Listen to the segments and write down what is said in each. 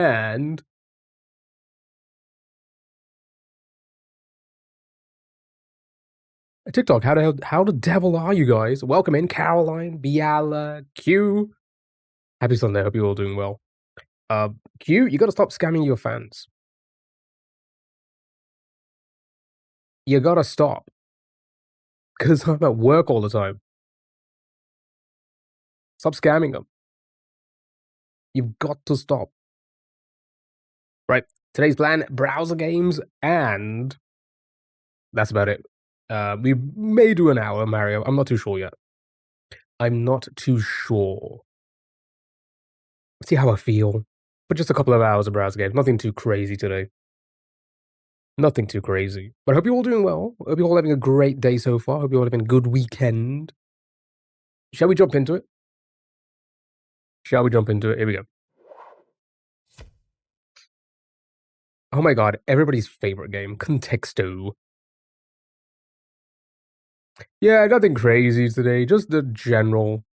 And TikTok, how the devil are you guys? Welcome in, Caroline, Biala, Q. Happy Sunday. Hope you're all doing well. Q, you gotta stop scamming your fans. You gotta stop. Because I'm at work all the time. Stop scamming them. You've got to stop. Right. Today's plan, browser games, and that's about it. We may do an hour, Mario. I'm not too sure yet. I'm not too sure. See how I feel. But just a couple of hours of browser games. Nothing too crazy today. Nothing too crazy. But I hope you're all doing well. I hope you're all having a great day so far. I hope you're all having a good weekend. Shall we jump into it? Shall we jump into it? Here we go. Oh my god, everybody's favorite game, Contexto. Yeah, nothing crazy today, just the general.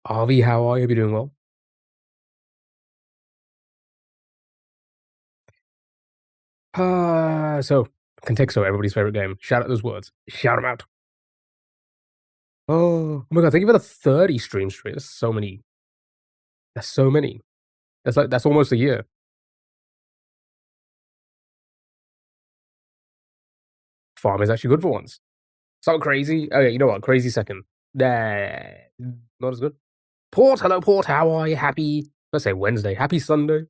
Avi, how are you? Hope you're doing well. So, Contexto, everybody's favorite game. Shout out those words. Shout them out. Oh my god, thank you for the 30 stream streak. That's so many. That's so many. That's almost a year. Farm is actually good for once. So crazy. Okay, you know what? Crazy second. Nah, not as good. Port, hello, Port. How are you? Happy, let's say Wednesday. Happy Sunday.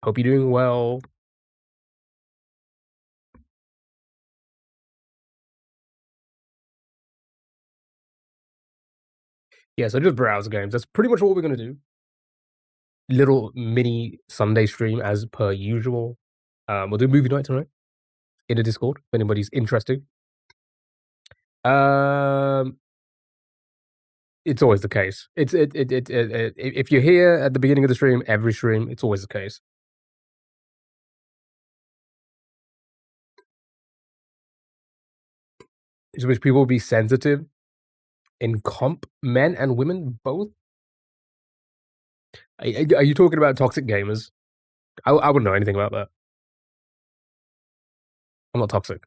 Hope you're doing well. Yeah, so just browser games. That's pretty much all we're going to do. Little mini Sunday stream as per usual. We'll do movie night tonight in the Discord if anybody's interested. It's always the case. If you're here at the beginning of the stream, every stream, it's always the case. Just wish people would be sensitive in comp, men and women both. Are you talking about toxic gamers? I wouldn't know anything about that. I'm not toxic.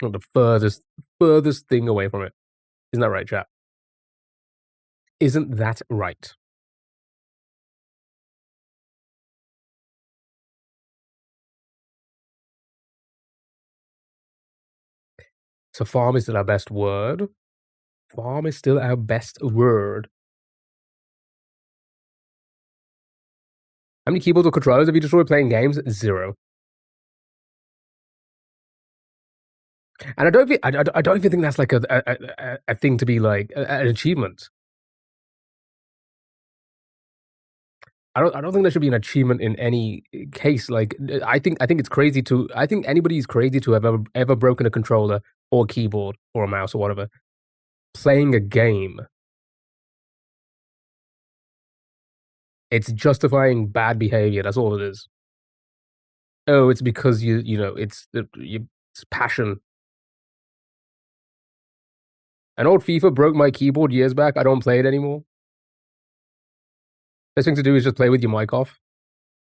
I'm the furthest thing away from it. Isn't that right, chat? Isn't that right? So farm is still our best word. Farm is still our best word. How many keyboards or controllers have you destroyed playing games? 0. And I don't even think that's like a thing to be like an achievement. I don't think there should be an achievement in any case. Like I think it's crazy to. I think anybody's crazy to have ever broken a controller or a keyboard or a mouse or whatever playing a game. It's justifying bad behavior. That's all it is. Oh, it's because you know it's passion. An old FIFA broke my keyboard years back. I don't play it anymore. Best thing to do is just play with your mic off.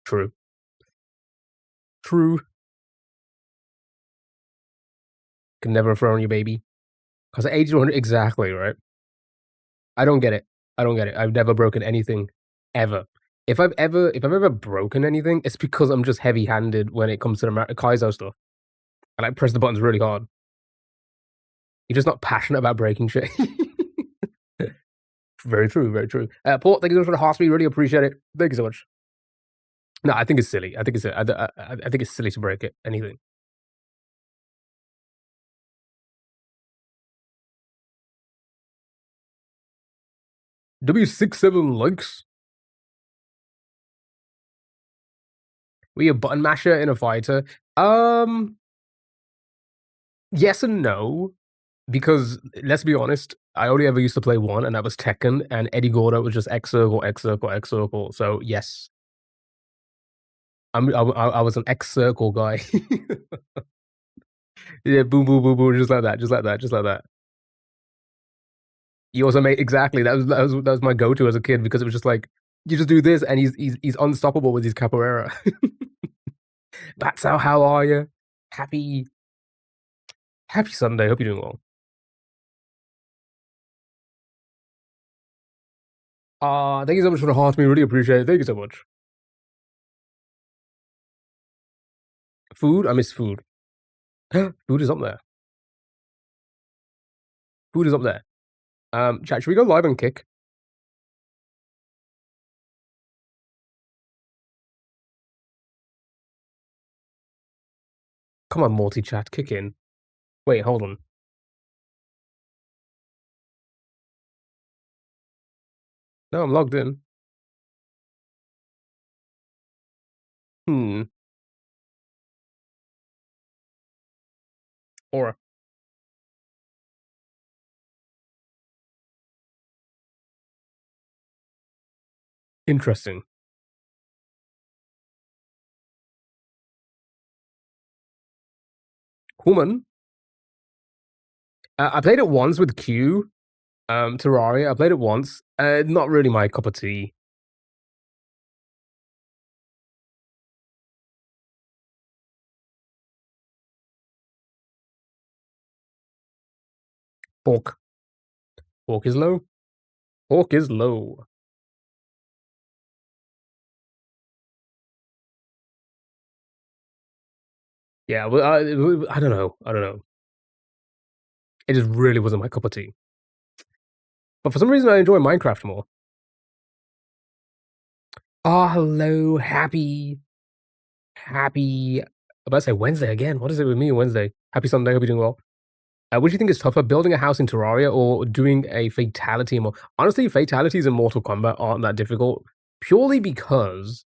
True. True. Can never throw on your baby. Because at age 100, exactly, right? I don't get it. I've never broken anything, ever. If I've ever broken anything, it's because I'm just heavy-handed when it comes to the Kaizo stuff. And I press the buttons really hard. You're just not passionate about breaking shit. Very true, very true. Port, thank you so much for the heart. We really appreciate it. Thank you so much. No, I think it's silly. I think it's silly to break it. Anything. W67 likes. We a button masher in a fighter? Yes and no. Because let's be honest, I only ever used to play one, and that was Tekken, and Eddie Gordo was just X circle, X circle, X circle. So yes, I was an X circle guy. Yeah, boom, boom, boom, boom, just like that, just like that, just like that. He also made exactly that was my go-to as a kid because it was just like you just do this and he's unstoppable with his capoeira. That's how are you? Happy happy Sunday. Hope you're doing well. Thank you so much for the heart. We really appreciate it. Thank you so much. Food, I miss food. Food is up there. Food is up there. Chat, should we go live and kick? Come on, multi-chat, kick in. Wait, hold on. No, I'm logged in. Hmm. Aura. Interesting. Human. I played it once with Q. Terraria. I played it once. Not really my cup of tea. Fork. Fork is low. Fork is low. Yeah, well, I don't know. I don't know. It just really wasn't my cup of tea. But for some reason, I enjoy Minecraft more. Oh, hello. Happy. I'm about to say Wednesday again. What is it with me on Wednesday? Happy Sunday. Hope you're doing well. What do you think is tougher, building a house in Terraria or doing a fatality? Honestly, fatalities in Mortal Kombat aren't that difficult, purely because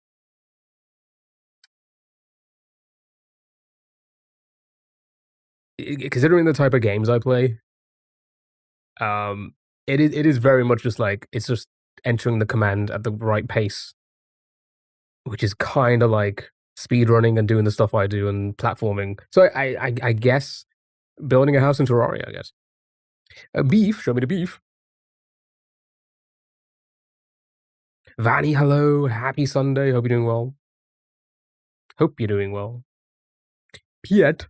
considering the type of games I play, um, it is very much just like it's just entering the command at the right pace, which is kind of like speed running and doing the stuff I do and platforming. So I guess building a house in Terraria. I guess beef. Show me the beef. Vanny, hello. Happy Sunday. Hope you're doing well. Hope you're doing well. Piet.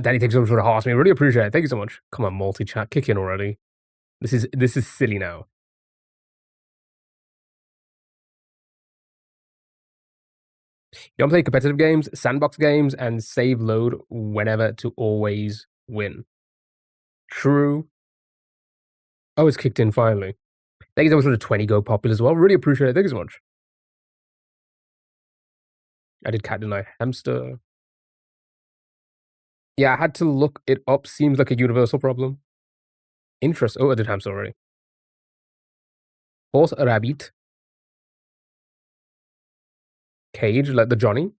Danny, thanks so much for the heart. I really appreciate it. Thank you so much. Come on, multi-chat, kick in already. This is silly now. You want to play competitive games, sandbox games, and save load whenever to always win. True. Oh, it's kicked in finally. Thank you so much for the 20 go popular as well. Really appreciate it. Thank you so much. I did cat deny hamster. Yeah, I had to look it up. Seems like a universal problem. Interest. Oh, I did hamster already. Horse, rabbit. Cage, like the Johnny.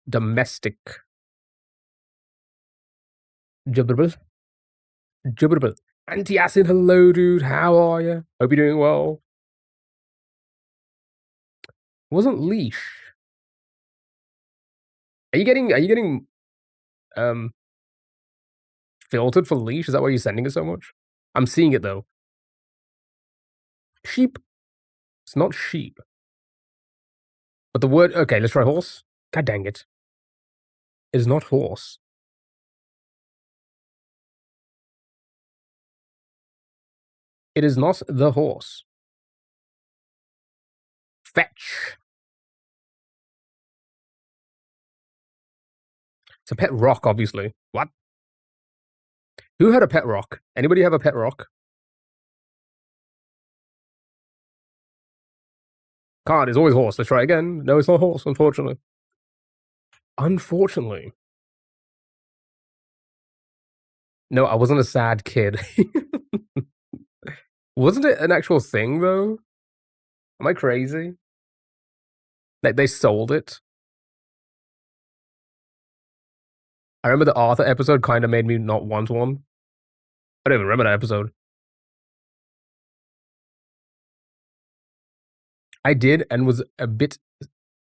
Domestic. Jibberable. Jibberable. Anti-acid, hello, dude. How are you? Hope you're doing well. It wasn't leash. Are you getting um filtered for leash? Is that why you're sending it so much? I'm seeing it though. Sheep. It's not sheep. But the word okay, let's try horse. God dang it. It is not horse. It is not the horse. Fetch. It's a pet rock, obviously. What? Who had a pet rock? Anybody have a pet rock? Card is always horse. Let's try again. No, it's not horse, unfortunately. Unfortunately. No, I wasn't a sad kid. Wasn't it an actual thing though? Am I crazy? Like they sold it. I remember the Arthur episode kind of made me not want one. I don't even remember that episode. I did and was a bit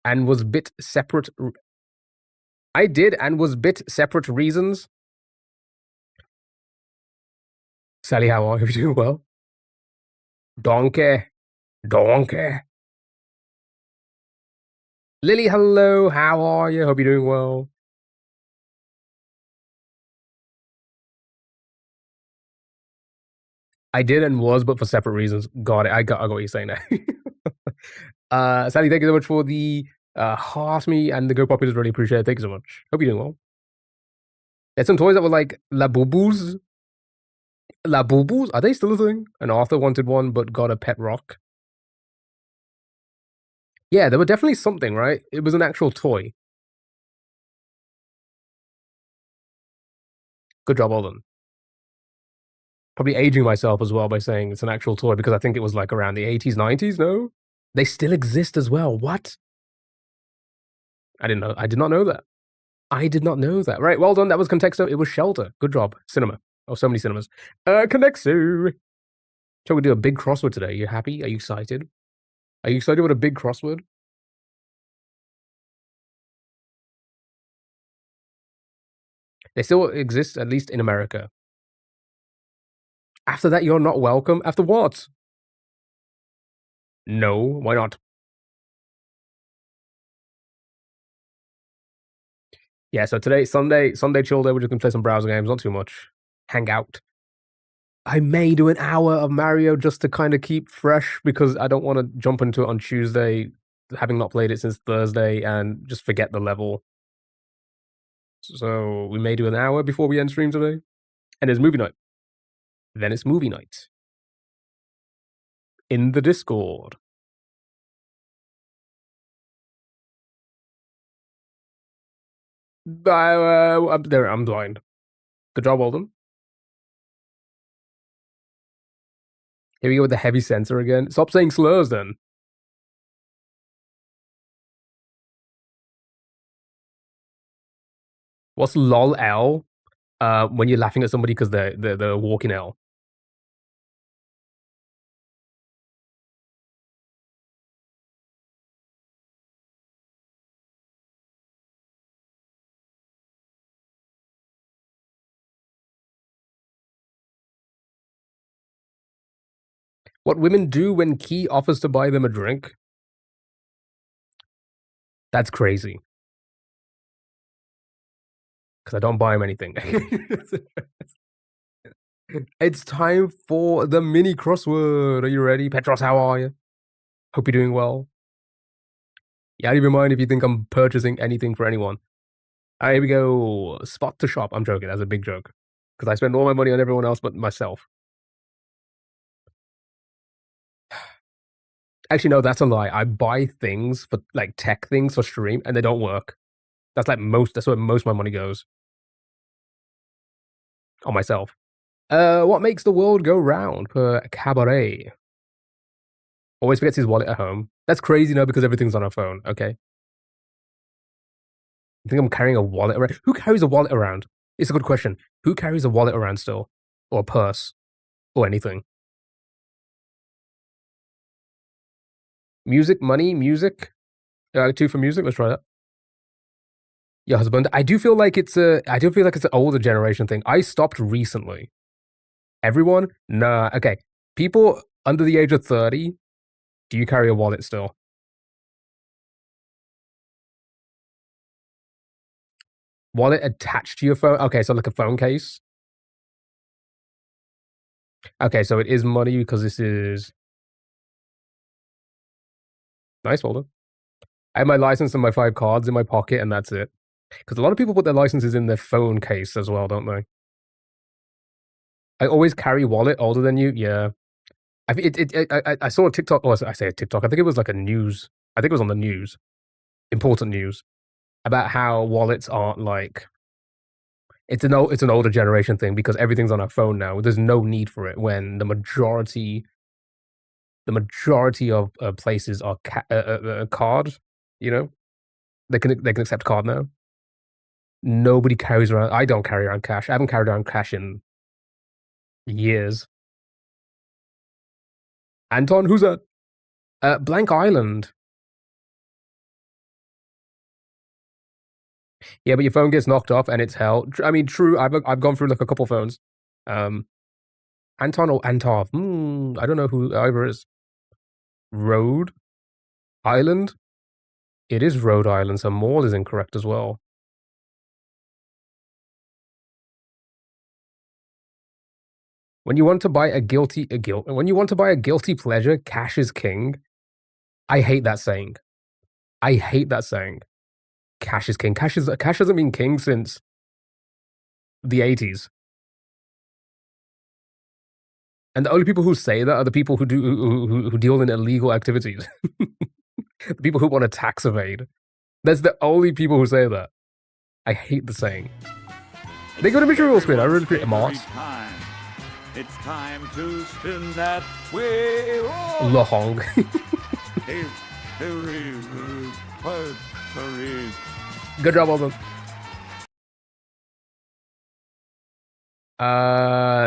and was bit separate. I did and was bit separate reasons. Sally, how are you? Doing well? Donkey. Donkey. Lily, hello. How are you? Hope you're doing well. I did and was, but for separate reasons. Got it. I got what you're saying now. Sally, thank you so much for the heart me and the Go Populars. Really appreciate it. Thank you so much. Hope you're doing well. There's some toys that were like La Boo-Boos. La Boo-Boos? Are they still a thing? And Arthur wanted one, but got a pet rock. Yeah, they were definitely something, right? It was an actual toy. Good job, Alden. Probably aging myself as well by saying it's an actual toy because I think it was like around the 80s, 90s, no? They still exist as well. What? I didn't know. I did not know that. I did not know that. Right, well done. That was Contexto. It was Shelter. Good job. Cinema. Oh, so many cinemas. Connexo. Shall we do a big crossword today? Are you happy? Are you excited? Are you excited with a big crossword? They still exist, at least in America. After that, you're not welcome. After what? No, why not? Yeah, so today, Sunday chill day, we're just gonna play some browser games, not too much. Hang out. I may do an hour of Mario just to kind of keep fresh because I don't want to jump into it on Tuesday, having not played it since Thursday, and just forget the level. So we may do an hour before we end stream today. And it's movie night. Then it's movie night. In the Discord. I'm blind. Good job, Walden. Here we go with the heavy censor again. Stop saying slurs then. What's lol L? When you're laughing at somebody because they're walking L. What women do when Key offers to buy them a drink? That's crazy. Because I don't buy him anything. It's time for the mini crossword. Are you ready? Petros, how are you? Hope you're doing well. Yeah, leave your mind if you think I'm purchasing anything for anyone. All right, here we go. Spot to shop. I'm joking. That's a big joke. Because I spend all my money on everyone else but myself. Actually, no, that's a lie. I buy things for like tech things for stream and they don't work. That's where most of my money goes. On myself. What makes the world go round per cabaret? Always forgets his wallet at home. That's crazy, no, because everything's on our phone, okay? You think I'm carrying a wallet around? Who carries a wallet around? It's a good question. Who carries a wallet around still? Or a purse? Or anything? Music, money, music? Two for music? Let's try that. Your husband? I do feel like it's an older generation thing. I stopped recently. Everyone? Nah. Okay. People under the age of 30, do you carry a wallet still? Wallet attached to your phone? Okay, so like a phone case? Okay, so it is money because this is nice, Walden. I have my license and my 5 cards in my pocket, and that's it. Because a lot of people put their licenses in their phone case as well, don't they? I always carry wallet older than you. Yeah, I saw a TikTok. Or I say a TikTok. I think it was like a news. I think it was on the news, important news, about how wallets aren't like. It's an older generation thing because everything's on our phone now. There's no need for it when the majority of places are card. You know, they can accept card now. Nobody carries around. I don't carry around cash. I haven't carried around cash in years. Anton, who's that? Blank Island. Yeah, but your phone gets knocked off and it's hell. I mean, true. I've gone through like a couple phones. Um, Anton or Antov. I don't know who either is. Rhode Island. It is Rhode Island, so Mall is incorrect as well. When you want to buy when you want to buy a guilty pleasure, cash is king. I hate that saying. I hate that saying. Cash is king. Cash hasn't been king since the 80s. And the only people who say that are the people who deal in illegal activities. The people who want to tax evade. That's the only people who say that. I hate the saying. They go to visual spin. I really appreciate Moss. It's time to spin that wheel. Lahong. Good job, Alden.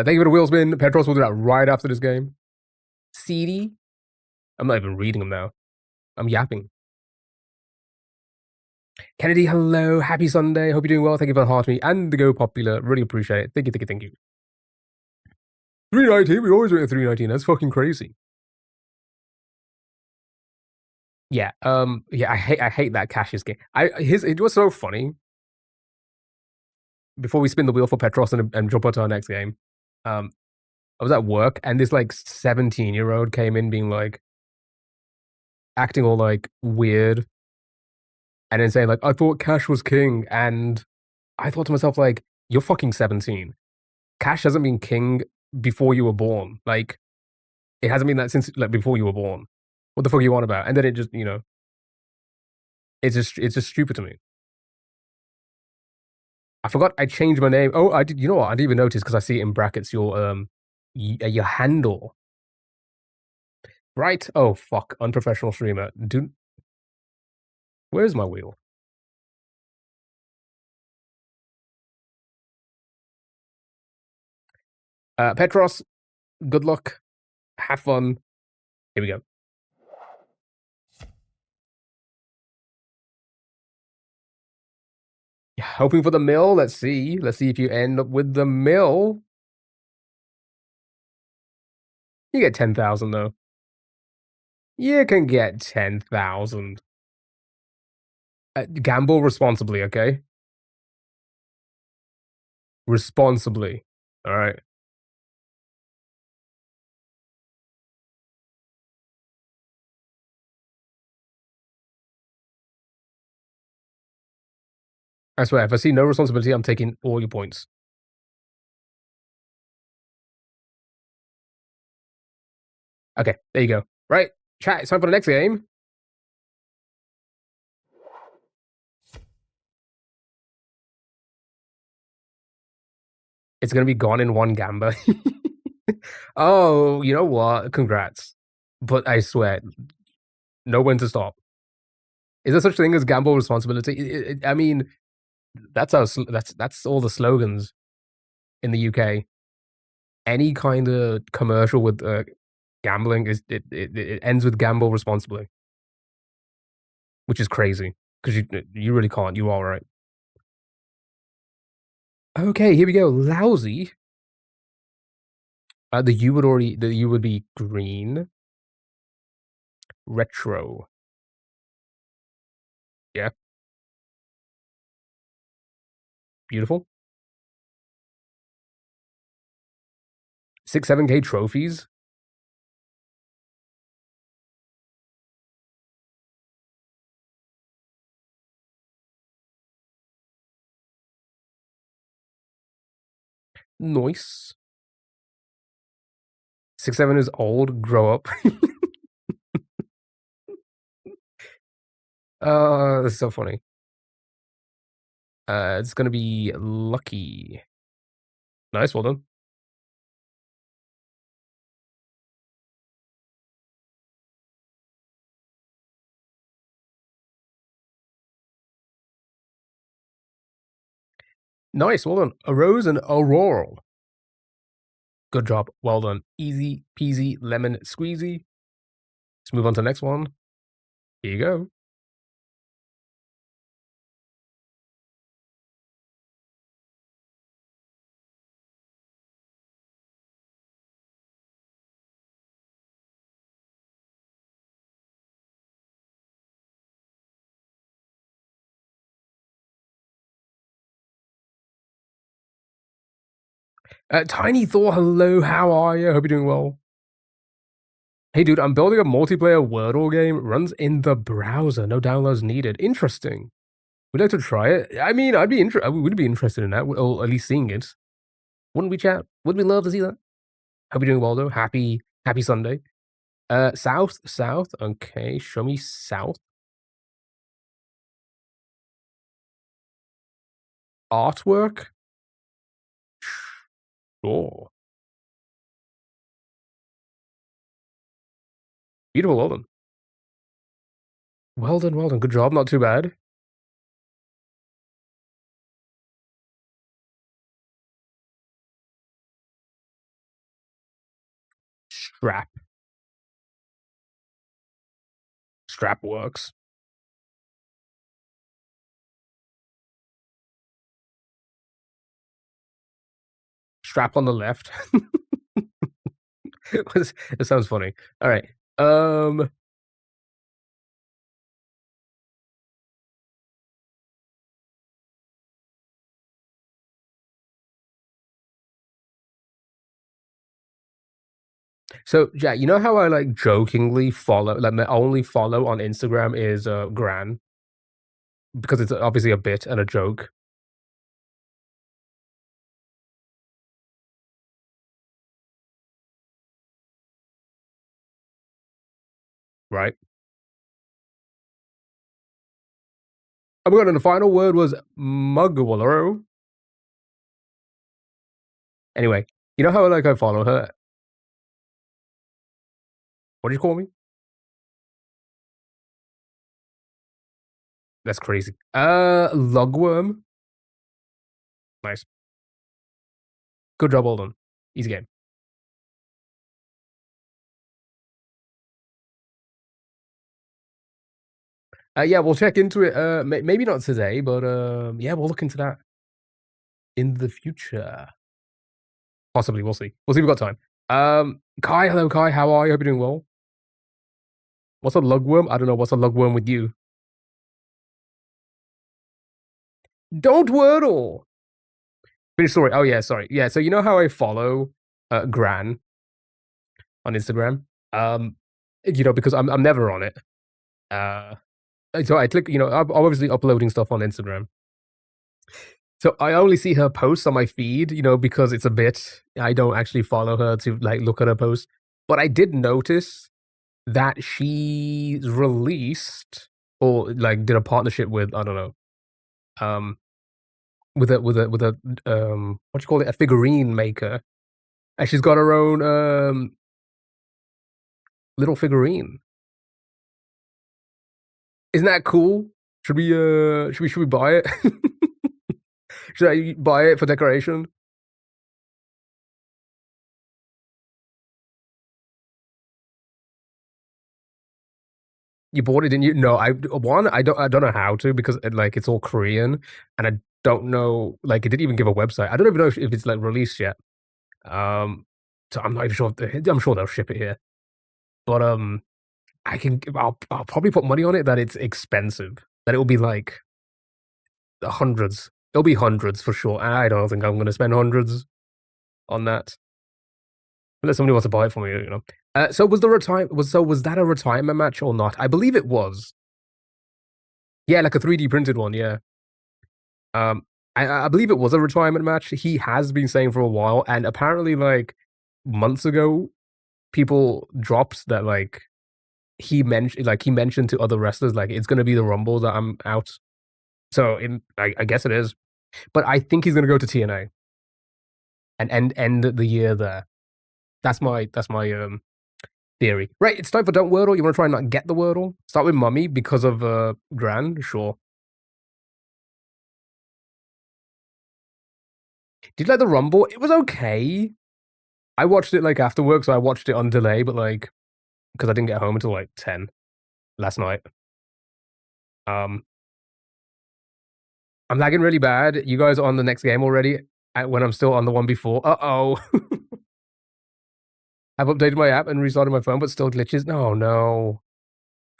Thank you for the wheel spin. Petros will do that right after this game. CD. I'm not even reading them now. I'm yapping. Kennedy, hello. Happy Sunday. Hope you're doing well. Thank you for the heart me and the Go Popular. Really appreciate it. Thank you, thank you, thank you. 319. We always wait at 319. That's fucking crazy. Yeah. Yeah. I hate that Cassius game. It was so funny. Before we spin the wheel for Petros and jump on to our next game, I was at work and this like 17-year-old came in being like acting all like weird, and then saying like, "I thought Cash was king," and I thought to myself like, "You're fucking 17. Cash hasn't been king before you were born. Like, it hasn't been that since like before you were born. What the fuck are you on about?" And then it just, it's just stupid to me. I forgot I changed my name. Oh, I did. You know what? I didn't even notice because I see it in brackets. Your handle. Right? Oh fuck! Unprofessional streamer. Dude, where's my wheel? Petros, good luck. Have fun. Here we go. Hoping for the mill. Let's see. Let's see if you end up with the mill. You get 10,000 though. You can get 10,000. Gamble responsibly, okay? Responsibly. All right. I swear, if I see no responsibility, I'm taking all your points. Okay, there you go. Right, chat, it's time for the next game. It's gonna be gone in one gamba. Oh, you know what? Congrats. But I swear, know when to stop. Is there such thing as gamble responsibility? I mean, that's all the slogans in the UK. Any kind of commercial with gambling it ends with gamble responsibly, which is crazy because you really can't. You are right. Okay, here we go. Lousy. The U would be green. Retro. Yeah. Beautiful. 7K trophies. Nice. 7 is old. Grow up. That's so funny. It's gonna be lucky. Nice, well done. Nice, well done. A rose and auroral. Good job. Well done. Easy peasy lemon squeezy. Let's move on to the next one. Here you go. Tiny Thor, hello, how are you? Hope you're doing well. Hey, dude, I'm building a multiplayer Wordle game. Runs in the browser. No downloads needed. Interesting. Would you like to try it? I mean, I would be interested in that, or at least seeing it. Wouldn't we, chat? Wouldn't we love to see that? Hope you're doing well, though. Happy Sunday. South. Okay, show me south. Artwork. Sure. Beautiful, well done. Well done, well done. Good job, not too bad. Strap. Strap works. Strap on the left. It sounds funny. All right. So yeah, you know how I like jokingly follow, like my only follow on Instagram is Gran, because it's obviously a bit and a joke, right? Oh my god, and the final word was Mugwalero. Anyway, you know how like I follow her? What do you call me? That's crazy. Lugworm. Nice. Good job, well done. Easy game. Yeah, we'll check into it. Maybe not today, but yeah, we'll look into that in the future. Possibly, we'll see. We'll see if we've got time. Kai, hello, Kai. How are you? Hope you're doing well. What's a lugworm? I don't know. What's a lugworm with you? Don't wordle. Finish story. Oh yeah, sorry. Yeah, so you know how I follow Gran on Instagram? Because I'm never on it. Uh, so I click. I'm obviously uploading stuff on Instagram. So I only see her posts on my feed, because it's a bit. I don't actually follow her to like look at her posts. But I did notice that she released or like did a partnership with, I don't know, um with a what do you call it, a figurine maker, and she's got her own little figurine. Isn't that cool? Should we buy it? Should I buy it for decoration? You bought it, didn't you? No, I don't know how to, because it's all Korean, and I don't know, like, it didn't even give a website. I don't even know if it's like released yet. Um, so I'm not even sure. I'm sure they'll ship it here, but I'll probably put money on it that it's expensive. That it will be like hundreds. It'll be hundreds for sure. I don't think I'm gonna spend hundreds on that unless somebody wants to buy it for me. So was that a retirement match or not? I believe it was. Yeah, like a 3D printed one. Yeah. Um, I believe it was a retirement match. He has been saying for a while, and apparently, like months ago, people dropped that he mentioned to other wrestlers like it's gonna be the Rumble that I'm out. So I guess it is, but I think he's gonna go to TNA and end the year there. That's my theory. Right, it's time for Don't Wordle. You want to try and not get the Wordle? Start with Mummy because of Gran. Sure. Did you like the Rumble? It was okay. I watched it like after work, so I watched it on delay. But like, because I didn't get home until like 10 last night. Um, I'm lagging really bad. You guys are on the next game already when I'm still on the one before. Uh-oh. I've updated my app and restarted my phone, but still glitches. No, no.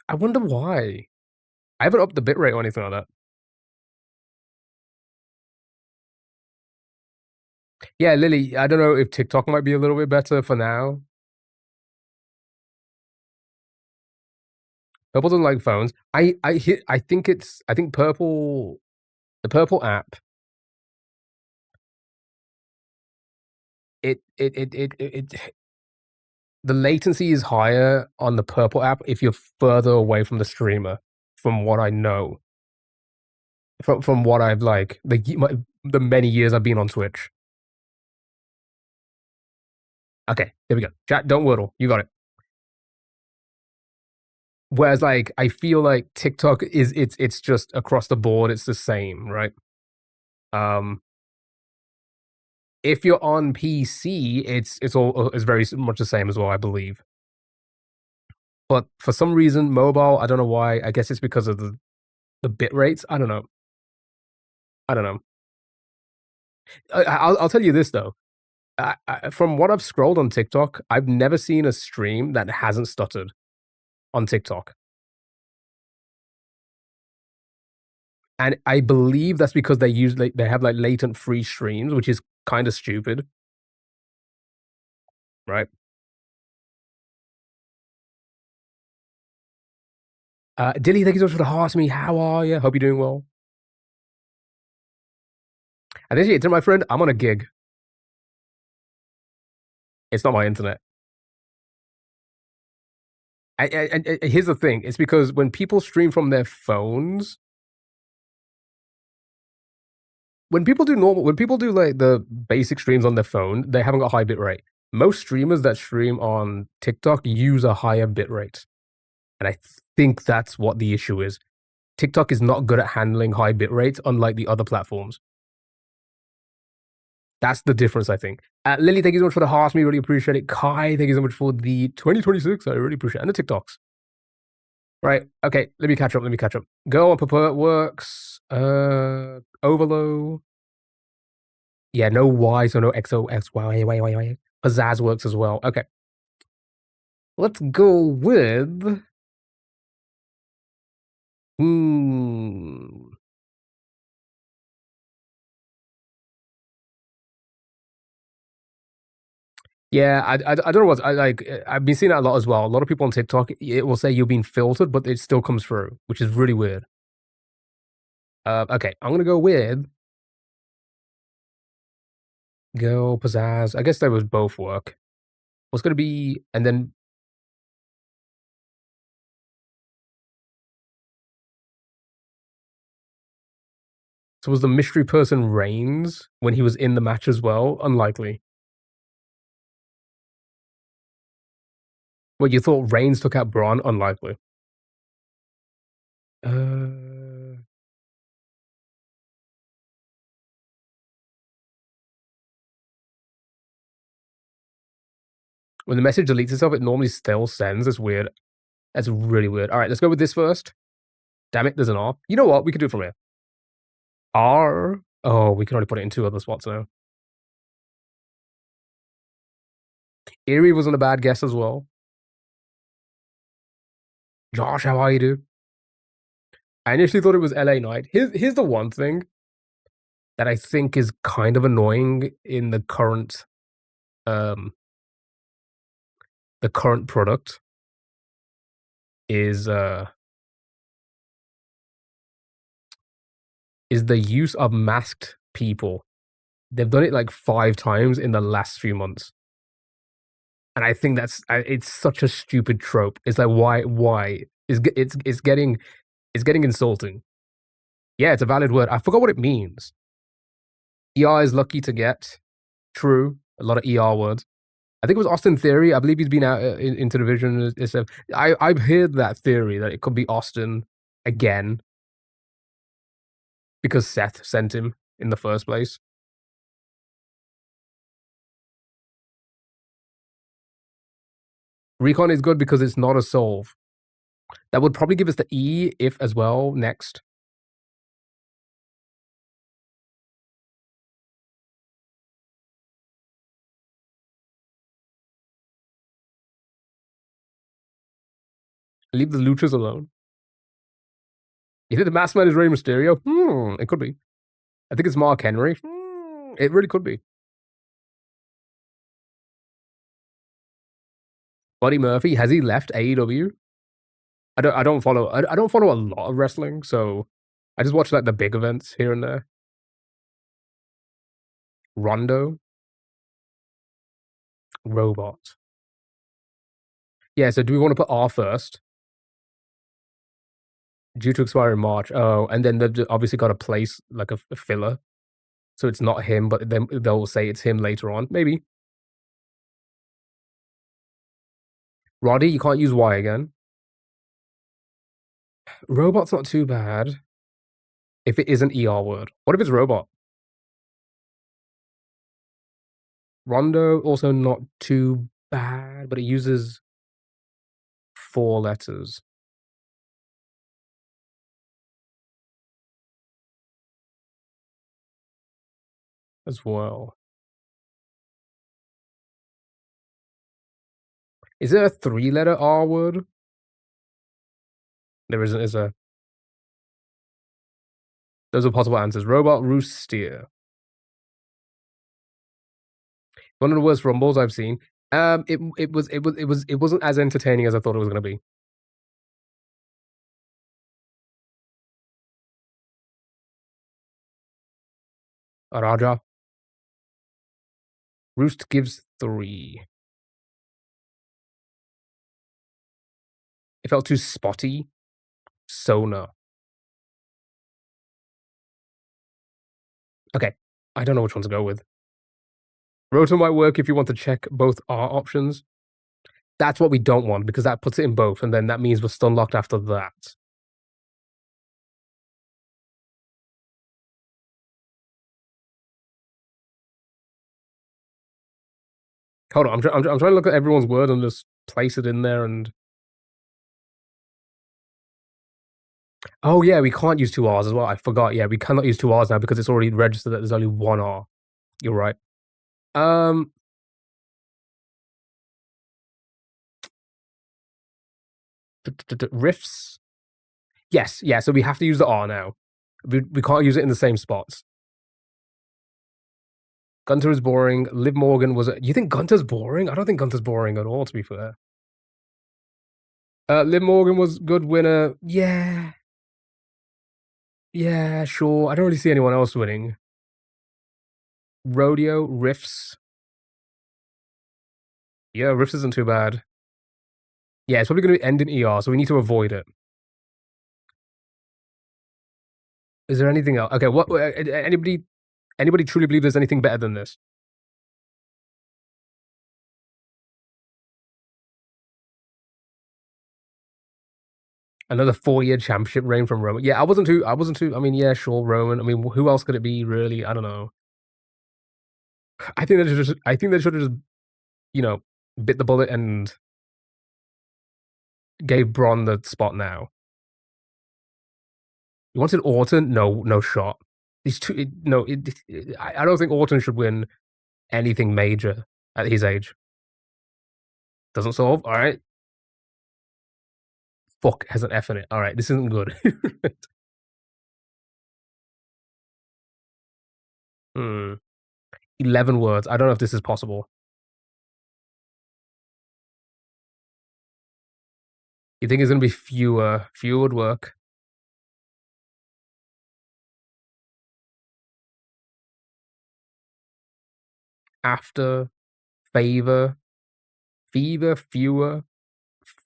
I wonder why. I haven't upped the bitrate or anything like that. Yeah, Lily, I don't know if TikTok might be a little bit better for now. Purple doesn't like phones. I think Purple, the Purple app, it the latency is higher on the Purple app if you're further away from the streamer, from what I know. From what I've like the many years I've been on Twitch. Okay, there we go. Chat, don't wordle. You got it. Whereas like I feel like TikTok it's just across the board, it's the same, right? Um if you're on PC, it's very much the same as well, I believe. But for some reason, mobile, I don't know why. I guess it's because of the bit rates. I don't know. I don't know. I'll tell you this though. From what I've scrolled on TikTok, I've never seen a stream that hasn't stuttered on TikTok. And I believe that's because they have like latent free streams, which is kind of stupid, right? Dilly, thank you so much for the heart to me. How are you? Hope you're doing well. And then, to my friend, I'm on a gig. It's not my internet. Here's the thing: it's because when people stream from their phones, when people do like the basic streams on their phone, they haven't got high bit rate. Most streamers that stream on TikTok use a higher bit rate, and I think that's what the issue is. TikTok is not good at handling high bit rates, unlike the other platforms. That's the difference, I think. Lily, thank you so much for the heart. We really appreciate it. Kai, thank you so much for the 2026. I really appreciate it. And the TikToks. Right. Okay. Let me catch up. Go on Purport works. Overlow. Yeah, no Y, so no XO, X, Y. Pizzazz works as well. Okay. Let's go with. Hmm. Yeah, I don't know what I like. I've been seeing that a lot as well. A lot of people on TikTok, it will say you're being filtered, but it still comes through, which is really weird. Okay, I'm gonna go with Go Pizzazz. I guess they would both work. What's gonna be, and then so was the mystery person Reigns when he was in the match as well? Unlikely. What you thought Reigns took out Braun? Unlikely. Uh, when the message deletes itself, it normally still sends. It's weird. That's really weird. All right, let's go with this first. Damn it, there's an R. You know what? We can do it from here. R. Oh, we can only put it in 2 other spots now. Erie wasn't a bad guess as well. Josh, how are you, dude? I initially thought it was LA Knight. Here's the one thing that I think is kind of annoying in um the current product is the use of masked people. They've done it like 5 times in the last few months. And I think it's such a stupid trope. It's like why? It's getting insulting. Yeah, it's a valid word. I forgot what it means. ER is lucky to get. True. A lot of ER words. I think it was Austin Theory. I believe he's been out into division. I've heard that theory that it could be Austin again because Seth sent him in the first place. Recon is good because it's not a solve. That would probably give us the E if as well next. Leave the Luchas alone. You think the masked man is Rey Mysterio? It could be. I think it's Mark Henry. It really could be. Buddy Murphy, has he left AEW? I don't follow I don't follow a lot of wrestling, so I just watch like the big events here and there. Rondo, Robot. Yeah, so do we want to put R first? Due to expire in March. Oh, and then they've obviously got a place like a filler. So it's not him, but then they'll say it's him later on. Maybe. Roddy, you can't use Y again. Robot's not too bad. If it is an ER word. What if it's robot? Rondo, also not too bad, but it uses 4 letters. As well. Is there a 3-letter R word? There isn't, is there? Those are possible answers. Robot, roost, steer. One of the worst rumbles I've seen. It wasn't as entertaining as I thought it was gonna be. Raja. Roost gives 3. It felt too spotty. Sona. Okay. I don't know which one to go with. Rotor might work if you want to check both R options. That's what we don't want because that puts it in both, and then that means we're stun locked after that. Hold on, I'm trying to look at everyone's word and just place it in there and. Oh yeah, we can't use 2 R's as well. I forgot. Yeah, we cannot use 2 R's now because it's already registered that there's only 1 R. You're right. Riffs. Yes, yeah. So we have to use the R now. We can't use it in the same spots. Gunter is boring. Liv Morgan was. You think Gunter's boring? I don't think Gunter's boring at all. To be fair. Liv Morgan was good winner. Yeah. Yeah, sure. I don't really see anyone else winning. Rodeo, Riffs. Yeah, Riffs isn't too bad. Yeah, it's probably going to end in ER, so we need to avoid it. Is there anything else? Okay, what? Anybody truly believe there's anything better than this? Another 4-year championship reign from Roman. Yeah, I wasn't too. I mean, yeah, sure, Roman. I mean, who else could it be? Really, I don't know. I think they should have just, bit the bullet and gave Braun the spot now. You wanted Orton? No, no shot. These two, no. I don't think Orton should win anything major at his age. Doesn't solve. All right. Fuck has an F in it. All right, this isn't good. 11 words. I don't know if this is possible. You think it's gonna be fewer? Fewer would work. After, favor, fever, fewer,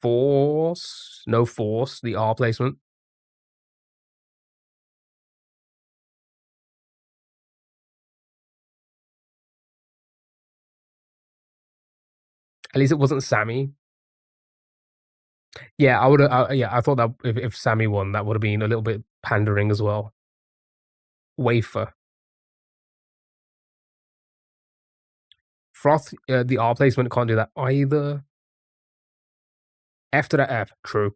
force. No force. The R placement. At least it wasn't Sammy. Yeah, I would. Yeah, I thought that if Sammy won, that would have been a little bit pandering as well. Wafer. Froth. The R placement can't do that either. F to the F. True.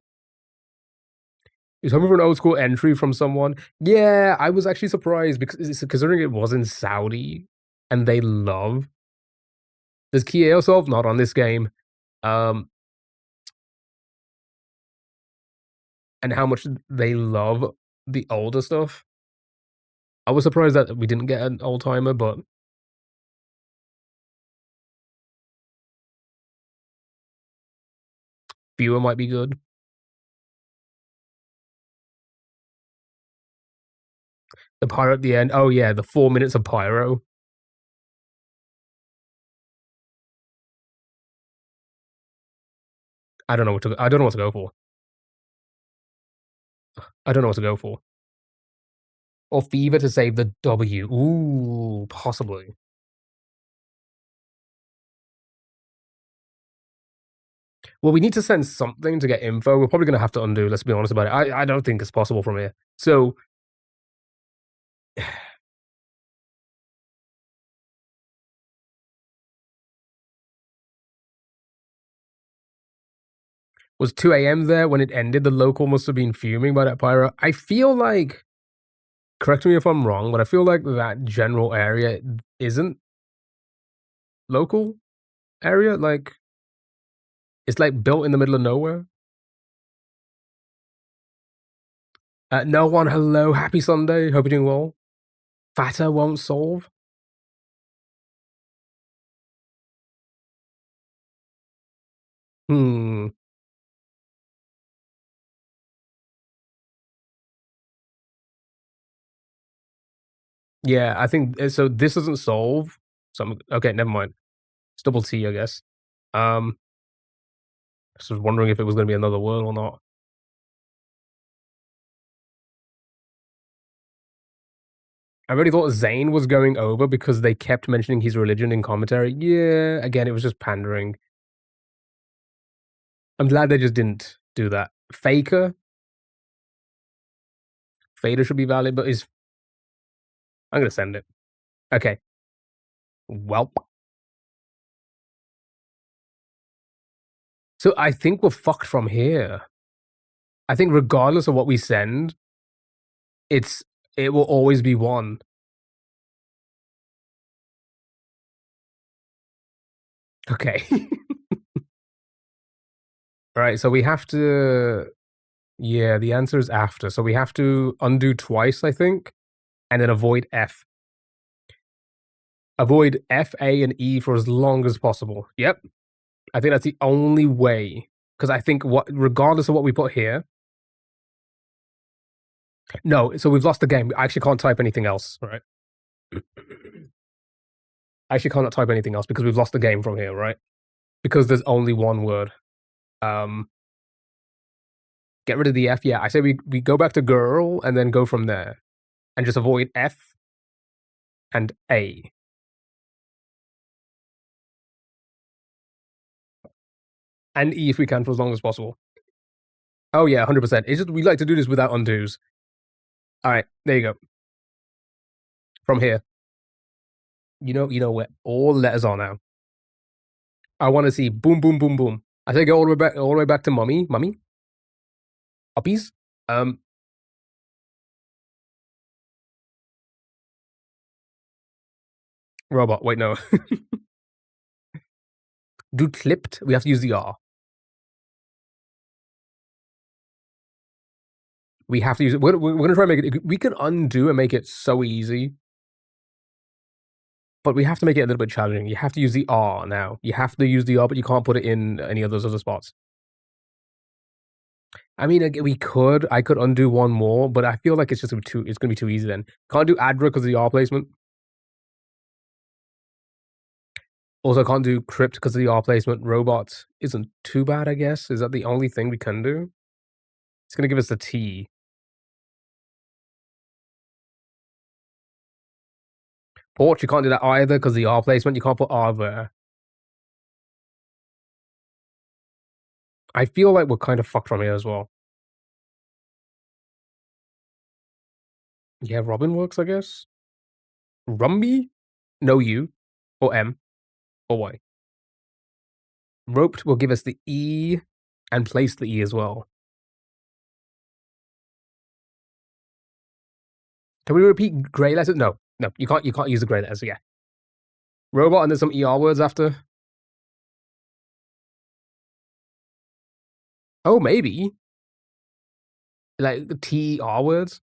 He's hoping for an old school entry from someone. Yeah, I was actually surprised because considering it was in Saudi and they love. Does key airsoft not on this game? Um, and how much they love the older stuff. I was surprised that we didn't get an old timer, but viewer might be good. The pyro at the end. Oh yeah, the 4 minutes of pyro. I don't know what to. I don't know what to go for. I don't know what to go for. Or fever to save the W. Ooh, possibly. Well, we need to send something to get info. We're probably gonna have to undo. Let's be honest about it. I don't think it's possible from here. So was 2 a.m. there when it ended. The local must have been fuming by that pyro. I feel like. Correct me if I'm wrong, but I feel like that general area isn't local area. Like it's like built in the middle of nowhere. No one, hello, happy Sunday. Hope you're doing well. Fatter won't solve. Hmm. Yeah, I think so. This doesn't solve. Okay. Never mind. It's double T, I guess. Um, just was wondering if it was going to be another word or not. I really thought Zayn was going over because they kept mentioning his religion in commentary. Yeah, again, it was just pandering. I'm glad they just didn't do that. Faker, Fader should be valid, but is I'm gonna send it. Okay. Welp. So I think we're fucked from here. I think regardless of what we send, it's it will always be one. Okay. Alright, so we have to yeah, the answer is after. So we have to undo twice, I think, and then avoid F. Avoid F, A, and E for as long as possible. Yep. I think that's the only way. Because I think what regardless of what we put here. No, so we've lost the game. I actually can't type anything else, right? I actually cannot type anything else because we've lost the game from here, right? Because there's only one word. Um, get rid of the F. Yeah, I say we go back to girl and then go from there, and just avoid F and A. And E if we can for as long as possible. Oh yeah, 100%. It's just we like to do this without undos. All right, there you go. From here, you know where all the letters are now. I want to see boom, boom, boom, boom. I say go all the way back to mummy, uppies. Um, robot. Wait, no. Do clipped. We have to use the R. We have to use it. We're gonna try and make it. We can undo and make it so easy, but we have to make it a little bit challenging. You have to use the R now. You have to use the R, but you can't put it in any of those other spots. I mean, we could. I could undo one more, but I feel like it's just too. It's gonna be too easy then. Can't do Adra because of the R placement. Also, can't do Crypt because of the R placement. Robot isn't too bad, I guess. Is that the only thing we can do? It's gonna give us the T. Porch, you can't do that either because the R placement. You can't put R there. I feel like we're kind of fucked from here as well. Yeah, Robin works, I guess. Rumby? No U. Or M. Or Y. Roped will give us the E. and place the E as well. Can we repeat grey letters? No, no, you can't use the grey letters, yeah. Robot and there's some ER words after. Oh, maybe. Like the TER words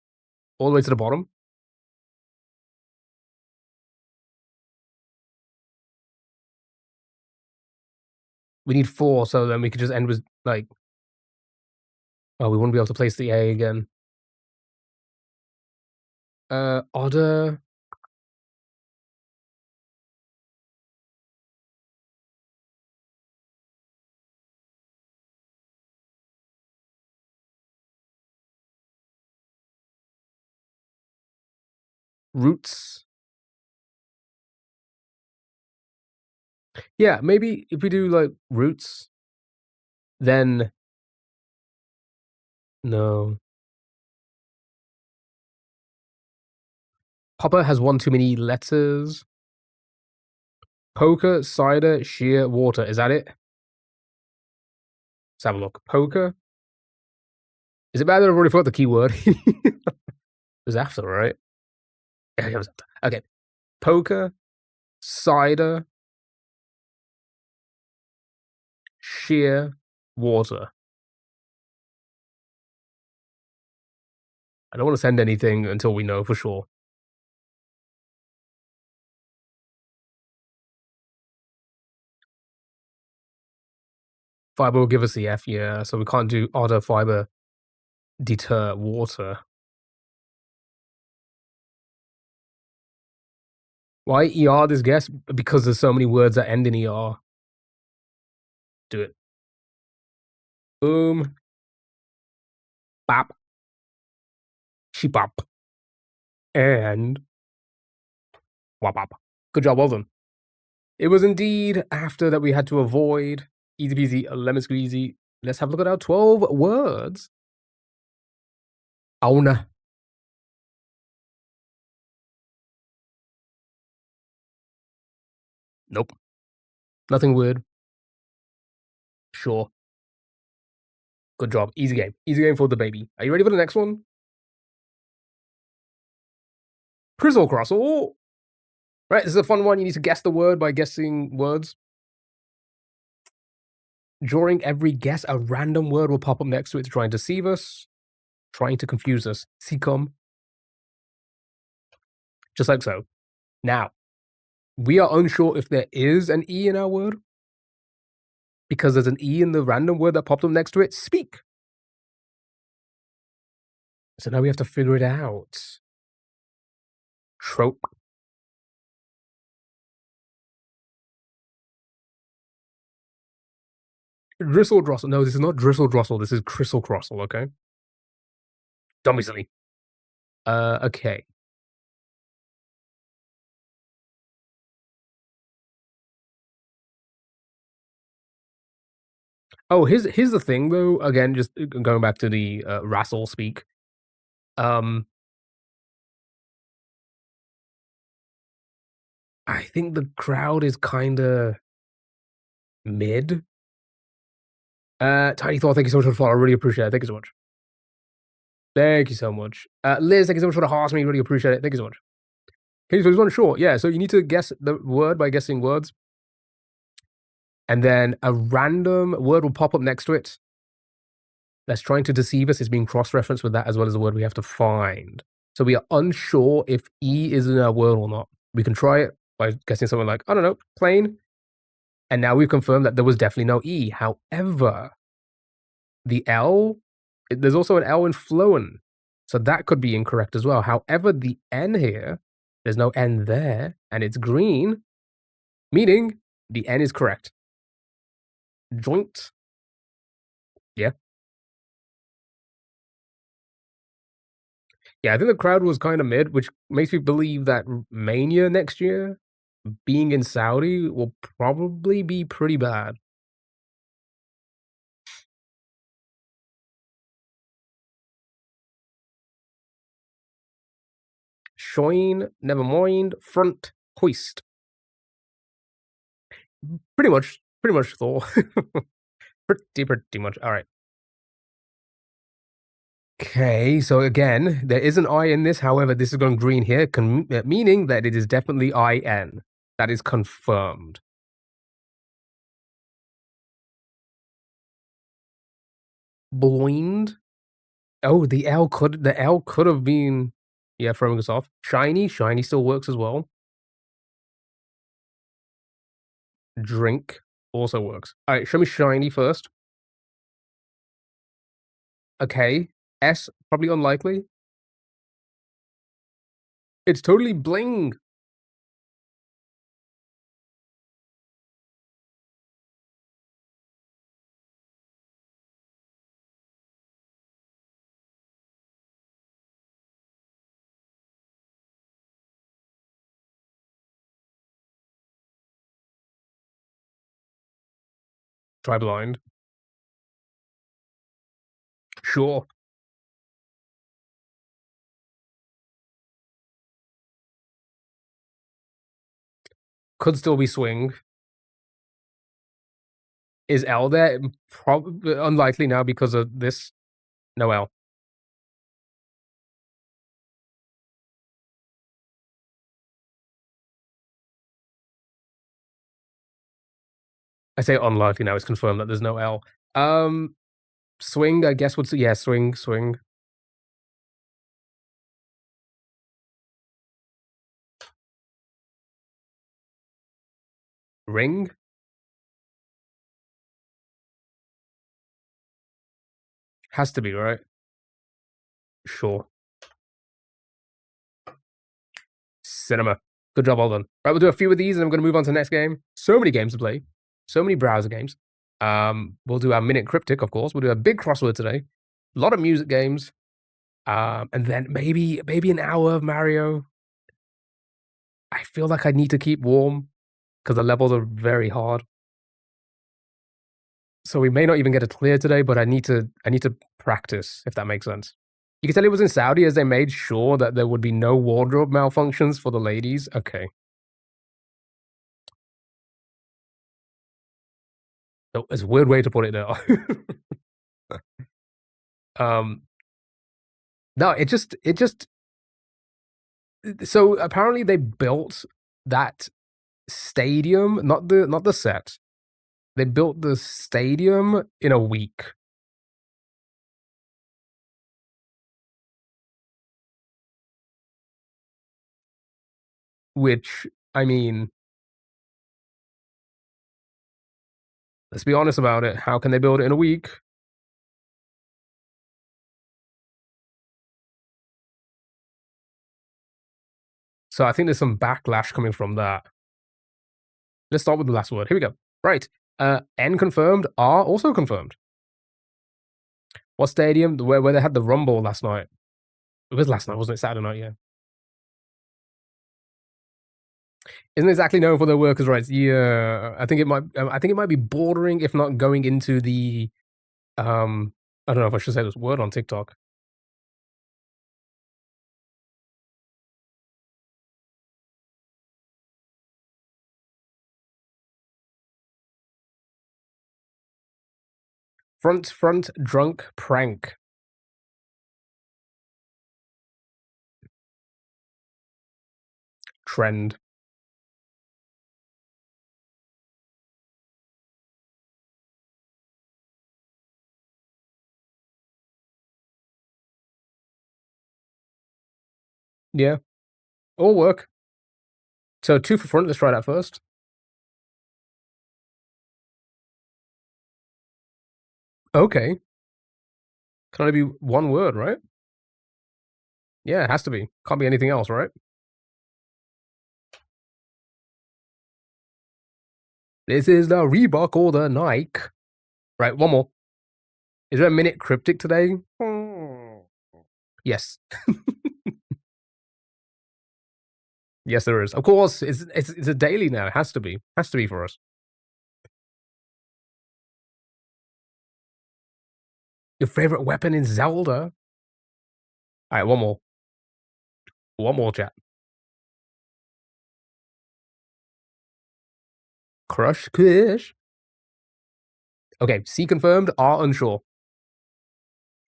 all the way to the bottom. We need 4, so then we could just end with like, oh, we wouldn't be able to place the A again. Odder. Roots. Yeah, maybe if we do like roots, then no. Popper has one too many letters. Poker, cider, sheer, water. Is that it? Let's have a look. Poker. Is it bad that I've already forgot the keyword? It was after, right? Yeah, it was after. Okay. Poker, cider, sheer, water. I don't want to send anything until we know for sure. Fiber will give us the F, yeah, so we can't do odder, fiber, deter, water. Why ER this guess? Because there's so many words that end in ER. Do it. Boom. Bop. Sheepop. And wop. Good job, well done. It was indeed after that we had to avoid. Easy peasy, lemon squeezy. Let's have a look at our 12 words. Auna. Nope. Nothing weird. Sure. Good job. Easy game. Easy game for the baby. Are you ready for the next one? Crizzle Crossle. Right, this is a fun one. You need to guess the word by guessing words. During every guess, a random word will pop up next to it to try and deceive us, trying to confuse us. Seacom. Just like so. Now, we are unsure if there is an E in our word because there's an E in the random word that popped up next to it. Speak. So now we have to figure it out. Trope. Dristle Drossel. No, this is not Dristle Drossel. This is Crystal Crossel, okay? Don't be silly. Okay. Oh, here's the thing though. Again, just going back to the Rassel speak. Um, I think the crowd is kind of mid. Tiny Thor, thank you so much for the follow. I really appreciate it. Thank you so much. Thank you so much. Liz, thank you so much for the heart. Me, really appreciate it. Thank you so much. Okay, so just one short. Yeah, so you need to guess the word by guessing words. And then a random word will pop up next to it that's trying to deceive us. Is being cross-referenced with that as well as the word we have to find. So we are unsure if E is in our word or not. We can try it by guessing something like, I don't know, plane. And now we've confirmed that there was definitely no E. However, the L, there's also an L in flown. So that could be incorrect as well. However, the N here, there's no N there, and it's green, meaning the N is correct. Joint. Yeah. Yeah, I think the crowd was kind of mid, which makes me believe that Mania next year, being in Saudi, will probably be pretty bad. Shoin, never mind, front, hoist. Pretty much Thor. Pretty much. All right. Okay, so again, there is an I in this. However, this is going green here, meaning that it is definitely IN. That is confirmed. Blind. Oh, the L could have been, yeah, throwing us off. Shiny still works as well. Drink also works. All right, show me shiny first. Okay, S probably unlikely. It's totally bling. Try blind. Sure, could still be swing. Is L there? Probably unlikely now because of this. No L. I say unlikely now. It's confirmed that there's no L. Um, Swing. I guess would yeah. Swing. Ring has to be right. Sure. Cinema. Good job, well done. Right, we'll do a few of these, and I'm going to move on to the next game. So many games to play. So many browser games. We'll do our minute cryptic, of course. We'll do a big crossword today. A lot of music games. And then maybe an hour of Mario. I feel like I need to keep warm because the levels are very hard. So we may not even get a clear today, but I need to practice, if that makes sense. You can tell it was in Saudi as they made sure that there would be no wardrobe malfunctions for the ladies. Okay. So it's a weird way to put it there. um no, it just so apparently they built that stadium, not the set. They built the stadium in a week. Which, I mean, let's be honest about it. How can they build it in a week? So I think there's some backlash coming from that. Let's start with the last word. Here we go. Right. N confirmed. R also confirmed. What stadium? Where they had the Rumble last night. It was last night, wasn't it? Saturday night, yeah. Isn't exactly known for their workers' rights. Yeah, I think it might. I think it might be bordering, if not going into the. I don't know if I should say this word on TikTok. Front drunk prank. Trend. Yeah, all work. So two for front. Let's try that first. Okay, can only be one word, right? Yeah, it has to be. Can't be anything else, right? This is the Reebok or the Nike. Right, one more. Is there a minute cryptic today? Yes. Yes, there is. Of course, it's a daily now. It has to be. Has to be for us. Your favorite weapon in Zelda? All right, one more. One more, chat. Crush Kush. Okay, C confirmed, R unsure.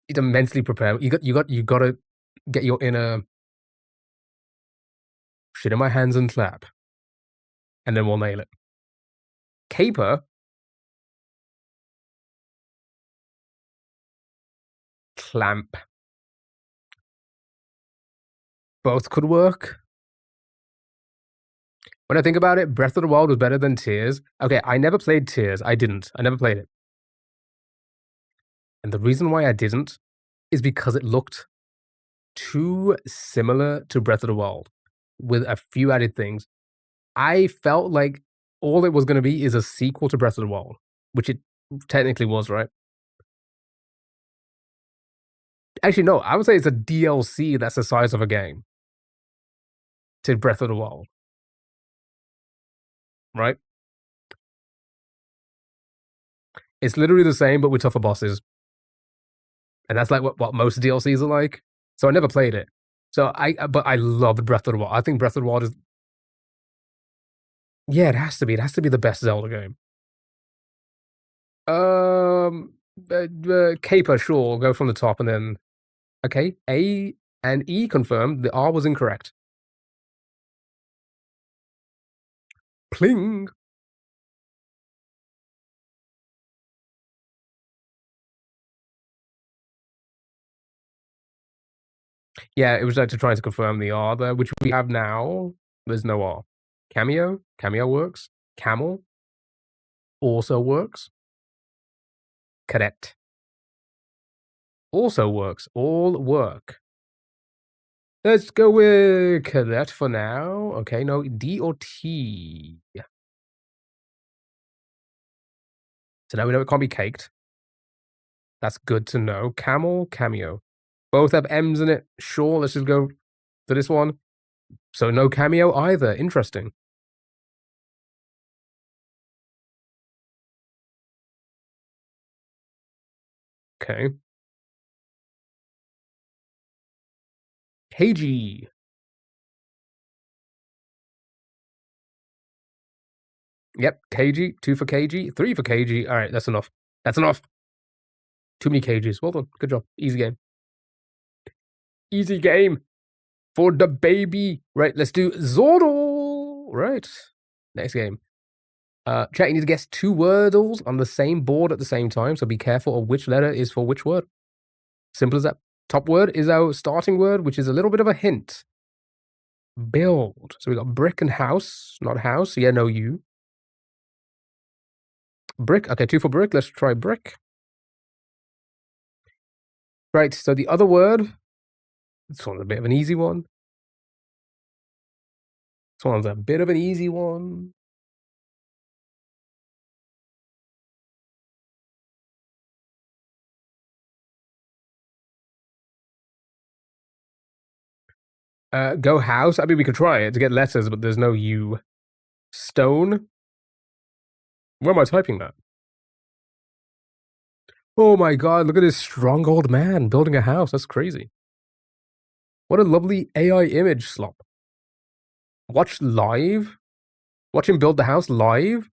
It's immensely prepared. You gotta get your inner shit in my hands and clap, and then we'll nail it. Caper, clamp. Both could work. When I think about it, Breath of the Wild was better than Tears. Okay, I never played Tears. I didn't. I never played it. And the reason why I didn't is because it looked too similar to Breath of the Wild with a few added things. I felt like all it was going to be is a sequel to Breath of the Wild, which it technically was, right? Actually, no, I would say it's a DLC that's the size of a game to Breath of the Wild, right? It's literally the same, but with tougher bosses. And that's like what most DLCs are like. So I never played it. But I loved Breath of the Wild. I think Breath of the Wild is, yeah, it has to be. It has to be the best Zelda game. Caper, sure. Go from the top and then, okay. A and E confirmed. The R was incorrect. Pling. Yeah, it was like to try to confirm the R there, which we have now. There's no R. Cameo. Cameo works. Camel also works. Cadet also works. All work. Let's go with cadet for now. Okay, no, D or T. So now we know it can't be caked. That's good to know. Camel, cameo. Both have M's in it. Sure, let's just go to this one. So no cameo either. Interesting. Okay. KG. Yep, KG. 2 for KG. 3 for KG. All right, that's enough. That's enough. Too many KGs. Well done. Good job. Easy game. Easy game for the baby. Right, let's do Zordle. Right. Next game. Chat, you need to guess 2 wordles on the same board at the same time, so be careful of which letter is for which word. Simple as that. Top word is our starting word, which is a little bit of a hint. Build. So we got brick and house, not house. Yeah, no, you. Brick. Okay, 2 for brick. Let's try brick. Right, so the other word, this one's a bit of an easy one. This one's a bit of an easy one. Go house. I mean, we could try it to get letters, but there's no U. Stone. Where am I typing that? Oh my god, look at this strong old man building a house. That's crazy. What a lovely AI image slop. Watch live? Watch him build the house live?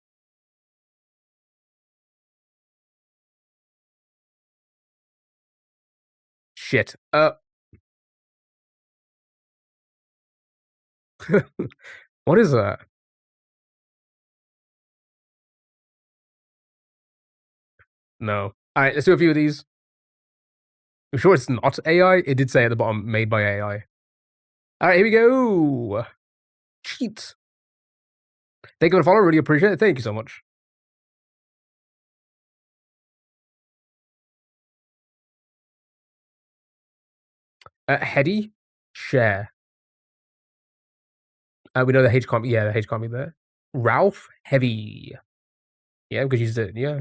Shit. What is that? No. Alright, let's do a few of these. I'm sure it's not AI. It did say at the bottom, made by AI. Alright, here we go. Cheats. Thank you for the follow. Really appreciate it. Thank you so much. Heady. Share. We know the H can't be, yeah, the H can't be there. Ralph. Heavy. Yeah, because you said, yeah.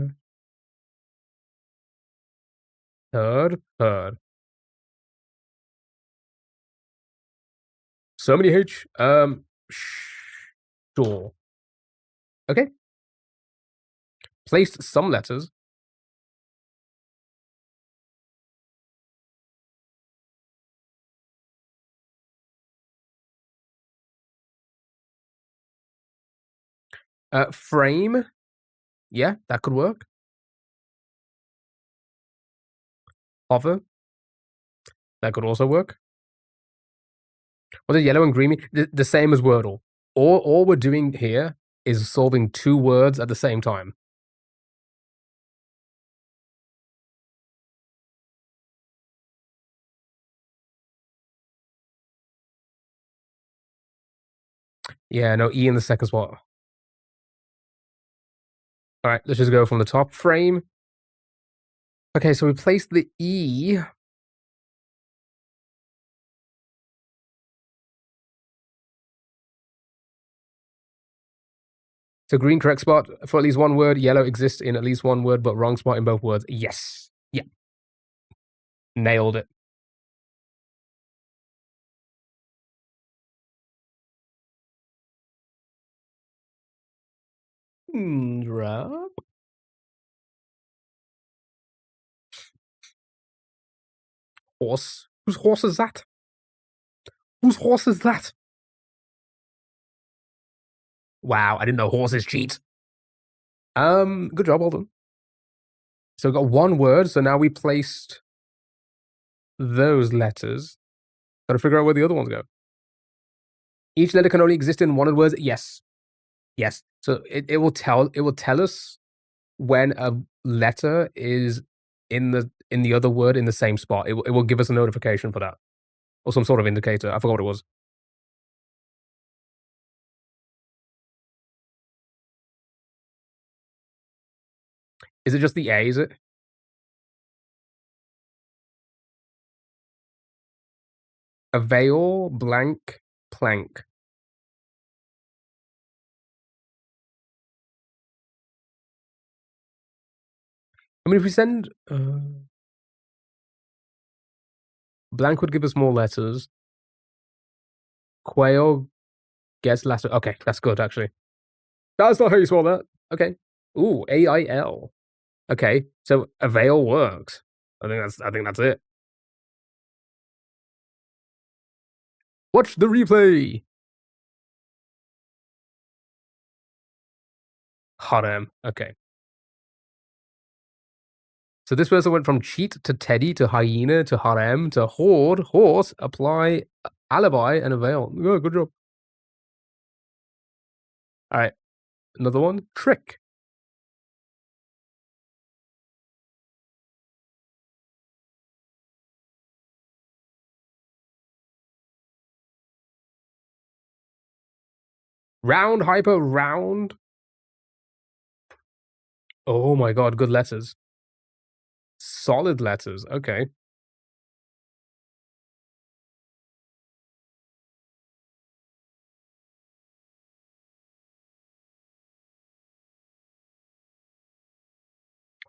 Third. So many H. Sure. Okay. Placed some letters. Frame. Yeah, that could work. Hover. That could also work. Was it yellow and green mean? The same as Wordle. All we're doing here is solving 2 words at the same time. Yeah, no, E in the second spot. Alright, let's just go from the top frame. Okay, so we place the E. So green correct spot for at least 1 word, yellow exists in at least 1 word, but wrong spot in both words. Yes. Yeah. Nailed it. Drop. Horse. Whose horse is that? Whose horse is that? Wow, I didn't know horses cheat. Good job, well done. So we got 1 word, so now we placed those letters. Gotta figure out where the other ones go. Each letter can only exist in 1 word. Yes. Yes. So it will tell us when a letter is in the other word in the same spot. It will give us a notification for that. Or some sort of indicator. I forgot what it was. Is it just the A, is it? Avail, blank, plank. I mean, if we send blank would give us more letters. Quail gets letter. Okay, that's good actually. That's not how you spell that. Okay. Ooh, AIL. Okay, so avail works. I think that's it. Watch the replay. Harem. Okay. So this person went from cheat to teddy to hyena to harem to horde, horse, apply, alibi, and avail. Oh, good job. All right, another one. Trick. Round, hyper, round. Oh my god, good letters. Solid letters. Okay.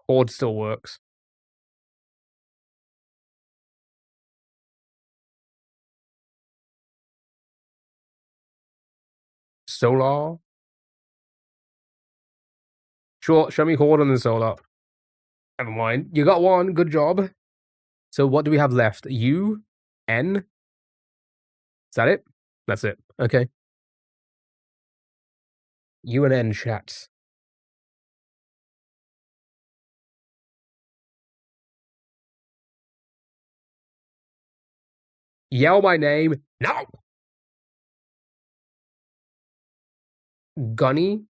Horde still works. Solar. Sure, show me horde and then solar. Never mind. You got one. Good job. So what do we have left? U, N. Is that it? That's it. Okay. U and N chats. Yell my name. No. Gunny.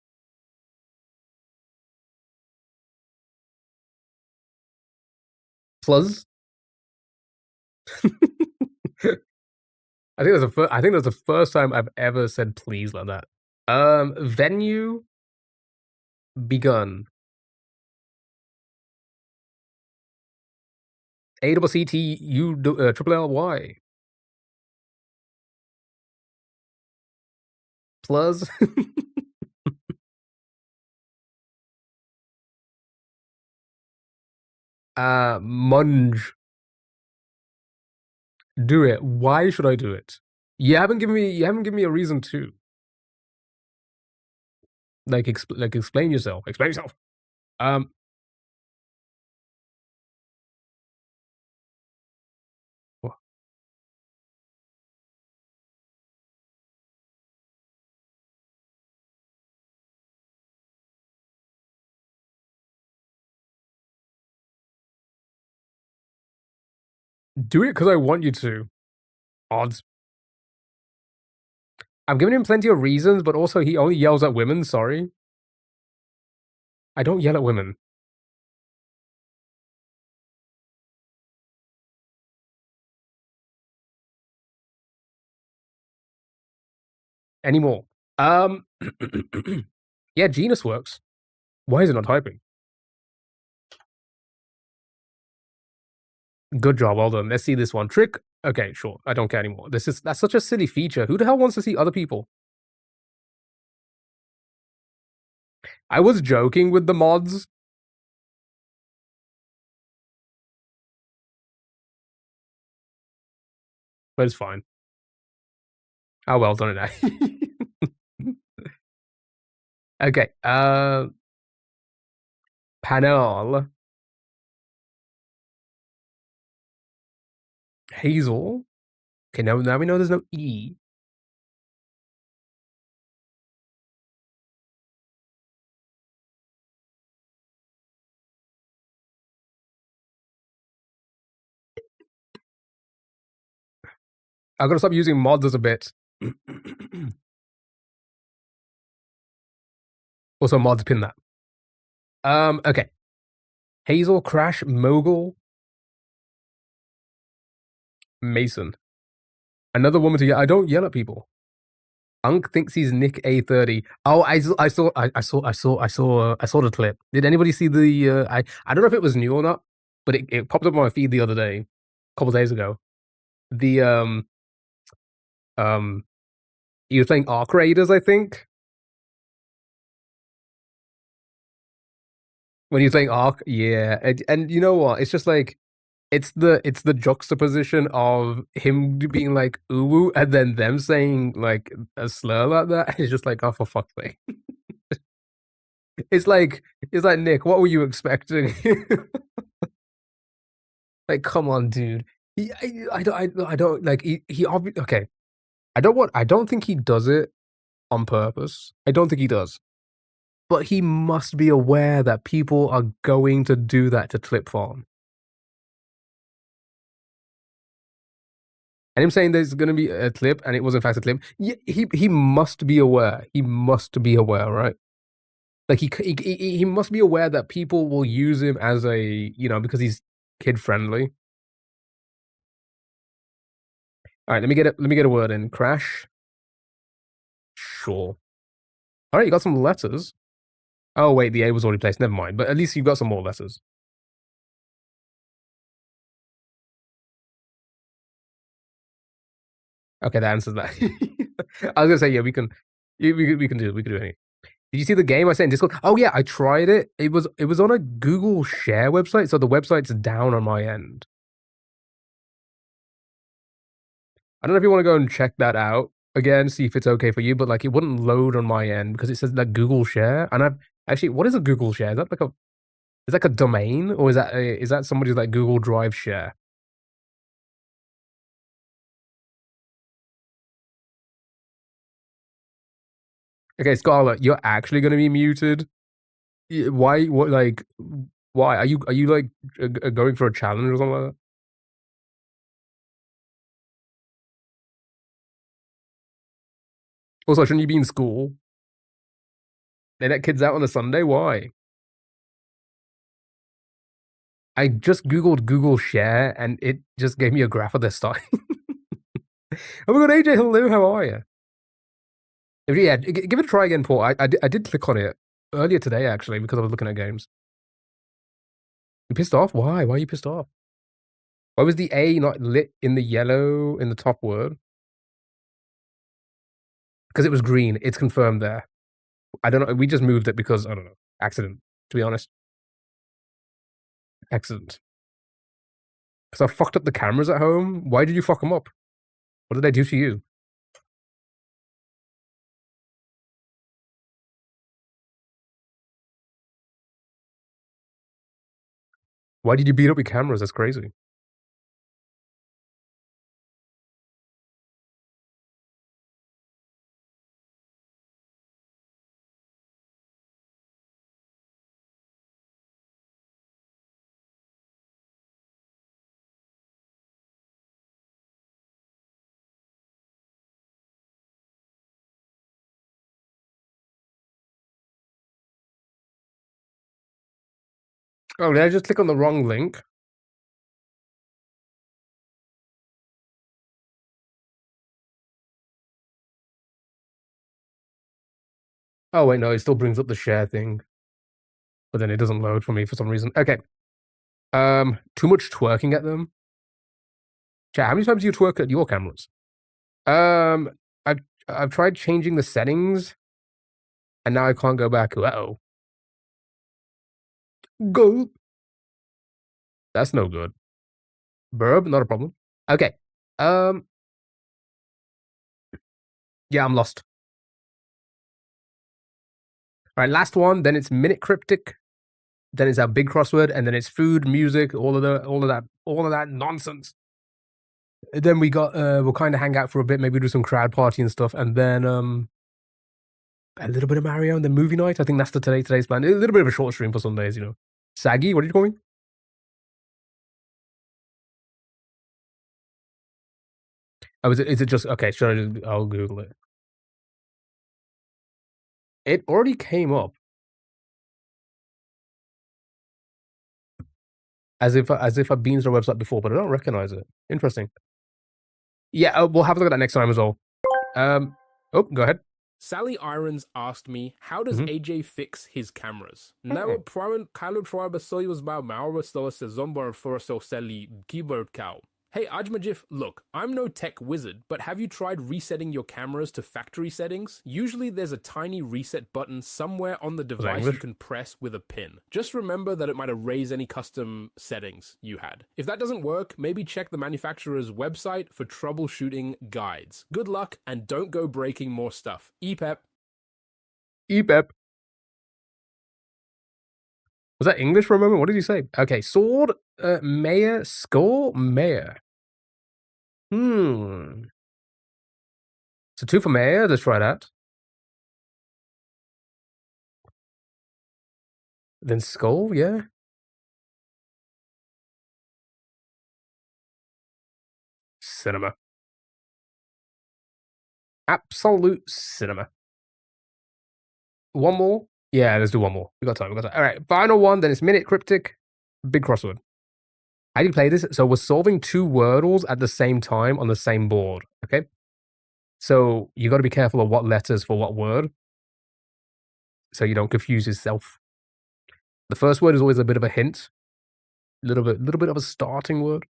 Plus. I think that's the first time I've ever said please like that. Venue begun. A double C T U triple L Y. Plus. Munge. Do it. Why should I do it? You haven't given me a reason to. Like explain yourself. Explain yourself. Um Do it because I want you to. Odds. I'm giving him plenty of reasons, but also he only yells at women. Sorry. I don't yell at women anymore. Um, yeah, genus works. Why is it not typing? Good job, well done. Let's see this one. Trick. Okay, sure. I don't care anymore. That's such a silly feature. Who the hell wants to see other people? I was joking with the mods, but it's fine. Oh well done it. Okay. Panel. Hazel. Okay, now we know there's no E. I'm gonna stop using mods as a bit. Also, mods pin that. Okay. Hazel, Crash, Mogul, Mason. Another woman to yell. I don't yell at people. Unk thinks he's Nick A30. Oh, I saw the clip. Did anybody see the? I don't know if it was new or not, but it popped up on my feed the other day, a couple days ago. The um, he was playing Arc Raiders, I think. When he was playing Arc, yeah, and you know what? It's just like it's the juxtaposition of him being like uwu and then them saying like a slur like that. It's just like, oh, for fuck's sake. It's like Nick, what were you expecting? Like, come on, dude. I don't like okay. I don't think he does it on purpose. I don't think he does. But he must be aware that people are going to do that to Clip Farm. And him saying there's going to be a clip and it was in fact a clip, he must be aware. He must be aware, right? Like he must be aware that people will use him as a, because he's kid friendly. All right, let me get a word in. Crash. Sure. All right, you got some letters. Oh wait, the A was already placed. Never mind. But at least you got some more letters. Okay, that answers that. I was gonna say yeah, we can do anything. Did you see the game I sent in Discord? Oh yeah, I tried it. It was on a Google Share website, so the website's down on my end. I don't know if you want to go and check that out again, see if it's okay for you, but like it wouldn't load on my end because it says like Google Share, and I've actually, what is a Google Share? Is that like a domain, or is that somebody's like Google Drive share? Okay, Scarlett, you're actually going to be muted. Why? What? Like, why are you like going for a challenge or something like that? Also, shouldn't you be in school? They let kids out on a Sunday. Why? I just googled Google Share and it just gave me a graph of their style. Oh my god, AJ, hello, how are you? Yeah, give it a try again, Paul. I did click on it earlier today actually because I was looking at games. You pissed off? Why? Why are you pissed off? Why was the A not lit in the yellow in the top word? Because it was green. It's confirmed there. I don't know. We just moved it because I don't know. Accident, to be honest. Accident. Because I fucked up the cameras at home. Why did you fuck them up? What did I do to you? Why did you beat up your cameras? That's crazy. Oh, did I just click on the wrong link? Oh, wait, no, it still brings up the share thing. But then it doesn't load for me for some reason. Okay. Too much twerking at them. Chat, how many times do you twerk at your cameras? Um, I've tried changing the settings, and now I can't go back. Uh-oh. Go. That's no good. Burb, not a problem. Okay. Um, yeah, I'm lost. All right, last one. Then it's minute cryptic. Then it's our big crossword, and then it's food, music, all of that nonsense. And then we'll kind of hang out for a bit, maybe do some crowd party and stuff, and then a little bit of Mario and then movie night. I think that's today's plan. A little bit of a short stream for some days, you know. Saggy, what did you call me? Oh, is it just okay? I'll Google it. It already came up as if I've been to the website before, but I don't recognize it. Interesting. Yeah, we'll have a look at that next time as well. Oh, go ahead. Sally Irons asked me, how does AJ fix his cameras? Now, Kylo Troy ba Mauro se Zombar for so Sally keyboard cow. Hey, Ajmajif, look, I'm no tech wizard, but have you tried resetting your cameras to factory settings? Usually there's a tiny reset button somewhere on the device you can press with a pin. Just remember that it might erase any custom settings you had. If that doesn't work, maybe check the manufacturer's website for troubleshooting guides. Good luck, and don't go breaking more stuff. EPEP. EPEP. Was that English for a moment? What did you say? Okay, sword, mayor, skull, mayor. So 2 for mayor. Let's try that. Then skull, yeah. Cinema. Absolute cinema. One more? Yeah, let's do one more. We got time. All right, final one. Then it's minute cryptic, big crossword. How do you play this? So we're solving 2 wordles at the same time on the same board. Okay. So you got to be careful of what letters for what word, so you don't confuse yourself. The first word is always a bit of a hint, little bit of a starting word.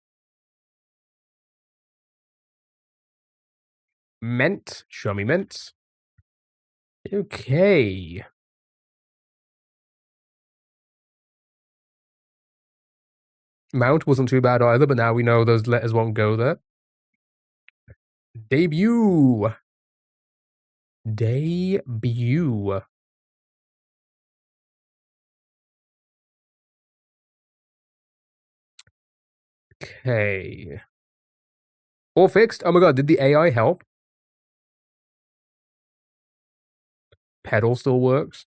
Meant. Show me meant. Okay. Mount wasn't too bad either, but now we know those letters won't go there. Debut. Debut. Okay. All fixed? Oh my god, did the AI help? Pedal still works.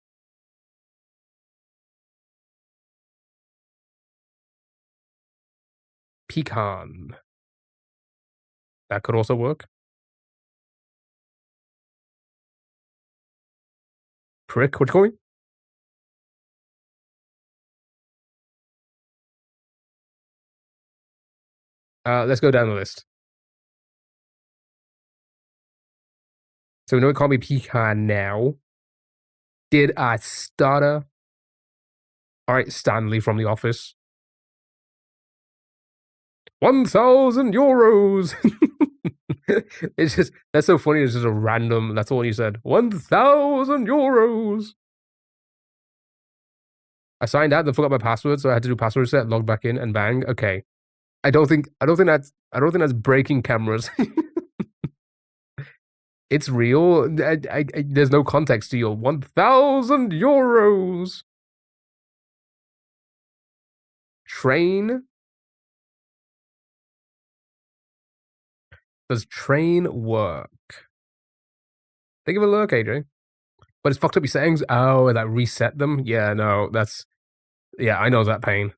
Pecan. That could also work. Prick, what you call me? Let's go down the list. So we know it can't be pecan now. Did I stutter? Alright, Stanley from The Office. 1,000 euros! It's just, that's so funny, it's just a random, that's all you said. 1,000 euros! I signed out, then forgot my password, so I had to do password reset, log back in, and bang. Okay. I don't think that's breaking cameras. It's real. There's no context to your 1,000 euros. Train. Does train work? Think of a look, AJ. But it's fucked up your settings. Oh, that reset them. Yeah, no, that's. Yeah, I know that pain.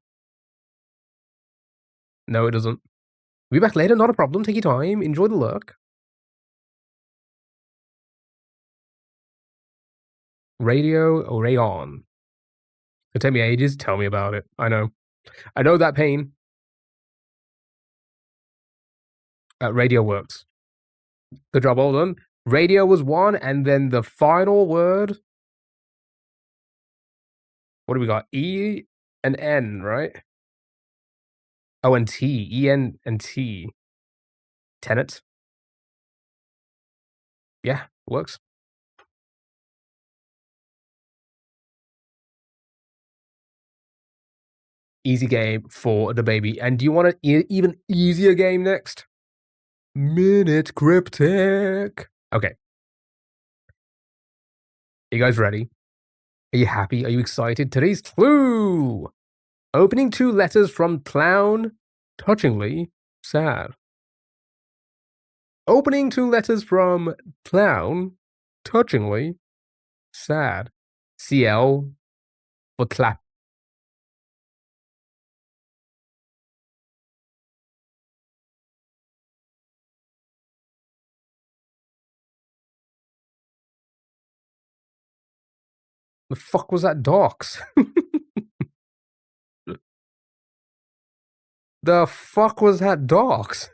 No, it doesn't. Be back later. Not a problem. Take your time. Enjoy the look. Radio or rayon. It took me ages. Tell me about it. I know that pain. Radio works. Good job, all done. Radio was one, and then the final word. What do we got? E and N, right? Oh, and T. E, N, and T. Tenet. Yeah, works. Easy game for the baby. And do you want an even easier game next? Minute Cryptic. Okay. Are you guys ready? Are you happy? Are you excited? Today's clue. Opening two letters from clown, touchingly sad. Opening two letters from clown, touchingly sad. CL for clap. The fuck was that, docs? The fuck was that, docs?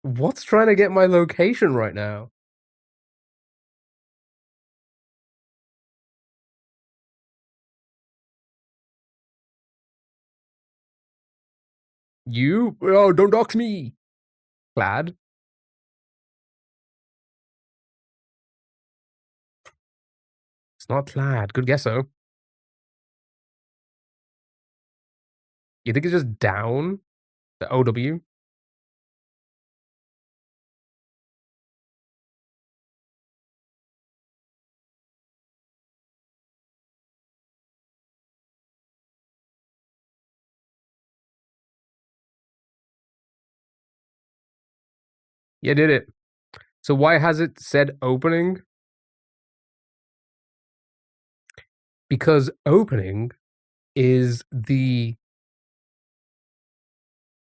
What's trying to get my location right now? You? Oh, don't dox me. Glad. It's not plaid. Good guess, though. You think it's just down? The OW? You did it. So why has it said opening? Because opening is the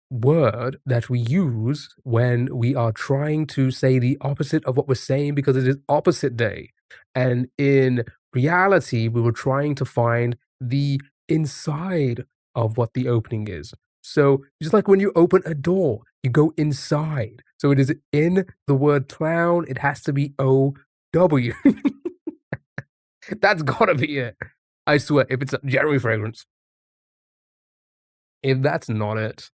word that we use when we are trying to say the opposite of what we're saying because it is opposite day. And in reality, we were trying to find the inside of what the opening is. So just like when you open a door, you go inside. So it is in the word clown, it has to be O-W. That's gotta be it. I swear, if it's a Jeremy Fragrance. If that's not it.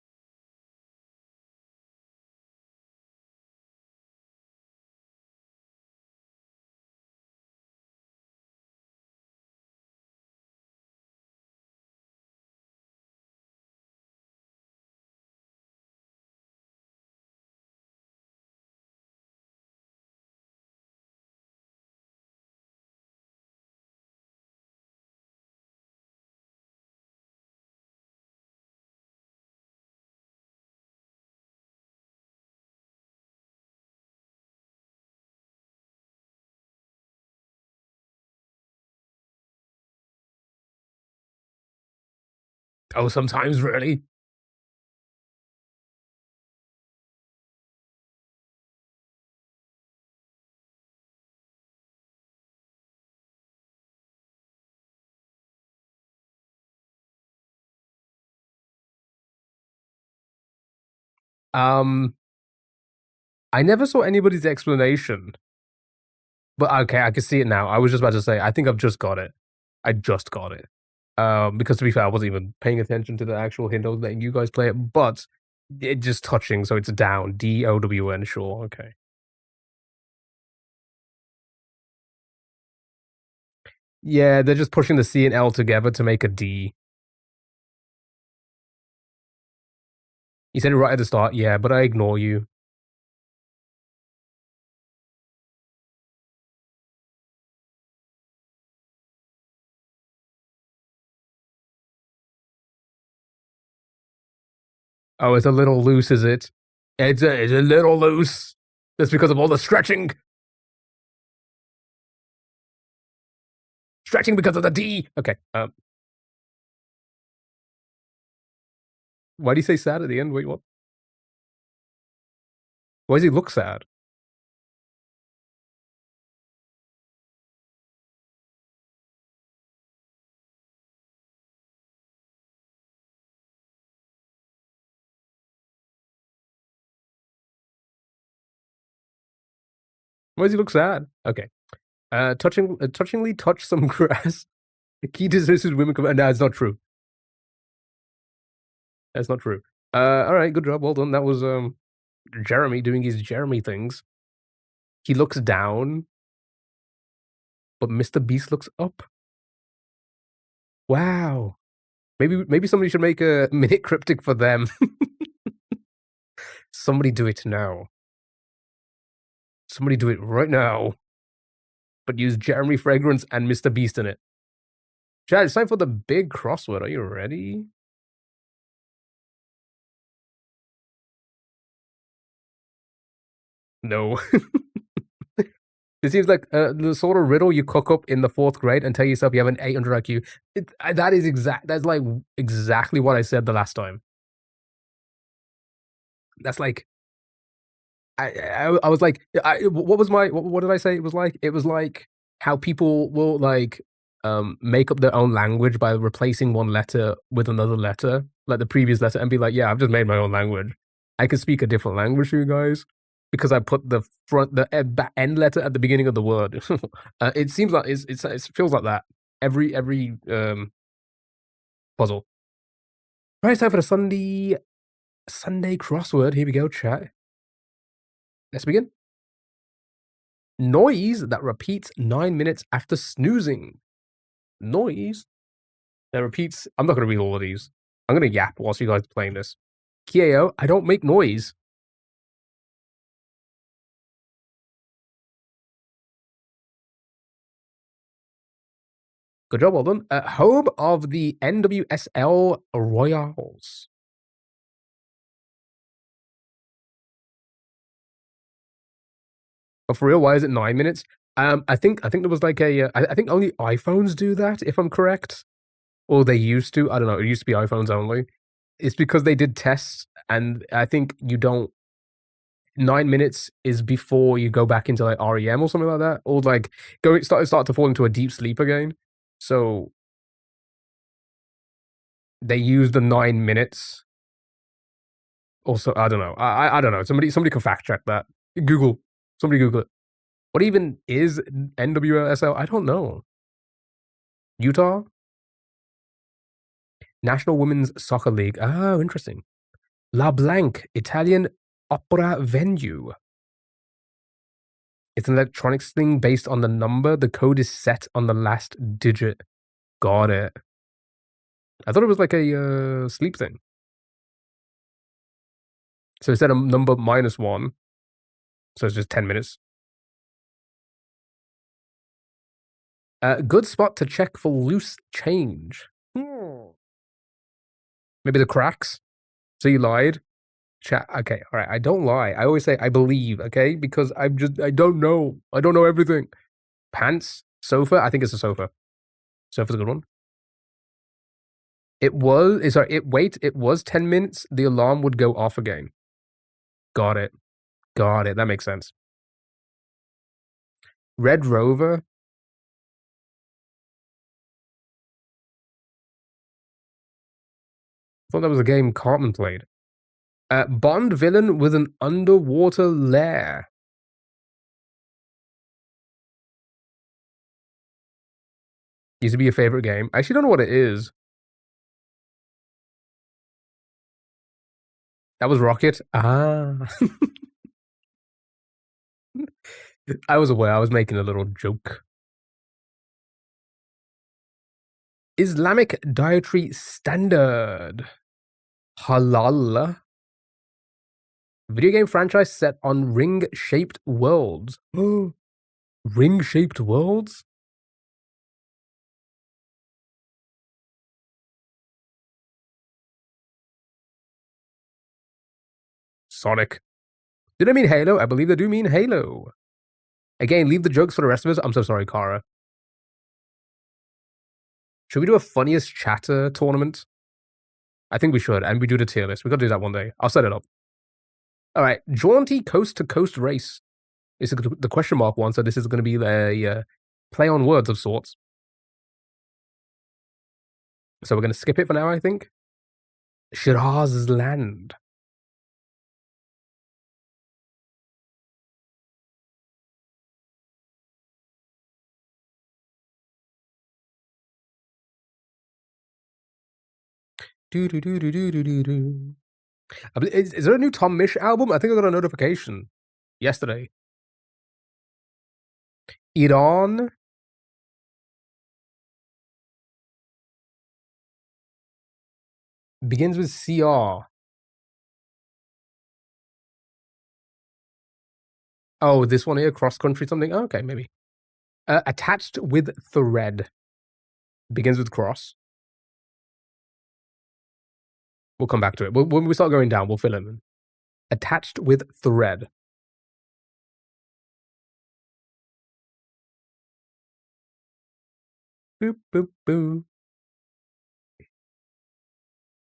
Oh, sometimes really. Um, I never saw anybody's explanation. But okay, I can see it now. I was just about to say, I think I've just got it. I just got it. Because to be fair, I wasn't even paying attention to the actual hint of letting you guys play it, but it just touching, so it's down. DOWN, sure, okay. Yeah, they're just pushing the C and L together to make a D. You said it right at the start, yeah, but I ignore you. Oh, it's a little loose, is it? It's a little loose. That's because of all the stretching. Stretching because of the D. Okay. Why do you say sad at the end? Wait, what? Why does he look sad? Why does he look sad? Okay. Touchingly touch some grass. The key to this is women come. No, it's not true. That's not true. All right, good job. Well done. That was Jeremy doing his Jeremy things. He looks down, but Mr. Beast looks up. Wow. Maybe somebody should make a minute cryptic for them. Somebody do it now. Somebody do it right now. But use Jeremy Fragrance and Mr. Beast in it. Chad, it's time for the big crossword. Are you ready? No. It seems like the sort of riddle you cook up in the 4th grade and tell yourself you have an 800 IQ. That's like exactly what I said the last time. That's like, I was like, what did I say it was like? It was like how people will like make up their own language by replacing one letter with another letter, like the previous letter, and be like, yeah, I've just made my own language. I can speak a different language to you guys because I put the end letter at the beginning of the word. It seems like it feels like that every puzzle. All right, it's time for the Sunday crossword. Here we go, chat. Let's begin. Noise that repeats 9 minutes after snoozing. Noise that repeats. I'm not going to read all of these. I'm going to yap whilst you guys are playing this. Kyo, I don't make noise. Good job, well done. Home of the NWSL Royals. But for real, why is it 9 minutes? I think there was like I think only iPhones do that, if I'm correct. Or they used to. I don't know. It used to be iPhones only. It's because they did tests, and I think you don't. 9 minutes is before you go back into like REM or something like that, or like start to fall into a deep sleep again. So they use the 9 minutes. Also, I don't know. I don't know. Somebody can fact check that. Somebody Google it. What even is NWSL? I don't know. Utah National Women's Soccer League. Oh, interesting. La Blanc, Italian opera venue. It's an electronics thing based on the number. The code is set on the last digit. Got it. I thought it was like a sleep thing. So instead of number -1, so it's just 10 minutes. Good spot to check for loose change. Maybe the cracks. So you lied. Chat. Okay, all right. I don't lie. I always say I believe. Okay, because I don't know. I don't know everything. Pants, sofa. I think it's a sofa. Sofa's a good one. It was. Sorry. It was 10 minutes. The alarm would go off again. Got it. Got it. That makes sense. Red Rover. I thought that was a game Cartman played. Bond villain with an underwater lair. Used to be your favorite game. I actually don't know what it is. That was Rocket. Ah. I was aware. I was making a little joke. Islamic dietary standard. Halal. Video game franchise set on ring-shaped worlds. Ring-shaped worlds? Sonic. Did I mean Halo? I believe they do mean Halo. Again, leave the jokes for the rest of us. I'm so sorry, Kara. Should we do a funniest chatter tournament? I think we should, and we do the tier list. We gotta do that one day. I'll set it up. All right, jaunty coast-to-coast race. This is the question mark one, so this is going to be a play on words of sorts. So we're going to skip it for now, I think. Shiraz land. Do-do-do-do-do-do-do. Is there a new Tom Misch album? I think I got a notification yesterday. Iran. Begins with CR. Oh, this one here, cross country something. Oh, okay, maybe. Attached with thread. Begins with cross. We'll come back to it. When we start going down, we'll fill in. Attached with thread. Boop, boop, boop.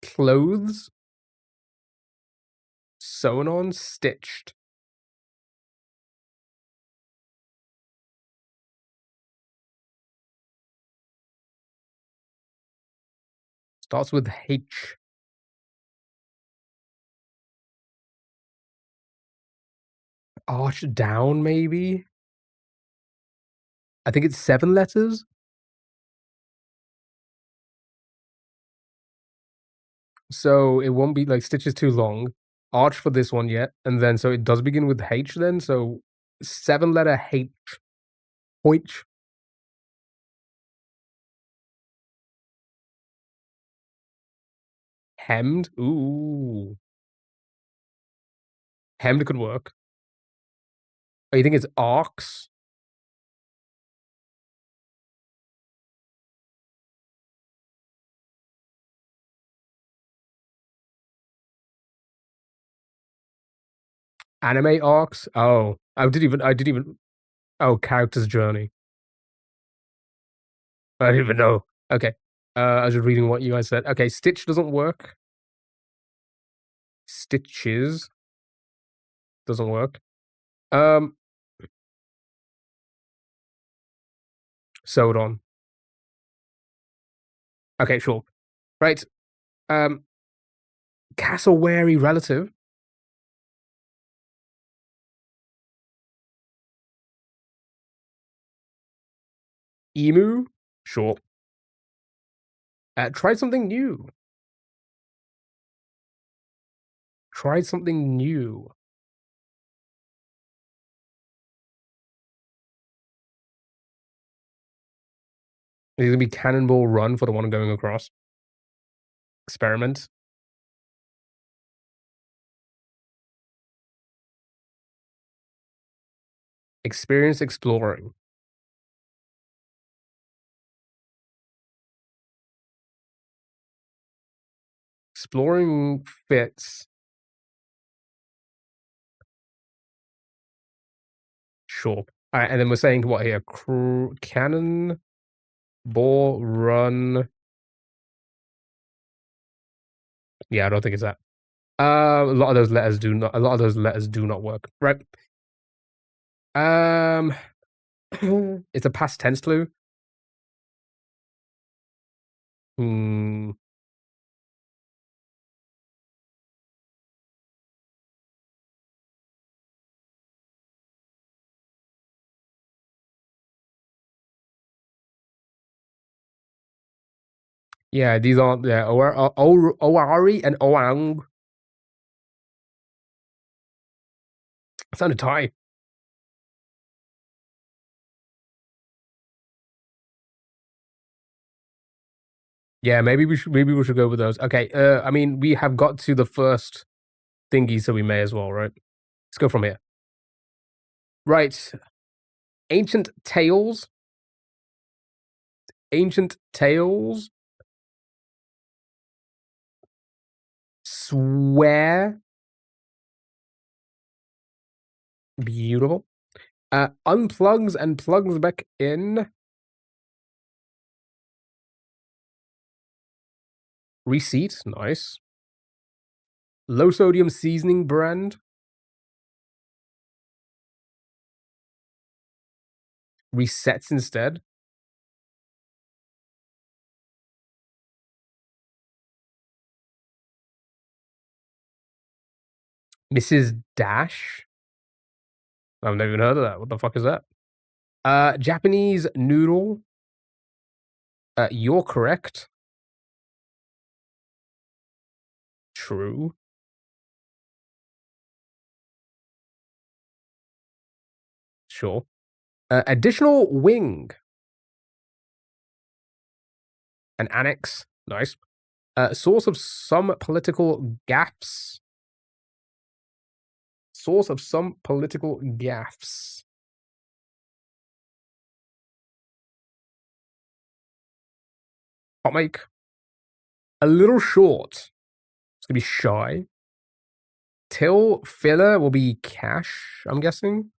Clothes. Sewn on, stitched. Starts with H. Arch down, maybe? I think it's 7 letters. So it won't be like stitches too long. Arch for this one yet. And then so it does begin with H then. So 7-letter H. Hoich. Hemmed. Ooh. Hemmed could work. Oh, you think it's arcs? Anime arcs? Oh. I didn't even oh, character's journey. I didn't even know. Okay. I was just reading what you guys said. Okay, stitch doesn't work. Stitches doesn't work. Sewed on. Okay, sure. Right. Cassowary relative. Emu. Sure. Try something new. Try something new. It's gonna be Cannonball Run for the one going across. Experiment. Experience exploring. Exploring fits. Sure. Alright, and then we're saying what here? Cannon ball run. Yeah, I don't think it's that. A lot of those letters do not work. Right. It's a past tense clue. Hmm. Yeah, these aren't. Yeah, Owari and Oang. Sounded Thai. Yeah, maybe we should go with those. Okay. I mean, we have got to the first thingy, so we may as well, right? Let's go from here. Right. Ancient tales. Ancient tales. Swear. Beautiful. Unplugs and plugs back in. Receipt. Nice. Low sodium seasoning brand. Resets instead. Mrs. Dash. I've never even heard of that. What the fuck is that? Japanese noodle. You're correct. True. Sure. Additional wing. An annex. Nice. Source of some political gaffes. Source of some political gaffes. Hot make. A little short. It's gonna be shy. Till filler will be cash, I'm guessing.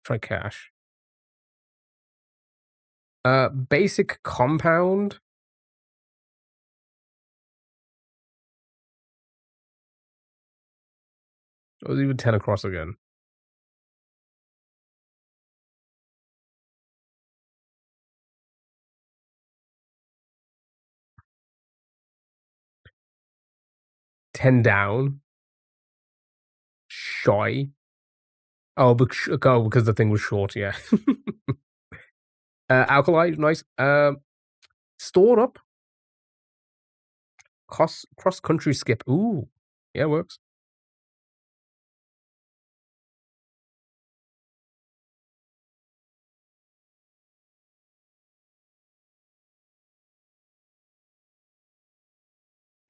Try cash. Basic compound. Or even 10 across again. Ten down. Shy. Oh, because the thing was short, yeah. Alkali, nice. Stored up. Cross country skip. Ooh. Yeah, works.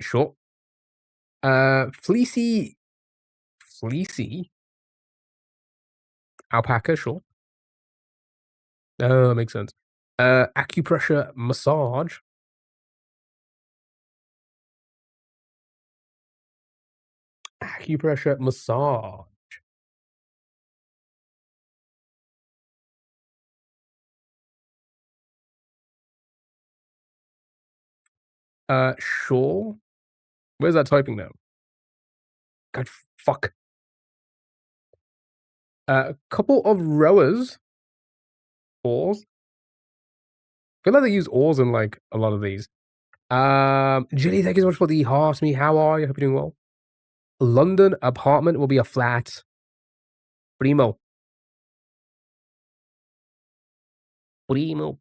Sure. Fleecy. Alpaca, sure. Oh, makes sense. Acupressure massage. Acupressure massage. Sure. Where's that typing now? God, fuck. Couple of rowers. Oars. I feel like they use oars in like a lot of these. Jenny, thank you so much for the heart. Me, how are you? Hope you're doing well. London apartment will be a flat. Primo. Primo.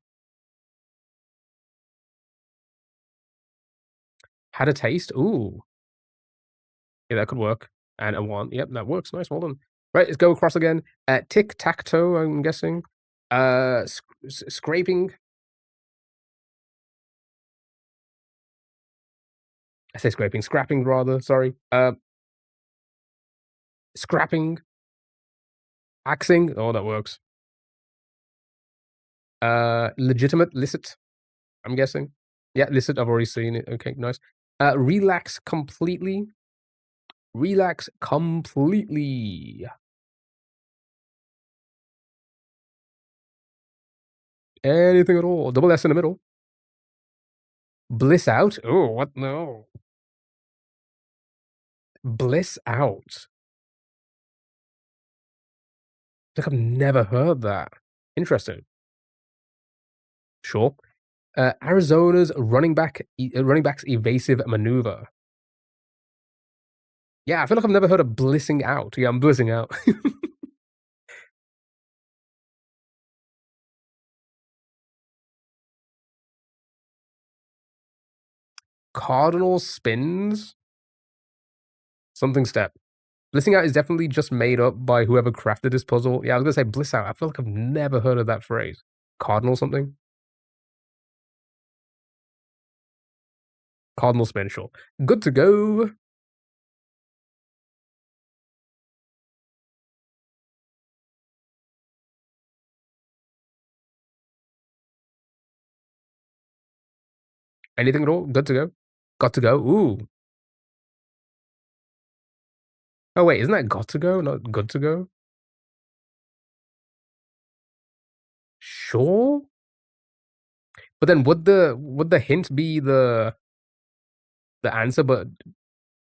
Had a taste. Ooh. Yeah, that could work. And a one. Yep, that works. Nice. Well done. Right, let's go across again. Tic tac toe, I'm guessing. Scraping. I say scraping. Scrapping, rather. Sorry. Scrapping. Axing. Oh, that works. Legitimate. Licit. I'm guessing. Yeah, licit. I've already seen it. Okay, nice. Relax completely. Relax completely. Anything at all. Double S in the middle. Bliss out. Oh, what? No. Bliss out. Like I've never heard that. Interesting. Sure. Arizona's running back's evasive maneuver. Yeah, I feel like I've never heard of blissing out. Yeah, I'm blissing out. Cardinal spins. Something step. Blissing out is definitely just made up by whoever crafted this puzzle. Yeah, I was gonna say bliss out. I feel like I've never heard of that phrase. Cardinal something? Cardinal spin, sure. Good to go. Anything at all? Good to go. Got to go. Ooh. Oh wait, isn't that got to go? Not good to go? Sure. But then would the hint be the answer, but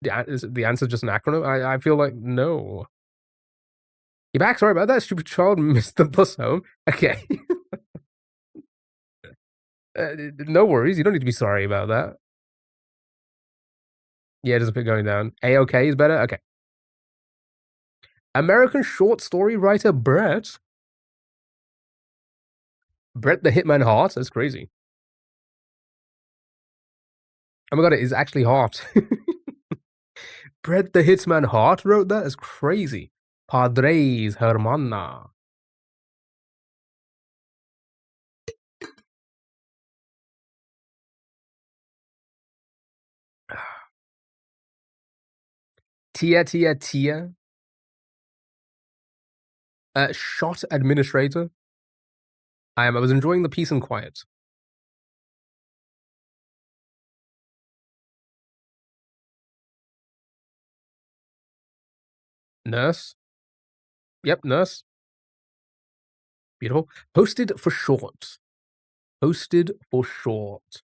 is the answer just an acronym? I feel like no. You're back. Sorry about that. Stupid child missed the bus home. Okay. No worries. You don't need to be sorry about that. Yeah, just a bit going down. A-okay is better? Okay. American short story writer Brett. Brett the Hitman Hart? That's crazy. Oh my god, it is actually Hart. Bret the Hitman Hart wrote that? It's crazy. Padres Hermana. Tia Tia Tia. Shot administrator. I was enjoying the peace and quiet. Nurse. Yep, nurse. Beautiful. Posted for short. Posted for short.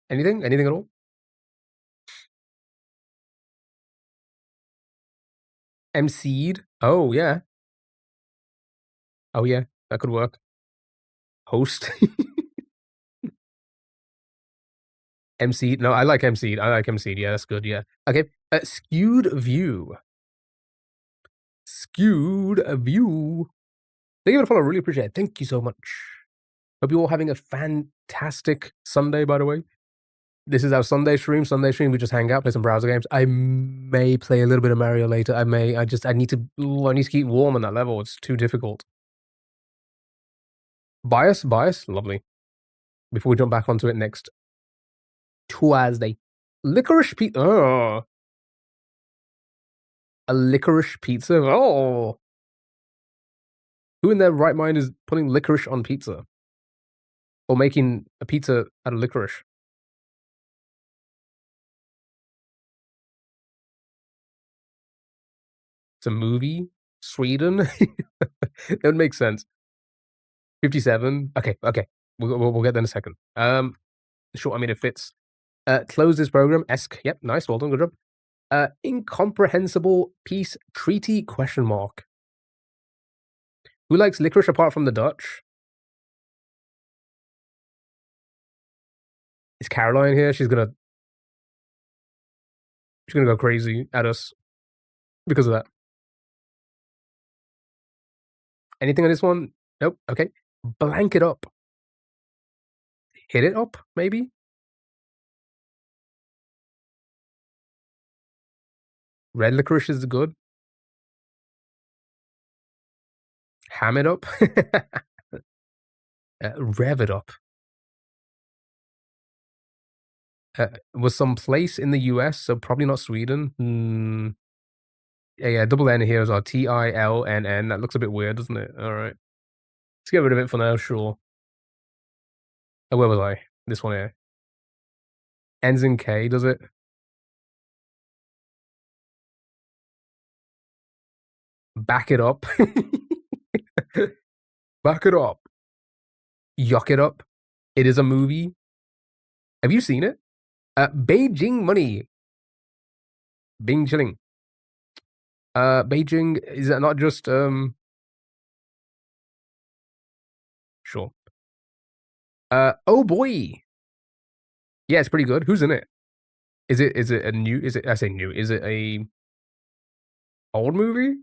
Anything? Anything at all? MC'd. Oh, yeah. Oh, yeah. That could work. Host. MC'd. No, I like MC'd. I like MC'd. Yeah, that's good. Yeah. Okay. Skewed view. Skewed view. Thank you for the follow. Really appreciate it. Thank you so much. Hope you're all having a fantastic Sunday, by the way. This is our Sunday stream. Sunday stream, we just hang out, play some browser games. I may play a little bit of Mario later. I need to keep warm on that level. It's too difficult. Bias, lovely. Before we jump back onto it next Tuesday. Licorice pizza. Oh. A licorice pizza. Oh. Who in their right mind is putting licorice on pizza? Or making a pizza out of licorice? It's a movie? Sweden? That would make sense. 57. Okay. We'll get there in a second. Sure, I mean, it fits. Close this program. Esque. Yep, nice. Well done. Good job. Incomprehensible peace treaty? Question mark. Who likes licorice apart from the Dutch? Is Caroline here? She's gonna go crazy at us because of that. Anything on this one? Nope. Okay. Blank it up. Hit it up, maybe? Red licorice is good. Ham it up. Rev it up. Was some place in the US, so probably not Sweden. Yeah, double N here is our TILNN. That looks a bit weird, doesn't it? All right. Let's get rid of it for now, sure. Oh, where was I? This one here. Ends in K, does it? Back it up. Back it up. Yuck it up. It is a movie. Have you seen it? Beijing money. Bing chilling. Beijing, is that not just sure. Oh boy. Yeah, it's pretty good. Who's in it? Is it a new, I say new, is it a old movie?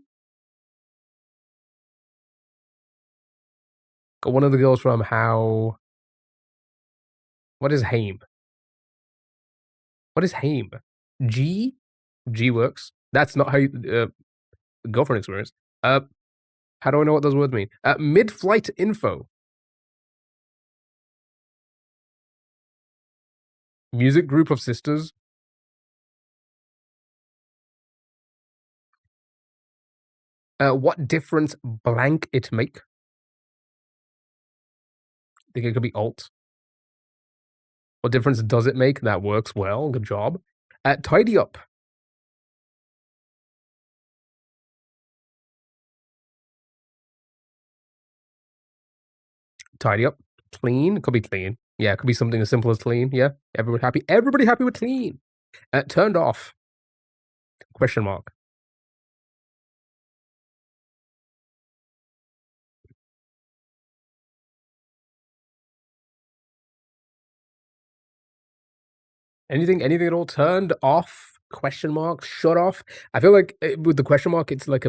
Got one of the girls from How. What is Haim? What is Haim? G? G works. That's not how you girlfriend experience. How do I know what those words mean? Mid-flight info. Music group of sisters. What difference blank it make? I think it could be alt. What difference does it make? That works well. Good job. Tidy up. Tidy up. Clean. Could be clean. Yeah, it could be something as simple as clean. Yeah. Everybody happy. Everybody happy with clean. Turned off. Question mark. Anything at all? Turned off? Question mark? Shut off? I feel like with the question mark, it's like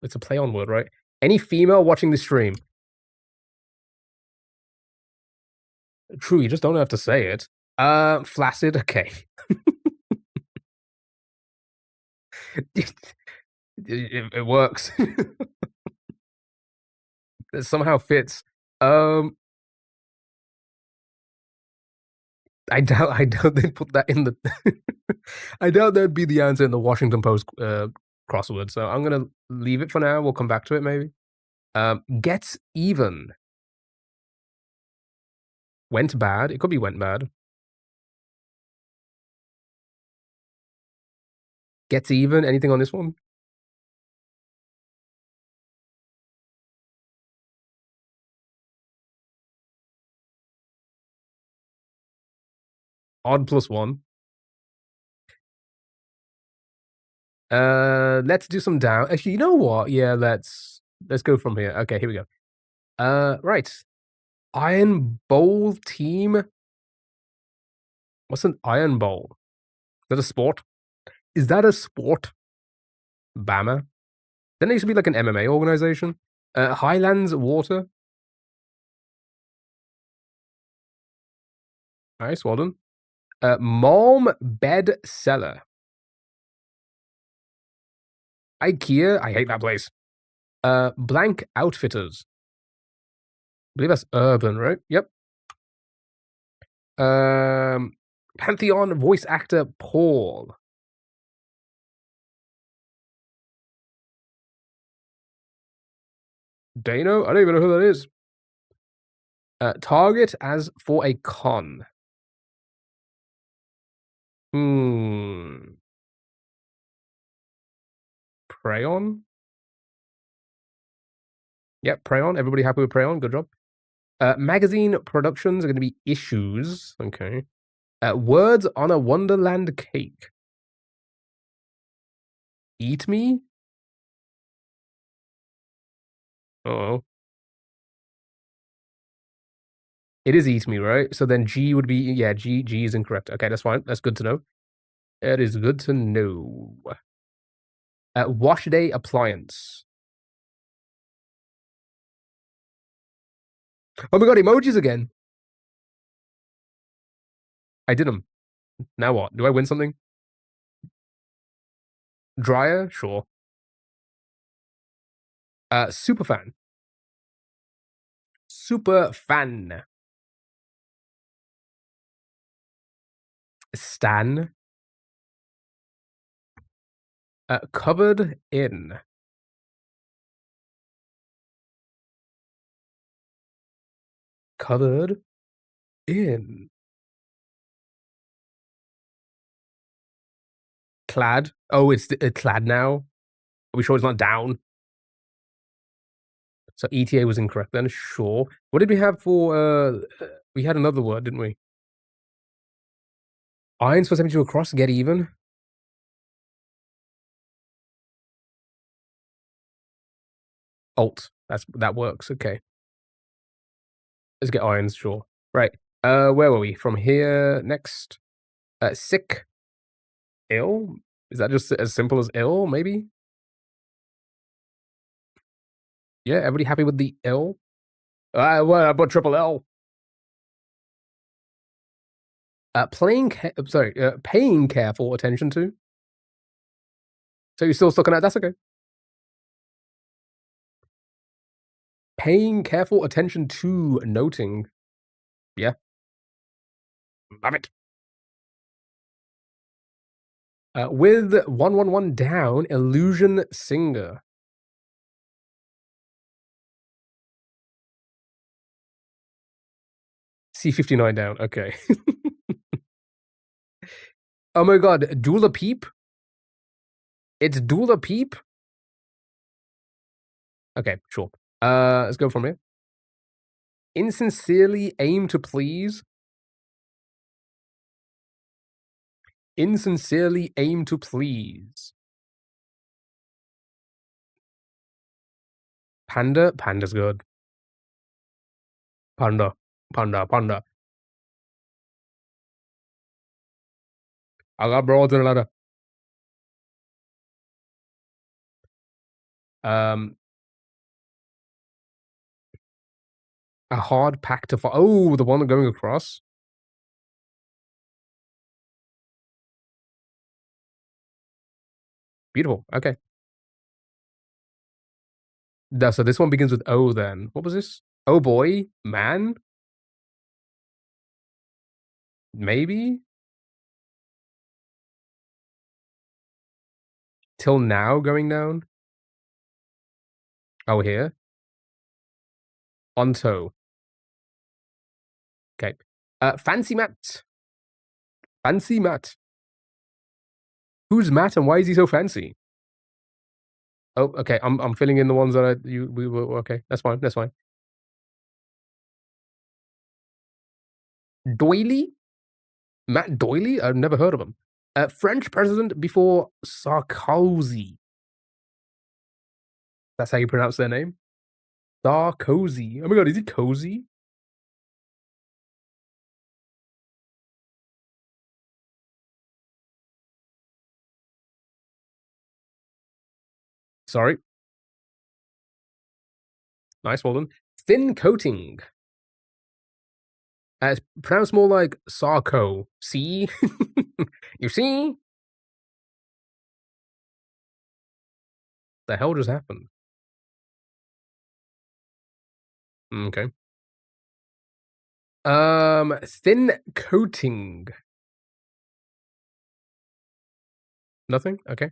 it's a play on word, right? Any female watching the stream, True, you just don't have to say it. Flaccid, okay. It works. It somehow fits. Um, I doubt they'd put that in the I doubt that'd be the answer in the Washington Post, crossword, so I'm gonna leave it for now, we'll come back to it maybe. Gets even. Went bad, it could be went bad. Gets even, anything on this one? Odd plus 1. Let's do some down actually, you know what? Yeah, let's go from here. Okay, here we go. Right. Iron Bowl team? What's an Iron Bowl? Is that a sport? Is that a sport? Bama? Didn't it used to be like an MMA organization? Highlands Water? Nice, well done. Malm Bed Cellar. IKEA? I hate that place. Blank Outfitters. I believe that's urban, right? Yep. Pantheon voice actor Paul. Dano? I don't even know who that is. Target as for a con. Prayon? Yep, Prayon. Everybody happy with Prayon? Good job. Magazine productions are going to be issues. Okay. Words on a Wonderland cake. Eat me? Oh. It is eat me, right? So then G would be, yeah, G is incorrect. Okay, that's fine. That's good to know. It is good to know. Wash day appliance. Oh my god, emojis again. I did them. Now what? Do I win something? Dryer? Sure. Super fan. Super fan. Stan. Covered in. Covered in. Clad. Oh, it's clad now. Are we sure it's not down? So ETA was incorrect then. Sure. What did we have for? We had another word, didn't we? Irons for 72 across. Get even. Alt. That works. Okay. Let's get irons. Sure. Right. Where were we? From here next. Sick. Ill. Is that just as simple as ill? Maybe. Yeah. Everybody happy with the ill? What about triple L? Paying careful attention to. So you're still stuck on that? That's okay. Paying careful attention to noting. Yeah. Love it. With 111 down, Illusion Singer. C59 down. Okay. Oh my god, Dula Peep? It's Dula Peep? Okay, sure. Let's go from here. Insincerely aim to please. Insincerely aim to please. Panda? Panda's good. Panda. Panda. Panda. I got broads in a ladder. Um, A hard pack to follow. Oh, the one going across. Beautiful. Okay. So this one begins with O then. What was this? Oh boy, man? Maybe? Till now going down? Oh, here? Onto. Okay. Fancy Matt. Fancy Matt. Who's Matt and why is he so fancy? Oh, okay. I'm filling in the ones that we were okay. That's fine. That's fine. Doily? Matt Doily? I've never heard of him. French president before Sarkozy. That's how you pronounce their name? Sarkozy. Oh my god, is he cozy? Sorry. Nice, well done. Thin coating. It's pronounced more like Sarko. See? You see? The hell just happened? Okay. Thin coating. Nothing? Okay.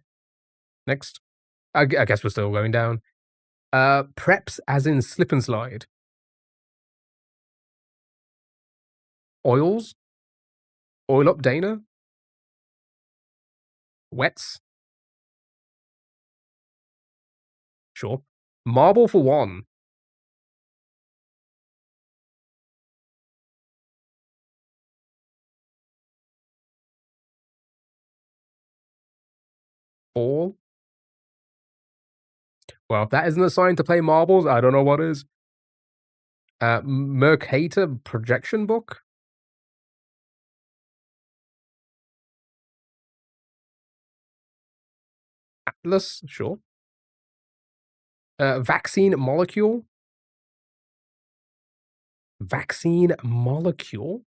Next. I guess we're still going down. Preps as in slip and slide. Oils? Oil up Dana? Wets? Sure. Marble for one. All? Well, if that isn't a sign to play marbles, I don't know what is. Mercator projection book? Atlas? Sure. Vaccine molecule? Vaccine molecule?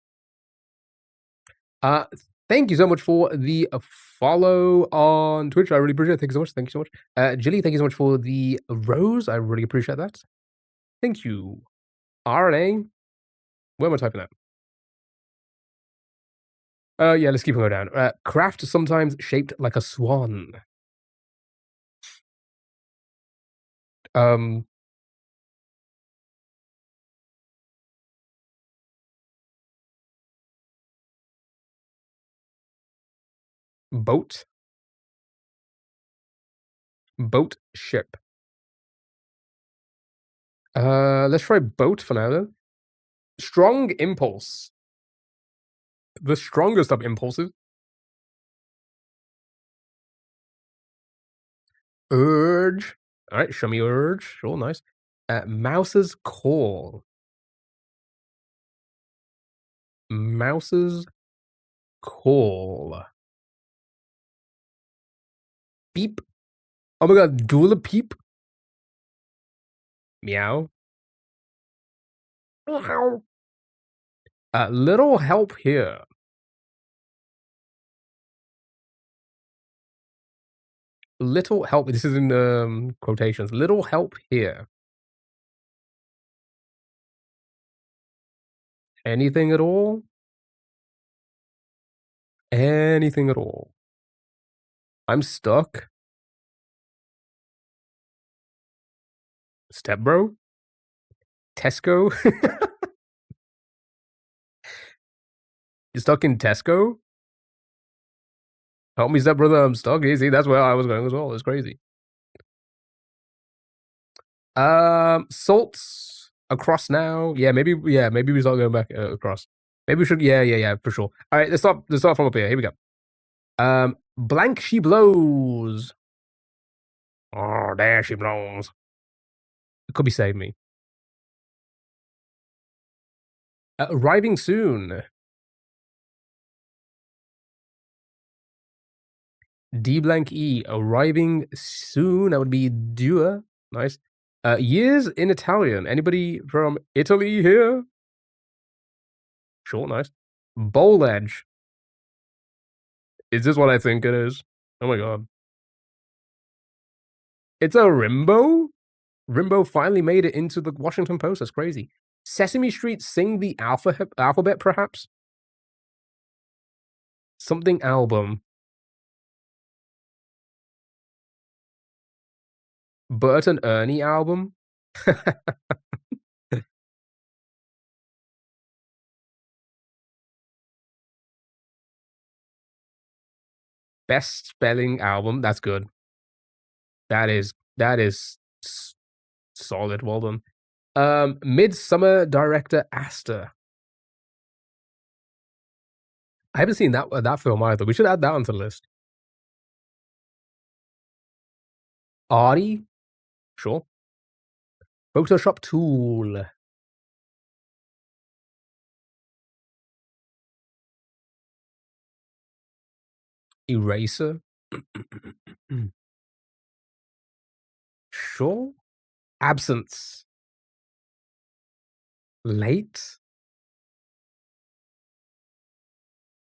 Uh, Thank you so much for the follow on Twitch. I really appreciate it. Thank you so much. Thank you so much. Jilly, thank you so much for the rose. I really appreciate that. Thank you. RNA. Where am I typing that? Yeah, let's keep going down. Craft sometimes shaped like a swan. Um, boat. Boat ship. Let's try boat for now then. Strong impulse. The strongest of impulses. Urge. All right, show me urge. Sure, nice. Mouse's call. Mouse's call. Beep. Oh my god, Dula peep. Meow. Meow. Little help here. Little help. This is in quotations. Little help here. Anything at all? Anything at all? I'm stuck. Stepbro? Tesco? You stuck in Tesco? Help me, stepbrother. I'm stuck. Easy. That's where I was going as well. It's crazy. Salts across now. Yeah, maybe we start going back across. Maybe we should. Yeah, for sure. All right, let's start from up here. Here we go. Blank she blows. Oh, there she blows. It could be save me. Arriving soon. D blank E arriving soon. That would be dua. Nice. Years in Italian. Anybody from Italy here? Sure, nice. Bowl edge. Is this what I think it is? Oh my god. It's a Rimbo? Rimbo finally made it into the Washington Post. That's crazy. Sesame Street sing the alphabet, perhaps? Something album. Bert and Ernie album? Best spelling album. That's good. That is solid. Well done. Midsummer director Asta. I haven't seen that film either. We should add that onto the list. Artie? Sure. Photoshop tool. Eraser? Sure. Absence. Late?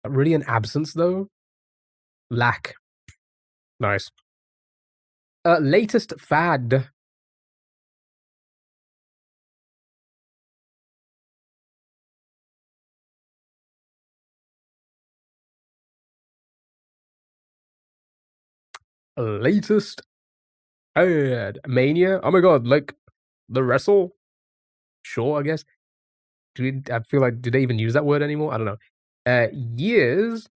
Really an absence, though? Lack. Nice. Latest fad. Latest fad. Mania? Oh my god, like, the wrestle? Sure, I guess. I feel like, do they even use that word anymore? I don't know. Years?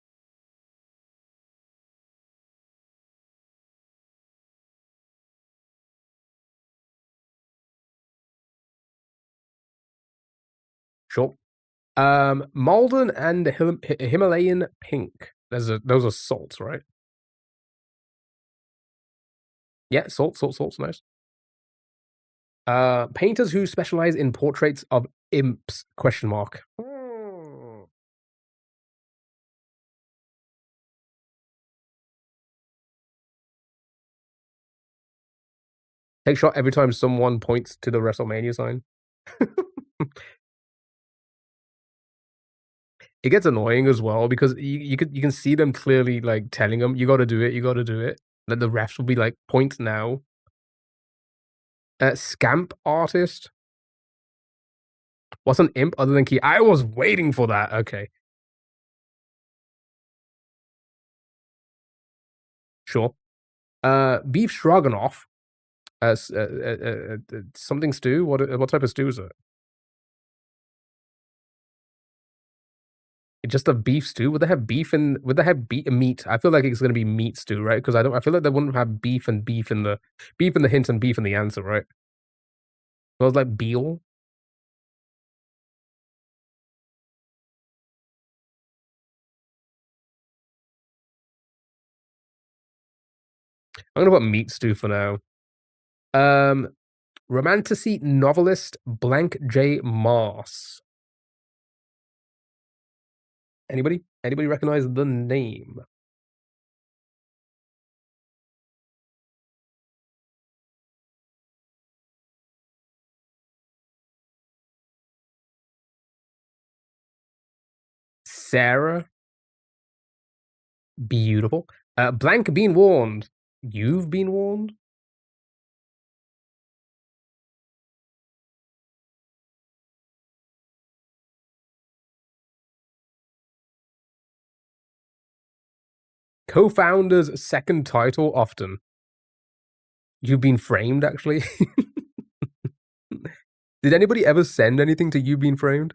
Sure. Malden and Himalayan pink. Those are salts, right? Yeah, salt's nice. Painters who specialize in portraits of imps? Question mark. Take shot every time someone points to the WrestleMania sign. It gets annoying as well because you can see them clearly like telling them, "You gotta do it, you gotta do it." Then the refs will be like, "Point now." Scamp artist? What's an imp other than key? I was waiting for that. Okay, sure. Beef stroganoff. Something stew? What type of stew is it? Just a beef stew? Would they have meat? I feel like it's gonna be meat stew, right? Because I feel like they wouldn't have beef in the hint and beef in the answer, right? So it's like veal? I'm gonna put meat stew for now. Um, Romanticy novelist blank J. Moss. Anybody? Anybody recognize the name? Sarah? Beautiful. Blank been warned. You've been warned? Co-founder's second title often. You've been framed, actually. Did anybody ever send anything to you being framed?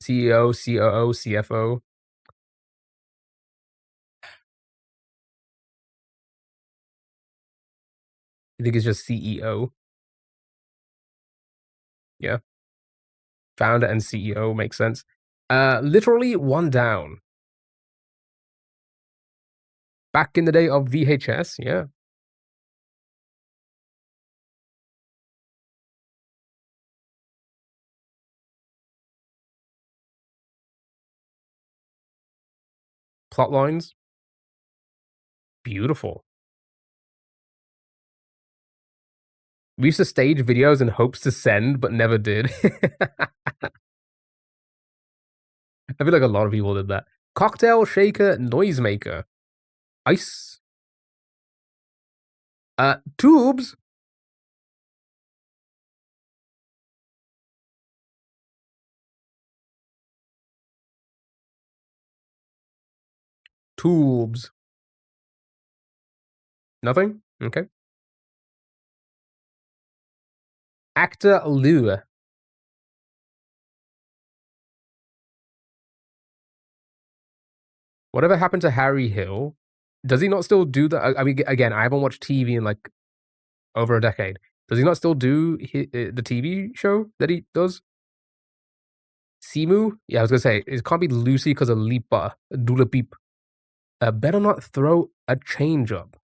CEO, COO, CFO. You think it's just CEO? Yeah. Founder and CEO makes sense. Literally one down. Back in the day of VHS, yeah. Plot lines. Beautiful. We used to stage videos in hopes to send, but never did. I feel like a lot of people did that. Cocktail shaker, noisemaker. Ice. Tubes. Tubes. Nothing? Okay. Actor Lou. Whatever happened to Harry Hill? Does he not still do that? I mean, again, I haven't watched TV in like over a decade. Does he not still do the TV show that he does? Simu? Yeah, I was gonna say it can't be Lucy because of Lipa, Dula Beep. Better not throw a change up.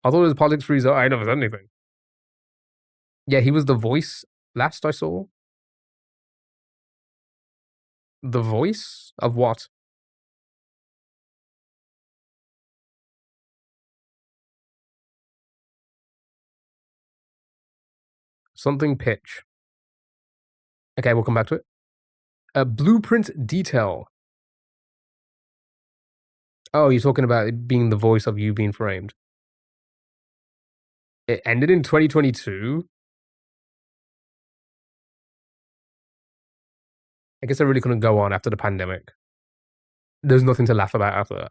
Although his politics freeze, I never said anything. Yeah, he was the voice last I saw. The voice of what? Something pitch. Okay, we'll come back to it. Blueprint detail. Oh, you're talking about it being the voice of You Being Framed. It ended in 2022. I guess I really couldn't go on after the pandemic. There's nothing to laugh about after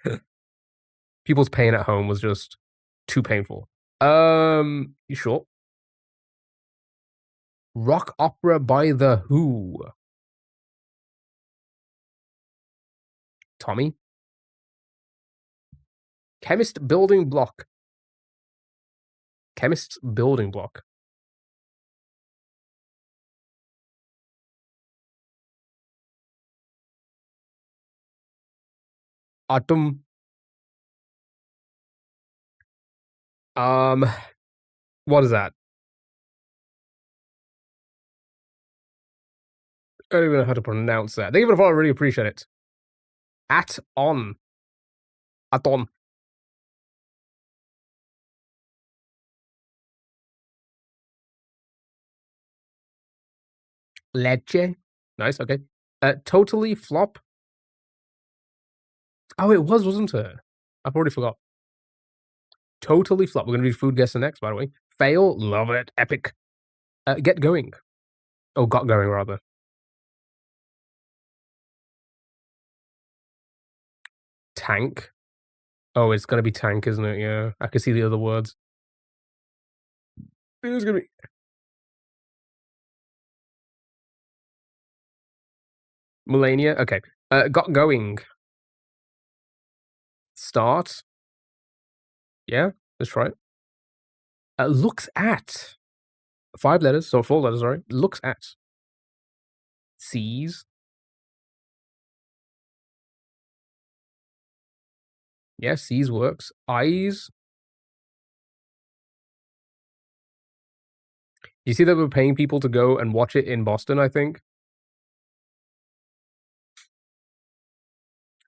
that. People's pain at home was just too painful. You sure? Rock opera by The Who. Tommy? Chemist building block. Chemist's building block. Atom. What is that? I don't even know how to pronounce that. Thank you for the follow, I really appreciate it. Aton. Aton. Leche. Nice, okay. Totally flop. Oh, it was, wasn't it? I've already forgot. Totally flop. We're gonna do food guessing next, by the way. Fail, love it, epic. Get going. Oh, got going rather. Tank. Oh, it's gonna be tank, isn't it? Yeah, I can see the other words. It's gonna be Melania. Okay. Got going. Start. Yeah, let's try it. Looks at. 5 letters, so 4 letters, sorry. Looks at. Sees. Yeah, sees works. Eyes. You see that we're paying people to go and watch it in Boston, I think?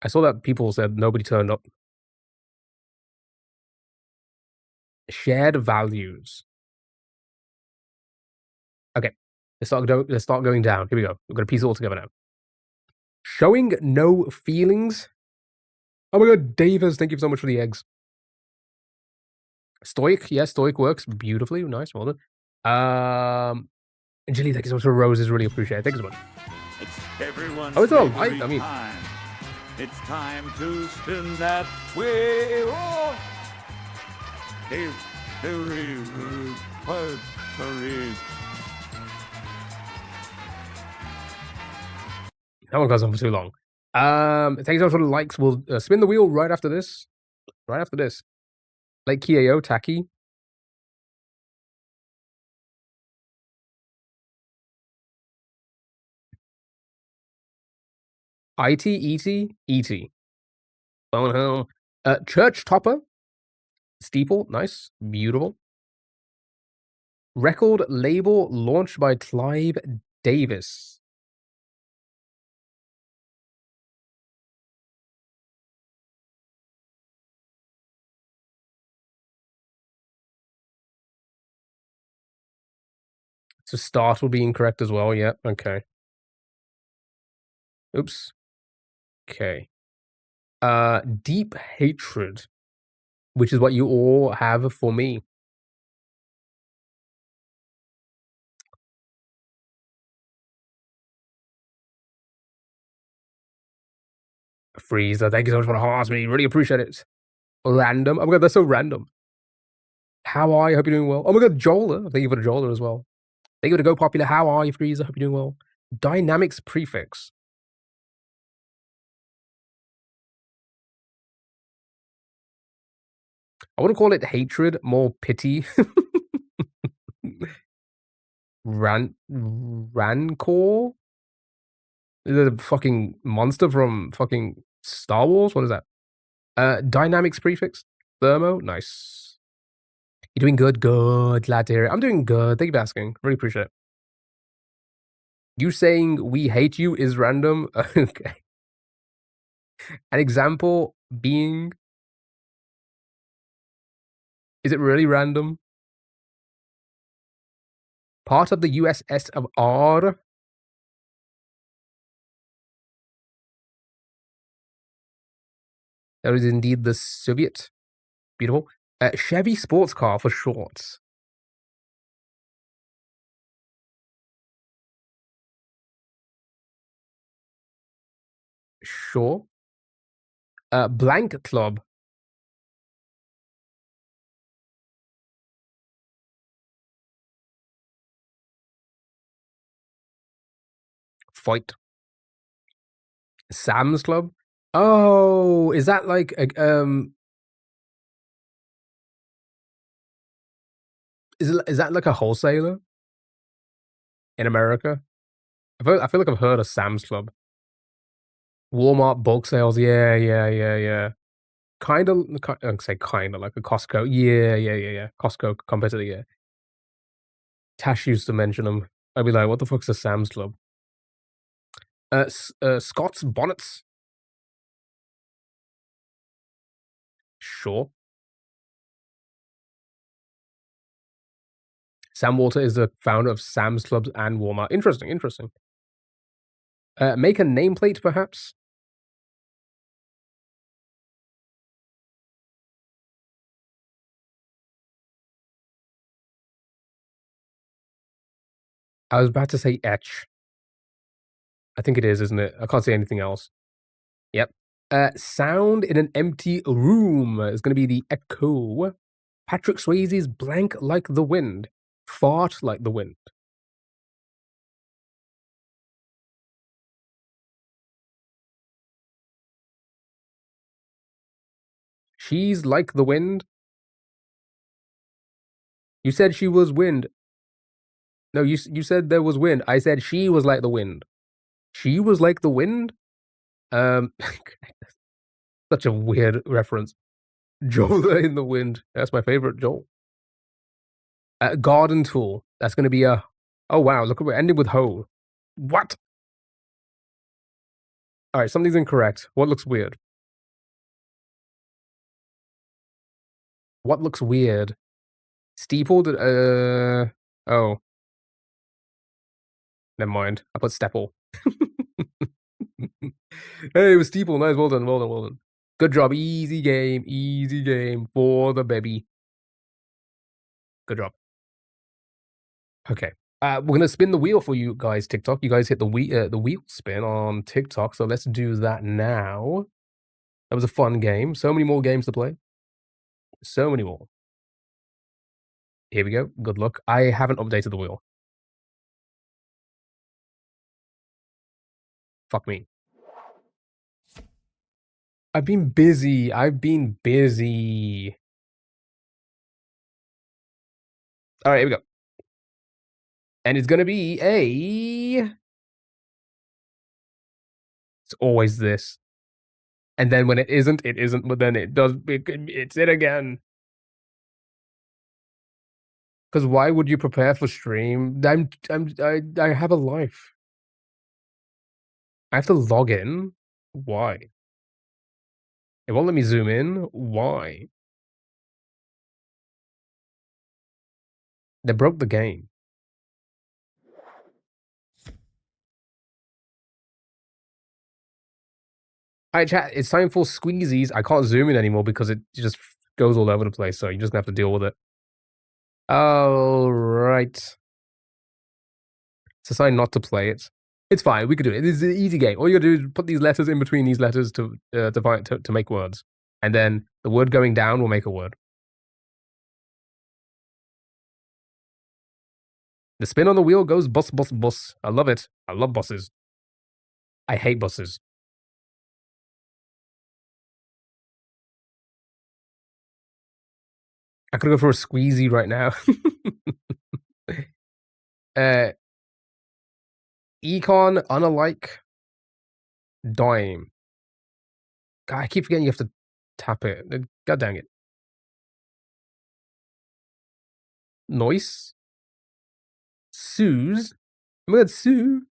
I saw that people said nobody turned up. Shared values. Okay, let's start going down. Here we go. We're gonna piece it all together now. Showing no feelings. Oh my god, Davis, thank you so much for the eggs. Stoic, yes, stoic works beautifully. Nice, well done. Jilly, thank you so much for roses. Really appreciate it. Thank you so much. It's everyone's Oh, it's all favorite right. I mean, time. It's time to spin that wheel. Oh! that one goes on for too long. Thank you so much for the likes. We'll spin the wheel right after this. Right after this. Like Kiao, Taki. IT, ET, ET. Phone home. Church topper. Steeple. Nice. Beautiful. Record label launched by Clive Davis. So start will be incorrect as well. Yeah. Okay. Oops. Okay. Deep hatred, which is what you all have for me. Freezer, thank you so much for the hearts, me. Really appreciate it. Random. Oh my god, that's so random. How are you? Hope you're doing well. Oh my god, Joler. Thank you for the Joler as well. Thank you for the Go Popular. How are you, Freezer? Hope you're doing well. Dynamics prefix. I wouldn't call it hatred, more pity. Rancor? Is it a fucking monster from fucking Star Wars? What is that? Dynamics prefix? Thermo? Nice. You're doing good? Good. Glad to hear it. I'm doing good. Thank you for asking. Really appreciate it. You saying we hate you is random? Okay. An example being... Is it really random? Part of the USS of R? That is indeed the Soviet. Beautiful. Chevy sports car for short. Sure. Blank club. Fight. Sam's Club. Oh, is that like a is that like a wholesaler in America? I feel like I've heard of Sam's Club. Walmart bulk sales. Yeah, yeah, yeah, yeah. Kinda, I'd say kinda like a Costco. Yeah, yeah, yeah, yeah. Costco competitor. Yeah. Tash used to mention them. I'd be like, "What the fuck's a Sam's Club?" Scott's bonnets. Sure. Sam Walter is the founder of Sam's Clubs and Walmart. Interesting, interesting. Make a nameplate, perhaps? I was about to say etch. I think it is, isn't it? I can't say anything else. Yep. Sound in an empty room is going to be the echo. Patrick Swayze's blank like the wind. Fart like the wind. She's like the wind. You said she was wind. No, you said there was wind. I said she was like the wind. She was like the wind? Um, such a weird reference. Joel in the wind. That's my favorite Joel. Garden tool. That's going to be a... Oh, wow. Look, we're ending with hoe. What? All right, something's incorrect. What looks weird? What looks weird? Steepled? Oh. Never mind. I put Stepple. Hey, it was Steeple. Nice. Well done. Well done. Well done. Good job. Easy game. Easy game for the baby. Good job. Okay. We're gonna spin the wheel for you guys. TikTok. You guys hit the wheel spin on TikTok. So let's do that now. That was a fun game. So many more games to play. So many more. Here we go. Good luck. I haven't updated the wheel. Fuck me. I've been busy. I've been busy. All right, here we go. And it's gonna be a... It's always this. And then when it isn't, but then it does, it's it again. Because why would you prepare for stream? I have a life. I have to log in? Why? It won't let me zoom in? Why? They broke the game. Alright, chat, it's time for squeezies. I can't zoom in anymore because it just goes all over the place, so you're just gonna have to deal with it. Alright. Decide not to play it. It's fine, we could do it. It's an easy game. All you gotta do is put these letters in between these letters to make words. And then the word going down will make a word. The spin on the wheel goes bus, bus, bus. I love it. I love buses. I hate buses. I could go for a squeezy right now. Econ, unalike, dime. God, I keep forgetting you have to tap it. God dang it. Noise. Suze. I'm gonna sue.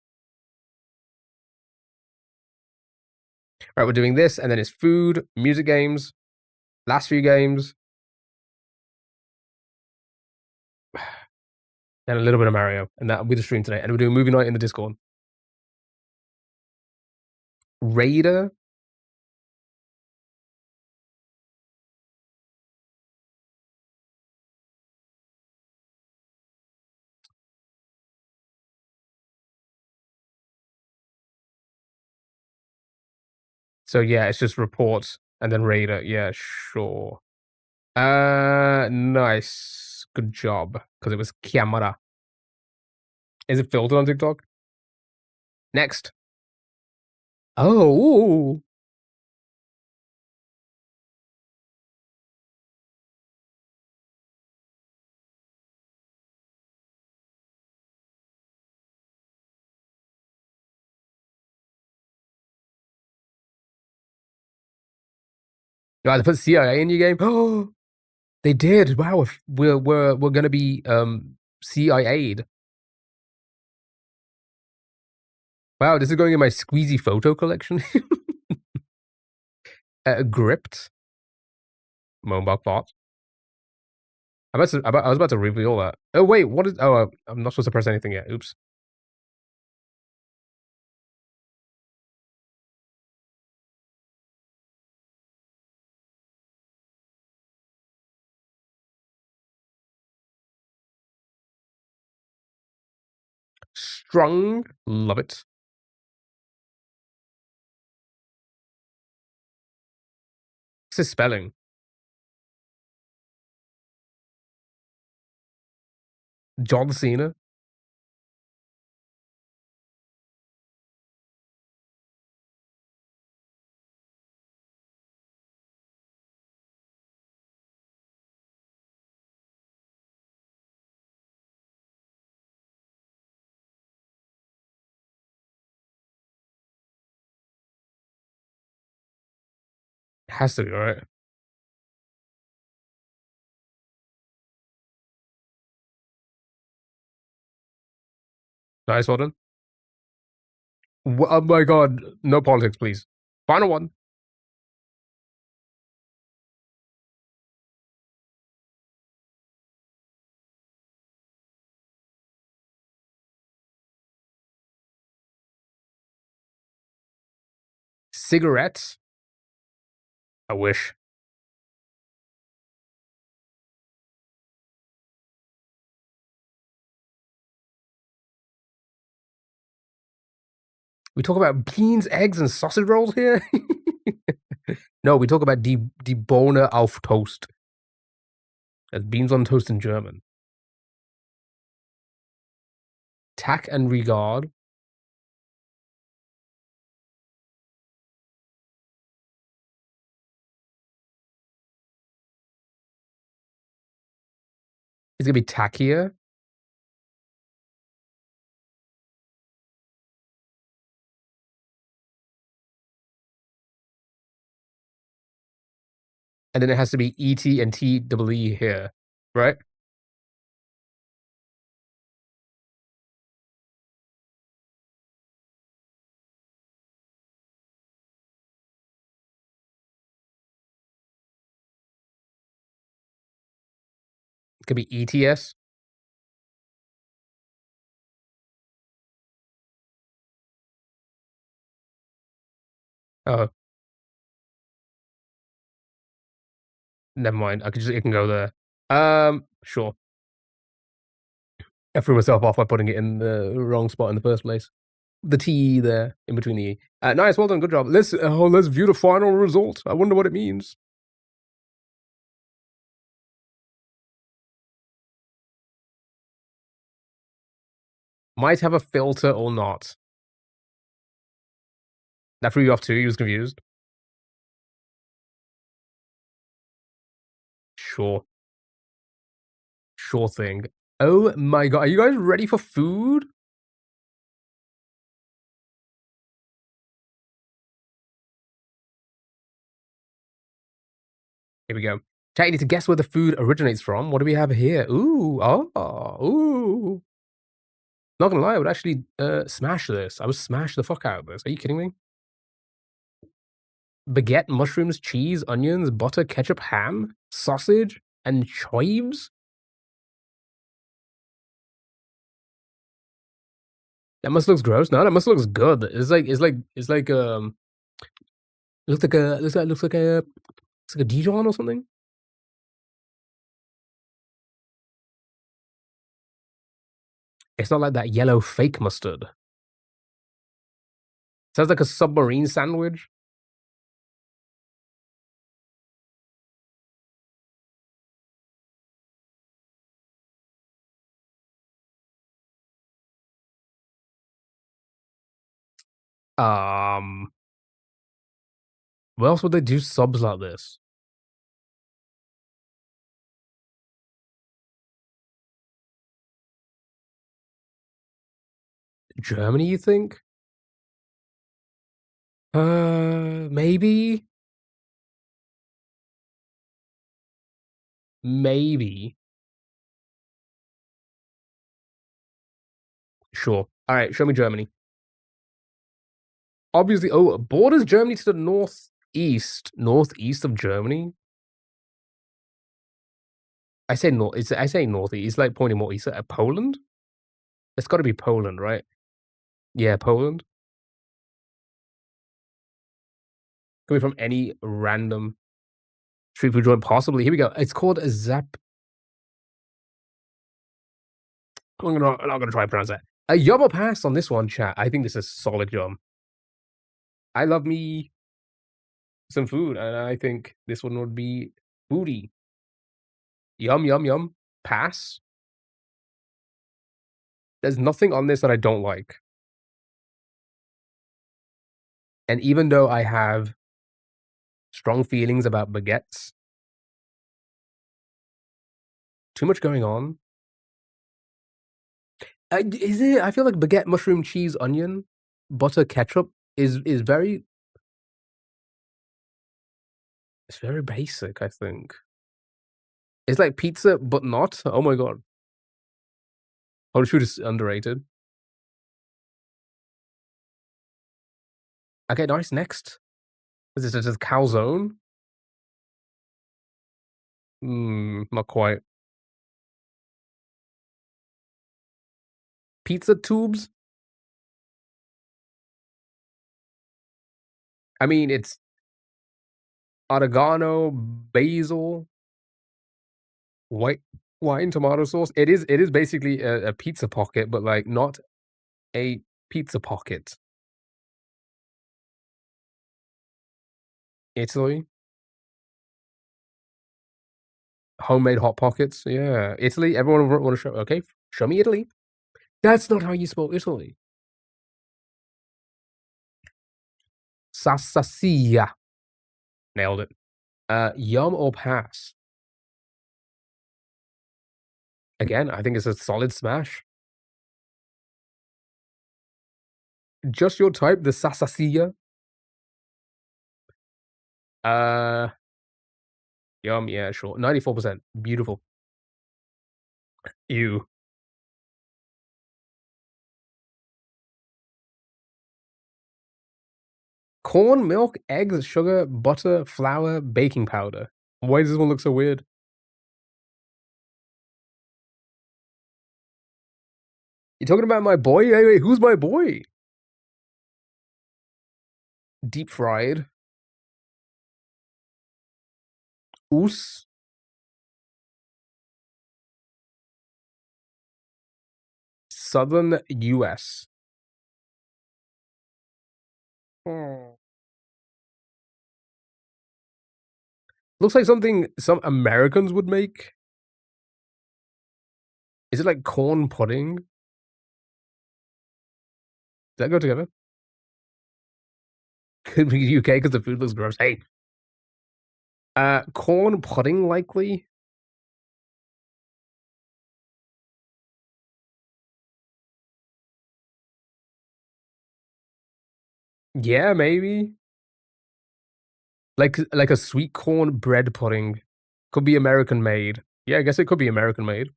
Right, we're doing this, and then it's food, music games, last few games, and a little bit of Mario, and that'll be the stream today. And we're doing movie night in the Discord. Raider. So yeah, it's just report and then Raider. Yeah, sure. Nice. Good job. Because it was camera. Is it filtered on TikTok? Next. Oh. You had to put CIA in your game? Oh, they did. Wow, we're gonna be CIA'd. Wow, this is going in my squeezy photo collection. Gripped. Moonbug bot. I was about to reveal that. Oh wait, what is? Oh, I'm not supposed to press anything yet. Oops. Strung, love it. What's his spelling? John Cena. Has to be right. Nice, well done. Oh my god, no politics, please. Final one. Cigarettes. I wish. We talk about beans, eggs, and sausage rolls here? No, we talk about die Bohne auf Toast. That's beans on toast in German. Tack and regard. It's gonna be tackier. And then it has to be ET and TEE here, right? It could be ETS. Oh, Never mind. It can go there. Sure. I threw myself off by putting it in the wrong spot in the first place. The T there in between the E. Nice, well done, good job. Let's view the final result. I wonder what it means. Might have a filter or not. That threw you off too. He was confused. Sure. Sure thing. Oh my god, are you guys ready for food? Here we go. Chat, you need to guess where the food originates from. What do we have here? Ooh, ooh. Not gonna lie, I would actually smash this. I would smash the fuck out of this. Are you kidding me? Baguette, mushrooms, cheese, onions, butter, ketchup, ham, sausage, and chives? That must looks gross. No, that must looks good. It's like looks like a Dijon or something. It's not like that yellow fake mustard. Sounds like a submarine sandwich. Where else would they do subs like this? Germany, you think? Maybe? Maybe. Sure. Alright, show me Germany. Obviously, oh, borders Germany to the northeast. Northeast of Germany? I say northeast. It's like pointing more east. Poland? It's gotta be Poland, right? Yeah, Poland. Could be from any random street food joint, possibly. Here we go. It's called a Zap. I'm not gonna try to pronounce that. A yum or pass on this one, chat. I think this is solid yum. I love me some food, and I think this one would be foodie. Yum, yum, yum. Pass. There's nothing on this that I don't like. And even though I have strong feelings about baguettes, too much going on. Is it? I feel like baguette, mushroom, cheese, onion, butter, ketchup is very. It's very basic. I think it's like pizza, but not. Oh my god, holy food is underrated. Okay, nice. Next, is this just calzone? Not quite. Pizza tubes. I mean, it's oregano, basil, white wine, tomato sauce. It is basically a pizza pocket, but like not a pizza pocket. Italy, homemade hot pockets. Yeah, Italy. Everyone want to show. Okay, show me Italy. That's not how you spell Italy. Sasasia. Nailed it. Yum or pass? Again, I think it's a solid smash. Just your type, the Sasasia. Yum, yeah, sure. 94%. Beautiful. Ew. Corn, milk, eggs, sugar, butter, flour, baking powder. Why does this one look so weird? You talking about my boy? Hey, wait, who's my boy? Deep fried. Oos. southern US. Looks like something some Americans would make. Is it like corn pudding? Does that go together? Could be UK because the food looks gross. Hey. Corn pudding likely? Yeah, maybe. Like a sweet corn bread pudding. Could be American made. Yeah, I guess it could be American made.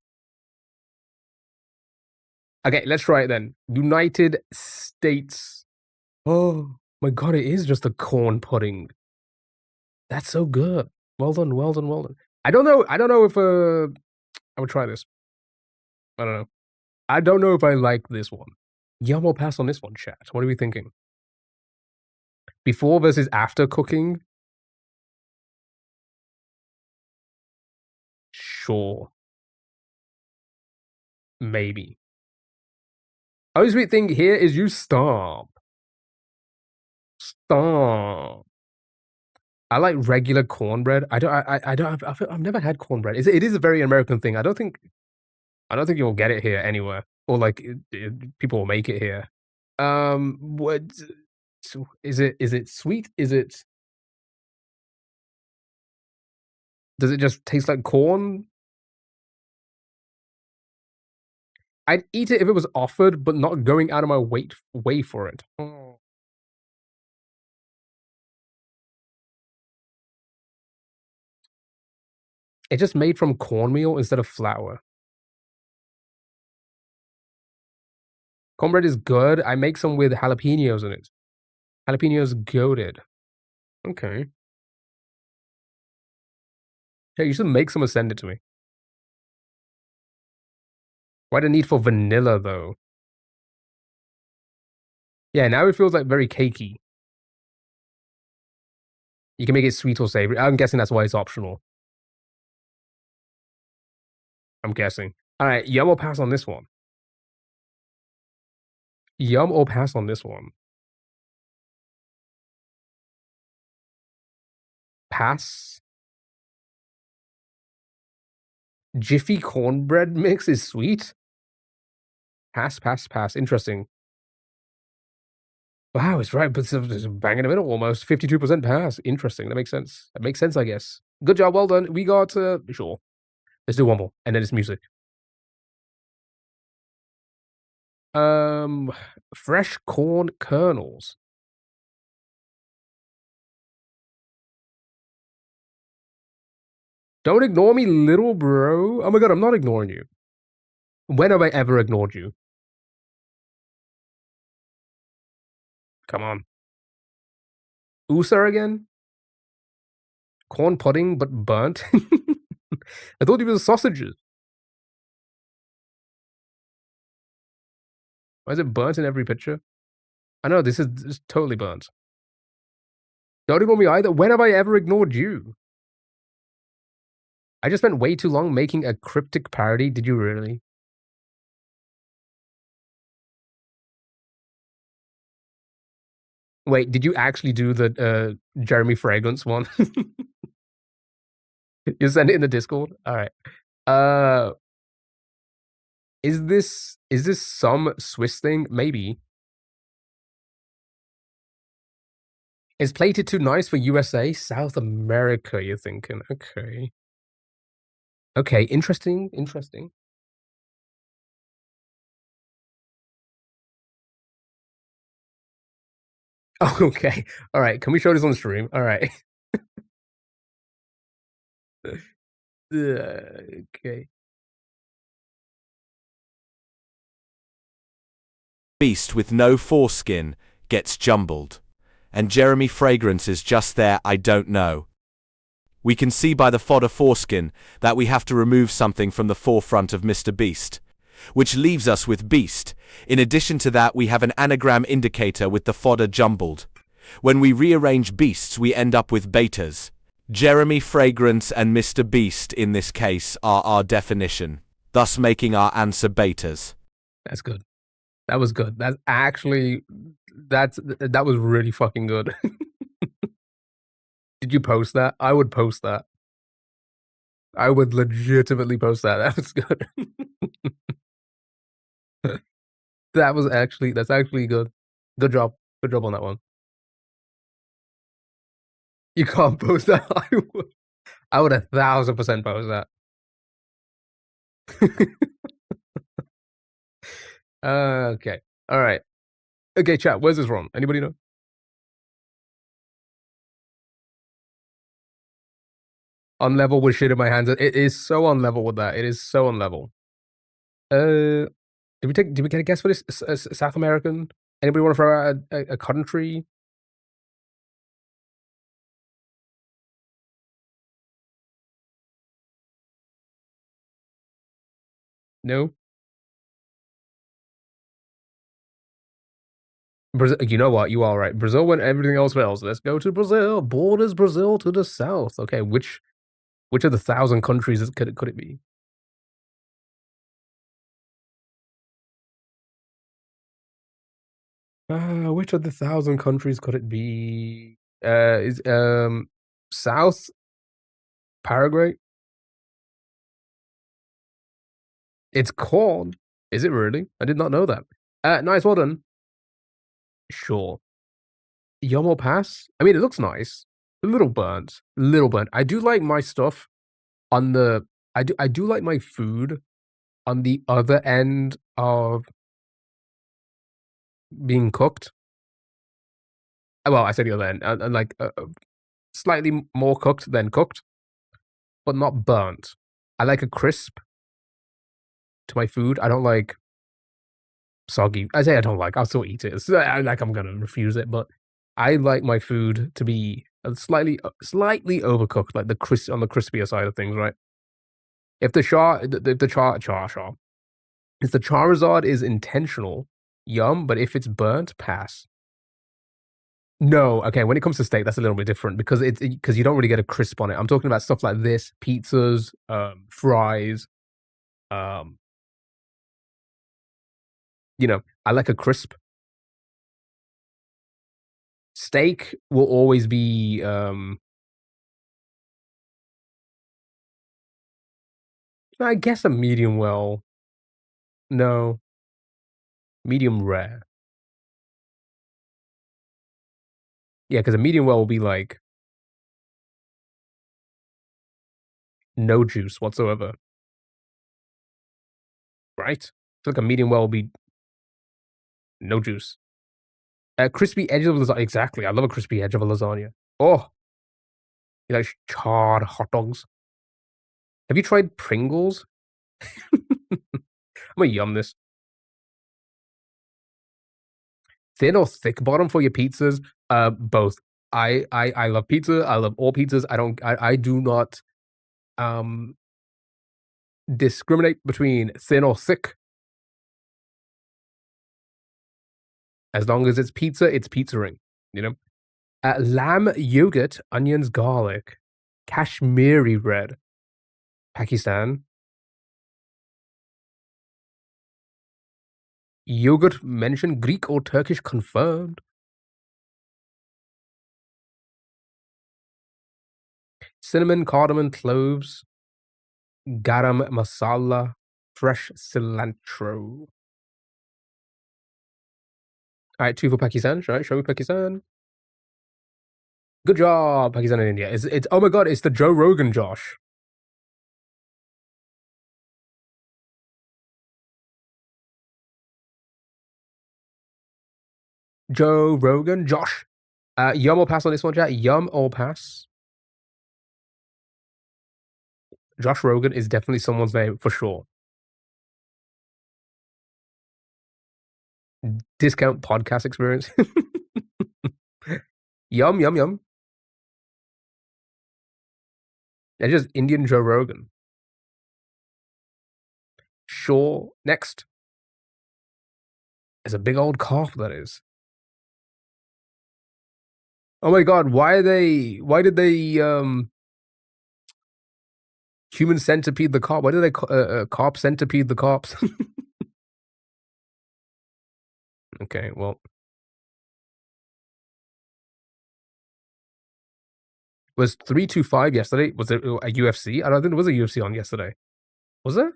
Okay, let's try it then. United States. Oh my god, it is just a corn pudding. That's so good. Well done, well done, well done. I don't know if I would try this. I don't know. I don't know if I like this one. Yum or pass on this one, chat. What are we thinking? Before versus after cooking? Sure. Maybe. Only sweet thing here is you stop. Stop. I like regular cornbread. I've never had cornbread. It is a very American thing. I don't think you'll get it here anywhere, or like people will make it here. What is it? Is it sweet? Does it just taste like corn? I'd eat it if it was offered, but not going out of my way for it. It's just made from cornmeal instead of flour. Cornbread is good. I make some with jalapenos in it. Jalapenos goated. Okay. Yeah, you should make some and send it to me. Why the need for vanilla though? Yeah, now it feels like very cakey. You can make it sweet or savory. I'm guessing that's why it's optional. I'm guessing. All right, yum or pass on this one? Yum or pass on this one? Pass. Jiffy cornbread mix is sweet? Pass, pass, pass. Interesting. Wow, it's right, but it's bang in the middle almost. 52% pass. Interesting. That makes sense. That makes sense, I guess. Good job, well done. We got, sure. Let's do one more, and then it's music. Fresh corn kernels. Don't ignore me, little bro. Oh my god, I'm not ignoring you. When have I ever ignored you? Come on. Usa again? Corn pudding, but burnt? I thought it was sausages. Why is it burnt in every picture? I know, this is totally burnt. Don't ignore me either. When have I ever ignored you? I just spent way too long making a cryptic parody. Did you really? Wait, did you actually do the Jeremy Fragrance one? You send it in the Discord? Alright. Is this some Swiss thing? Maybe. Is plated too nice for USA? South America, you're thinking. Okay. Okay, interesting, interesting. Oh, okay. Alright, can we show this on stream? Alright. Okay. Beast with no foreskin gets jumbled. And Jeremy Fragrance is just there, I don't know. We can see by the fodder foreskin that we have to remove something from the forefront of Mr. Beast, which leaves us with Beast. In addition to that, we have an anagram indicator with the fodder jumbled. When we rearrange beasts, we end up with betas. Jeremy Fragrance and Mr. Beast in this case are our definition, thus making our answer betas. That's good. That was good. That was really fucking good. Did you post that? I would post that. I would legitimately post that. That was good. That's actually good. Good job. Good job on that one. You can't post that. I would 1,000% post that. Okay. All right. Okay, chat. Where's this from? Anybody know? On level with shit in my hands. It is so on level with that. It is so on level. Did we get a guess for this? South American? Anybody want to throw out a country? No? Brazil, you know what? You are right. Brazil when everything else fails. Let's go to Brazil. Borders Brazil to the south. Okay, which of the 1,000 countries could it be? Which of the 1,000 countries could it be? Is South Paraguay? It's called. Is it really? I did not know that. Nice, well done. Sure. Yomo Pass? I mean, it looks nice. A little burnt. Little burnt. I do like my stuff on the I do like my food on the other end of being cooked. Well, I say the other end, like slightly more cooked than cooked, but not burnt. I like a crisp to my food. I don't like soggy. I say I don't like. I'll still eat it. It's like I'm gonna refuse it, but I like my food to be slightly overcooked, like on the crispier side of things, right? If the if the Charizard is intentional, yum. But if it's burnt, pass. No, okay. When it comes to steak, that's a little bit different because because you don't really get a crisp on it. I'm talking about stuff like this: pizzas, fries. Um, I like a crisp. Steak will always be I guess a medium well. No, medium rare. Yeah, because a medium well will be like no juice whatsoever, right? I feel like a medium well will be no juice. A crispy edge of lasagna. Exactly. I love a crispy edge of a lasagna. Oh, you like charred hot dogs. Have you tried Pringles? I'm gonna yum this. Thin or thick bottom for your pizzas? Both. I love pizza. I love all pizzas. I do not discriminate between thin or thick. As long as it's pizza ring, you know? Lamb yogurt, onions, garlic, Kashmiri red, Pakistan. Yogurt mentioned, Greek or Turkish confirmed. Cinnamon, cardamom, cloves, garam masala, fresh cilantro. All right, 2 for Pakistan. All right, show me Pakistan. Good job, Pakistan and India. It's oh my god, it's the Joe Rogan Josh. Joe Rogan Josh. Yum or pass on this one, chat? Yum or pass? Josh Rogan is definitely someone's name for sure. Discount podcast experience. Yum, yum, yum. It's just Indian Joe Rogan. Sure. Next. It's a big old cough, that is. Oh my god, why did they human centipede the cop? Why did they cop centipede the cops? Okay, well. Was 325 yesterday? Was there a UFC? I don't think there was a UFC on yesterday. Was there?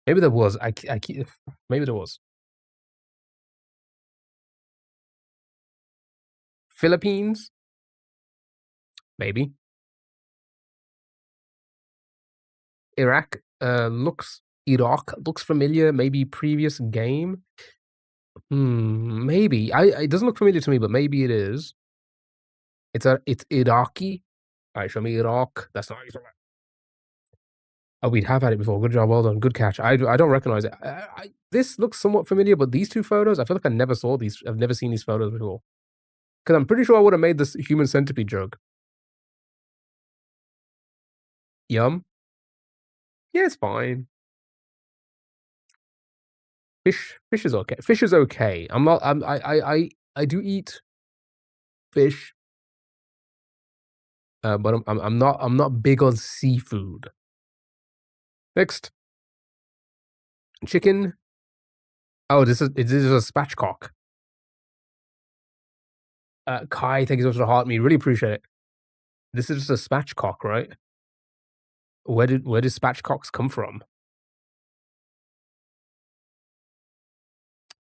Maybe there was. I keep maybe there was. Philippines? Maybe. Iraq looks familiar. Maybe previous game. Maybe. It doesn't look familiar to me, but maybe it is. It's Iraqi. All right, show me Iraq. That's not. Oh, we'd have had it before. Good job, well done. Good catch. I don't recognize it. This looks somewhat familiar, but these two photos, I feel like I never saw these. I've never seen these photos before. Because I'm pretty sure I would have made this human centipede joke. Yum. Yeah, it's fine. Fish is okay. Fish is okay. I do eat fish, but I'm not big on seafood. Next, chicken. Oh, this is a spatchcock. Kai, thank you so much for the heart. Me, really appreciate it. This is just a spatchcock, right? Where did spatchcocks come from?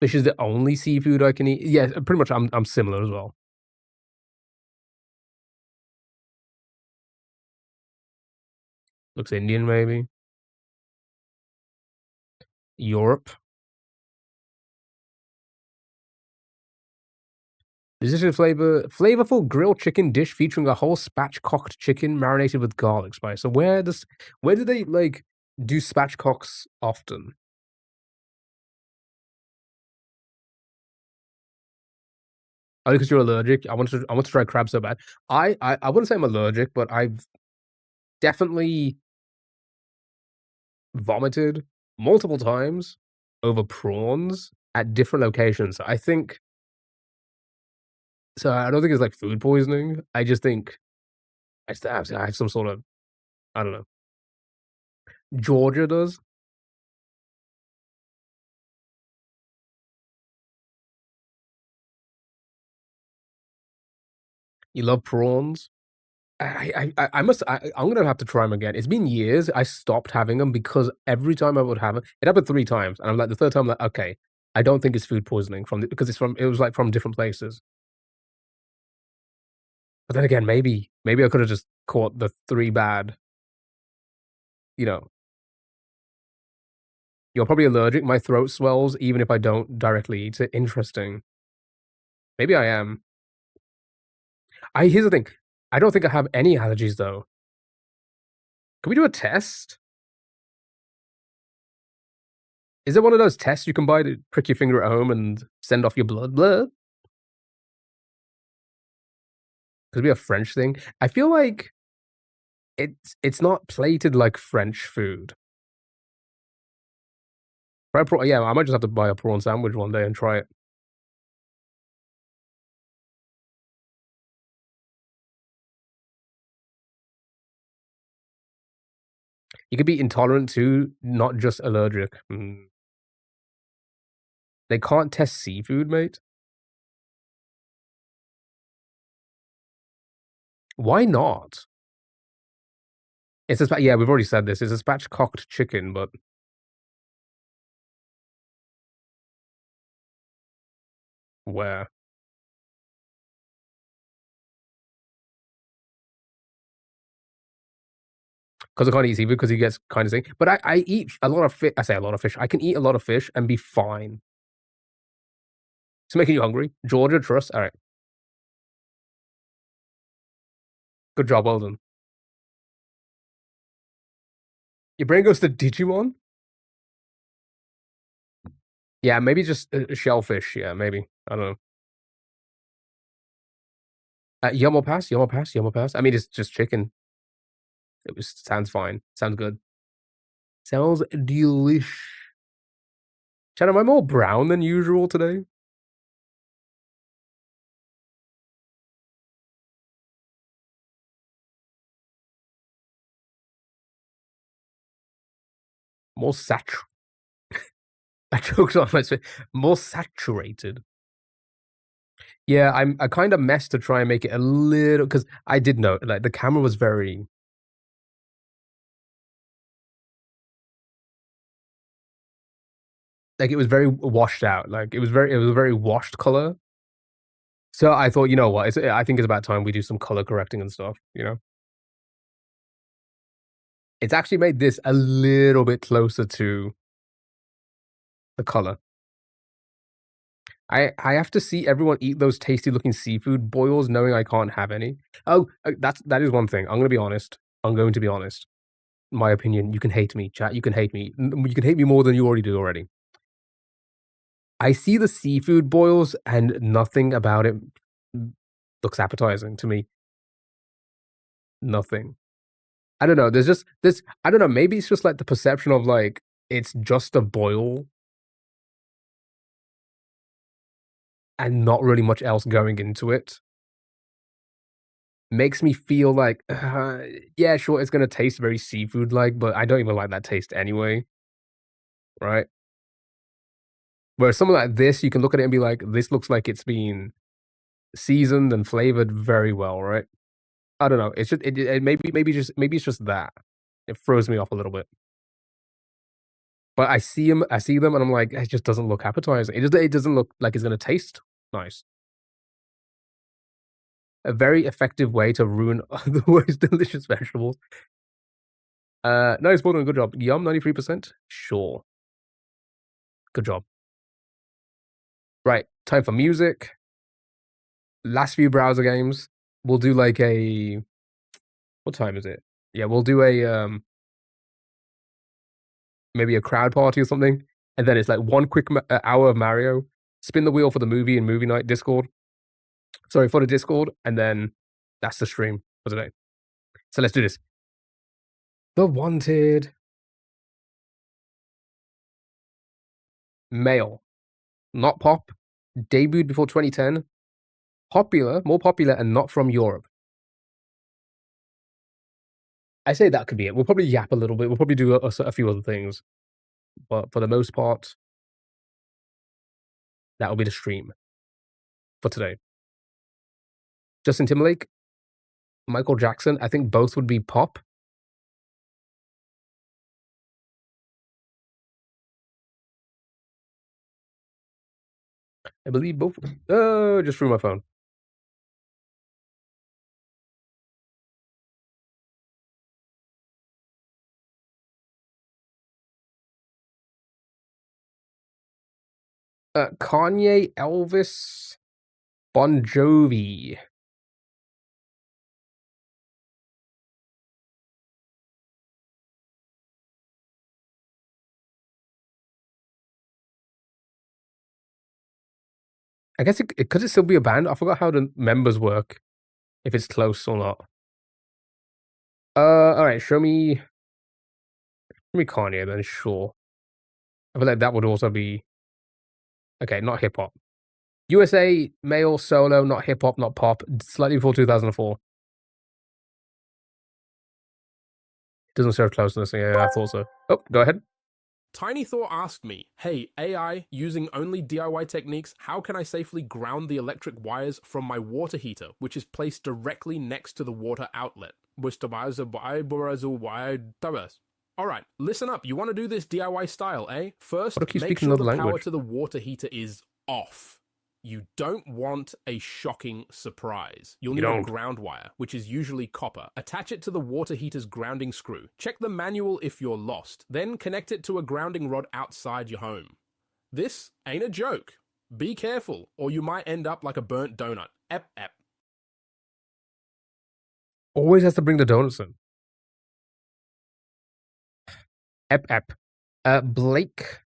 Fish is the only seafood I can eat. Yeah, pretty much. I'm similar as well. Looks Indian, maybe. Europe. This is a flavorful grilled chicken dish featuring a whole spatchcocked chicken marinated with garlic spice. So where do they like do spatchcocks often? Oh, because you're allergic. I want to try crab so bad. I wouldn't say I'm allergic, but I've definitely vomited multiple times over prawns at different locations. I think so. I don't think it's like food poisoning. I just think I have some sort of, I don't know. Georgia does. You love prawns. I'm gonna have to try them again. It's been years. I stopped having them because every time I would have it happened 3 times, and I'm like the 3rd time, like, okay, I don't think it's food poisoning because it was like from different places. But then again, maybe I could have just caught the 3 bad. You know, you're probably allergic. My throat swells even if I don't directly eat it. Interesting. Maybe I am. I Here's the thing. I don't think I have any allergies though. Can we do a test? Is it one of those tests you can buy to prick your finger at home and send off your blood? Blood? Could be a French thing. I feel like it's not plated like French food. Yeah, I might just have to buy a prawn sandwich one day and try it. You could be intolerant to, not just allergic. They can't test seafood, mate? Why not? Yeah, we've already said this. It's a spatchcocked chicken, but where? 'Cause I can't eat seafood because he gets kinda sick. But I eat a lot of fish. I say a lot of fish. I can eat a lot of fish and be fine. It's making you hungry. Georgia, trust. Alright. Good job, well done. Your brain goes to Digimon? Yeah, maybe just shellfish. Yeah, maybe. I don't know. Yummo pass, Yummo pass, Yummo pass. I mean, it's just chicken. Sounds fine. Sounds good. Sounds delish. Chad, am I more brown than usual today? More saturated. I choked on my spit. More saturated. Yeah, I kind of messed to try and make it a little because I did know like the camera was very like it was very washed out. Like it was a very washed color. So I thought, you know what? I think it's about time we do some color correcting and stuff. You know, it's actually made this a little bit closer to the color. I have to see everyone eat those tasty looking seafood boils, knowing I can't have any. Oh, that is one thing. I'm gonna be honest. I'm going to be honest. My opinion. You can hate me, chat. You can hate me. You can hate me more than you already do already. I see the seafood boils and nothing about it looks appetizing to me. Nothing. I don't know. There's just this. I don't know. Maybe it's just like the perception of like it's just a boil and not really much else going into it. Makes me feel like, yeah, sure, it's gonna taste very seafood like, but I don't even like that taste anyway, right? Whereas something like this, you can look at it and be like, this looks like it's been seasoned and flavored very well, right? I don't know. It's just maybe it's just that. It throws me off a little bit. But I see them, and I'm like, it just doesn't look appetizing. It doesn't look like it's gonna taste nice. A very effective way to ruin otherwise delicious vegetables. Nice, well done, good job. Yum, 93%? Sure. Good job. Right, time for music. Last few browser games. We'll do like a what time is it? Yeah, we'll do a maybe a crowd party or something, and then it's like one quick hour of Mario. Spin the wheel for the movie and movie night Discord. Sorry for the Discord, and then that's the stream for today. So let's do this. The Wanted male, not pop, debuted before 2010, popular, more popular, and not from Europe. I say that could be it. We'll probably yap a little bit. We'll probably do a few other things, but for the most part, that will be the stream for today. Justin Timberlake, Michael Jackson. I think both would be pop. I believe both. Oh, just threw my phone. Kanye, Elvis, Bon Jovi. I guess it could it still be a band? I forgot how the members work, if it's close or not. All right, show me Kanye then. Sure, I feel like that would also be okay. Not hip hop. USA male solo, not hip hop, not pop. Slightly before 2004. Doesn't serve closeness. Yeah, I thought so. Oh, go ahead. Tiny Thor asked me, hey, AI, using only DIY techniques, how can I safely ground the electric wires from my water heater, which is placed directly next to the water outlet? Alright, listen up. You want to do this DIY style, eh? First, make sure the power to the water heater is off. You don't want a shocking surprise. You'll need a ground wire, which is usually copper. Attach it to the water heater's grounding screw. Check the manual if you're lost. Then connect it to a grounding rod outside your home. This ain't a joke. Be careful, or you might end up like a burnt donut. Ep. Always has to bring the donuts in. Ep. Blake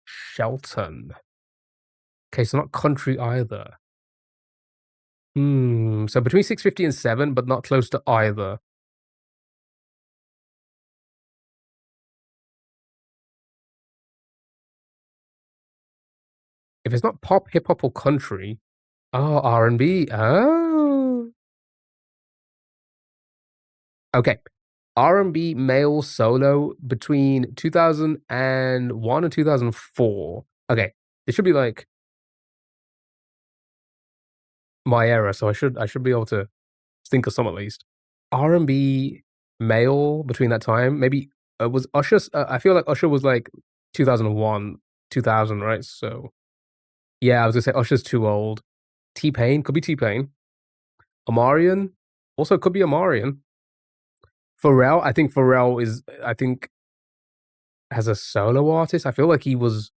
Shelton. Okay, so not country either. So between 650 and 7, but not close to either. If it's not pop, hip hop, or country, oh, R&B. Oh. Okay. R&B male solo between 2001 and 2004. Okay, it should be like my era, so I should be able to think of some at least. R&B male between that time, maybe was Usher. I feel like Usher was like 2001, 2000, right? So yeah, I was gonna say Usher's too old. T Pain could be T Pain. Omarion also could be Omarion. Pharrell, I think Pharrell is. I think as a solo artist, I feel like he was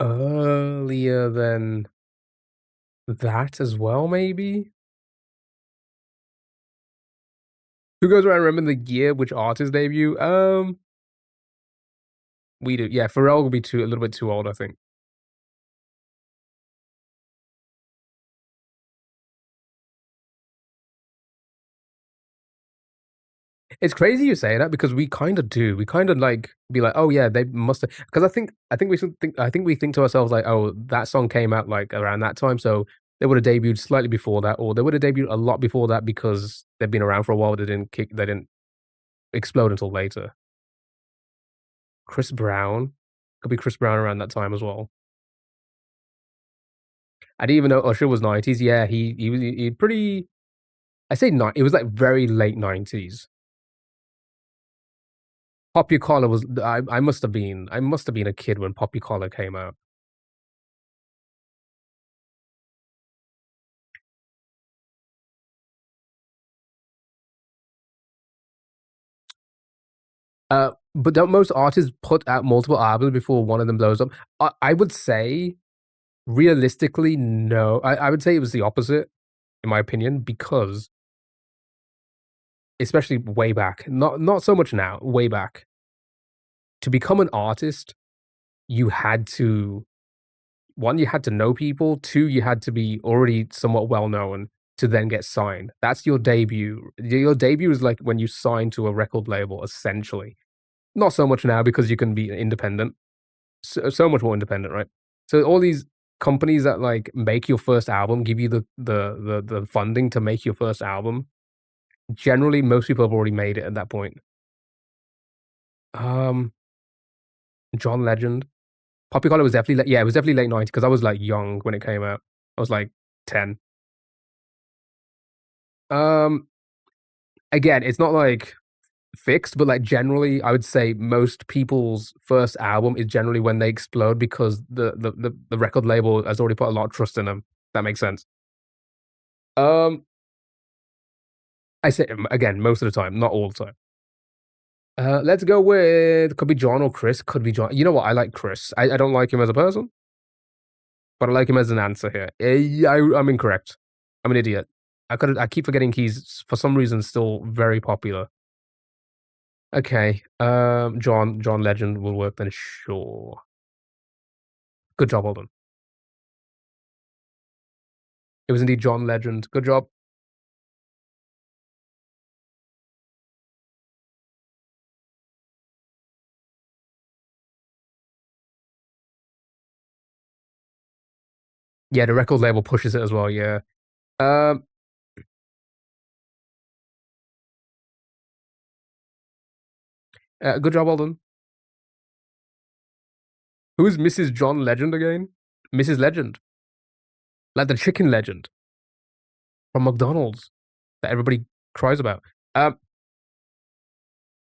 earlier than that as well. Maybe who goes around remembering the year which artist debut? We do. Yeah, Pharrell will be a little bit too old, I think. It's crazy you say that because we kind of do. We kind of like be like, oh yeah, they must have. Because I think we should think. I think we think to ourselves like, oh, that song came out like around that time, so they would have debuted slightly before that, or they would have debuted a lot before that because they've been around for a while. They didn't explode until later. Chris Brown could be Chris Brown around that time as well. I didn't even know Usher was 90s. Yeah, he was pretty. I say not. It was like very late 90s. Poppy Collar was I must have been a kid when Poppy Collar came out. But don't most artists put out multiple albums before one of them blows up? I would say realistically, no. I would say it was the opposite, in my opinion, because especially way back, not so much now, way back, to become an artist, you had to one, you had to know people, two, you had to be already somewhat well known to then get signed. That's your debut. Your debut is like when you sign to a record label, essentially. Not so much now because you can be independent. So much more independent, right? So all these companies that like make your first album, give you the funding to make your first album. Generally, most people have already made it at that point. Um, John Legend, Poppy Collar was definitely yeah, it was definitely late 90s because I was like young when it came out. I was like 10. Um, again, it's not like fixed, but like generally, I would say most people's first album is generally when they explode because the record label has already put a lot of trust in them. That makes sense. Um, I say again, most of the time, not all the time. Let's go with could be John or Chris. Could be John. You know what? I like Chris. I don't like him as a person, but I like him as an answer here. I'm incorrect. I'm an idiot. I keep forgetting he's for some reason still very popular. Okay. John Legend will work then. Sure. Good job, Alden. It was indeed John Legend. Good job. Yeah, the record label pushes it as well. Yeah. Um. Good job, Alden. Who's Mrs. John Legend again? Mrs. Legend, like the chicken legend from McDonald's that everybody cries about. Um.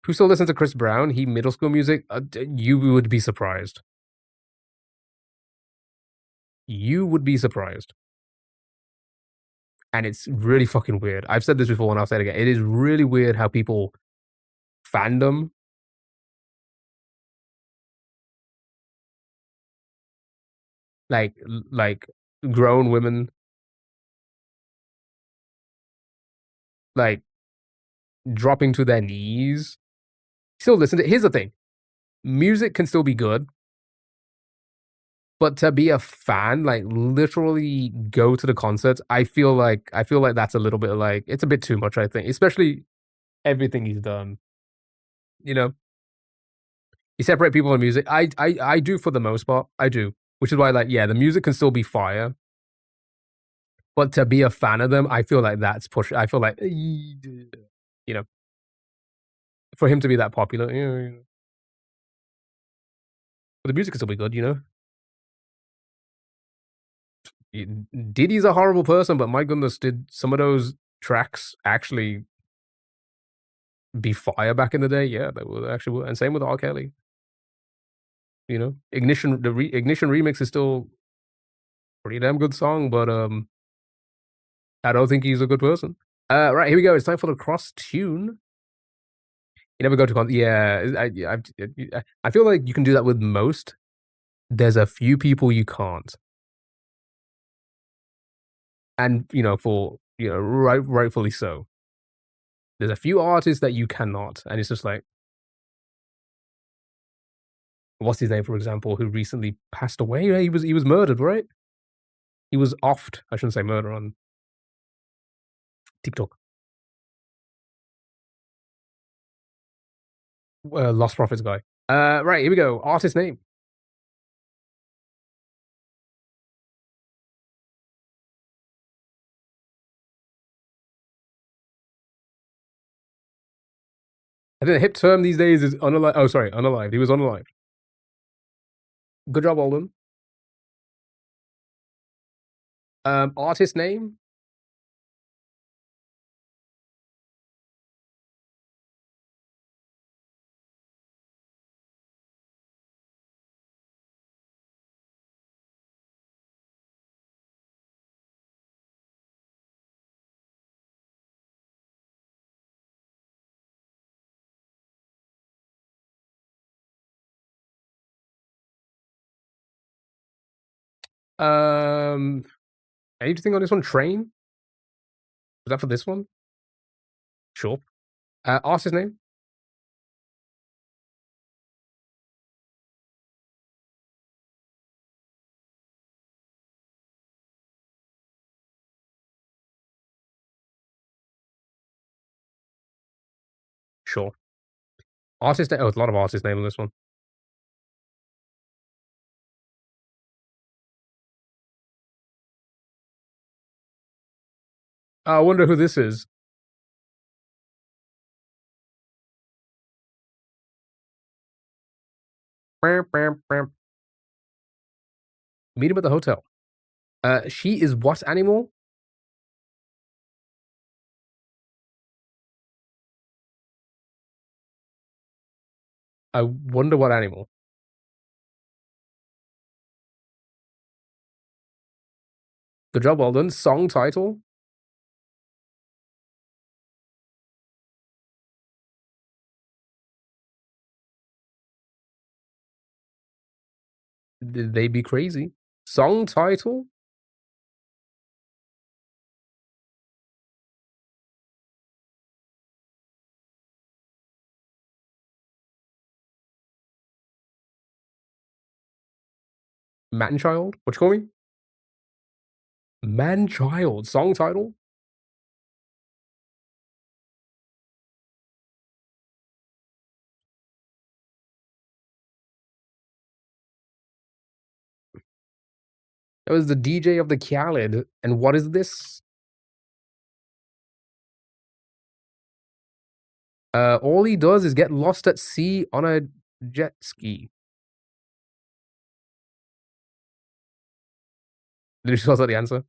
Who still listens to Chris Brown? He middle school music. You would be surprised. You would be surprised. And it's really fucking weird. I've said this before and I'll say it again. It is really weird how people fandom like grown women like dropping to their knees. Still listen to here's the thing. Music can still be good, but to be a fan, like literally go to the concerts, I feel like that's a little bit like it's a bit too much, I think. Especially everything he's done. You know? You separate people from music. I do for the most part. I do. Which is why like, yeah, the music can still be fire. But to be a fan of them, I feel like that's push. I feel like, you know. for him to be that popular, but the music can still be good, Diddy's a horrible person, but my goodness, did some of those tracks actually be fire back in the day? Yeah, they were actually, and same with R. Kelly. Ignition, Ignition remix is still pretty damn good song, but I don't think he's a good person. Right, here we go. It's time for the cross tune. You never go to yeah. I feel like you can do that with most. There's a few people you can't, and rightfully so. There's a few artists that you cannot, and it's just like, what's his name, for example, who recently passed away? Yeah, he was murdered, right? He was offed. I shouldn't say murder on TikTok. Lost Prophets guy. Right, here we go. Artist name. I think the hip term these days is unalive. Oh, sorry, unalived. He was unalived. Good job, Alden. Artist name. Anything on this one? Train. Was that for this one? Sure. Artist name. Sure. Artist name. Oh, it's a lot of artist name on this one. I wonder who this is. Meet him at the hotel. She is what animal? I wonder what animal. Good job, well done. Song title. Did they be crazy? Song title. Man-child. What you call me? Man-child. Song title. That was the DJ of the Khaled. And what is this? All he does is get lost at sea on a jet ski. Did you just the answer?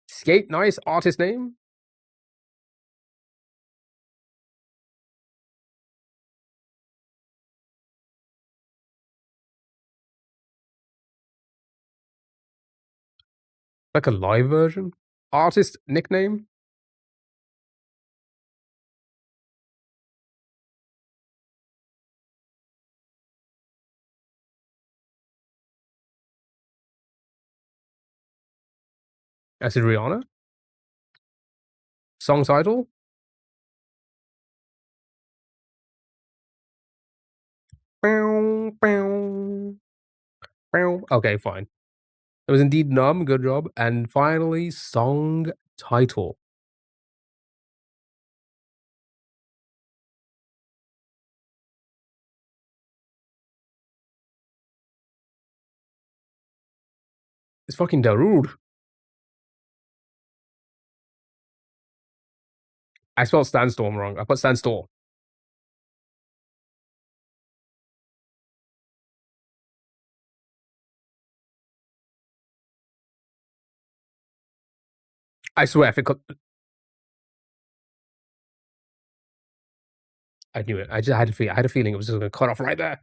Skate nice. Artist name. Like a live version. Artist nickname. I said Rihanna. Song title. Okay, fine. It was indeed numb. Good job. And finally, song title. It's fucking Darude. I spelled Sandstorm wrong. I put Sandstorm. I swear, if it could... I knew it. I just had I had a feeling it was just going to cut off right there.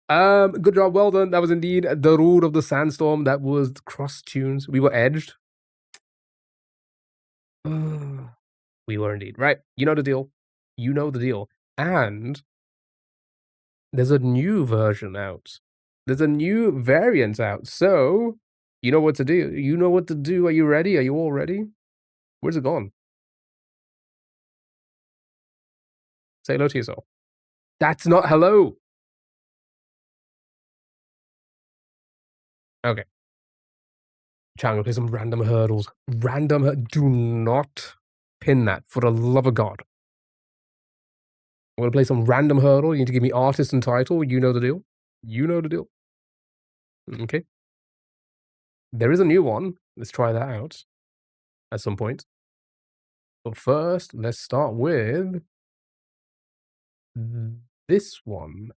Good job. Well done. That was indeed the root of the Sandstorm. That was cross tunes. We were edged. We were indeed. Right. You know the deal. You know the deal. And there's a new version out. There's a new variant out. So you know what to do. You know what to do. Are you ready? Are you all ready? Where's it gone? Say hello to yourself. That's not hello. Okay. Chang, play some random hurdles. Do not pin that for the love of God. I'm gonna play some random hurdle. You need to give me artist and title. You know the deal. You know the deal. Okay. There is a new one. Let's try that out at some point. But first, let's start with this one.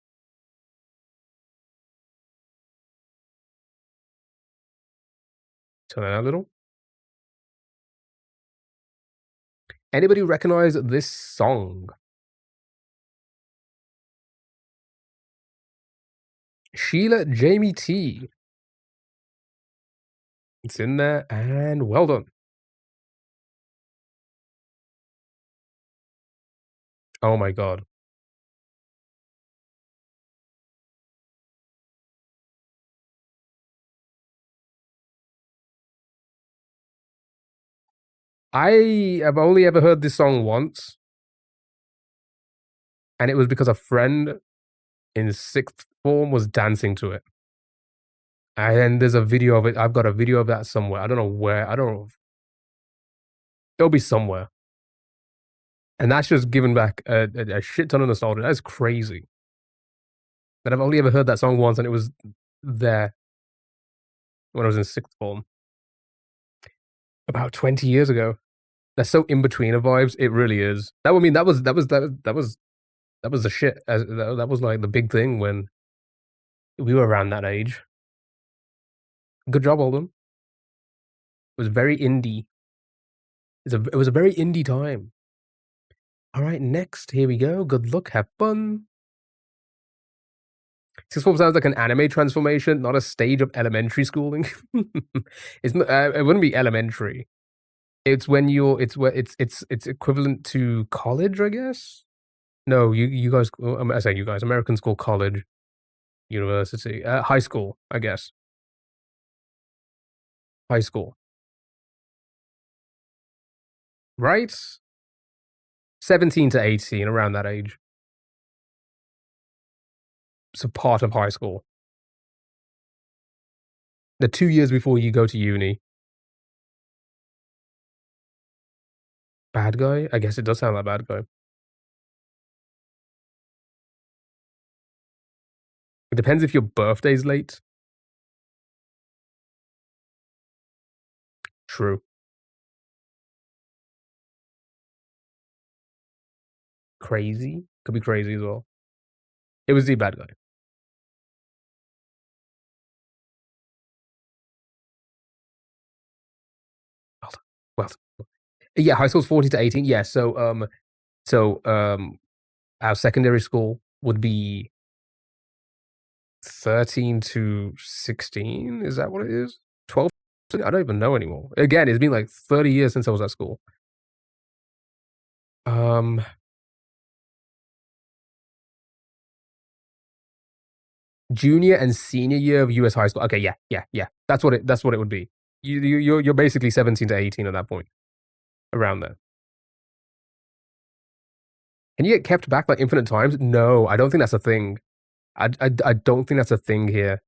Turn that out a little. Anybody recognize this song? Sheila Jamie T. It's in there, and well done. Oh my God. I have only ever heard this song once, and it was because a friend in sixth form was dancing to it. And there's a video of it. I've got a video of that somewhere. I don't know where. I don't know. It'll be somewhere. And that's just giving back a shit ton of nostalgia. That's crazy. But I've only ever heard that song once, and it was there when I was in sixth form. About 20 years ago. That's so in between of vibes. It really is. That would mean that was the shit. That was like the big thing when we were around that age. Good job, Oldham. It was very indie. It was a very indie time. All right, next. Here we go. Good luck. Have fun. Sixth form sounds like an anime transformation, not a stage of elementary schooling. It's it wouldn't be elementary. It's when you're. It's equivalent to college, I guess. No, you guys. I say you guys. American school, college, university, high school, I guess. High school, right? 17 to 18, around that age. So part of high school. The 2 years before you go to uni. Bad guy? I guess it does sound like bad guy. It depends if your birthday's late. True. Crazy? Could be crazy as well. It was the bad guy. Well, yeah, high school's 14 to 18. Yeah, so our secondary school would be 13 to 16. Is that what it is? 12? I don't even know anymore. Again, it's been like 30 years since I was at school. Junior and senior year of US high school. Okay, yeah. That's what it would be. You're basically 17 to 18 at that point. Around there. Can you get kept back like infinite times? No, I don't think that's a thing. I don't think that's a thing here.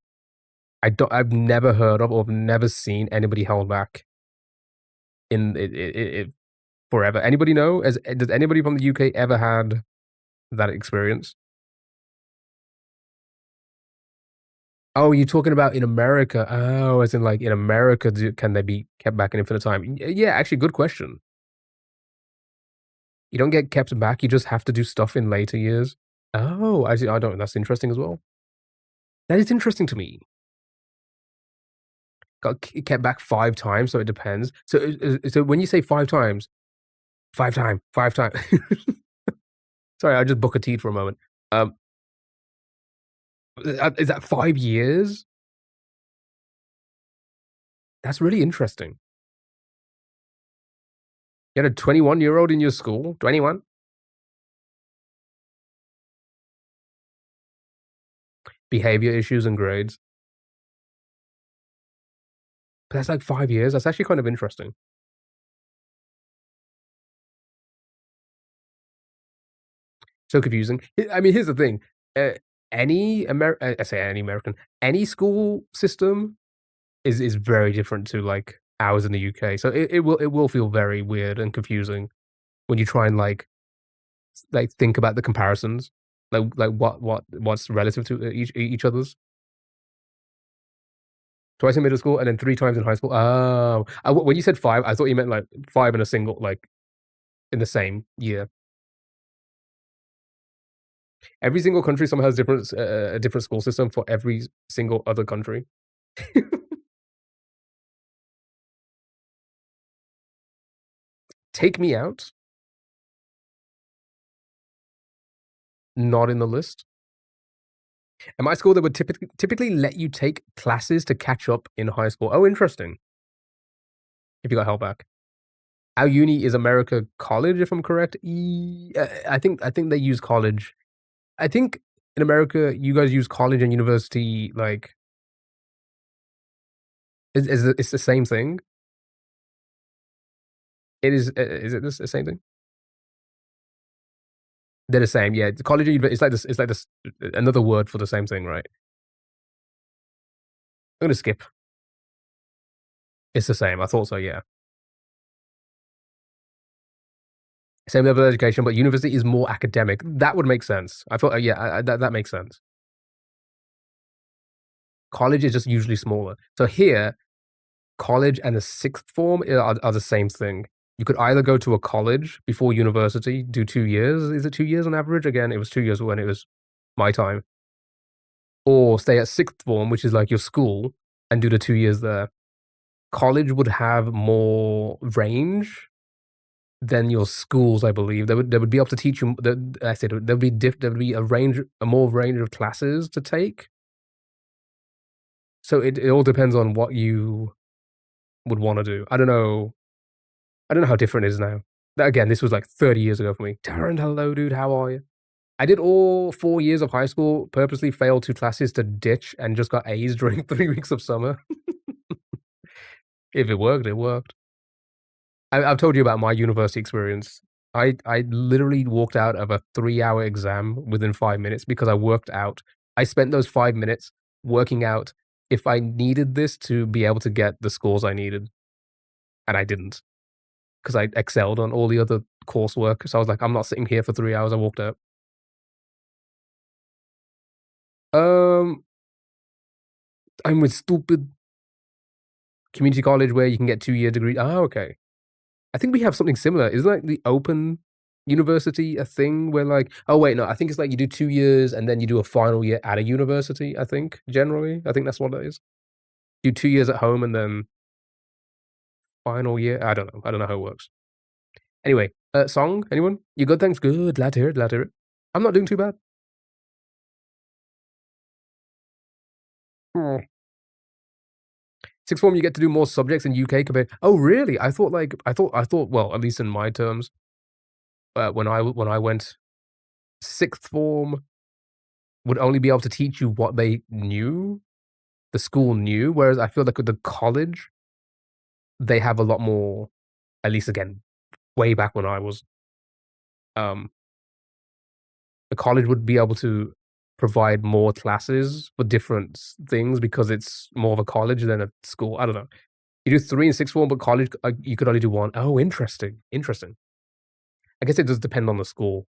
I've never heard of or I've never seen anybody held back in it forever. Anybody know? Does anybody from the UK ever had that experience? Oh, you're talking about in America. Oh, as in like in America, can they be kept back an infinite time? Yeah, actually, good question. You don't get kept back. You just have to do stuff in later years. Oh, I don't. That's interesting as well. That is interesting to me. Got kept back 5 times, so it depends. So when you say 5 times, 5 time, 5 time. Sorry, I just Booker T for a moment. Um, is that 5 years? That's really interesting. You had a 21-year-old in your school? 21? Behavior issues and grades. But that's like 5 years. That's actually kind of interesting. So confusing. I mean, here's the thing. I say any American, any school system is very different to like ours in the UK. So it will feel very weird and confusing when you try and like think about the comparisons, like what's relative to each other's. Twice in middle school and then 3 times in high school. Oh, when you said 5, I thought you meant like 5 in a single, like in the same year. Every single country somehow has a different school system for every single other country. Take Me Out, not in the list. At my school, they would typically let you take classes to catch up in high school. Oh, interesting. If you got held back. Our uni is America College, if I'm correct. I think they use college. I think in America, you guys use college and university like it's the same thing. Is it the same thing? They're the same, yeah. College and university, it's like this another word for the same thing, right? I'm gonna skip. It's the same. I thought so, yeah. Same level of education, but university is more academic. That would make sense. I thought, yeah, that makes sense. College is just usually smaller. So here, college and the sixth form are the same thing. You could either go to a college before university, do 2 years. Is it 2 years on average? Again, it was 2 years when it was my time. Or stay at sixth form, which is like your school, and do the 2 years there. College would have more range than your schools, I believe. They would be able to teach you I said there would be a more range of classes to take. So it all depends on what you would wanna do. I don't know how different it is now. Again, this was like 30 years ago for me. Darren, hello, dude. How are you? I did all 4 years of high school, purposely failed 2 classes to ditch and just got A's during 3 weeks of summer. If it worked, it worked. I've told you about my university experience. I literally walked out of a 3-hour exam within 5 minutes because I worked out. I spent those 5 minutes working out if I needed this to be able to get the scores I needed, and I didn't. 'Cause I excelled on all the other coursework, so I was like, "I'm not sitting here for 3 hours," I walked out. Um, I'm with stupid community college where you can get 2-year degree. Oh, okay. I think we have something similar. Isn't like the open university a thing where like oh wait, no, I think it's like you do 2 years and then you do a final year at a university, I think, generally. I think that's what it is. Do 2 years at home and then final year. I don't know. I don't know how it works. Anyway, song, anyone? You good? Thanks. Good. Glad to hear it. Glad to hear it. I'm not doing too bad. Hmm. Sixth form, you get to do more subjects in UK compared. Oh, really? I thought. Well, at least in my terms, when I went, sixth form would only be able to teach you what they knew, the school knew. Whereas I feel like with the college, they have a lot more. At least again, way back when I was, um, the college would be able to provide more classes for different things because it's more of a college than a school. I don't know. You do 3 and 6th form, but college, you could only do 1. Oh, interesting, interesting. I guess it does depend on the school.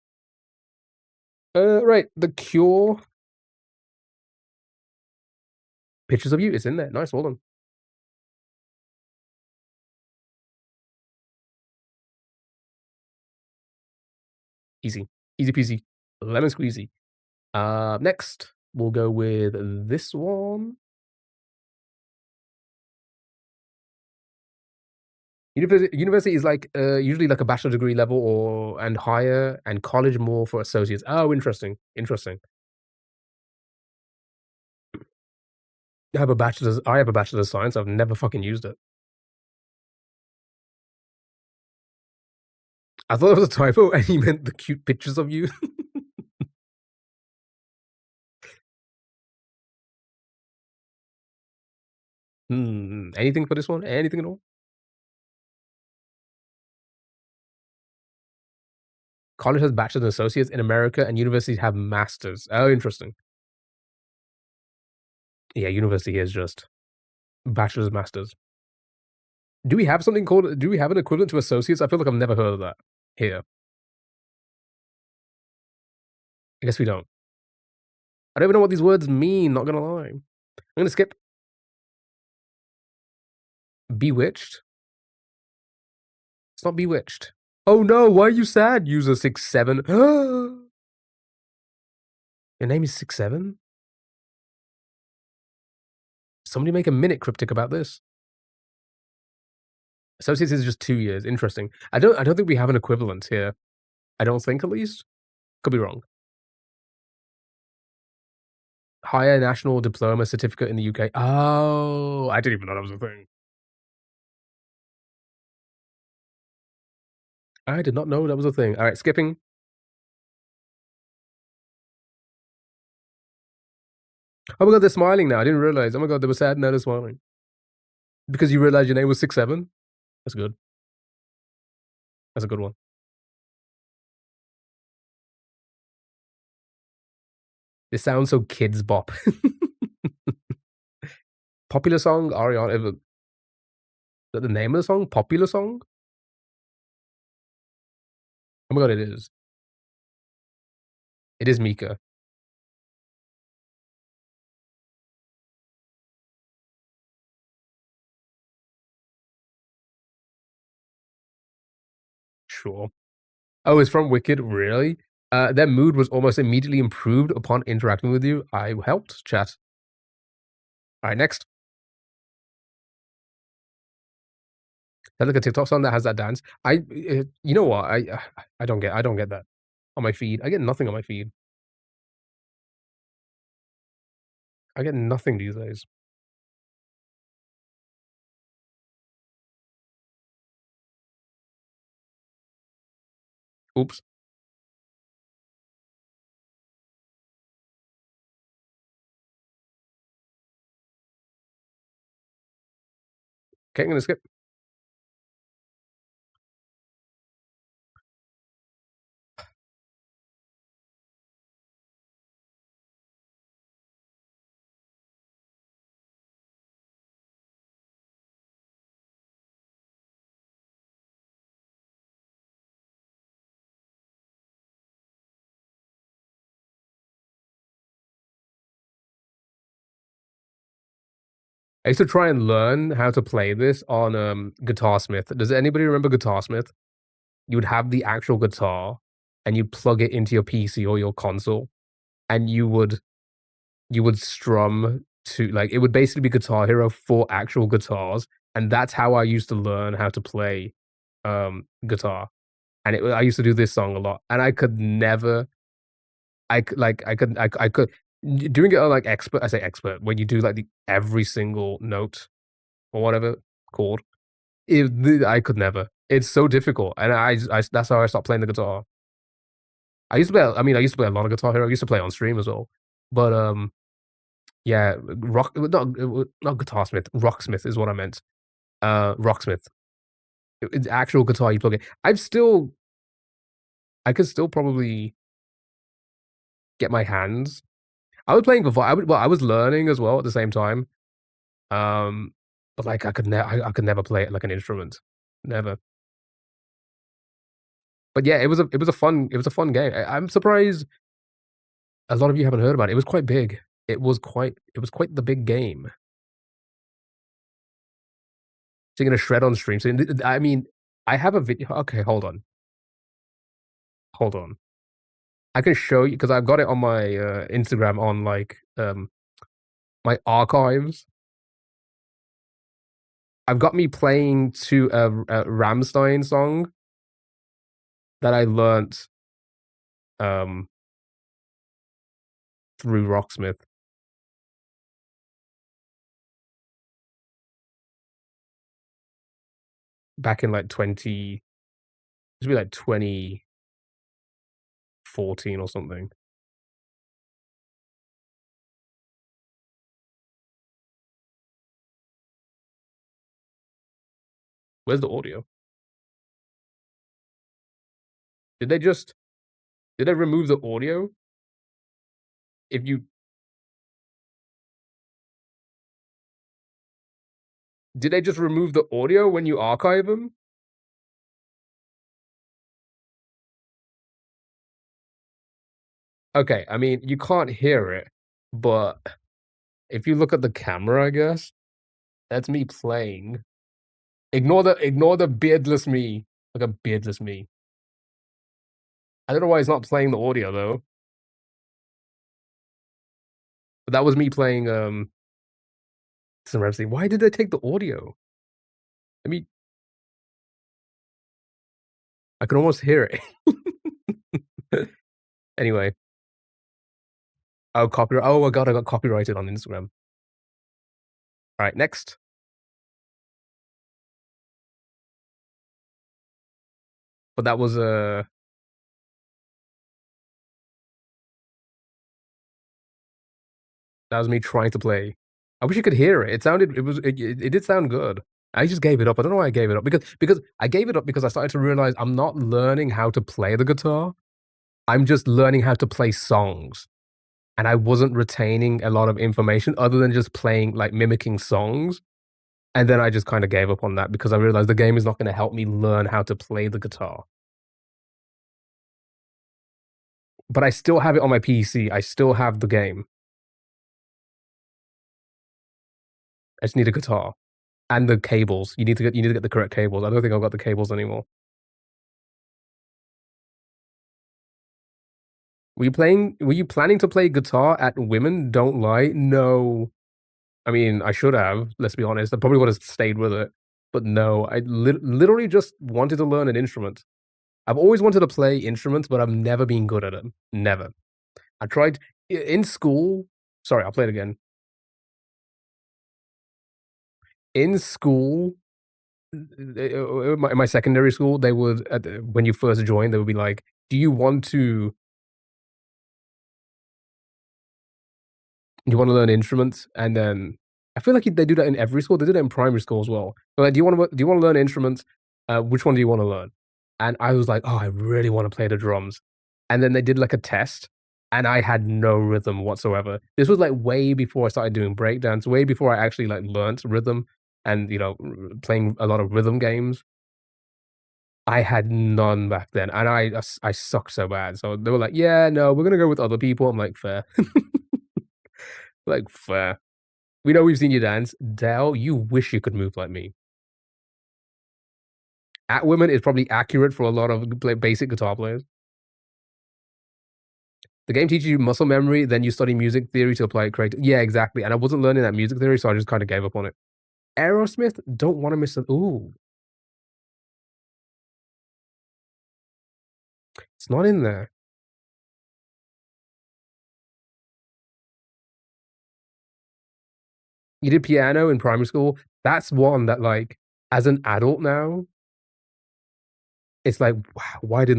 Right, The Cure. Pictures of you, it's in there. Nice, well done. Easy. Easy peasy. Lemon squeezy. Next, we'll go with this one. University is like, usually like a bachelor degree level or and higher, and college more for associates. Oh, interesting, interesting. I have a bachelor's of science, I've never fucking used it. I thought it was a typo and he meant the cute pictures of you. Anything for this one? Anything at all? College has bachelor's and associates in America, and universities have masters. Oh, interesting. Yeah, university is just bachelor's, masters. Do we have an equivalent to associates? I feel like I've never heard of that here. I guess we don't. I don't even know what these words mean, not gonna lie. I'm gonna skip. Bewitched? It's not bewitched. Oh no, why are you sad, user 67? Your name is 67? Somebody make a minute cryptic about this. Associates is just 2 years. Interesting. I don't think we have an equivalent here. I don't think, at least. Could be wrong. Higher national diploma certificate in the UK. Oh, I didn't even know that was a thing. I did not know that was a thing. Alright, skipping. Oh my god, they're smiling now. I didn't realize. Oh my god, they were sad, now they're smiling. Because you realized your name was 67? That's good. That's a good one. This sounds so kids bop. Popular song, Ariana. Is that the name of the song? Popular song? Oh my god, it is. It is Mika. Sure. Oh, it's from Wicked? Really? Their mood was almost immediately improved upon interacting with you. I helped, chat. Alright, next. That like a TikTok song that has that dance. You know what? I don't get that on my feed. I get nothing on my feed. I get nothing these days. Oops. Okay, I'm gonna skip. I used to try and learn how to play this on Guitarsmith. Does anybody remember Guitarsmith? You would have the actual guitar and you'd plug it into your PC or your console, and you would strum to, like, it would basically be Guitar Hero for actual guitars, and that's how I used to learn how to play guitar. And I used to do this song a lot, and I could never I could doing it on, like, expert. I say expert, when you do, like, the every single note or whatever chord, I could never. It's so difficult, and that's how I stopped playing the guitar. I used to play a lot of Guitar Hero. I used to play on stream as well. But, yeah, not Guitarsmith, Rocksmith is what I meant. Rocksmith. It's actual guitar you plug in. I could still probably get my hands I was playing before. I was learning as well at the same time. But like I could never play it like an instrument. Never. But yeah, it was a fun game. I'm surprised a lot of you haven't heard about it. It was quite big. It was quite the big game. So you're gonna shred on stream. So I mean, I have a video. Okay, hold on. Hold on. I can show you because I've got it on my Instagram on like my archives. I've got me playing to a Rammstein song that I learnt through Rocksmith. Back in like 2014 or something. Where's the audio? Did they just did they remove the audio? If you Did they just remove the audio when you archive them? Okay, I mean, you can't hear it, but if you look at the camera, I guess, that's me playing. Ignore the beardless me. Like a beardless me. I don't know why it's not playing the audio though. But that was me playing some Rhapsody. Why did they take the audio? I mean I can almost hear it. Anyway. Oh, copyright. Oh my god, I got copyrighted on Instagram. Alright, next. But that was me trying to play. I wish you could hear it. It did sound good. I just gave it up. I don't know why I gave it up because I gave it up because I started to realize I'm not learning how to play the guitar. I'm just learning how to play songs. And I wasn't retaining a lot of information other than just playing, like mimicking songs. And then I just kind of gave up on that because I realized the game is not going to help me learn how to play the guitar. But I still have it on my PC. I still have the game. I just need a guitar and the cables. You need to get the correct cables. I don't think I've got the cables anymore. Were you planning to play guitar at Women Don't Lie? No. I mean, I should have, let's be honest. I probably would have stayed with it. But no, I literally just wanted to learn an instrument. I've always wanted to play instruments, but I've never been good at them. Never. I tried in school. Sorry, I'll play it again. In school, in my secondary school, they would when you first join, they would be like, "Do you want to learn instruments?" And then I feel like they do that in every school. They do that in primary school as well. They're like, do you want to learn instruments? Which one do you want to learn?" And I was like, "Oh, I really want to play the drums." And then they did like a test, and I had no rhythm whatsoever. This was like way before I started doing breakdance, way before I actually like learnt rhythm and playing a lot of rhythm games. I had none back then, and I suck so bad. So they were like, "Yeah, no, we're gonna go with other people." I'm like, "Fair." Like, "Fair." We know we've seen you dance. Dell, you wish you could move like me. At Women is probably accurate for a lot of basic guitar players. The game teaches you muscle memory, then you study music theory to apply it correctly. Yeah, exactly. And I wasn't learning that music theory, so I just kind of gave up on it. Aerosmith, don't want to miss it. Ooh, it's not in there. You did piano in primary school. That's one that, like, as an adult now, it's like, wow, why do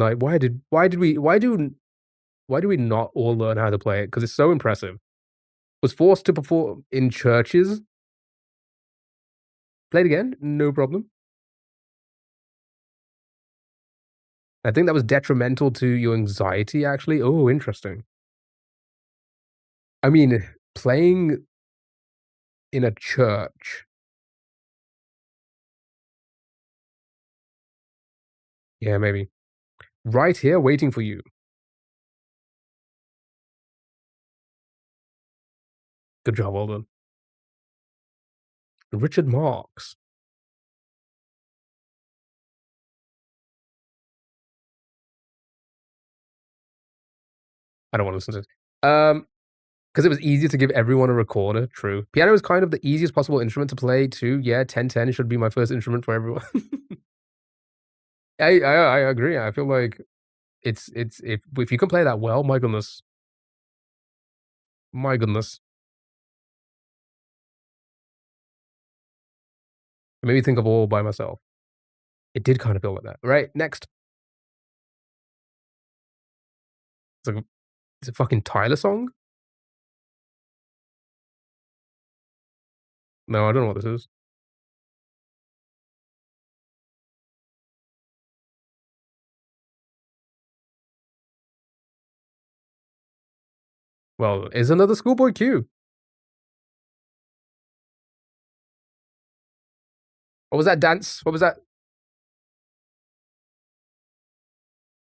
we not all learn how to play it? Because it's so impressive. Was forced to perform in churches. Play it again, no problem. I think that was detrimental to your anxiety, actually. Oh, interesting. I mean, playing in a church. Yeah, maybe. Right here waiting for you. Good job, well done. Richard Marx. I don't wanna listen to this. Because it was easier to give everyone a recorder, true. Piano is kind of the easiest possible instrument to play too. Yeah, 10-10 should be my first instrument for everyone. I agree. I feel like it's if you can play that well, my goodness. My goodness. It made me think of All by Myself. It did kind of feel like that. Right, next. It's like it's a fucking Tyler song? No, I don't know what this is. Well, it's another Schoolboy Q. What was that dance? What was that?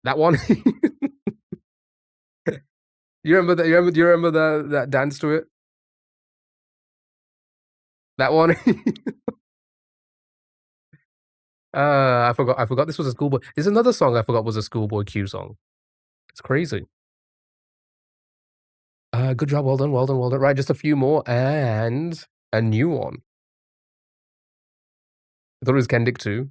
That one? You remember that? Do you remember that dance to it? That one? I forgot this was a Schoolboy. There's another song I forgot was a Schoolboy Q song. It's crazy. Good job. Well done. Well done. Well done. Right, just a few more and a new one. I thought it was Kendick too.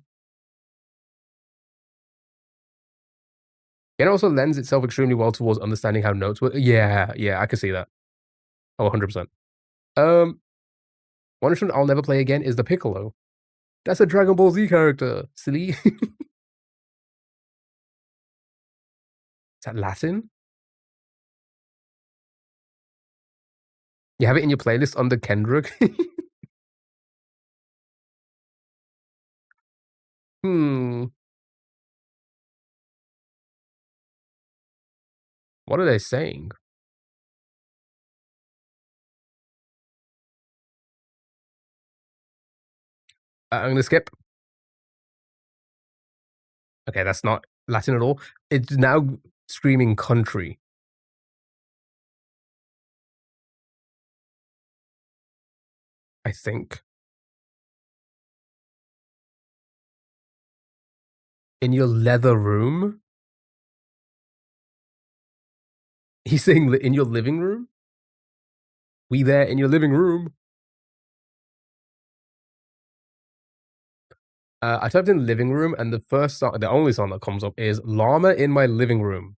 It also lends itself extremely well towards understanding how notes work. Yeah, yeah, I can see that. Oh, 100%. One instrument I'll never play again is the piccolo. That's a Dragon Ball Z character, silly. Is that Latin? You have it in your playlist under Kendrick? Hmm. What are they saying? I'm gonna skip. Okay, that's not Latin at all. It's now screaming country. I think. In your leather room? He's saying in your living room? We there in your living room? I typed in living room, and the first song, the only song that comes up is Llama in My Living Room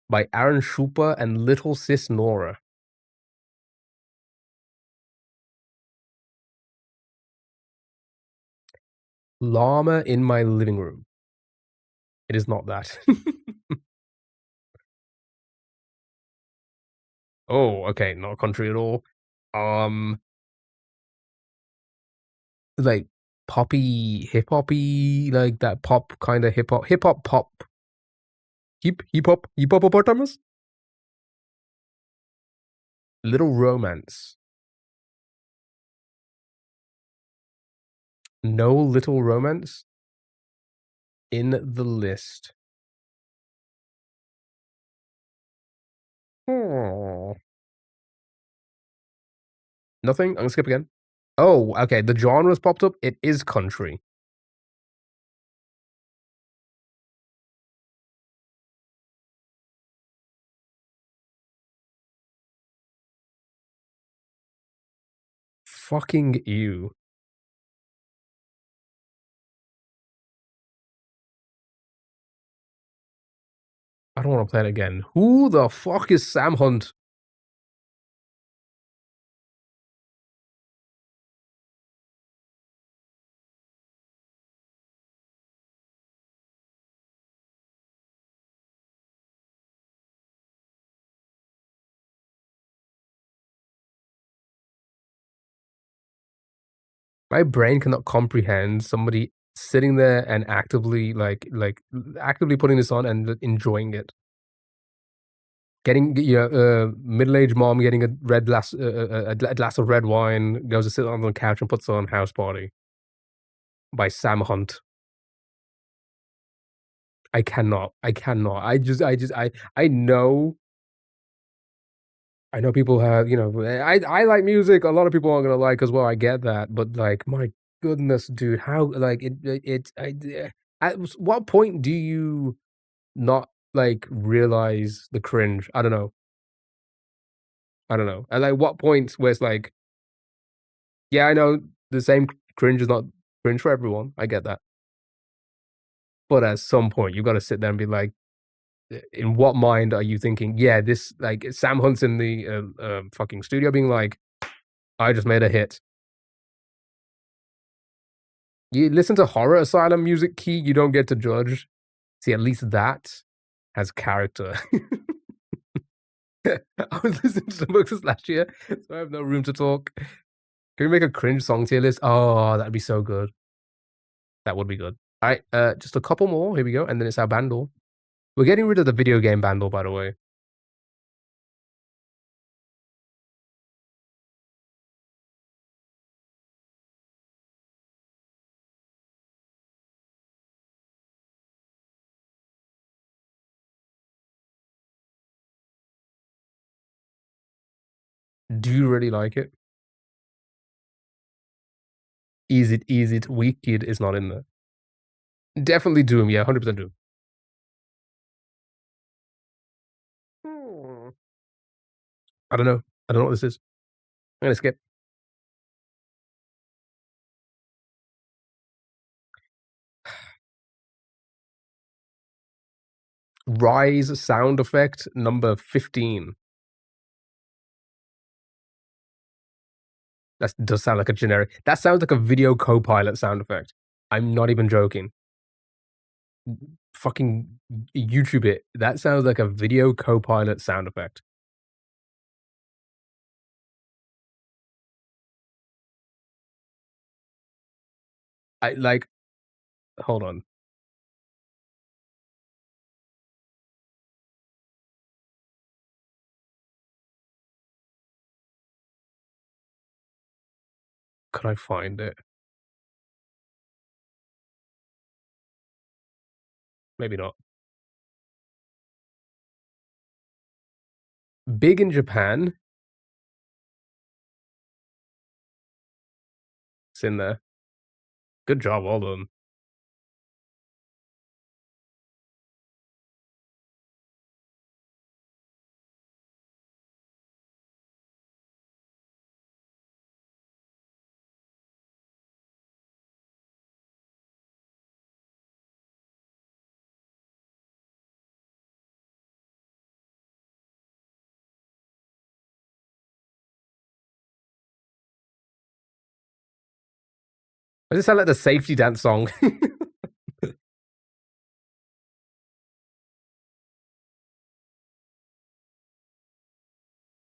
by Aaron Schuper and Little Sis Nora. Llama in My Living Room. It is not that. Oh, okay, not country at all. Like poppy, hip hoppy, like that pop kind of hip hop pop. Hip hop, hippopotamus? Little Romance. No Little Romance in the list. Oh. Nothing? I'm gonna skip again. Oh, okay, the genre's popped up. It is country. Fucking you. I don't wanna play it again. Who the fuck is Sam Hunt? My brain cannot comprehend somebody sitting there and actively, actively putting this on and enjoying it. Getting middle-aged mom getting a glass of red wine, goes to sit on the couch and puts on House Party by Sam Hunt. I cannot. I know. I know people have, I like music. A lot of people aren't gonna like as well. I get that, but like, my goodness, dude, how like at what point do you not like realize the cringe? I don't know. And like, what point where it's like, yeah, I know the same cringe is not cringe for everyone. I get that, but at some point, you got to sit there and be like, in what mind are you thinking? Yeah, this like Sam Hunt's in the fucking studio, being like, I just made a hit. You listen to Horror Asylum music, Key, you don't get to judge. See, at least that has character. I was listening to some books last year, so I have no room to talk. Can we make a cringe song tier list? Oh, that'd be so good. That would be good. All right, just a couple more. Here we go, and then it's our bandle. We're getting rid of the video game bandle, by the way. Do you really like it? Easy it, Wicked is not in there. Definitely Doom, yeah, 100% Doom. Hmm. I don't know. I don't know what this is. I'm gonna skip. Rise sound effect number 15. That does sound like a generic. That sounds like a video Copilot sound effect. I'm not even joking. Fucking YouTube it. That sounds like a video Copilot sound effect. I like. Hold on. Could I find it? Maybe not. Big in Japan. It's in there. Good job, well done. Does it sound like the safety dance song?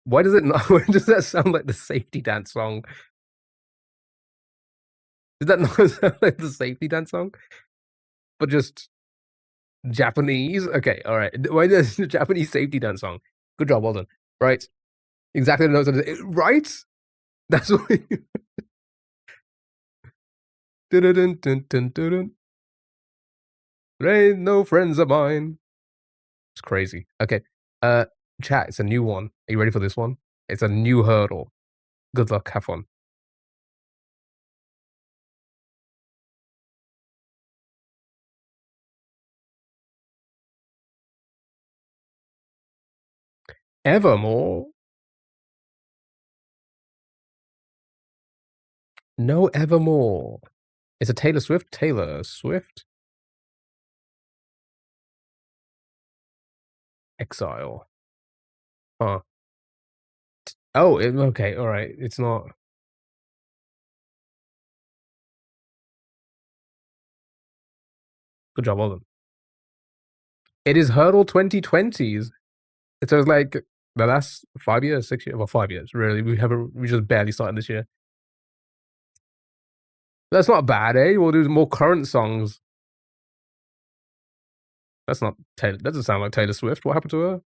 Why does it not? Why does that sound like the safety dance song? Does that not sound like the safety dance song? But just Japanese? Okay, all right. Why does the Japanese safety dance song? Good job, well done. Right. Exactly the notes. Right? That's what dun, dun, dun, dun. There ain't no friends of mine. It's crazy. Okay. Chat, it's a new one. Are you ready for this one? It's a new hurdle. Good luck, have fun. Evermore? No Evermore. It's a Taylor Swift? Taylor Swift? Exile. Huh. Oh, okay, alright. It's not. Good job, well done. It is Hurdle 2020s. So it's like the last 5 years, 6 years. Well, 5 years, really. We just barely started this year. That's not bad, eh? We'll do more current songs. That's not Taylor. That doesn't sound like Taylor Swift. What happened to her?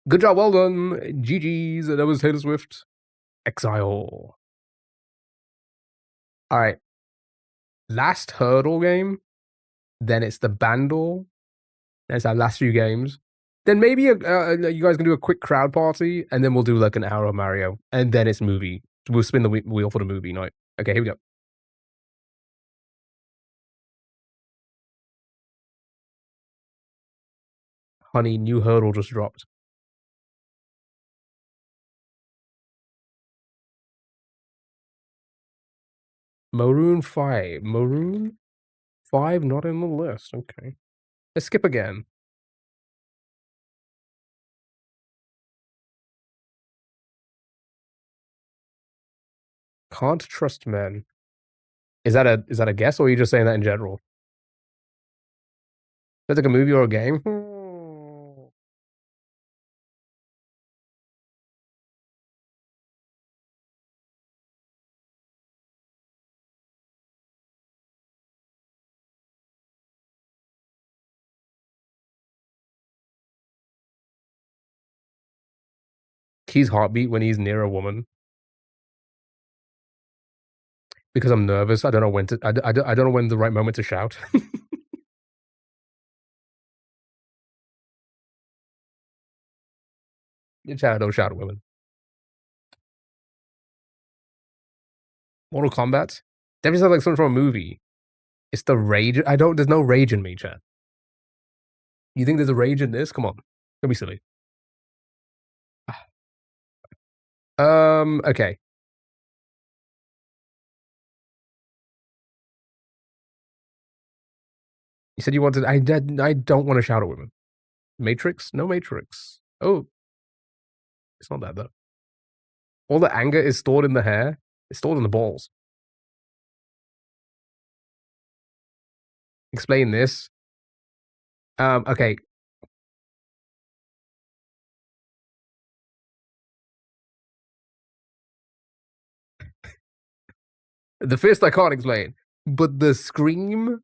Good job, well done. GG's. That was Taylor Swift. Exile. All right. Last hurdle game. Then it's the Bandle. That's our last few games. Then maybe you guys can do a quick crowd party, and then we'll do like an hour of Mario, and then it's movie. We'll spin the wheel for the movie night. Okay, here we go. Honey, new hurdle just dropped. Maroon 5. Maroon 5 not in the list. Okay. Let's skip again. Can't trust men. Is that a guess, or are you just saying that in general? Is that like a movie or a game? Key's heartbeat when he's near a woman. Because I'm nervous. I don't know when to. I don't know when the right moment to shout. You don't shout at women. Mortal Kombat. That sounds like something from a movie. It's the rage. There's no rage in me, Chad. You think there's a rage in this? Come on. Don't be silly. Okay. You said you wanted. I don't want to shout at women. Matrix? No Matrix. Oh, it's not that though. All the anger is stored in the hair. It's stored in the balls. Explain this. Okay. The fist I can't explain, but the scream.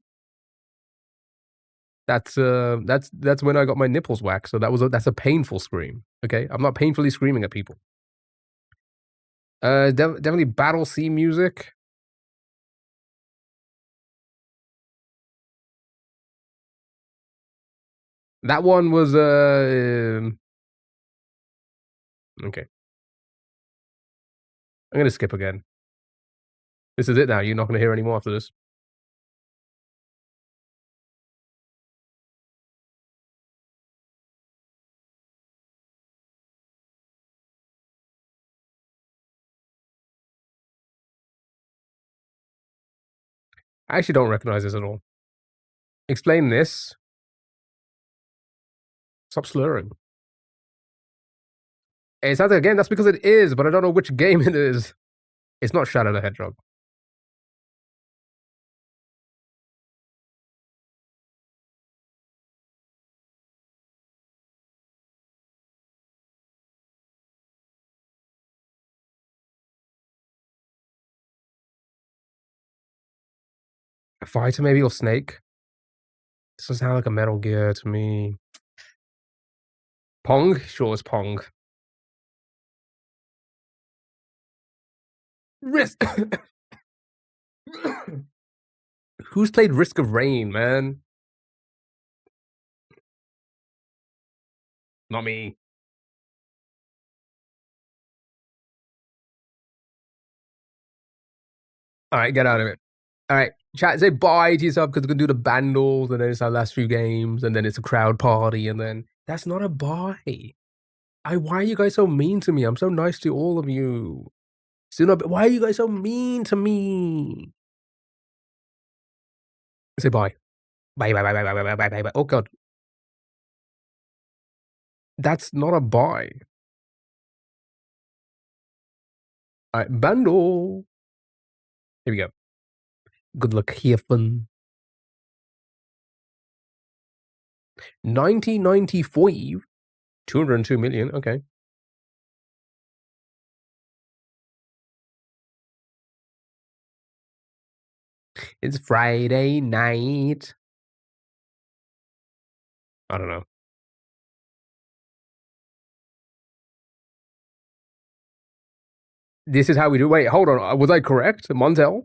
That's when I got my nipples waxed. So that's a painful scream. Okay, I'm not painfully screaming at people. Definitely battle scene music. That one was okay. I'm gonna skip again. This is it now. You're not gonna hear any more after this. I actually don't recognize this at all. Explain this. Stop slurring. It's not again. That's because it is, but I don't know which game it is. It's not Shadow the Hedgehog. A fighter maybe, or Snake. This doesn't sound like a Metal Gear to me. Pong? Sure, it's Pong. Risk. Who's played Risk of Rain, man? Not me. All right, get out of it. All right, chat, say bye to yourself because we're gonna do the bundles, and then it's our last few games, and then it's a crowd party, and then that's not a bye. Why are you guys so mean to me? I'm so nice to all of you. Why are you guys so mean to me? Say bye. Bye, bye, bye, bye, bye, bye, bye, bye, bye. Oh god. That's not a bye. All right, bundle. Here we go. Good luck, here, fun. 1995. 202 million. Okay. It's Friday night. I don't know. This is how we do. Wait, hold on. Was I correct? Montel?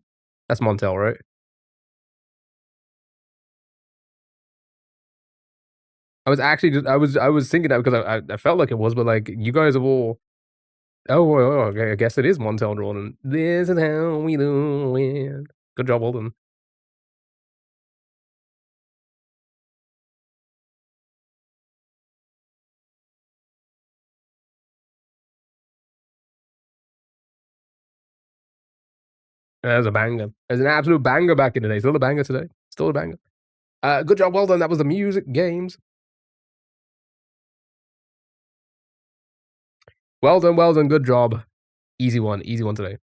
That's Montel, right? I was actually just, I was thinking that because I felt like it was, but like you guys have all. Oh, okay. I guess it is Montel Jordan. This is how we do it. Good job, well done. There's a banger. There's an absolute banger back in the day. Still a banger today. Still a banger. Good job, well done. That was the music games. Well done, good job. Easy one today.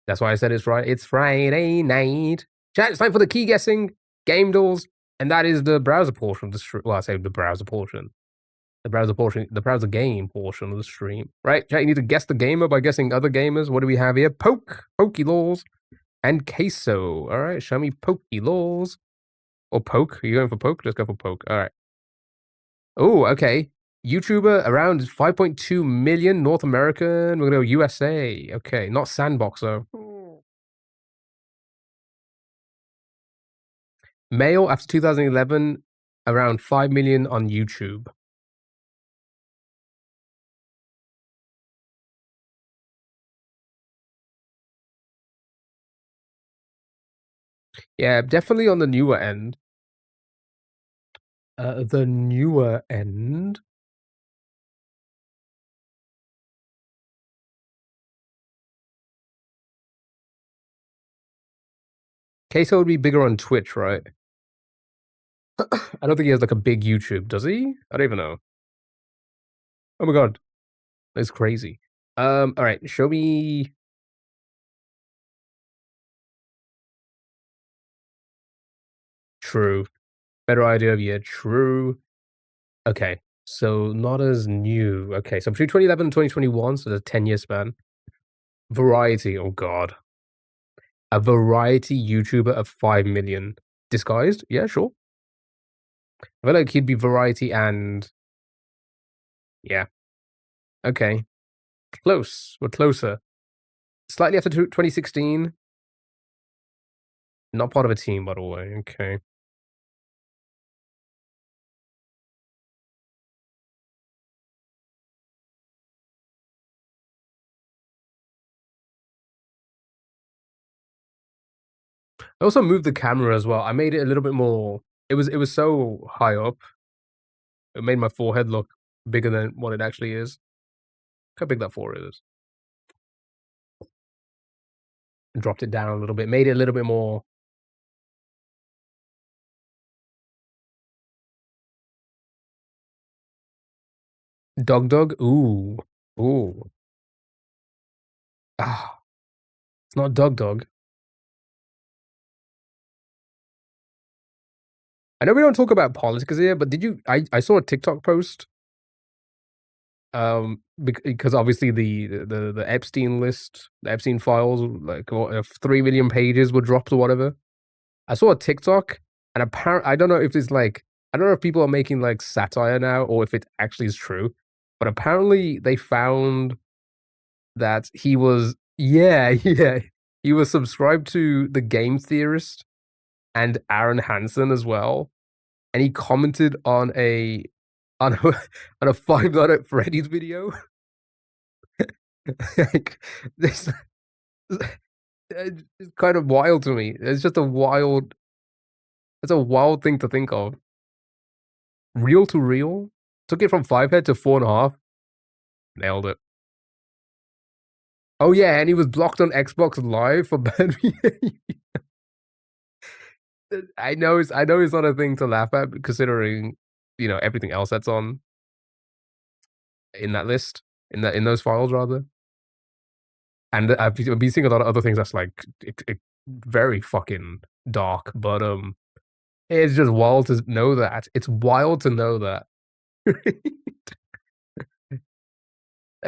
That's why I said it's Friday. It's Friday night. Chat, it's time for the key guessing, game duels, and that is the browser portion of the stream. Well, I say the browser portion. The browser game portion of the stream. Right, chat, you need to guess the gamer by guessing other gamers. What do we have here? Pokey Laws, and Queso. All right, show me Pokey Laws. Or Poke. Are you going for Poke? Let's go for Poke. All right. Oh, okay. YouTuber around 5.2 million, North American. We're gonna go USA. Okay, not Sandbox though. Male after 2011, around 5 million on YouTube. Yeah, definitely on the newer end. The newer end. Queso would be bigger on Twitch, right? I don't think he has like a big YouTube, does he? I don't even know. Oh my god. That's crazy. Alright, show me. True. Better idea of year. True. Okay. So not as new. Okay, so between 2011 and 2021, so there's a 10-year span. Variety, oh god. A variety YouTuber of 5 million. Disguised? Yeah, sure. I feel like he'd be variety and yeah. Okay. Close. We're closer. Slightly after 2016. Not part of a team, by the way. Okay. I also moved the camera as well. I made it a little bit more. It was so high up. It made my forehead look bigger than what it actually is. Look how big that forehead is. And dropped it down a little bit. Made it a little bit more. Dog. Ooh. Ooh. Ah. It's not Dog. I know we don't talk about politics here, but did you? I saw a TikTok post. Because obviously the Epstein list, the Epstein files, like 3 million pages were dropped or whatever. I saw a TikTok, and apparently I don't know if it's like I don't know if people are making like satire now or if it actually is true, but apparently they found that he was yeah he was subscribed to the Game Theorist and Aaron Hansen as well, and he commented on a on a, on a Five Nights at Freddy's video. Like this, it's kind of wild to me. It's just a wild. It's a wild thing to think of. Real to real, took it from 5 head to 4.5. Nailed it. Oh yeah, and he was blocked on Xbox Live for bad. I know it's not a thing to laugh at, considering everything else that's on in that list, in those files rather. And I've been seeing a lot of other things that's like very fucking dark, but it's just wild to know that. It's wild to know that.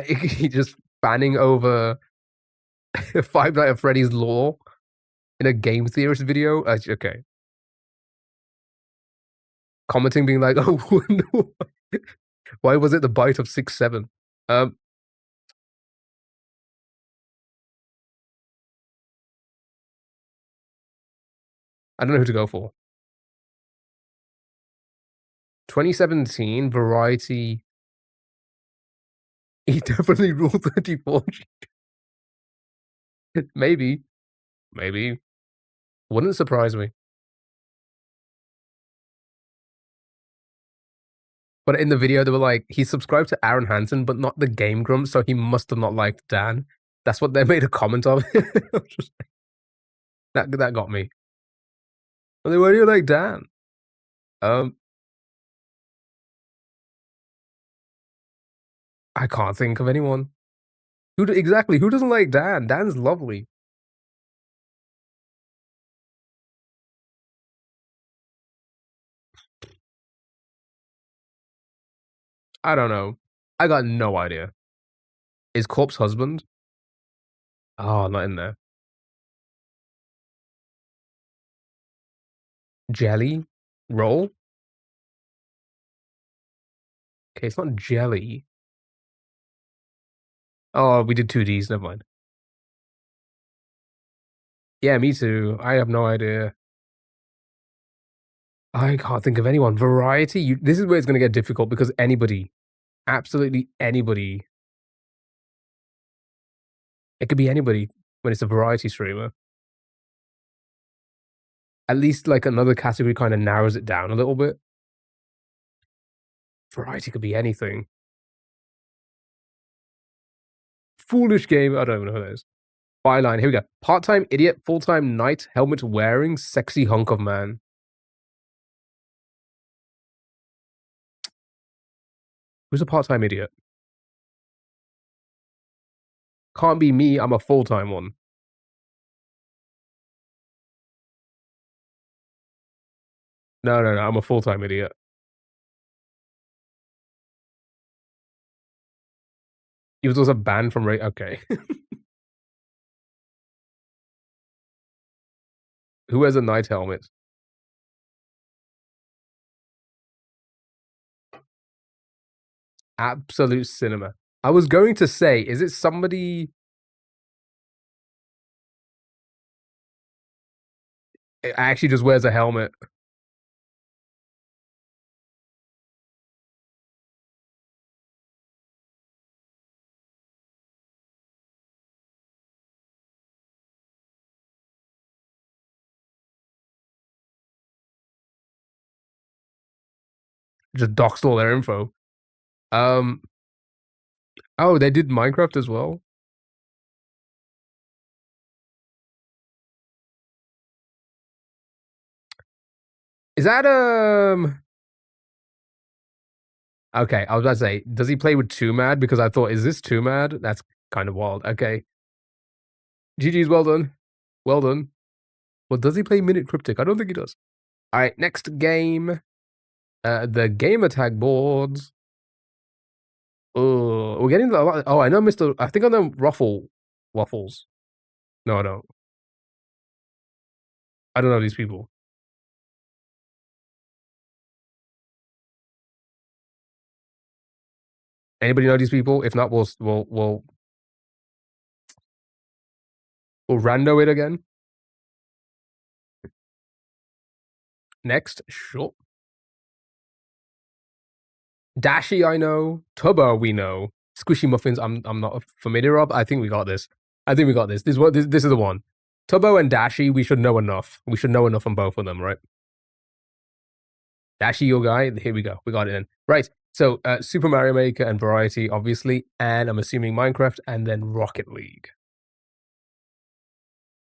He just fanning over Five Nights at Freddy's lore in a Game Theorist video. Okay. Commenting, being like, "Oh, no. Why was it the bite of 6'7"?" I don't know who to go for. 2017 variety. He definitely ruled 34. Maybe. Maybe. Wouldn't surprise me. But in the video, they were like, he subscribed to Aaron Hansen, but not the Game Grumps, so he must have not liked Dan. That's what they made a comment of. That got me. Why do you like Dan? I can't think of anyone. Exactly, who doesn't like Dan? Dan's lovely. I don't know. I got no idea. Is Corpse husband? Oh, not in there. Jelly? Roll? Okay, it's not jelly. Oh, we did 2Ds, never mind. Yeah, me too. I have no idea. I can't think of anyone. Variety? This is where it's gonna get difficult because anybody, absolutely anybody, it could be anybody when it's a variety streamer. At least, like, another category kinda narrows it down a little bit. Variety could be anything. Foolish game, I don't even know who that is. Byline, here we go. Part-time idiot, full-time knight, helmet wearing, sexy hunk of man. Who's a part-time idiot? Can't be me, I'm a full-time one. No, I'm a full-time idiot. He was also banned from okay. Who wears a knight helmet? Absolute cinema. I was going to say, is it somebody actually just wears a helmet? Just doxed all their info. Oh, they did Minecraft as well? Is that, okay, I was about to say, does he play with Too Mad? Because I thought, is this Too Mad? That's kind of wild. Okay. GG's, well done. Well done. Well, does he play Minute Cryptic? I don't think he does. Alright, next game. The game attack boards. Oh, we're getting a lot. Oh, I know Mr. I think I know Waffles. No, I don't. I don't know these people. Anybody know these people? If not, we'll rando it again. Next, sure. Dashi, I know. Tubbo, we know. Squishy Muffins, I'm not familiar of. I think we got this. This is the one. Tubbo and Dashi, we should know enough. We should know enough on both of them, right? Dashi, your guy. Here we go. We got it in. Right. So, Super Mario Maker and Variety, obviously, and I'm assuming Minecraft, and then Rocket League.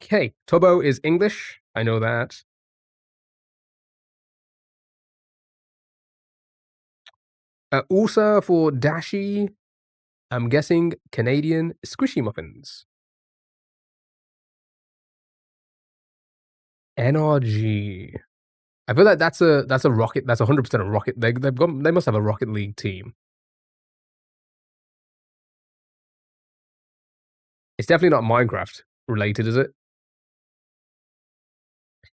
Okay, Tubbo is English. I know that. Ursa for Dashi. I'm guessing Canadian Squishy Muffins. NRG. I feel like that's a Rocket. That's 100% a Rocket. They must have a Rocket League team. It's definitely not Minecraft related, is it?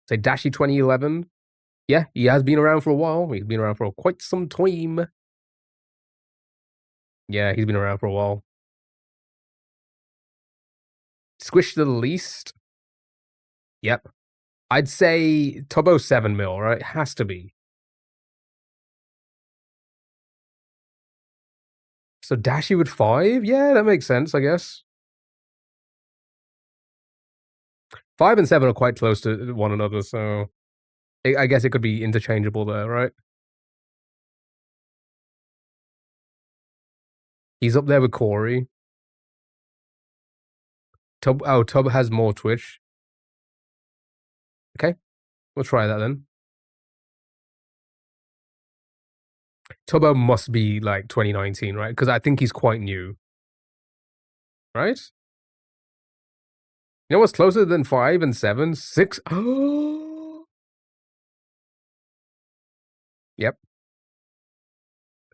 Say Dashi 2011. Yeah, he has been around for a while. He's been around for quite some time. Yeah, he's been around for a while. Squish the least. Yep. I'd say Tubbo 7 mil, right? It has to be. So Dashi with 5? Yeah, that makes sense, I guess. 5 and 7 are quite close to one another, so I guess it could be interchangeable there, right? He's up there with Corey. Tub has more Twitch. Okay, we'll try that then. Tubbo must be like 2019, right? Because I think he's quite new. Right? You know what's closer than 5 and 7? 6. Oh. Yep.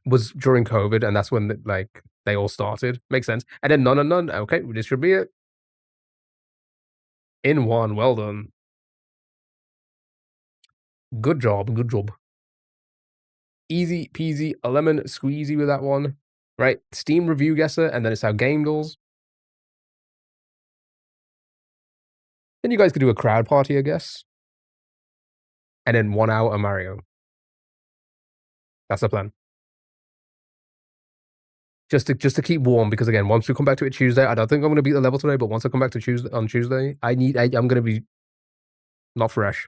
Was during COVID, and that's when like they all started. Makes sense. And then none. Okay, this should be it. In one. Well done. Good job. Good job. Easy peasy, a lemon squeezy with that one. Right? Steam review guesser, and then it's how game goes. Then you guys could do a crowd party, I guess. And then 1 hour of Mario. That's the plan. Just to keep warm, because again, once we come back to it Tuesday, I don't think I'm gonna beat the level today, but once I come back to Tuesday, I'm gonna be not fresh.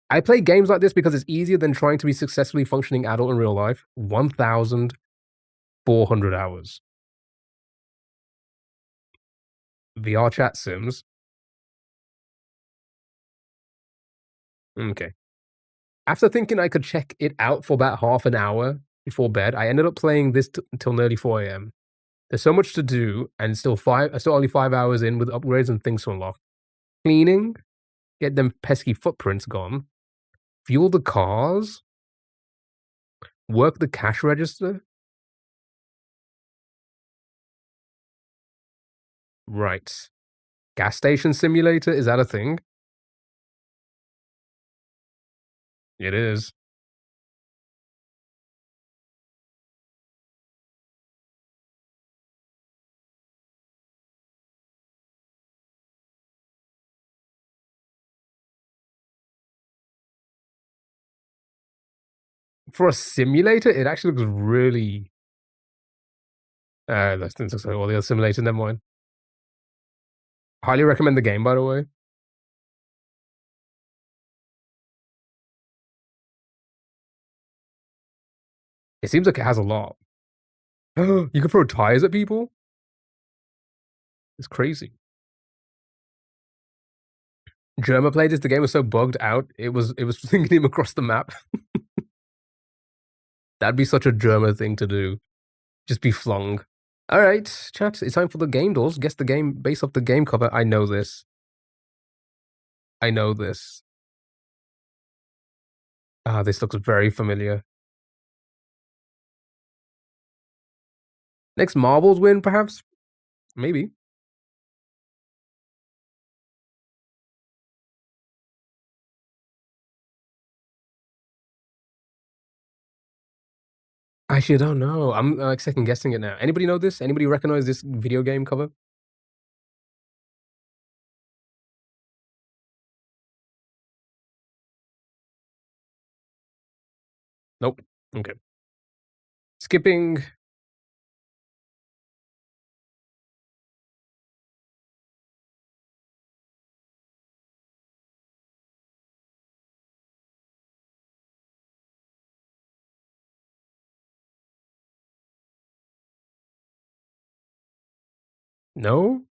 I play games like this because it's easier than trying to be successfully functioning adult in real life. 1,400 hours. VR chat Sims. Okay. After thinking I could check it out for about half an hour before bed, I ended up playing this until nearly 4 a.m. There's so much to do, and still only 5 hours in with upgrades and things to unlock. Cleaning, get them pesky footprints gone, fuel the cars, work the cash register. Right. Gas station simulator, is that a thing? It is. For a simulator, it actually looks really. That's looks like all the other simulator. Never mind. Highly recommend the game, by the way. It seems like it has a lot. You can throw tires at people. It's crazy. Germa played this. The game was so bugged out. It was flinging him across the map. That'd be such a Germa thing to do. Just be flung. All right, chat. It's time for the game doors. Guess the game based off the game cover. I know this. I know this. Ah, this looks very familiar. Next Marbles win, perhaps? Maybe. Actually, I don't know. I'm like second guessing it now. Anybody know this? Anybody recognize this video game cover? Nope. Okay. Skipping. No?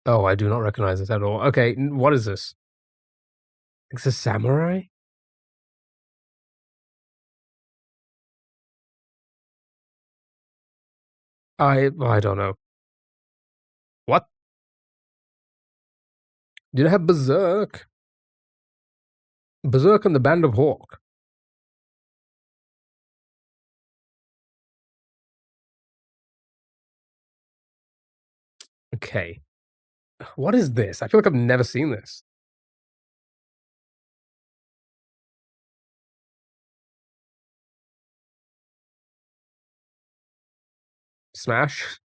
Oh, I do not recognize this at all. Okay, what is this? It's a samurai? I don't know. What? Did I have Berserk? Berserk and the Band of Hawk. Okay. What is this? I feel like I've never seen this. Smash?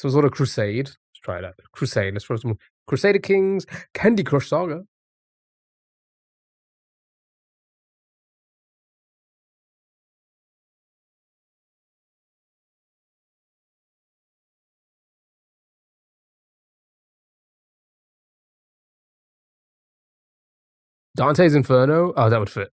Some sort of crusade. Let's try that. Crusade. Let's throw some Crusader Kings, Candy Crush Saga. Dante's Inferno. Oh, that would fit.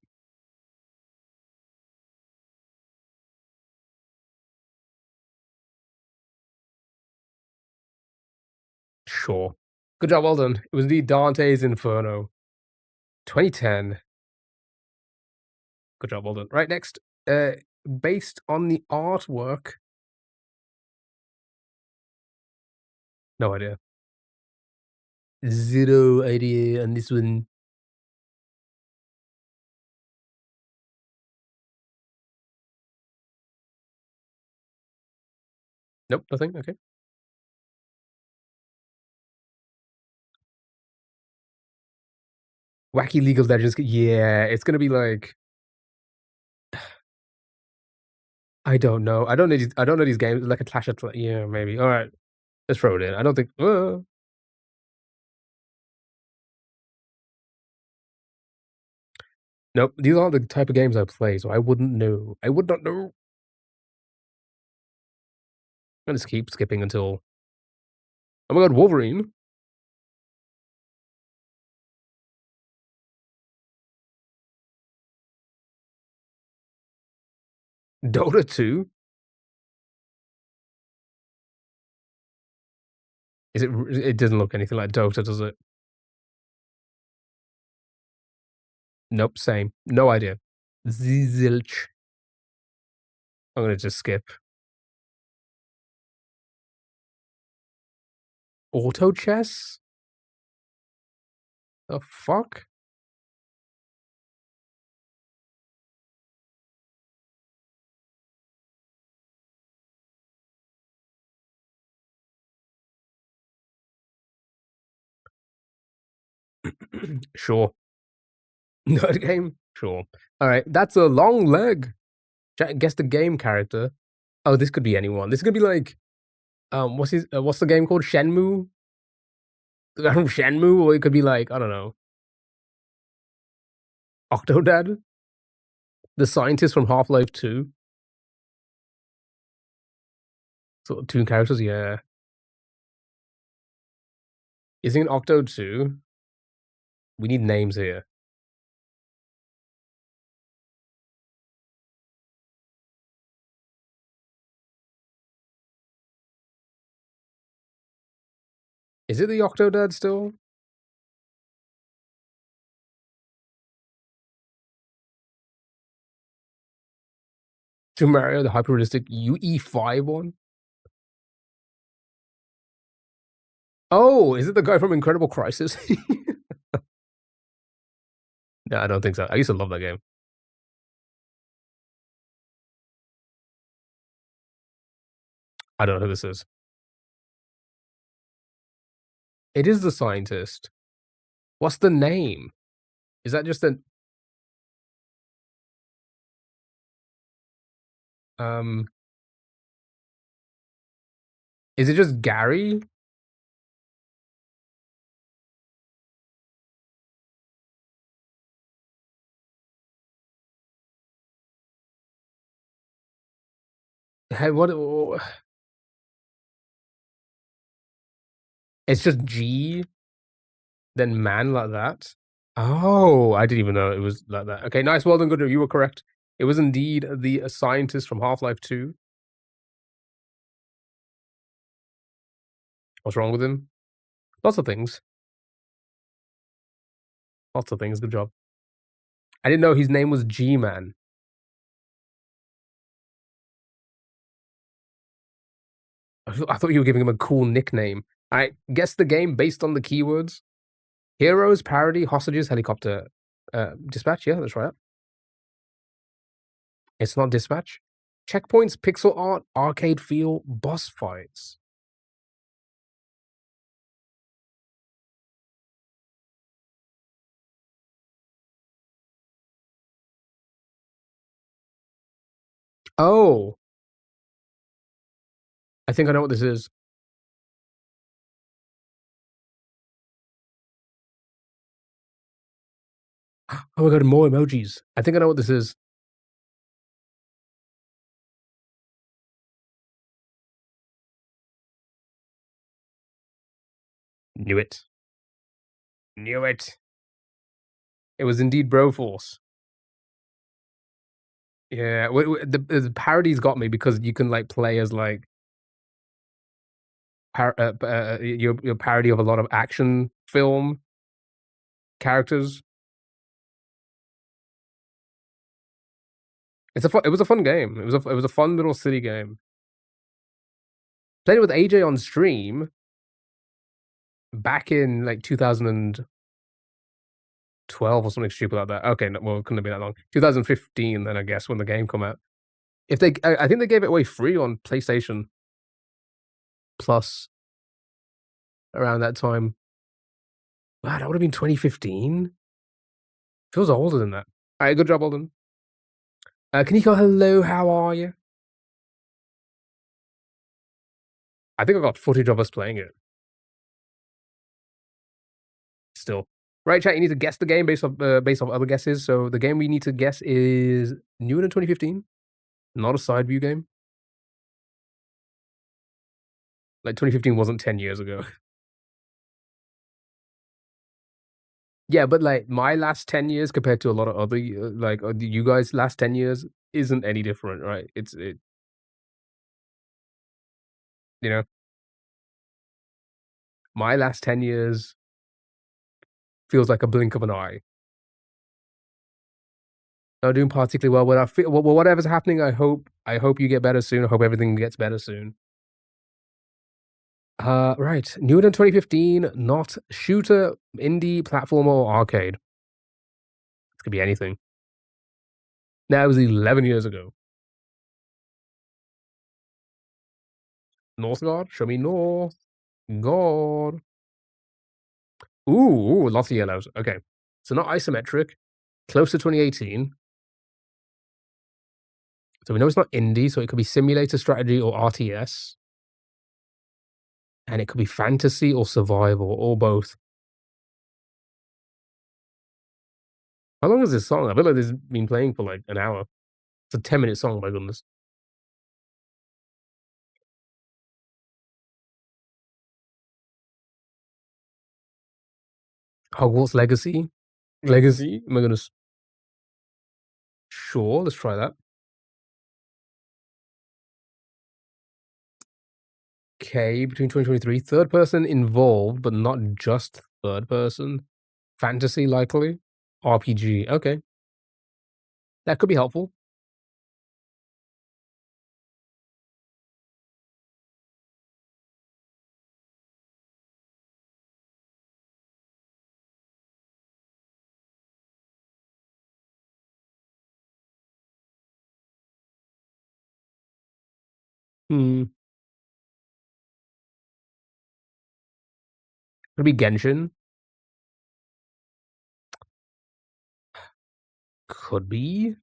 Sure. Good job, well done. It was indeed Dante's Inferno. 2010. Good job, well done. Right, next. Based on the artwork. No idea. Zero idea on this one. Nope, nothing. Okay. Wacky League of Legends. Yeah, it's gonna be like I don't know. I don't know these games. Like a Clash of yeah, maybe. All right, let's throw it in. I don't think. Nope. These aren't the type of games I play, so I wouldn't know. I would not know. I'm gonna just keep skipping until. Oh my god, Wolverine. Dota 2. Is it? It doesn't look anything like Dota, does it? Nope. Same. No idea. Zilch. I'm gonna just skip. Auto chess. The fuck? Sure. Nerd game? Sure. Alright, that's a long leg. Guess the game character. Oh, this could be anyone. This could be like, what's the game called? Shenmue? The guy from Shenmue? Or it could be like, I don't know, Octodad? The scientist from Half-Life 2? So, two characters, yeah. Is he an Octo 2? We need names here. Is it the Octodad still? Super Mario, the hyper-realistic UE5 one? Oh, is it the guy from Incredible Crisis? No, I don't think so. I used to love that game. I don't know who this is. It is the scientist. What's the name? Is that just an um? Is it just Gary? Hey, what? It's just G, then man like that. Oh, I didn't even know it was like that. Okay, nice, well done, good. You were correct. It was indeed the scientist from Half-Life 2. What's wrong with him? Lots of things. Lots of things. Good job. I didn't know his name was G-Man. I thought you were giving him a cool nickname. I guess the game based on the keywords. Heroes, parody, hostages, helicopter. Dispatch, yeah, that's right. It's not dispatch. Checkpoints, pixel art, arcade feel, boss fights. Oh, I think I know what this is. Oh my god, more emojis. I think I know what this is. Knew it. Knew it. It was indeed Broforce. Yeah, the parodies got me because you can, like, play as, like, your parody of a lot of action film characters. It was a fun game. It was a fun little city game. Played it with AJ on stream back in, like, 2012 or something stupid like that. Okay, no, well, it couldn't have been that long. 2015 then, I guess, when the game come out. If they I think they gave it away free on PlayStation Plus around that time. Wow, that would've been 2015? Feels older than that. Alright, good job, Alden. Can you go, "Hello, how are you?" I think I got footage of us playing it. Still. Right, chat, you need to guess the game based off other guesses. So the game we need to guess is newer than 2015, not a side view game. Like 2015 wasn't 10 years ago. Yeah, but like my last 10 years compared to a lot of other you guys' last 10 years isn't any different, right? You know, my last 10 years feels like a blink of an eye. Not doing particularly well, but I feel well, whatever's happening, I hope you get better soon. I hope everything gets better soon. Right. Newer than 2015, not shooter, indie, platformer, or arcade. It could be anything. Now it was 11 years ago. Northgard? Show me North. God. Ooh, lots of yellows. Okay. So not isometric. Close to 2018. So we know it's not indie, so it could be simulator strategy or RTS. And it could be fantasy or survival, or both. How long is this song? I feel like this has been playing for like an hour. It's a 10-minute song, my goodness. Hogwarts Legacy? Legacy? Oh my goodness. Sure, let's try that. Okay, between 2023. Third person involved, but not just third person. Fantasy, likely. RPG. Okay. That could be helpful. Hmm. Could be Genshin. Could be.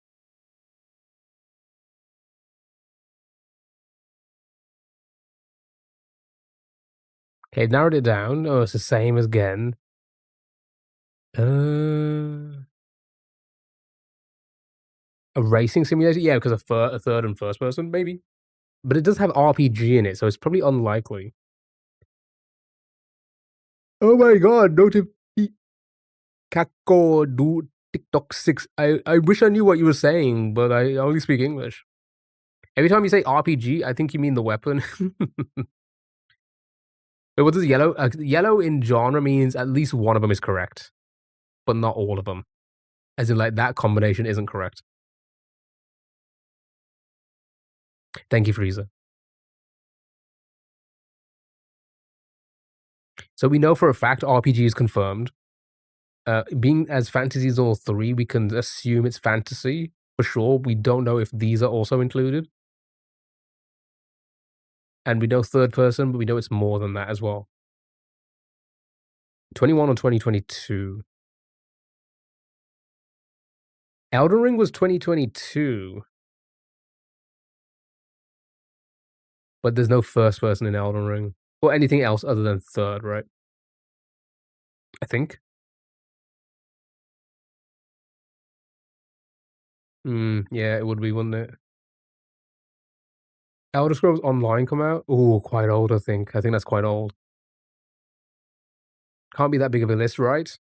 Okay, narrowed it down. Oh, it's the same as Gen. A racing simulator? Yeah, because a third and first person, maybe. But it does have RPG in it, so it's probably unlikely. Oh my god, notif Kako do TikTok 6. I wish I knew what you were saying, but I only speak English. Every time you say RPG, I think you mean the weapon. Wait, what does yellow? Yellow in genre means at least one of them is correct, but not all of them. As in, like, that combination isn't correct. Thank you, Frieza. So we know for a fact RPG is confirmed. Being as Fantasy Zone 3, we can assume it's fantasy for sure. We don't know if these are also included. And we know third person, but we know it's more than that as well. 21 or 2022. Elden Ring was 2022. But there's no first person in Elden Ring. Or anything else other than third, right? I think. Yeah, it would be, wouldn't it? Elder Scrolls Online come out? Ooh, quite old, I think. I think that's quite old. Can't be that big of a list, right?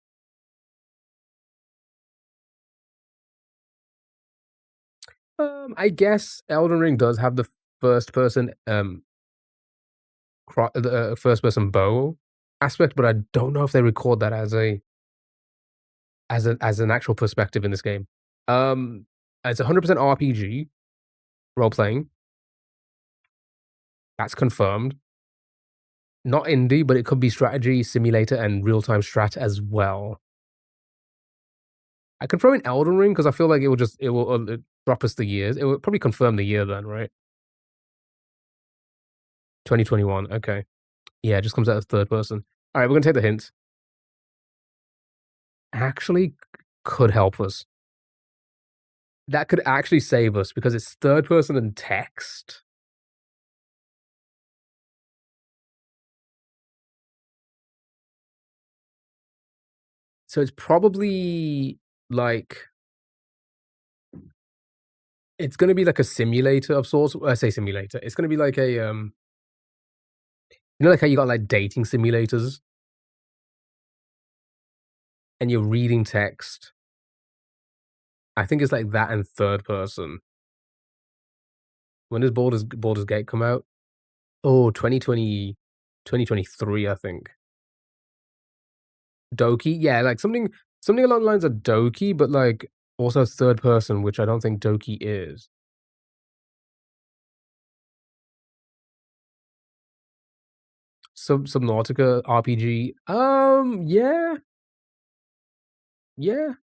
I guess Elden Ring does have the first person, the first person bow aspect, but I don't know if they record that as an actual perspective in this game. Um, it's 100% RPG role playing. That's confirmed. Not indie, but it could be strategy, simulator, and real time strat as well. I could throw in Elden Ring because I feel like it will drop us the years. It will probably confirm the year then, right? 2021. Okay. Yeah, it just comes out as third person. All right, we're gonna take the hint. Actually, could help us. That could actually save us because it's third person and text. So it's probably like it's gonna be like a simulator of sorts. I say simulator. It's gonna be like a you know, like how you got like dating simulators and you're reading text. I think it's like that in third person. When does Baldur's Gate come out? Oh, 2023, I think. Doki? Yeah, like something along the lines of Doki, but like also third person, which I don't think Doki is. Subnautica RPG. Yeah, yeah.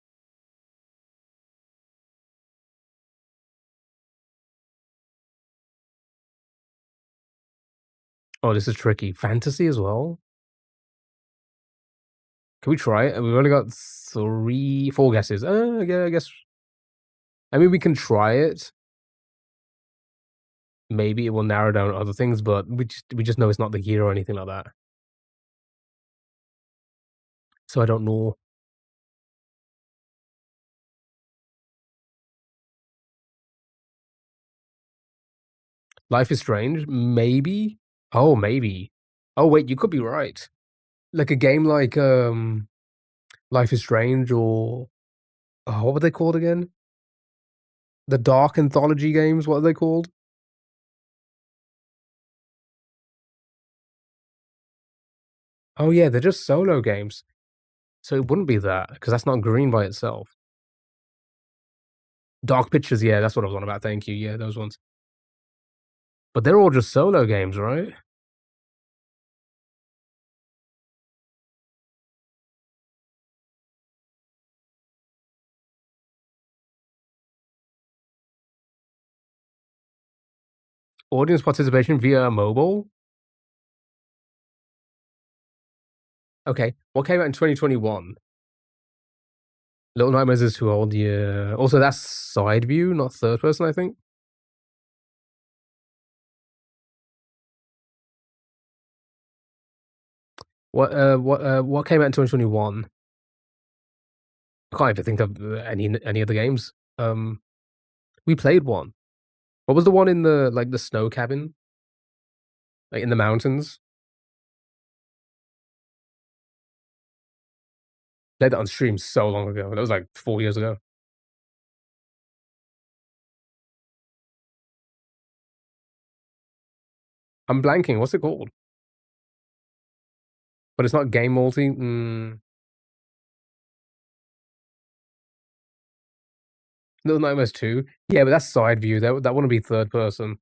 Oh, this is tricky. Fantasy as well? Can we try it? We've only got 4 guesses. Yeah, I guess. I mean, we can try it. Maybe it will narrow down other things, but we just know it's not the year or anything like that. So I don't know. Life is Strange? Maybe? Oh, maybe. Oh, wait, you could be right. Like a game like Life is Strange or oh, what were they called again? The Dark Anthology games, what are they called? Oh yeah, they're just solo games. So it wouldn't be that, because that's not green by itself. Dark Pictures, yeah, that's what I was on about. Thank you. Yeah, those ones. But they're all just solo games, right? Audience participation via mobile? Okay. What came out in 2021? Little Nightmares is too old, yeah. Also, that's side view, not third person, I think. What came out in 2021? I can't even think of any other games. We played one. What was the one in the like the snow cabin? Like in the mountains? Played that on stream so long ago. That was like 4 years ago. I'm blanking. What's it called? But it's not game multi. Little Nightmares 2. Yeah, but that's side view. That wouldn't be third person.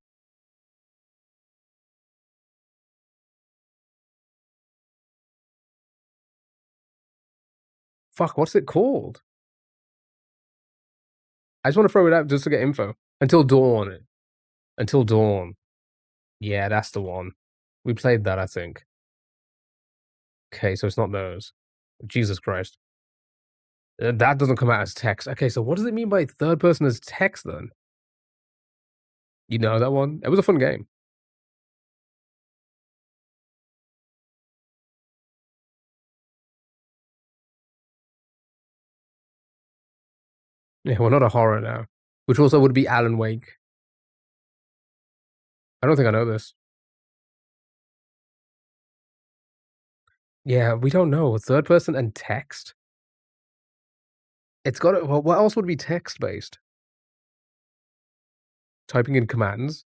Fuck, what's it called? I just want to throw it out just to get info. Until Dawn. Until Dawn. Yeah, that's the one. We played that, I think. Okay, so it's not those. Jesus Christ. That doesn't come out as text. Okay, so what does it mean by third person as text then? You know that one? It was a fun game. Yeah, we're not a horror now. which also would be Alan Wake. I don't think I know this. Yeah, we don't know. Third person and text? It's got to, well, what else would be text based? Typing in commands?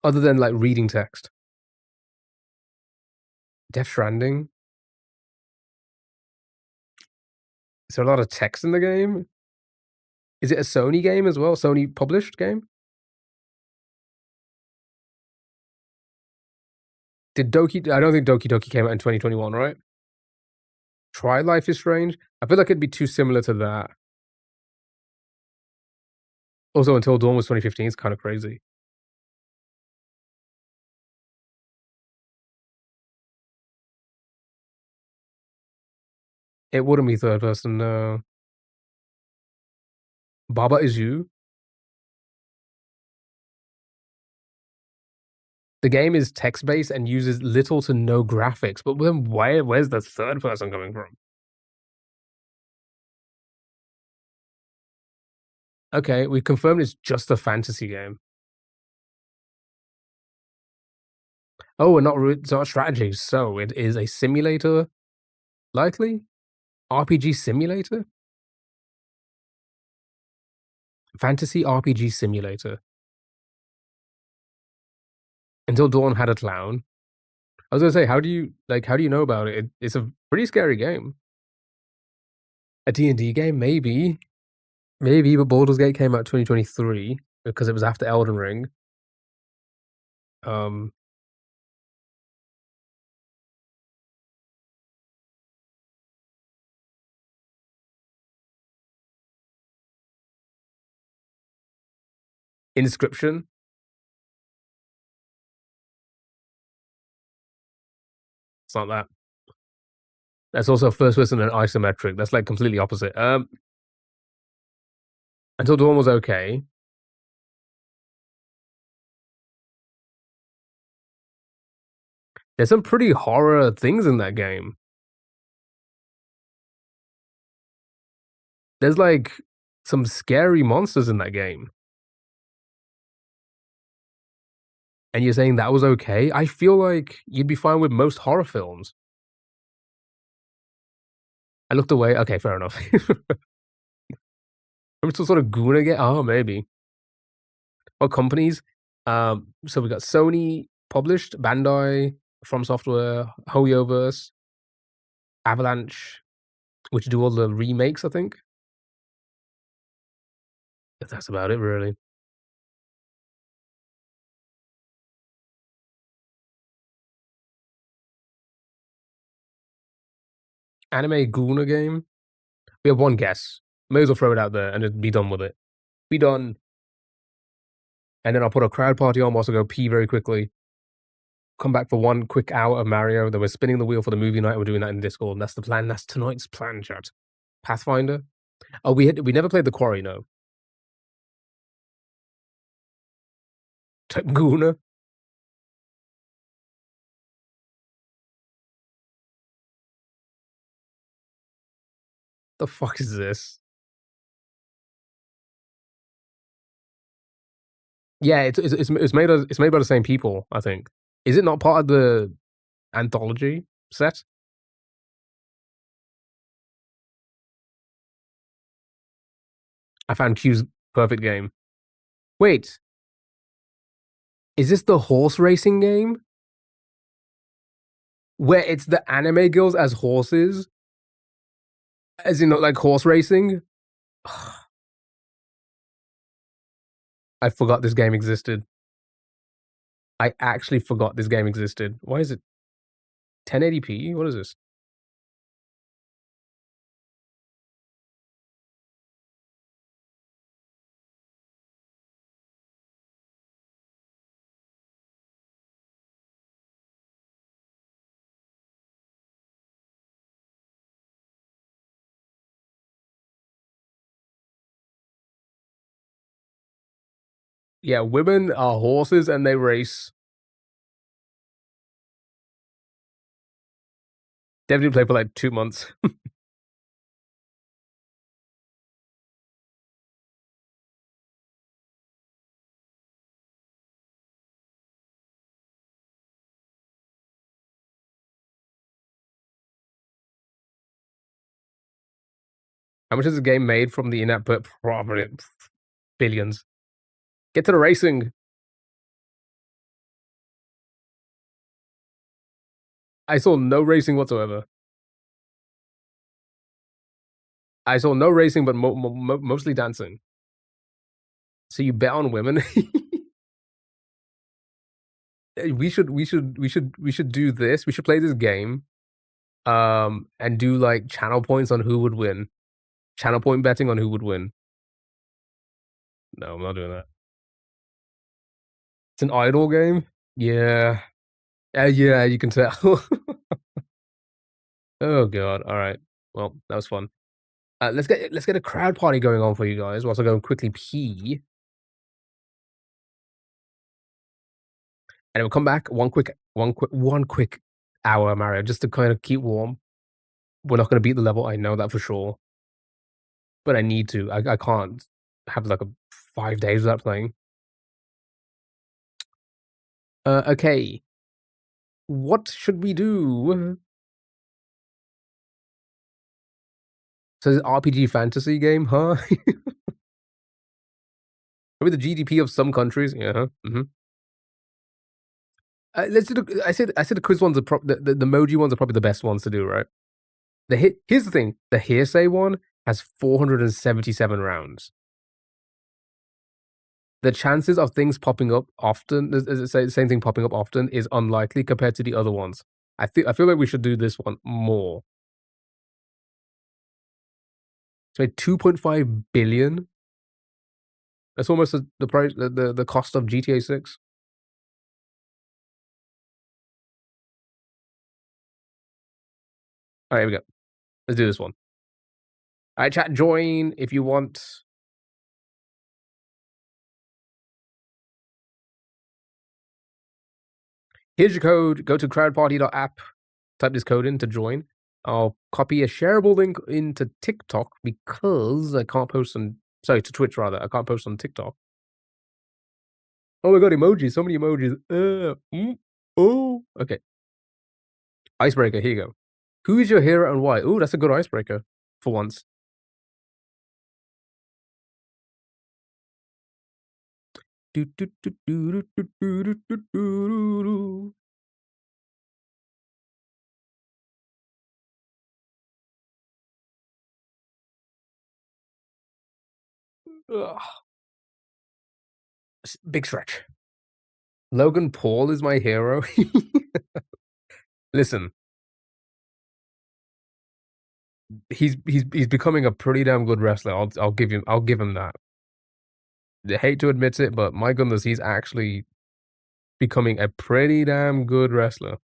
Other than like reading text. Death Stranding? Is there a lot of text in the game? Is it a Sony game as well? Sony published game? Did Doki? I don't think Doki Doki came out in 2021, right? Try Life is Strange? I feel like it'd be too similar to that. Also, Until Dawn was 2015. It's kind of crazy. It wouldn't be third person, no. Baba Is You? The game is text-based and uses little to no graphics, but then where's the third person coming from? Okay, we confirmed it's just a fantasy game. Oh, and it's not strategy, so it is a simulator, likely? RPG simulator? Fantasy RPG simulator. Until Dawn had a clown. I was gonna say, how do you know about it? It's a pretty scary game. A D&D game? Maybe. Maybe, but Baldur's Gate came out 2023 because it was after Elden Ring. Um, Inscription? It's not that. That's also first person and isometric. That's like completely opposite. Until Dawn was okay. There's some pretty horror things in that game. There's like some scary monsters in that game. And you're saying that was okay? I feel like you'd be fine with most horror films. I looked away. Okay, fair enough. I'm still sort of Guna get. Oh, maybe. What companies? So we got Sony published, Bandai, From Software, Hoyoverse, Avalanche, which do all the remakes, I think. That's about it, really. Anime Guna game. We have one guess. May as well throw it out there and just be done with it. Be done. And then I'll put a crowd party on. We'll also go pee very quickly. Come back for one quick hour of Mario. Then we're spinning the wheel for the movie night. We're doing that in Discord. And that's the plan. That's tonight's plan, chat. Pathfinder. Oh, we never played the Quarry, no. Guna. The fuck is this? Yeah, it's made by the same people, I think. Is it not part of the anthology set? I found Q's perfect game. Wait, is this the horse racing game? Where it's the anime girls as horses? As in, like, horse racing? I forgot this game existed. I actually forgot this game existed. Why is it 1080p? What is this? Yeah, women are horses and they race. Definitely play for like 2 months. How much is the game made from the in-app? But probably billions. Get to the racing. I saw no racing whatsoever. I saw no racing, but mostly dancing. So you bet on women? We should do this. We should play this game, and do like channel points on who would win. Channel point betting on who would win. No, I'm not doing that. It's an idle game. Yeah. Yeah, you can tell. Oh god. All right. Well, that was fun. Let's get a crowd party going on for you guys whilst I go and quickly pee, and we'll come back one quick hour, Mario, just to kind of keep warm. We're not going to beat the level. I know that for sure, but I need to. I can't have like a 5 days without playing. Okay. What should we do? So this RPG fantasy game, huh? Maybe the GDP of some countries. Yeah. Huh? Let's do the. I said the quiz ones are the emoji ones are probably the best ones to do, right? Here's the thing. The hearsay one has 477 rounds. The chances of things popping up often, the same thing popping up often, is unlikely compared to the other ones. I feel like we should do this one more. It's made 2.5 billion. That's almost the price, the cost of GTA 6. All right, here we go. Let's do this one. All right, chat, join if you want. Here's your code. Go to crowdparty.app. Type this code in to join. I'll copy a shareable link into TikTok because I can't post on. Sorry, to Twitch rather. I can't post on TikTok. Oh my god, emojis! So many emojis. Oh. Okay. Icebreaker. Here you go. Who is your hero and why? Ooh, that's a good icebreaker for once. Ugh. Big stretch. Logan Paul is my hero. Listen, he's becoming a pretty damn good wrestler. I'll give him that. I hate to admit it, but my goodness, he's actually becoming a pretty damn good wrestler.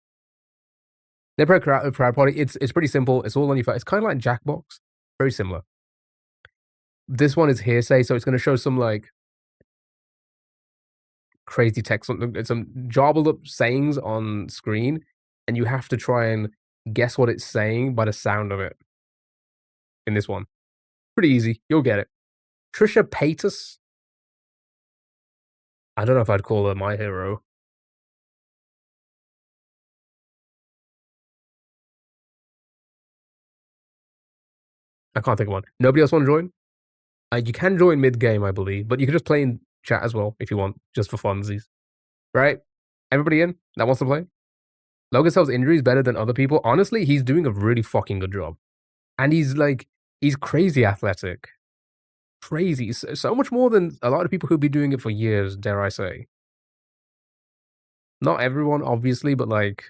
They play crowd party. It's pretty simple. It's all on your phone. It's kind of like Jackbox. Very similar. This one is hearsay, so it's going to show some like crazy text, some jobbled up sayings on screen, and you have to try and guess what it's saying by the sound of it. In this one, pretty easy. You'll get it. Trisha Paytas. I don't know if I'd call her my hero. I can't think of one. Nobody else want to join? You can join mid game, I believe, but you can just play in chat as well if you want, just for funsies. Right? Everybody in that wants to play? Logan Sells injuries better than other people. Honestly, he's doing a really fucking good job. And he's crazy athletic. Crazy. So much more than a lot of people who've been doing it for years, dare I say. Not everyone, obviously, but like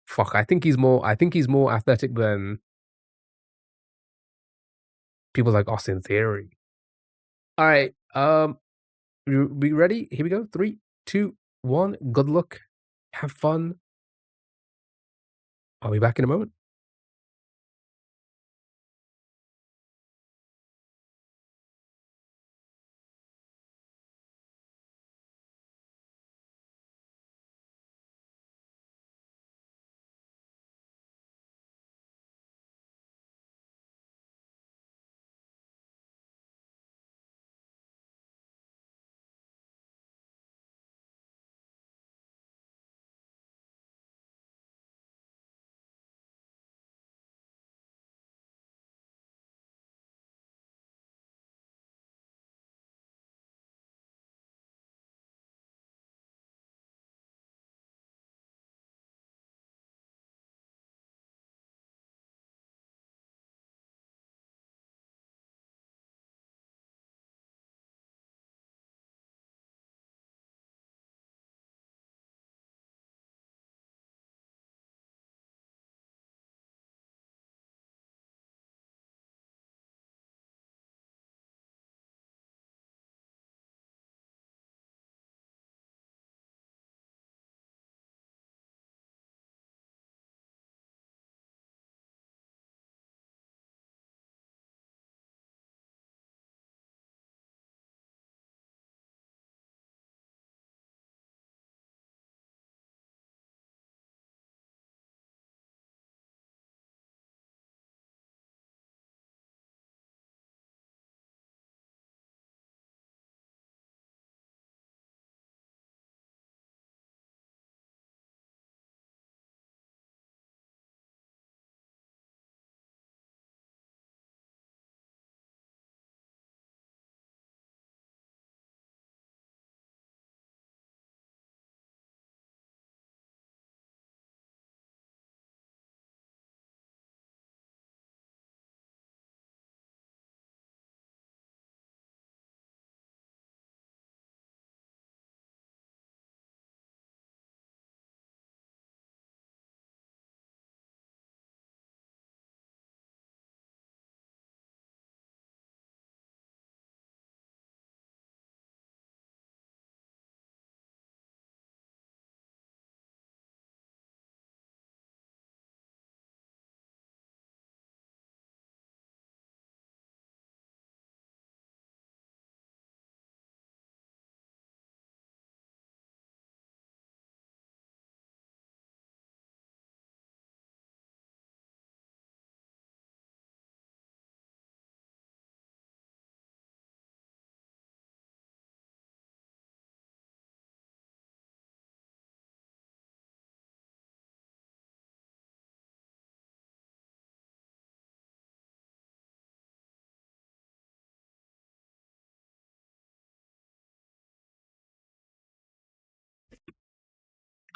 fuck, I think he's more athletic than people like Austin Theory. Alright, we ready? Here we go. 3, 2, 1. Good luck. Have fun. I'll be back in a moment.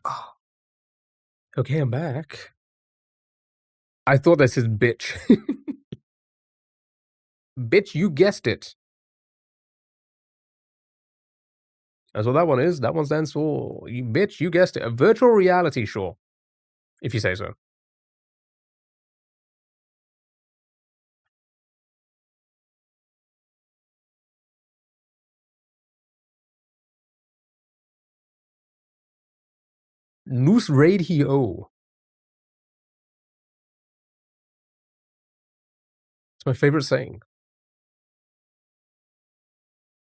Oh. Okay, I'm back. I thought this is bitch. Bitch, you guessed it. That's what that one is. That one stands for, bitch, you guessed it. A virtual reality show, if you say so. Noose Radio. It's my favorite saying.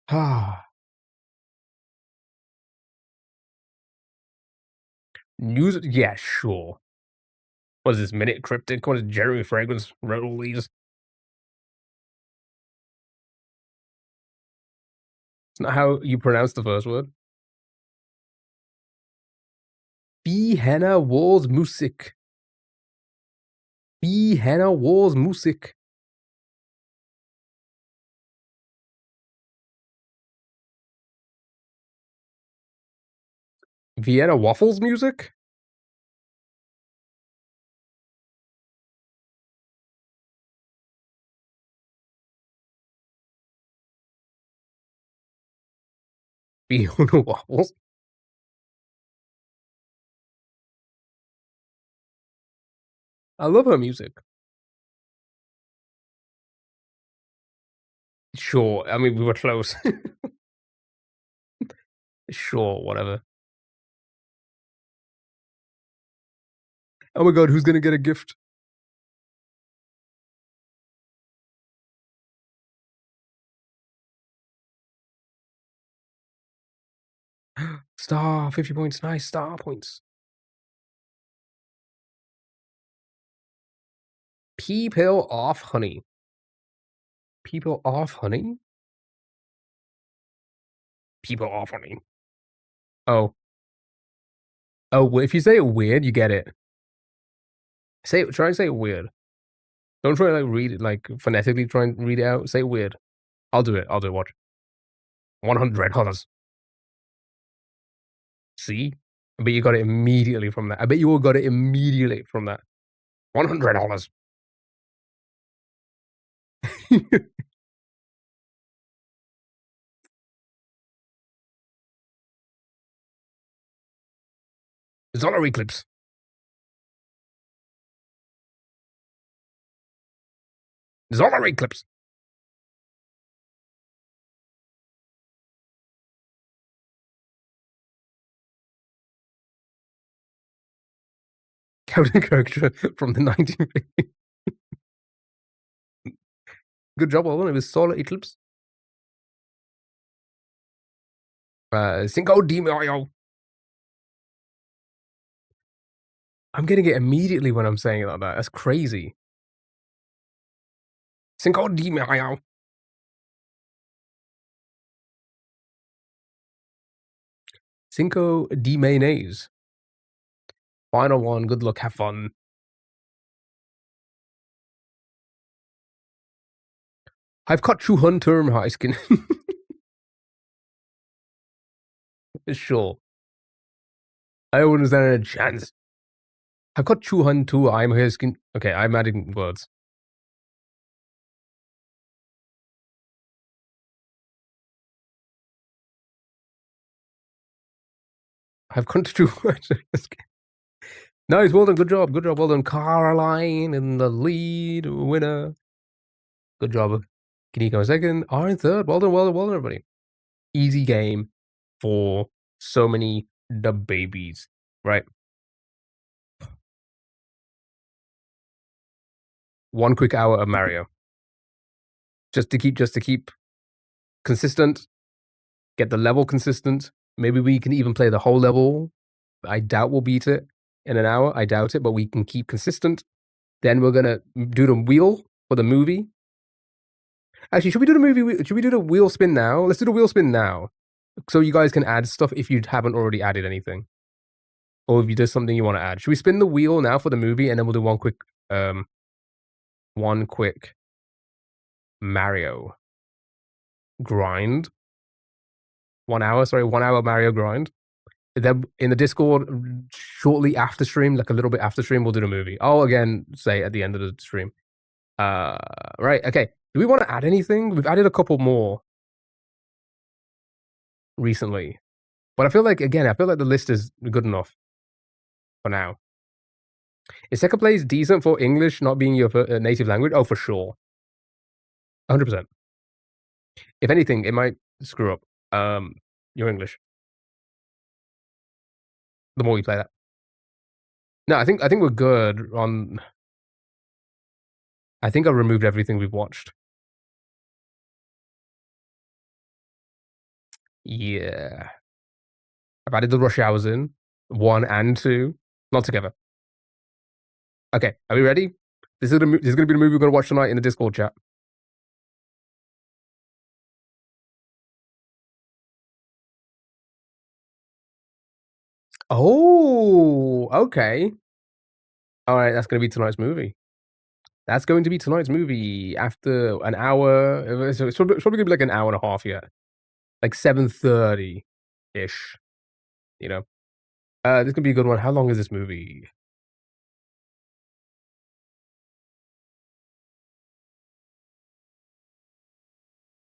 Ah. News, yeah, sure. What is this, Minute Cryptic? What is Jeremy Fragrance wrote all these? It's not how you pronounce the first word. Wie Henna Wars Musik. Wie Henna Wars Musik. Vienna Waffles music? Vienna Waffles? I love her music. Sure, I mean, we were close. Sure, whatever. Oh my god, who's gonna get a gift? Star, 50 points, nice, star points. Pea-pill off honey. People off honey? People off honey. Oh. Oh, if you say it weird, you get it. Try and say it weird. Don't try to, like, read it, like, phonetically try and read it out. Say it weird. I'll do it, watch. $100. See? I bet you got it immediately from that. I bet you all got it immediately from that. $100. Solar eclipse. Solar eclipse. Captain Character from the 1950s. Good job, well done. It was solar eclipse. Cinco de Mayo. I'm getting it immediately when I'm saying it like that. That's crazy. Cinco de Mayo. Cinco de mayonnaise. Final one. Good luck. Have fun. I've got 200 high skin. Sure. I wouldn't stand a chance. I've got 200. I'm high skin. Okay, I'm adding words. I've got 200. Nice, well done. Good job. Good job. Well done. Caroline in the lead winner. Good job. Kiniko in second. R in third. Well done, well done, well done, everybody. Easy game for so many the babies, right? 1 quick hour of Mario. Just to keep consistent, get the level consistent. Maybe we can even play the whole level. I doubt we'll beat it in an hour. I doubt it, but we can keep consistent. Then we're gonna do the wheel for the movie. Actually, should we do the movie? Should we do the wheel spin now? Let's do the wheel spin now, so you guys can add stuff if you haven't already added anything, or if there's something you want to add. Should we spin the wheel now for the movie, and then we'll do one quick Mario grind. 1 hour, sorry, 1 hour Mario grind. Then in the Discord, shortly after stream, like a little bit after stream, we'll do the movie. I'll again say at the end of the stream. Right, okay. Do we want to add anything? We've added a couple more recently. But I feel like, again, the list is good enough for now. Is second place decent for English not being your native language? Oh, for sure. 100%. If anything, it might screw up your English. The more you play that. No, I think we're good on... I think I removed everything we've watched. Yeah. I've added the rush hours in. 1 and 2. Not together. Okay, are we ready? This is going to be the movie we're going to watch tonight in the Discord chat. Oh, okay. All right, that's going to be tonight's movie. That's going to be tonight's movie after an hour. It's probably going to be like an hour and a half yet. Like 7:30-ish. You know? This could be a good one. How long is this movie?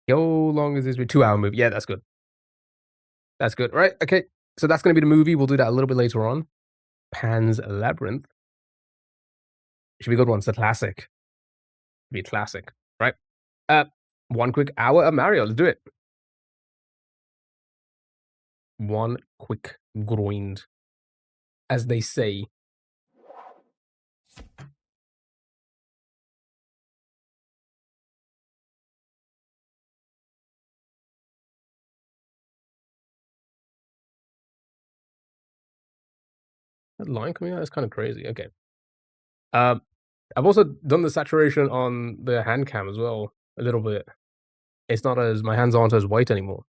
How long is this movie? 2-hour movie. Yeah, that's good. That's good. Right, okay. So that's going to be the movie. We'll do that a little bit later on. Pan's Labyrinth. It should be a good one. It's a classic. It'll be a classic. Right? One quick hour of Mario. Let's do it. One quick grind, as they say. That line coming out is kind of crazy. Okay. I've also done the saturation on the hand cam as well, a little bit. It's not as... my hands aren't as white anymore.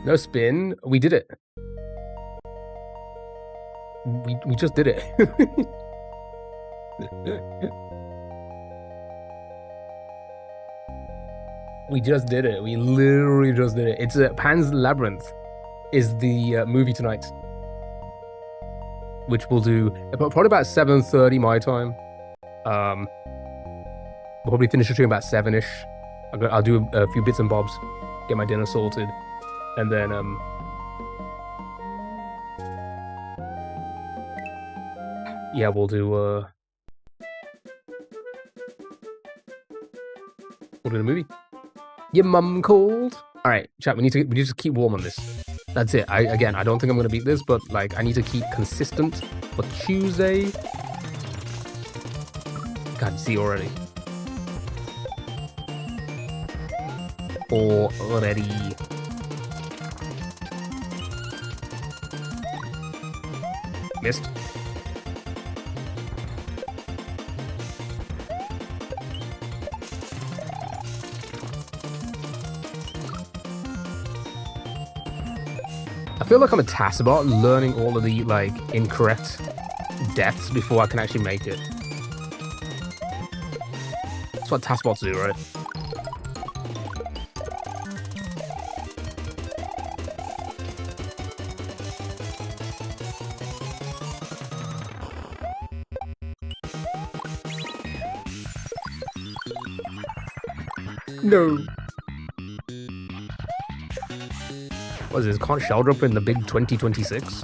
No spin. We did it. We just did it. We just did it. We literally just did it. It's Pan's Labyrinth is the movie tonight, which we'll do probably about 7:30 my time. We'll probably finish the stream about 7-ish. I'll do a few bits and bobs, get my dinner sorted, and then yeah, we'll do the movie. Your mum called. All right, chat. We need to just keep warm on this. That's it. I don't think I'm gonna beat this, but like I need to keep consistent for Tuesday. God, see already. Already. Missed. I feel like I'm a taskbot learning all of the like incorrect deaths before I can actually make it. That's what taskbots do, right? No. What is this? Can't shell drop in the big 2026?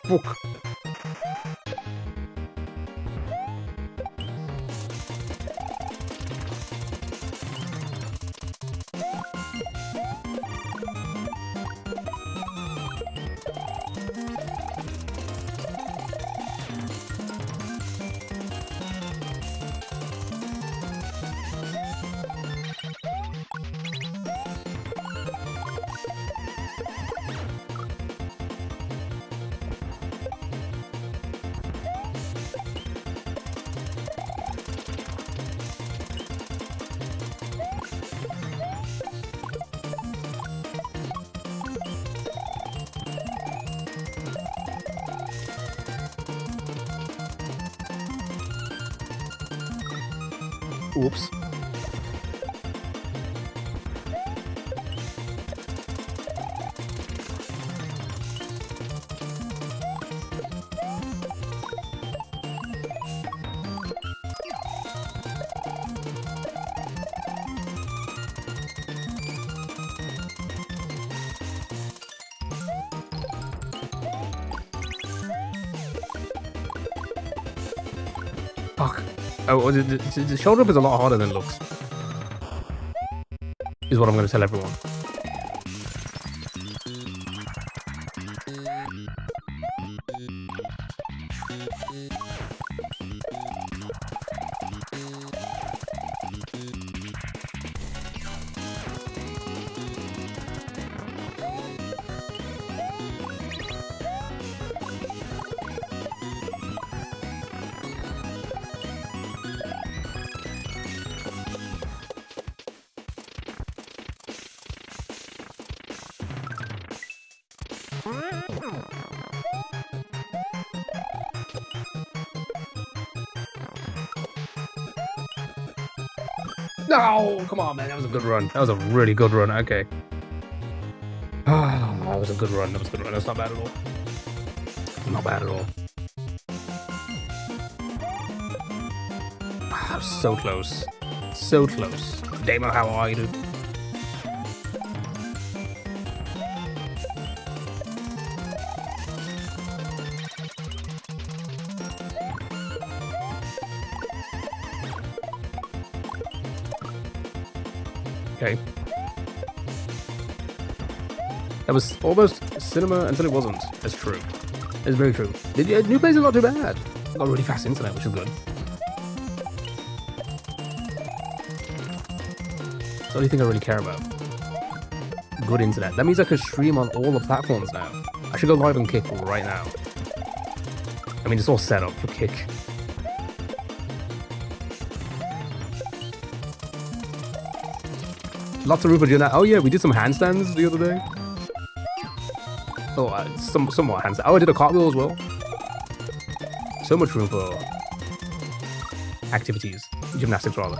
Fuck. Oops. Fuck. Oh, the shoulder up is a lot harder than it looks. Is what I'm going to tell everyone. No, come on, man. That was a good run. That was a really good run. Okay. Ah, that was a good run. That was a good run. That's not bad at all. Not bad at all. Ah, so close. So close. Damo, how are you, dude? Okay. That was almost cinema until it wasn't. That's true. That's very true. The new players are not too bad. Got really fast internet, which is good. That's the only thing I really care about. Good internet. That means I can stream on all the platforms now. I should go live on Kick right now. I mean, it's all set up for Kick. Lots of room for doing that. Oh yeah, we did some handstands the other day. Oh, somewhat handstand. Oh, I did a cartwheel as well. So much room for activities. Gymnastics, rather.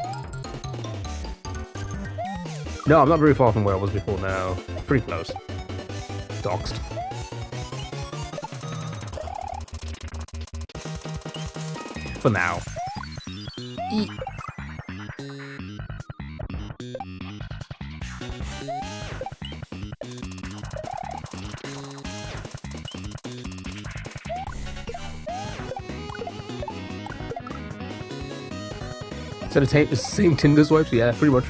No, I'm not very far from where I was before now. Pretty close. Doxed. For now. So the same Tinder swipes? Yeah, pretty much.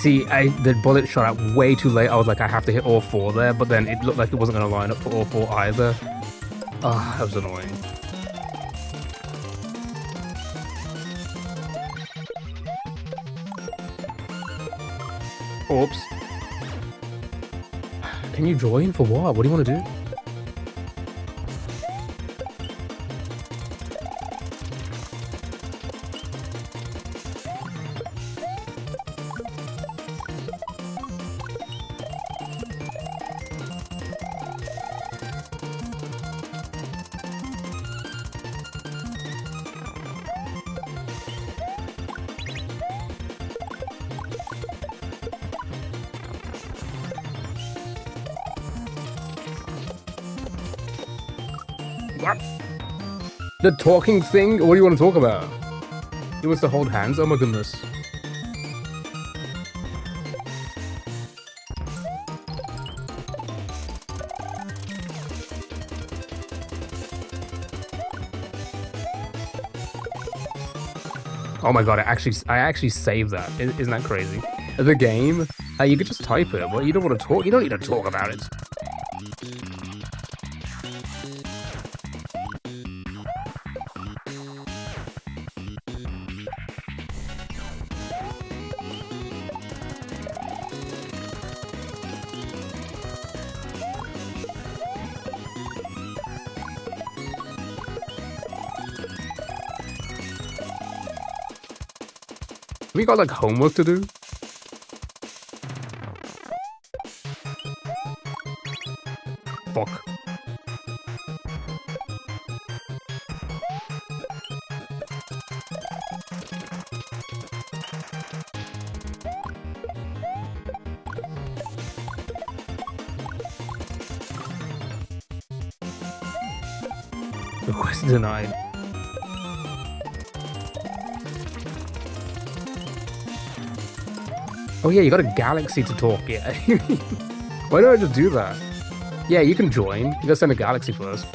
See, the bullet shot out way too late. I was like, I have to hit all four there, but then it looked like it wasn't going to line up for all four either. Ah, that was annoying. Oops. Can you join for what? What do you want to do? What? The talking thing? What do you want to talk about? He wants to hold hands? Oh my goodness. Oh my god, I actually saved that. Isn't that crazy? The game, you could just type it, but you don't want to talk. You don't need to talk about it. We got like homework to do. Fuck. Request denied. Oh yeah, you got a galaxy to talk, yeah. Why don't I just do that? Yeah, you can join. You gotta send a galaxy first.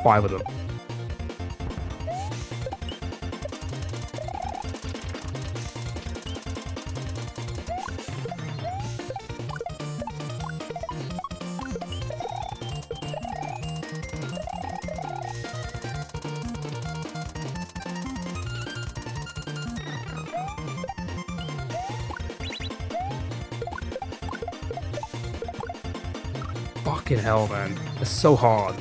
Five of them. Fucking hell, man. It's so hard.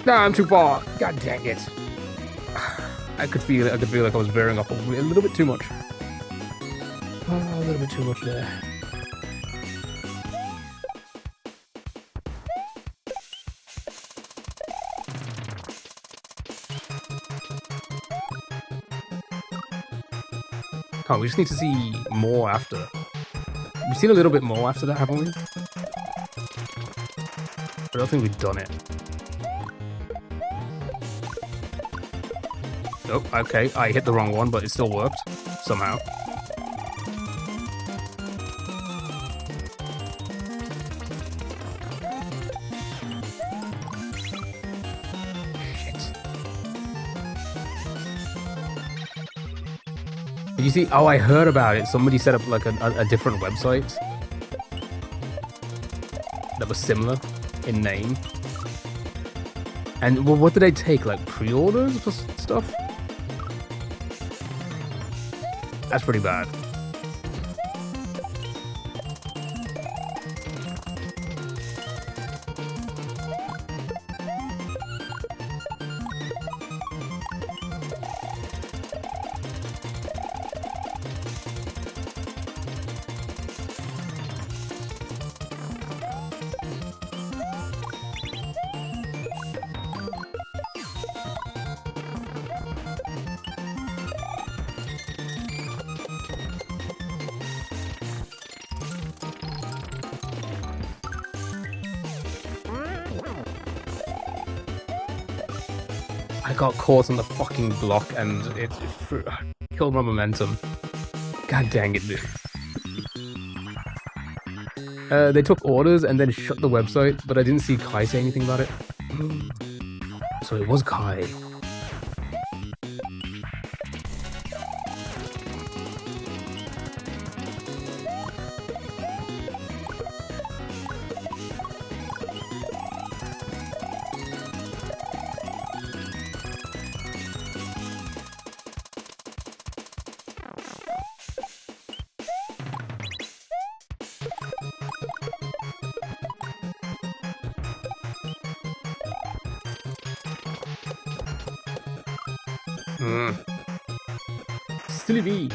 Nah, I'm too far. God dang it. I could feel it. I could feel like I was veering off a little bit too much. Oh, a little bit too much there. Oh, we just need to see more after. We've seen a little bit more after that, haven't we? I don't think we've done it. Oh, okay. I hit the wrong one, but it still worked. Somehow. Shit. Did you see? Oh, I heard about it. Somebody set up like a different website that was similar in name. And well, what did they take? Like pre-orders for stuff? That's pretty bad. I got caught on the fucking block and it killed my momentum. God dang it, dude. They took orders and then shut the website, but I didn't see Kai say anything about it. So it was Kai. Sylvie.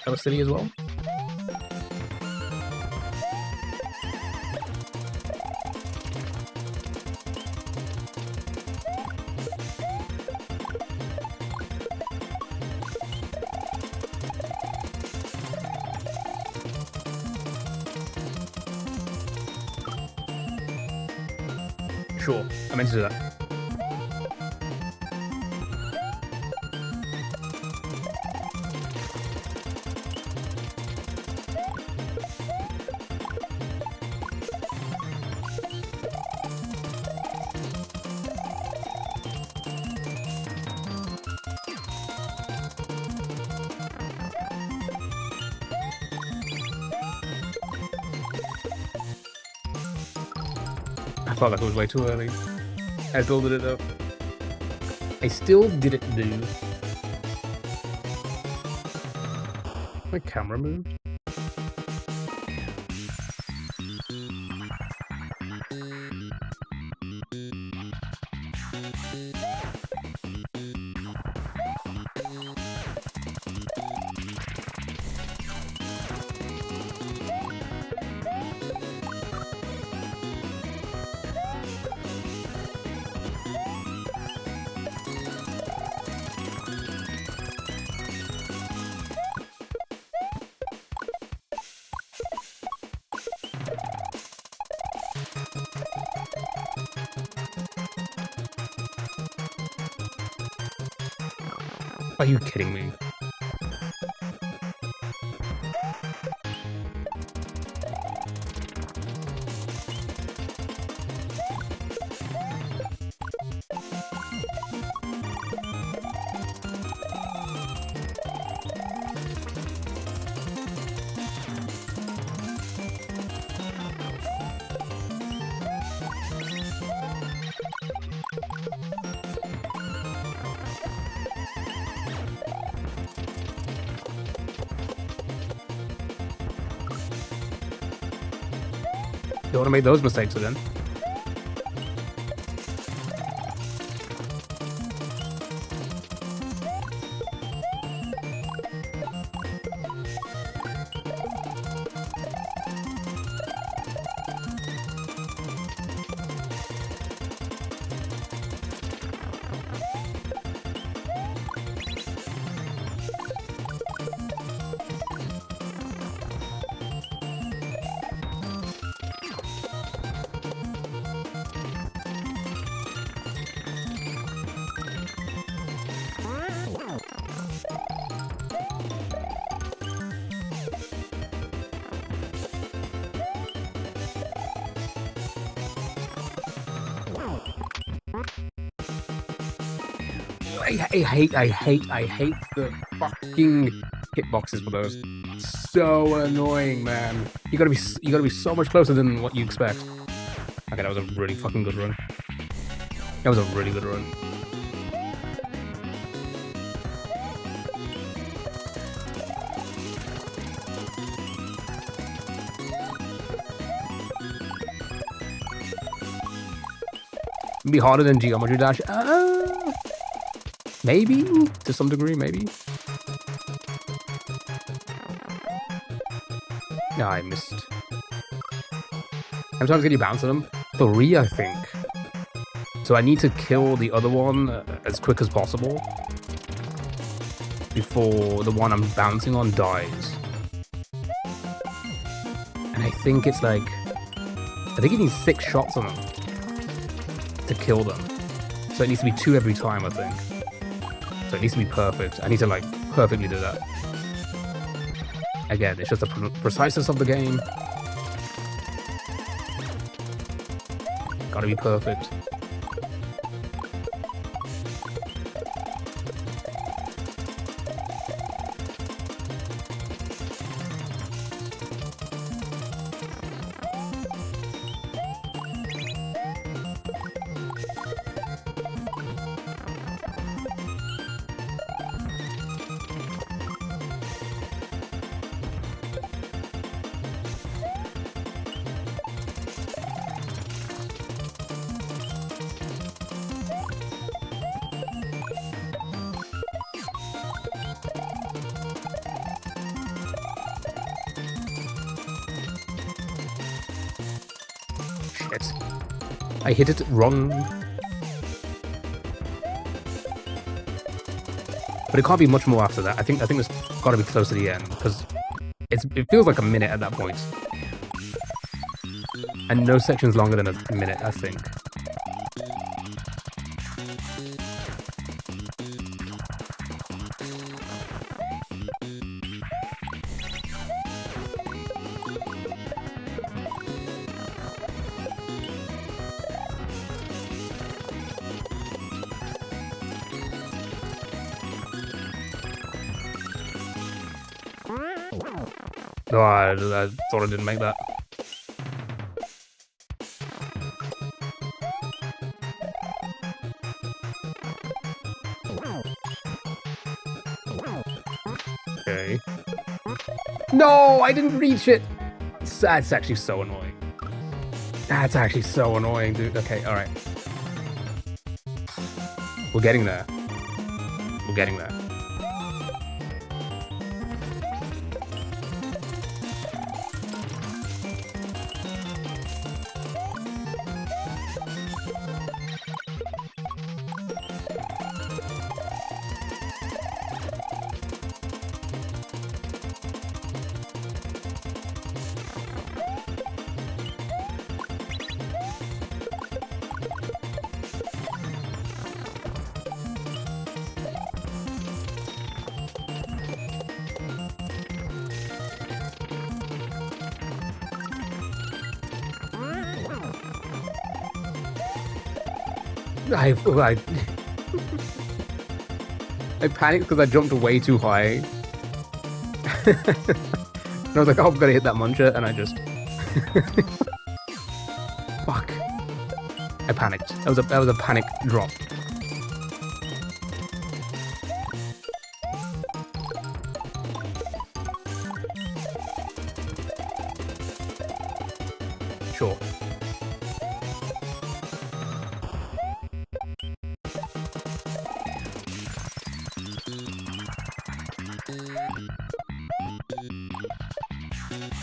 That was City as well. sure. I meant to do that. I felt like it was way too early. I still did it though. I still did it, dude. My camera moved. Are you kidding me? Don't want to make those mistakes again. I hate the fucking hitboxes for those. So annoying, man. You gotta be so much closer than what you expect. Okay, that was a really fucking good run. That was a really good run. It'd be harder than Geometry Dash. Maybe to some degree, maybe. No, I missed. How many times can you bounce at them? 3, I think. So I need to kill the other one as quick as possible before the one I'm bouncing on dies. And I think it's like, I think it needs 6 shots on them to kill them. So it needs to be 2 every time, I think. So it needs to be perfect. I need to like perfectly do that. Again, it's just the preciseness of the game. Gotta be perfect. Shit. I hit it wrong. But it can't be much more after that. I think it's got to be close to the end because it feels like a minute at that point. And no section's longer than a minute, I think. Oh, I thought I didn't make that. Okay. No, I didn't reach it. That's actually so annoying. That's actually so annoying, dude. Okay, all right. We're getting there. We're getting there. I panicked because I jumped way too high. And I was like, oh, I've got to hit that muncher, and I just... Fuck. I panicked. That was a panic drop. Sure.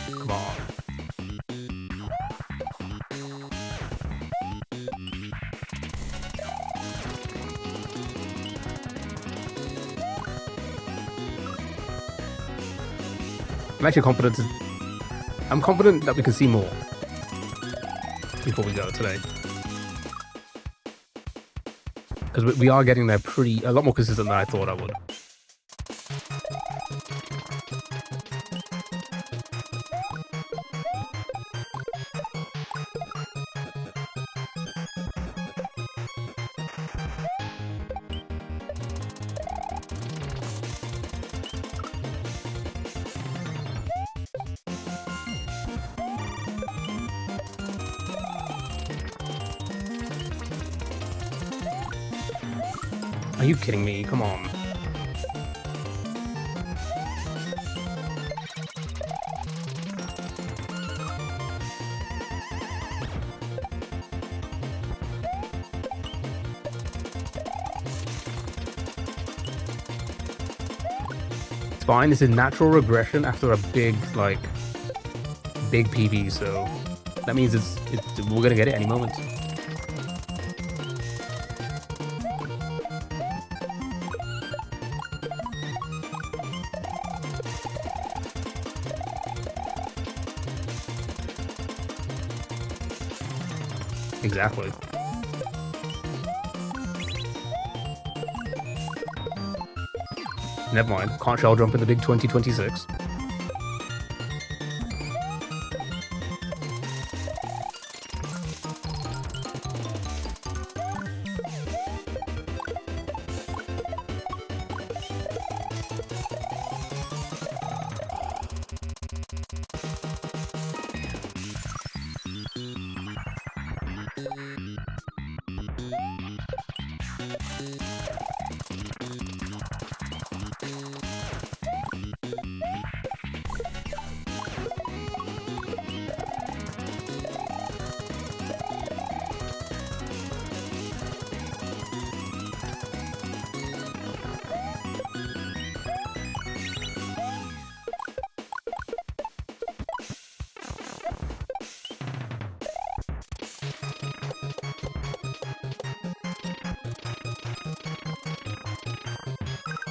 Come on. I'm actually confident. I'm confident that we can see more before we go today, because we are getting there a lot more consistent than I thought I would. Are you kidding me? Come on. It's fine. This is natural regression after a big PB, so that means we're gonna get it any moment. Exactly. Never mind. Can't shell jump in the big 2026.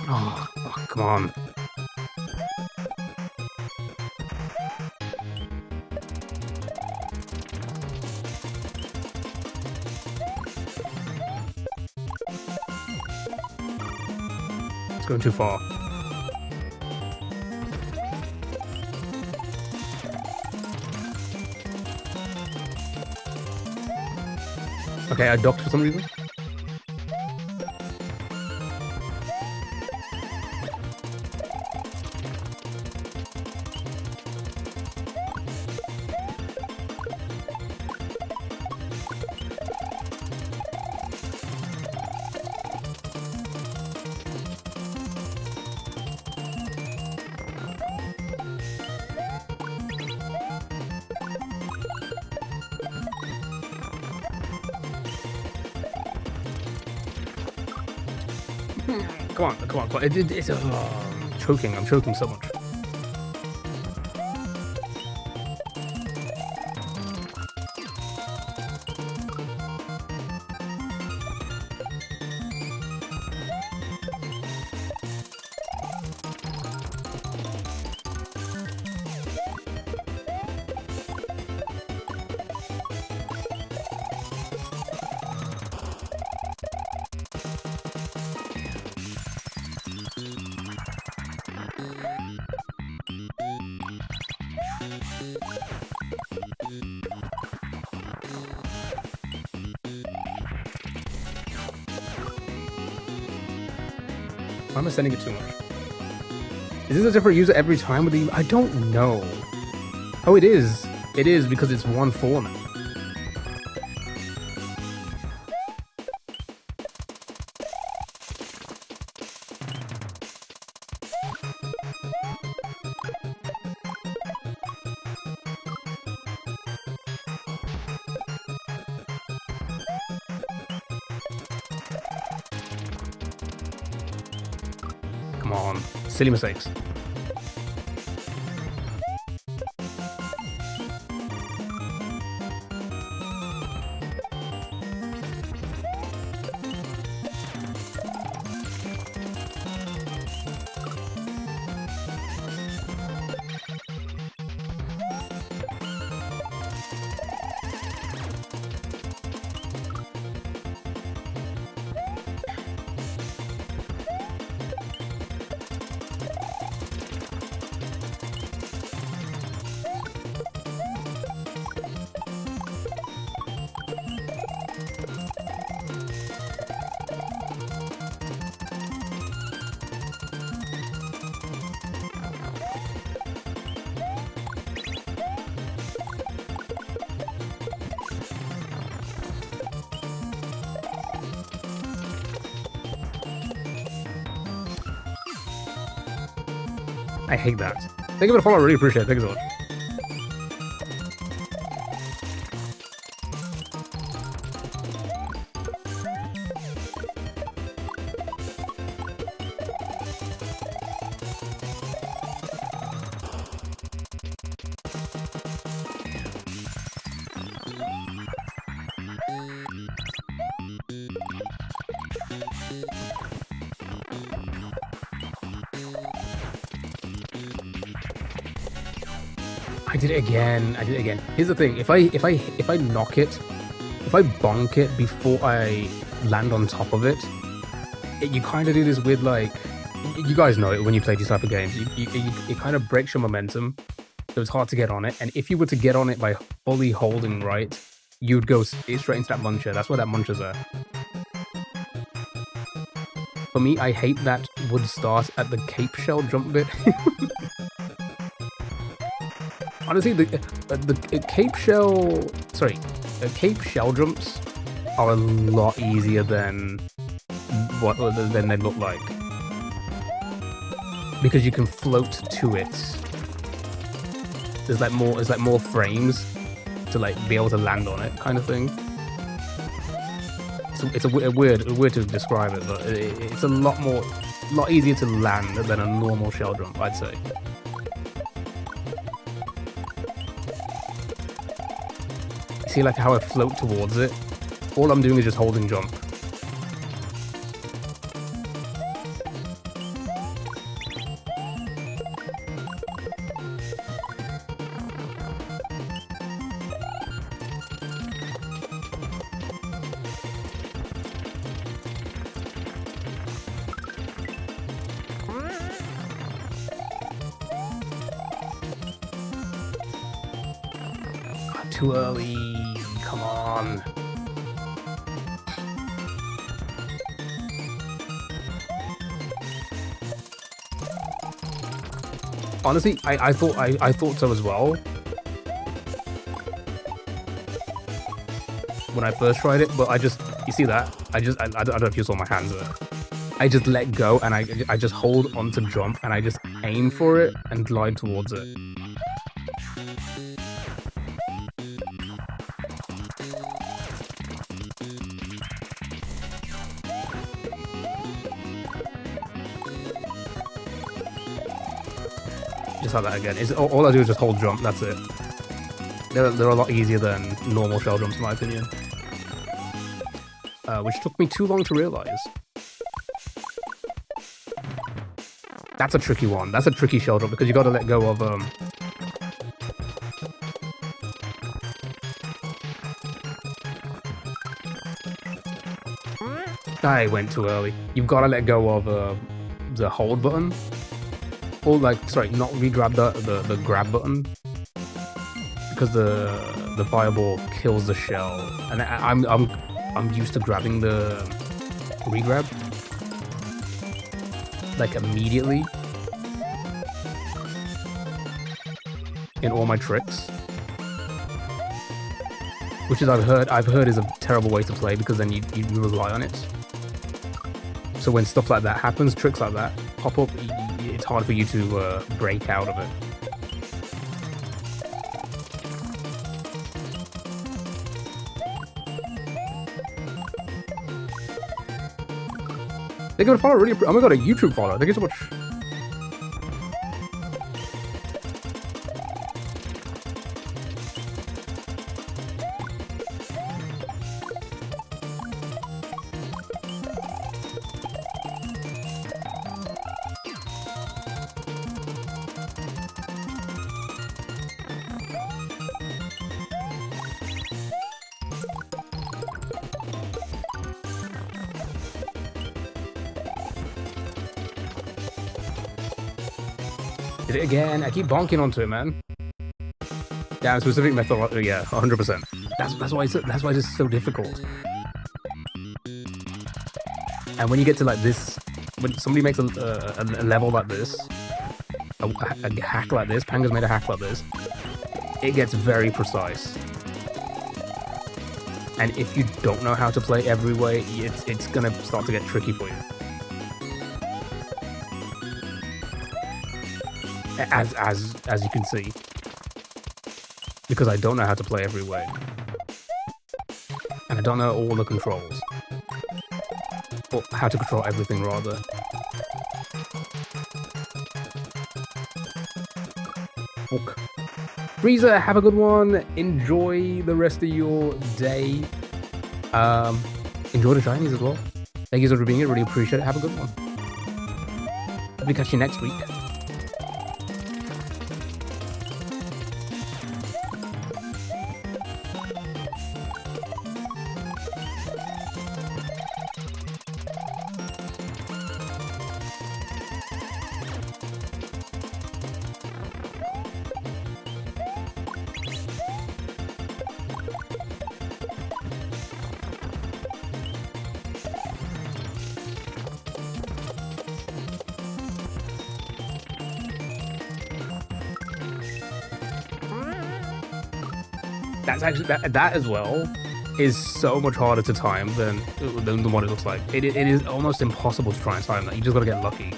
Oh, come on. It's going too far. Okay, I ducked for some reason. Come on, come on, come on. It's I'm choking so much. Why am I sending it too much? Is this a different user every time with the... I don't know. Oh, it is. It is because it's one format. Come on. Silly mistakes. I hate that. Thank you for the follow, I really appreciate it. Thank you so much. I did it again. I did it again. Here's the thing: if I knock it, if I bonk it before I land on top of it, you kind of do this with, like, you guys know it when you play these type of games. It kind of breaks your momentum, so it's hard to get on it. And if you were to get on it by fully holding right, you'd go straight into that muncher. That's where that muncher's at. For me, I hate that would start at the cape shell jump bit. Honestly, the cape shell jumps are a lot easier than they look like, because you can float to it. There's like more frames to like be able to land on it, kind of thing. So it's a weird to describe it, but it's a lot easier to land than a normal shell jump, I'd say. See, like, how I float towards it? All I'm doing is just holding jump. Too early. Come on. Honestly, I thought so as well when I first tried it, but you see that? I don't know if you saw my hands there. I just let go and I just hold on to jump and I just aim for it and glide towards it. Just like that again. All I do is just hold jump, that's it. They're a lot easier than normal shell jumps in my opinion. Which took me too long to realize. That's a tricky one. That's a tricky shell jump because you gotta let go of I went too early. You've gotta let go of the hold button. Or sorry, not re-grab the grab button. Because the fireball kills the shell. And I'm used to grabbing the re-grab. Like immediately in all my tricks, which is I've heard is a terrible way to play because then you rely on it. So when stuff like that happens, tricks like that pop up, it's hard for you to break out of it. They got a follow really. Oh my god, a YouTube follow. Thank you so much. Did it again. I keep bonking onto it, man. Yeah, specific method. Yeah, 100%. That's why this is so difficult. And when you get to like this, when somebody makes a level like this, a hack like this, Panga's made a hack like this, it gets very precise. And if you don't know how to play every way, it's gonna start to get tricky for you. As you can see, because I don't know how to play every way, and I don't know all the controls, or how to control everything rather. Okay. Breezer, have a good one. Enjoy the rest of your day. Enjoy the Chinese as well. Thank you so much for being here. Really appreciate it. Have a good one. Hope to catch you next week. That's actually that as well is so much harder to time than what it looks like. It is almost impossible to try and time that. You just gotta get lucky.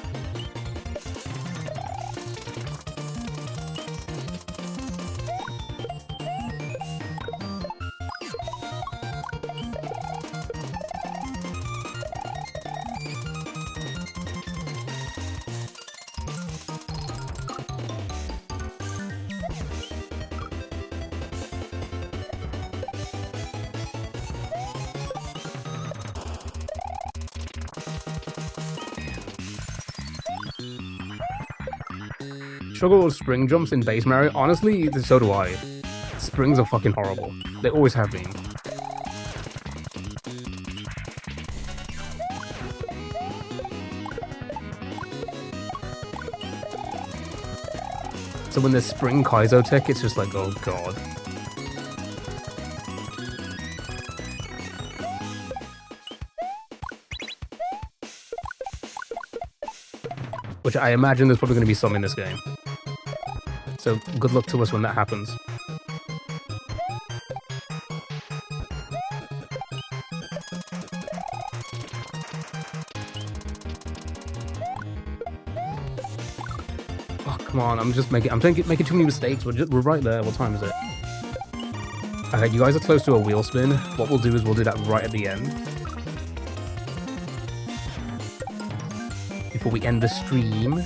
Struggle with spring jumps in base Mario. Honestly, so do I. Springs are fucking horrible. They always have been. So when there's spring Kaizo tech, it's just like, oh god. Which I imagine there's probably going to be some in this game. So good luck to us when that happens. Oh, come on. I'm making too many mistakes. We're right there. What time is it? Okay, you guys are close to a wheel spin. What we'll do is we'll do that right at the end. Before we end the stream.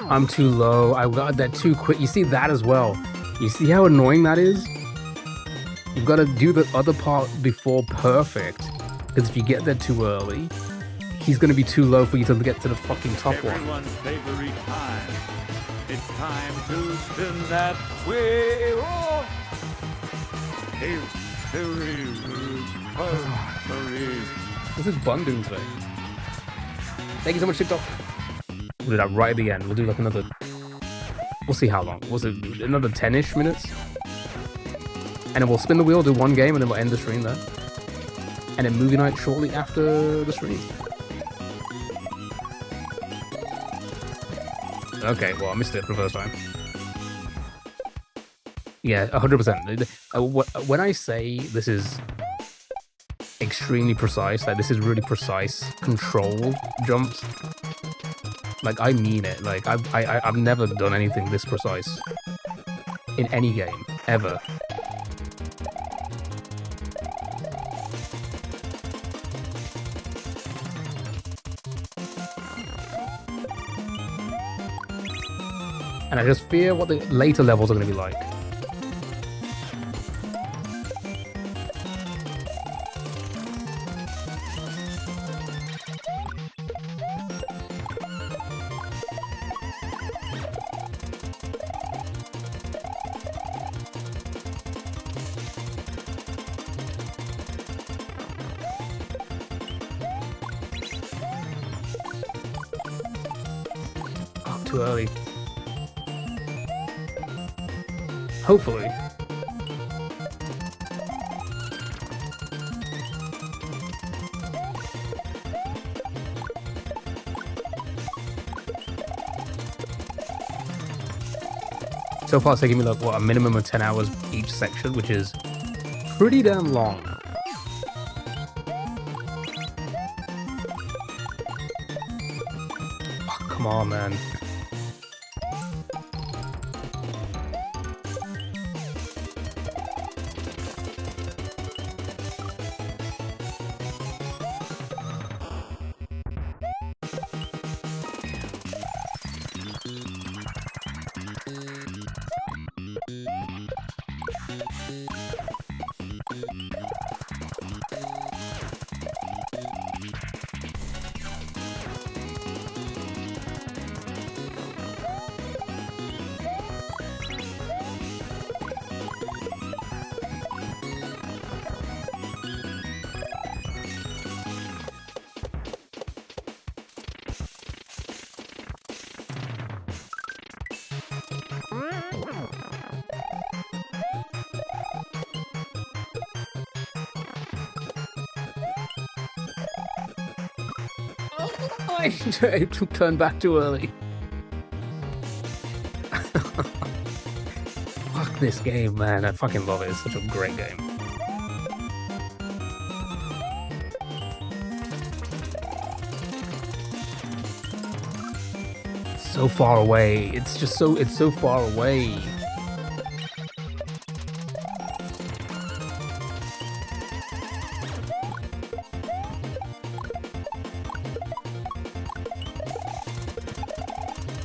I'm too low. I got that too quick. You see that as well. You see how annoying that is? You've got to do the other part before perfect. Because if you get there too early, he's going to be too low for you to get to the fucking top one. Everyone's favorite time. It's time to spin that wheel. What's this bun doing today? Thank you so much, TikTok. We'll do that right at the end. We'll do like another... We'll see how long. Was it another 10-ish minutes? And then we'll spin the wheel, do one game, and then we'll end the stream there. And then movie night shortly after the stream. Okay, well, I missed it for the first time. Yeah, 100%. When I say this is extremely precise, like this is really precise, controlled jumps, like I mean it. Like I've never done anything this precise in any game ever. And I just fear what the later levels are going to be like. Oh, too early. Hopefully. So far it's taking me like, what, a minimum of 10 hours each section, which is pretty damn long. Oh, come on, man. I turned back too early. Fuck this game, man. I fucking love it. It's such a great game. So far away. It's so far away.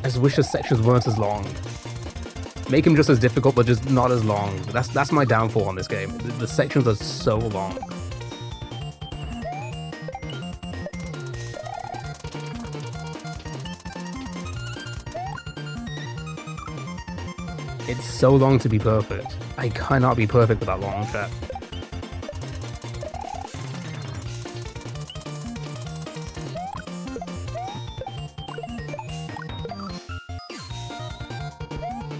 I just wish the sections weren't as long. Make them just as difficult, but just not as long. That's my downfall on this game. The sections are so long. It's so long to be perfect. I cannot be perfect with that long, chat.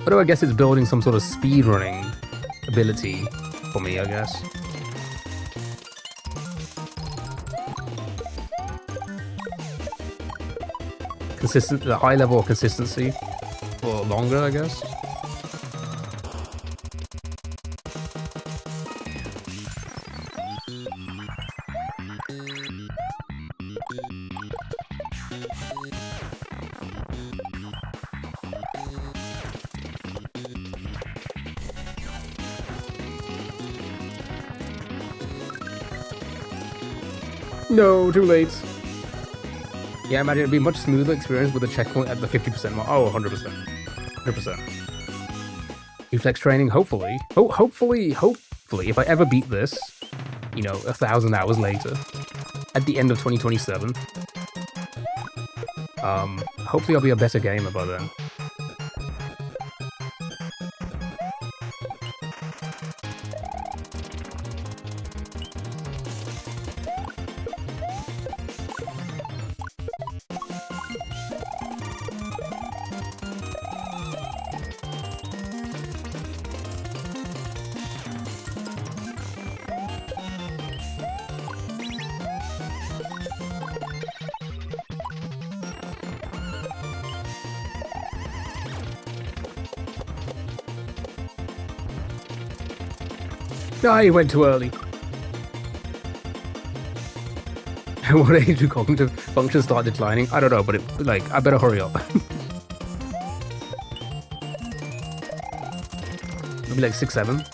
Although I guess it's building some sort of speedrunning ability for me, I guess. The high level of consistency for longer, I guess. No, too late. Yeah, I imagine it'd be a much smoother experience with a checkpoint at the 50% mark. Oh, 100%. 100%. Reflex training, hopefully. Hopefully, if I ever beat this, you know, 1,000 hours later, at the end of 2027, hopefully I'll be a better gamer by then. No, you went too early. What age do cognitive functions start declining? I don't know, but I better hurry up. Maybe like 6, 7.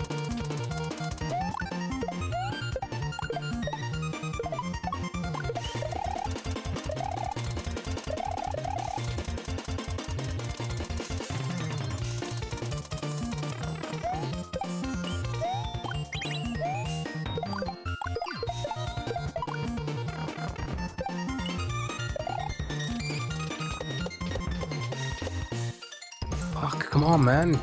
Fuck, come on, man.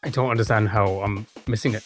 I don't understand how I'm missing it.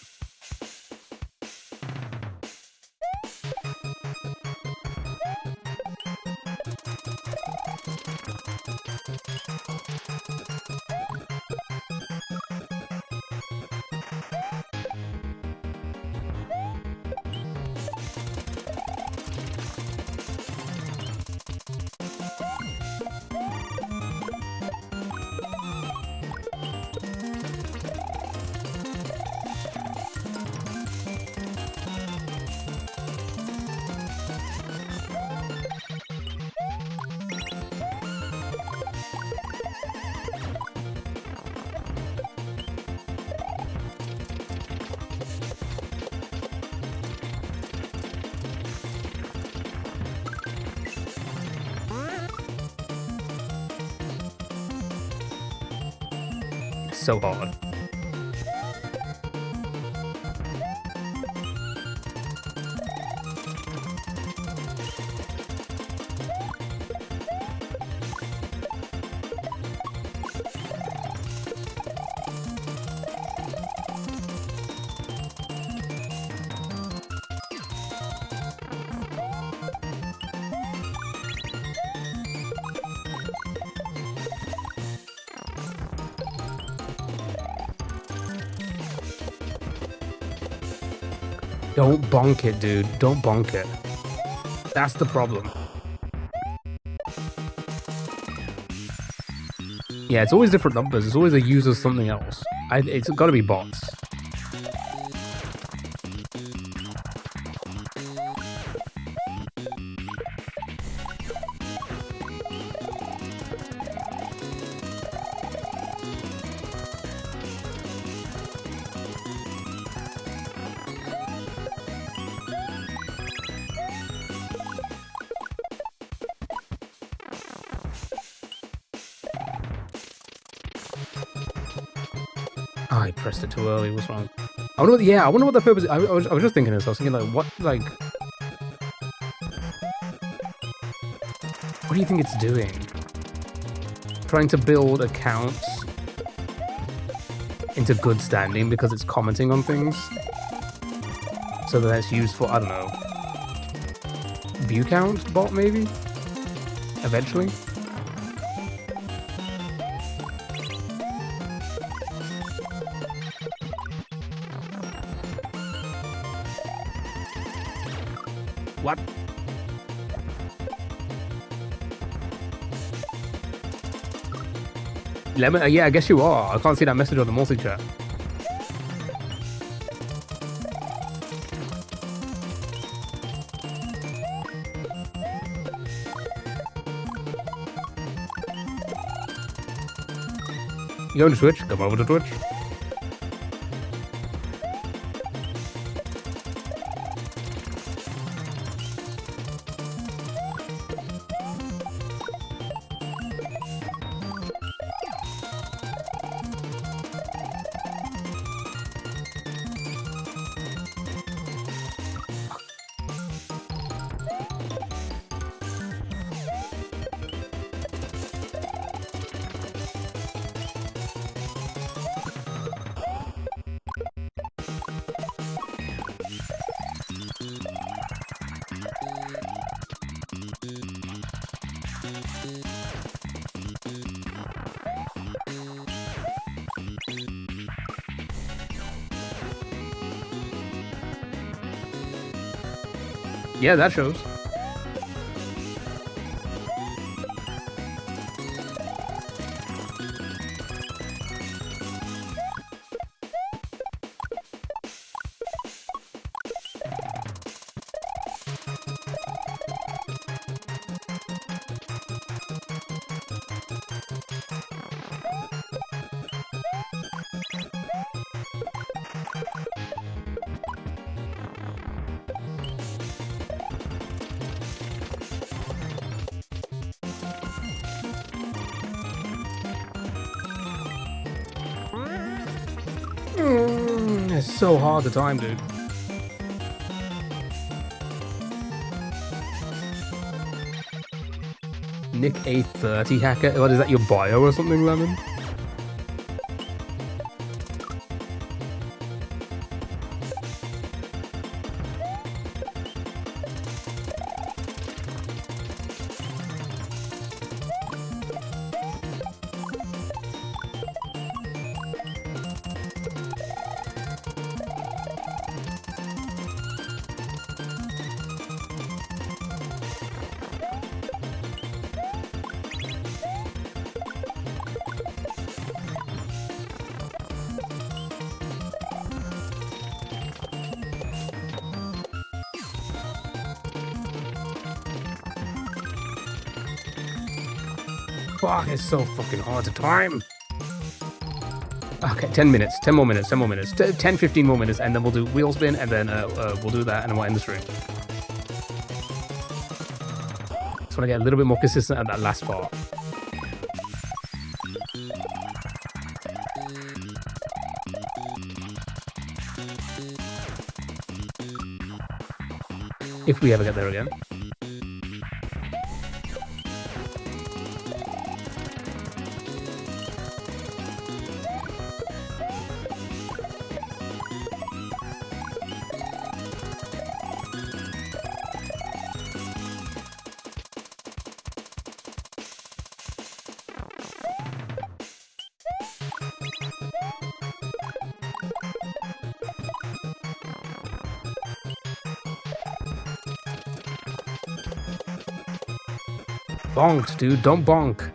So hard. Don't bonk it, dude. Don't bonk it. That's the problem. Yeah, it's always different numbers. It's always a user something else. It's got to be bots. Oh, I pressed it too early. What's wrong? I wonder what the purpose. I was just thinking this. I was thinking like, what do you think it's doing? Trying to build accounts into good standing because it's commenting on things, so that it's used for, I don't know, view count bot maybe. Eventually. What? Lemon? Yeah, I guess you are. I can't see that message on the multi-chat. You going to Twitch? Come over to Twitch. Yeah, that shows. It's so hard to time, dude. Nick A30 hacker? What is that, your bio or something, Lemon? Fuck, it's so fucking hard to time. Okay, 10 minutes, 10 more minutes, 10 more minutes, 10, 15 more minutes, and then we'll do wheel spin, and then we'll do that, and then we'll end the stream. Just want to get a little bit more consistent at that last part. If we ever get there again. Bonk, dude. Don't bonk.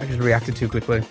I just reacted too quickly.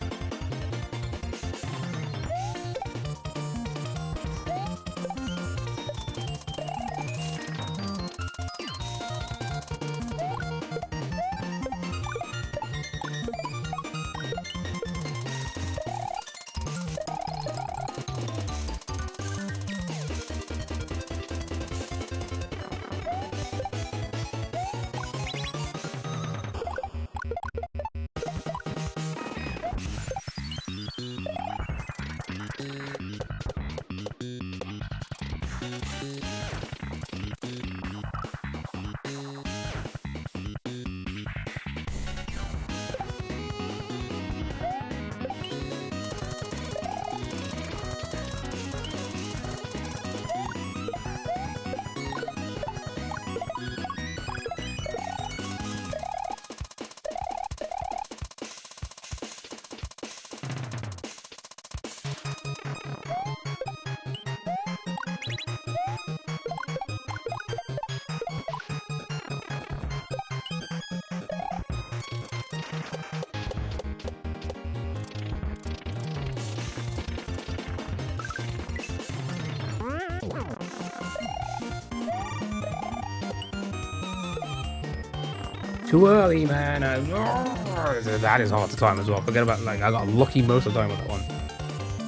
Too early, man. That is hard to time as well. Forget about, like, I got lucky most of the time with that one.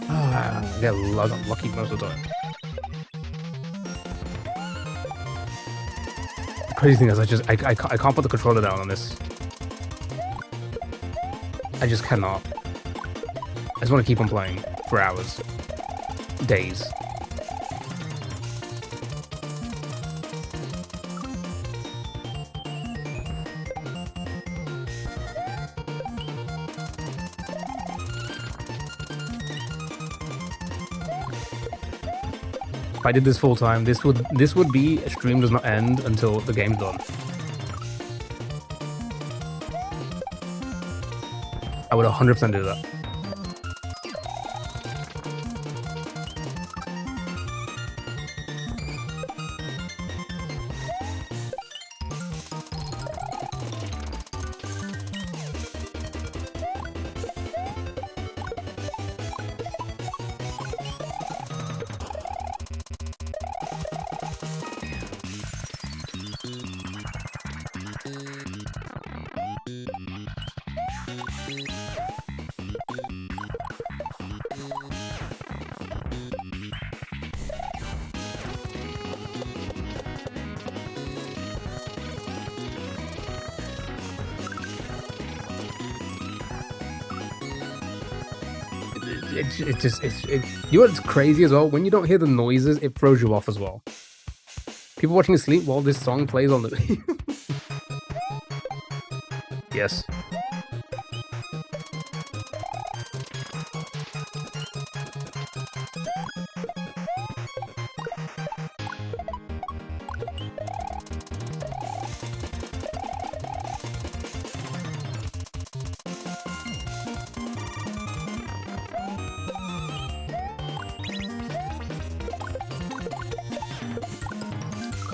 I got lucky most of the time. The crazy thing is, I can't put the controller down on this. I just cannot. I just want to keep on playing for hours, days. If I did this full time, this would be a stream does not end until the game's done. I would 100% do that. You know what's crazy as well? When you don't hear the noises, it throws you off as well. People watching asleep while this song plays on the... Yes.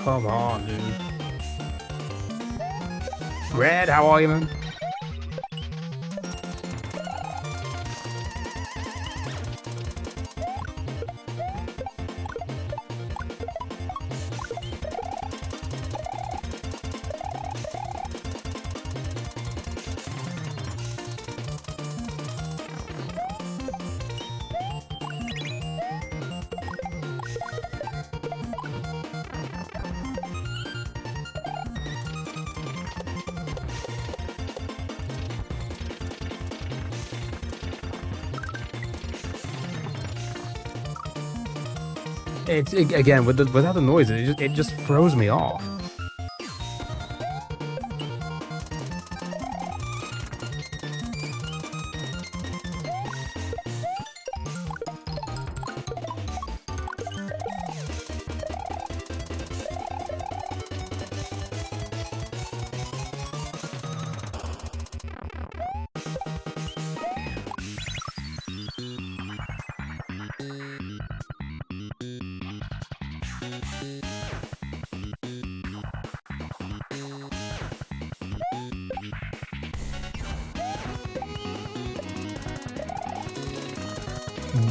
Come on, dude. Red, how are you, man? again without the noise, it just throws me off.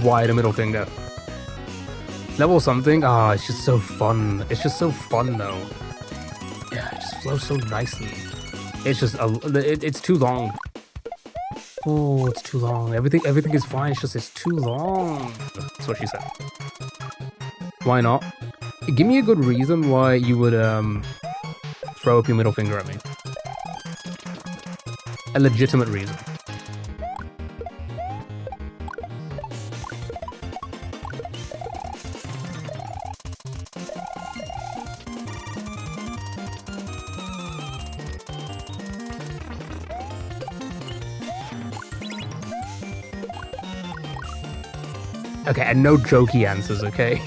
Why the middle finger? Level something? Ah, it's just so fun. It's just so fun though. Yeah, it just flows so nicely. It's just it's too long. Oh, it's too long. Everything is fine. It's just it's too long. That's what she said. Why not? Give me a good reason why you would throw up your middle finger at me. A legitimate reason. Okay, and no jokey answers, okay?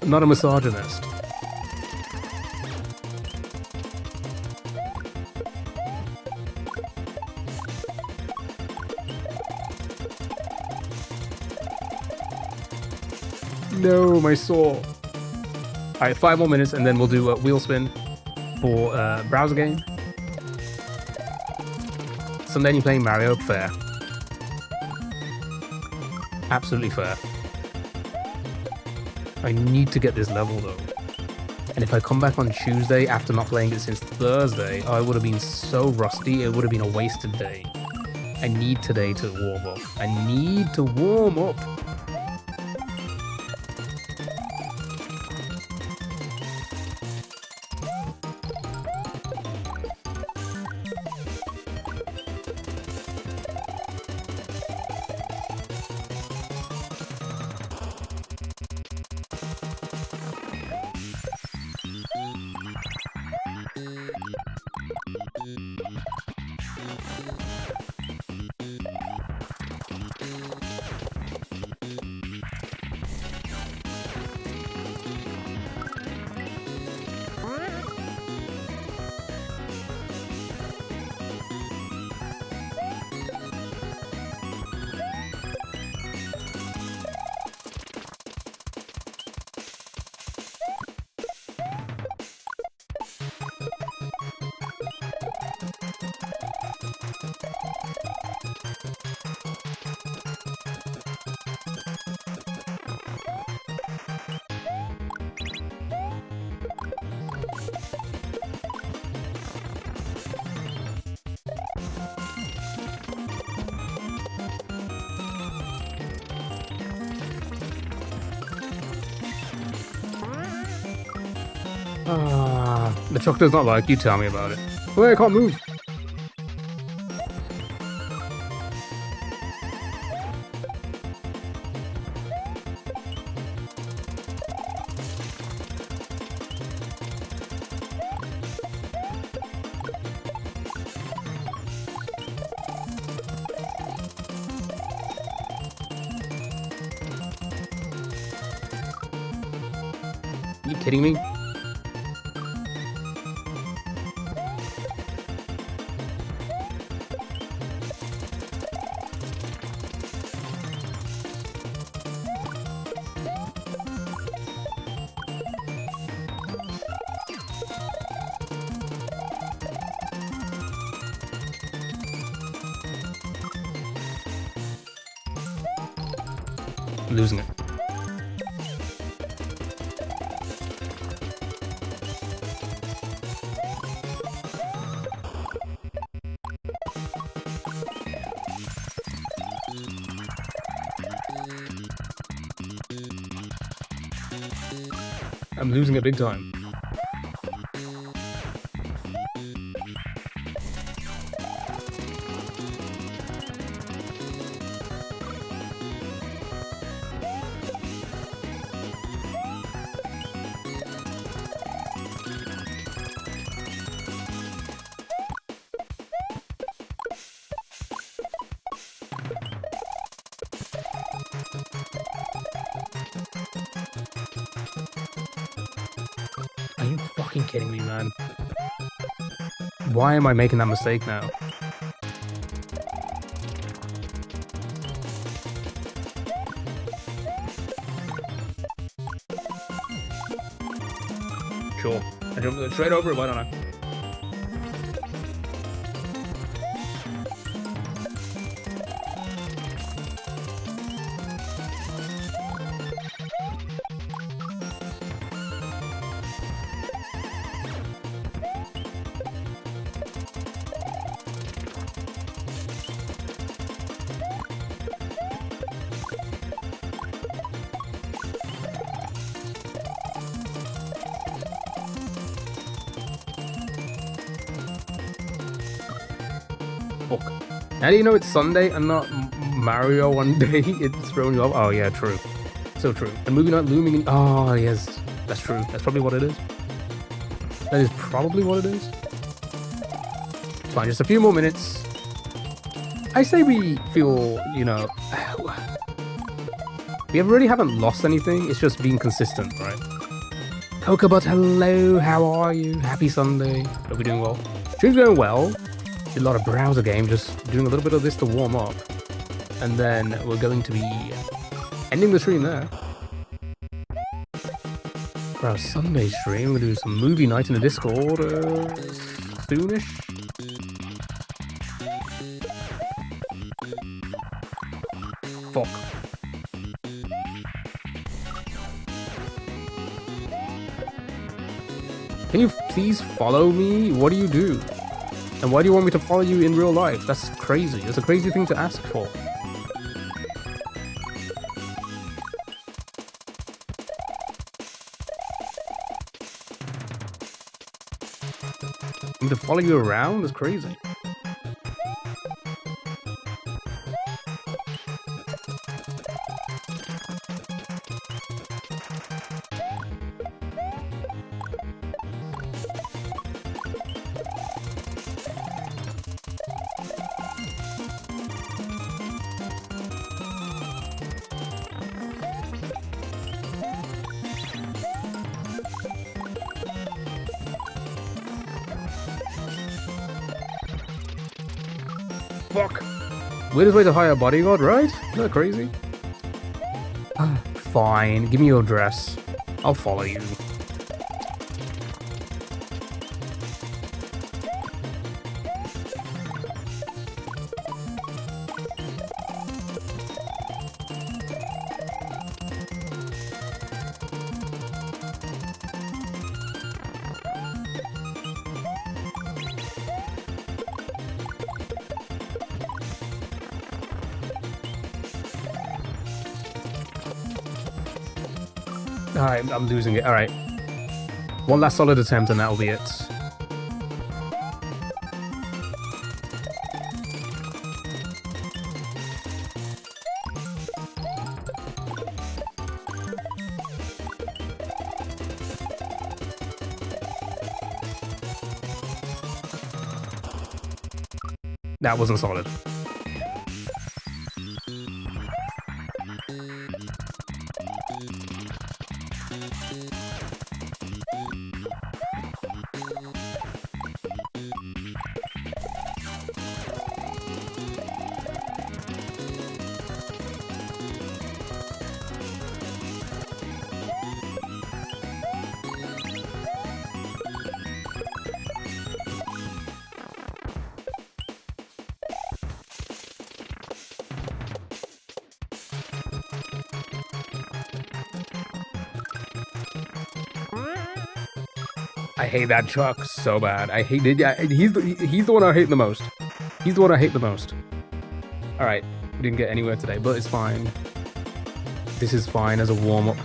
I'm not a misogynist. No, my soul. Alright, 5 more minutes and then we'll do a wheel spin for browser game. Someday you're playing Mario, fair. Absolutely fair. I need to get this level though. And if I come back on Tuesday after not playing it since Thursday, I would have been so rusty, it would have been a wasted day. I need today to warm up. I need to warm up. The truck does not like you. Tell me about it. Wait, I can't move. Are you kidding me? Losing it. I'm losing it big time. Are you fucking kidding me, man? Why am I making that mistake now? Sure. I jump straight over it, why don't I? How do you know it's Sunday and not Mario one day? It's throwing you off. Oh yeah, true. So true. And movie night looming in... Oh yes, that's true. That's probably what it is. That is probably what it is. Fine, just a few more minutes. I say we feel, you know... We really haven't lost anything. It's just being consistent, right? Pokebot, hello. How are you? Happy Sunday. Hope you're doing well. Stream's going well. Did a lot of browser game, just doing a little bit of this to warm up. And then we're going to be ending the stream there. For our Sunday stream, we're going to do some movie night in the Discord soonish. Fuck. Can you please follow me? What do you do? And why do you want me to follow you in real life? That's crazy. That's a crazy thing to ask for. Me to follow you around? That's crazy. Fuck. Weirdest way to hire a bodyguard, right? Isn't that crazy? Fine. Give me your address. I'll follow you. Alright, I'm losing it. Alright. One last solid attempt and that'll be it. That wasn't solid. I hate that Chuck so bad. I hate it. Yeah, he's the one I hate the most. He's the one I hate the most. All right, we didn't get anywhere today, but it's fine. This is fine as a warm-up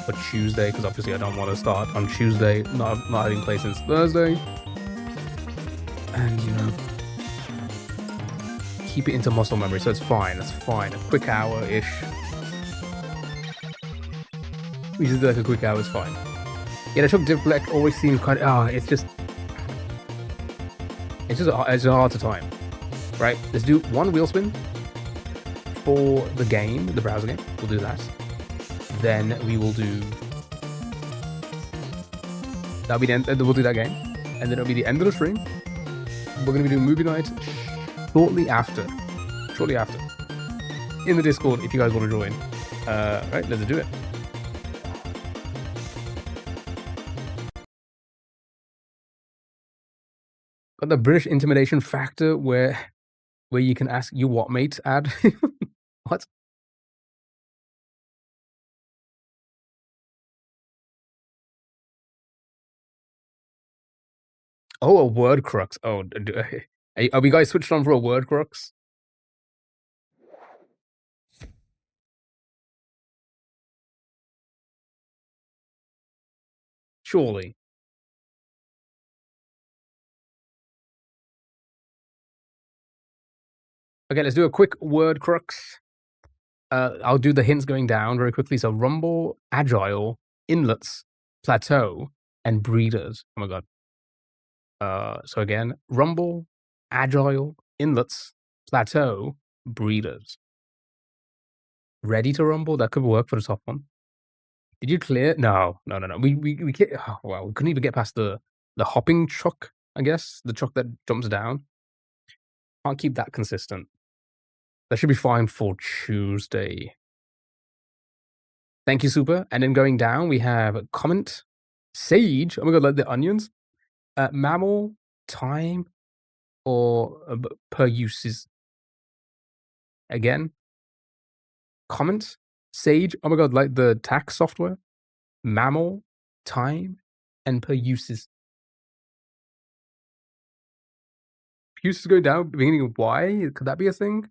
for Tuesday, because obviously I don't want to start on Tuesday, not having played since Thursday. And, you know, keep it into muscle memory, so it's fine. That's fine. A quick hour-ish. We just do like a quick hour, it's fine. Yeah, the Chuck Deflect always seems kind of... it's just hard to time. Right? Let's do one wheel spin. for the game, the browser game. We'll do that. Then we will do... That'll be the end. We'll do that game. And then it'll be the end of the stream. We're going to be doing movie night shortly after. Shortly after. In the Discord, if you guys want to join. Right, let's do it. Got the British intimidation factor where you can ask you what mate ad. What? Oh, a word crux. Oh, are we guys switched on for a word crux? Surely. Okay, let's do a quick word crux. I'll do the hints going down very quickly. So rumble, agile, inlets, plateau, and breeders. Oh my god. So again, rumble, agile, inlets, plateau, breeders. Ready to rumble? That could work for the top one. Did you clear? No. We can't, oh, well, we couldn't even get past the hopping truck, I guess. The truck that jumps down. Can't keep that consistent. That should be fine for Tuesday. Thank you, Super. And then going down, we have comment, sage. Oh my god, like the onions. Mammal, time, or per uses. Again, comment, sage. Oh my god, like the tax software. Mammal, time, and per uses. Uses go down beginning of Y. Could that be a thing?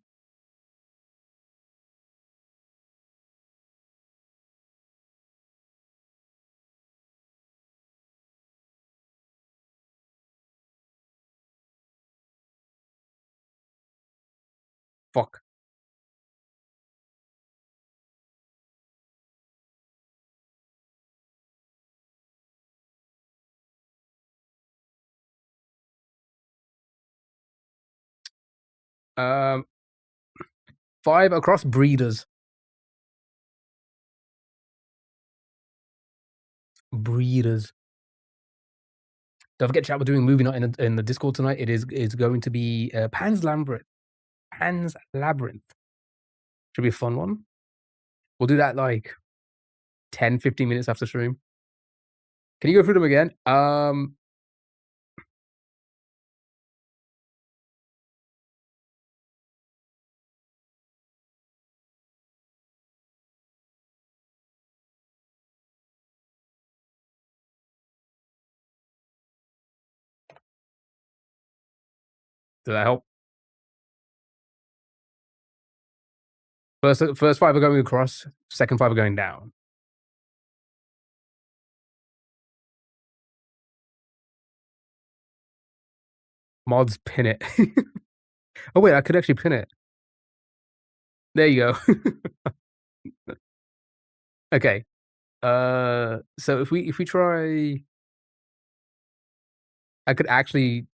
Fuck. Um, 5 across breeders. Breeders. Don't forget, chat. We're doing movie night in the Discord tonight. It's going to be Pan's Labyrinth. Pan's Labyrinth. Should be a fun one. We'll do that like 10, 15 minutes after stream. Can you go through them again? Did that help? First 5 are going across. Second 5 are going down. Mods pin it. Oh wait, I could actually pin it. There you go. Okay. So if we try, I could actually.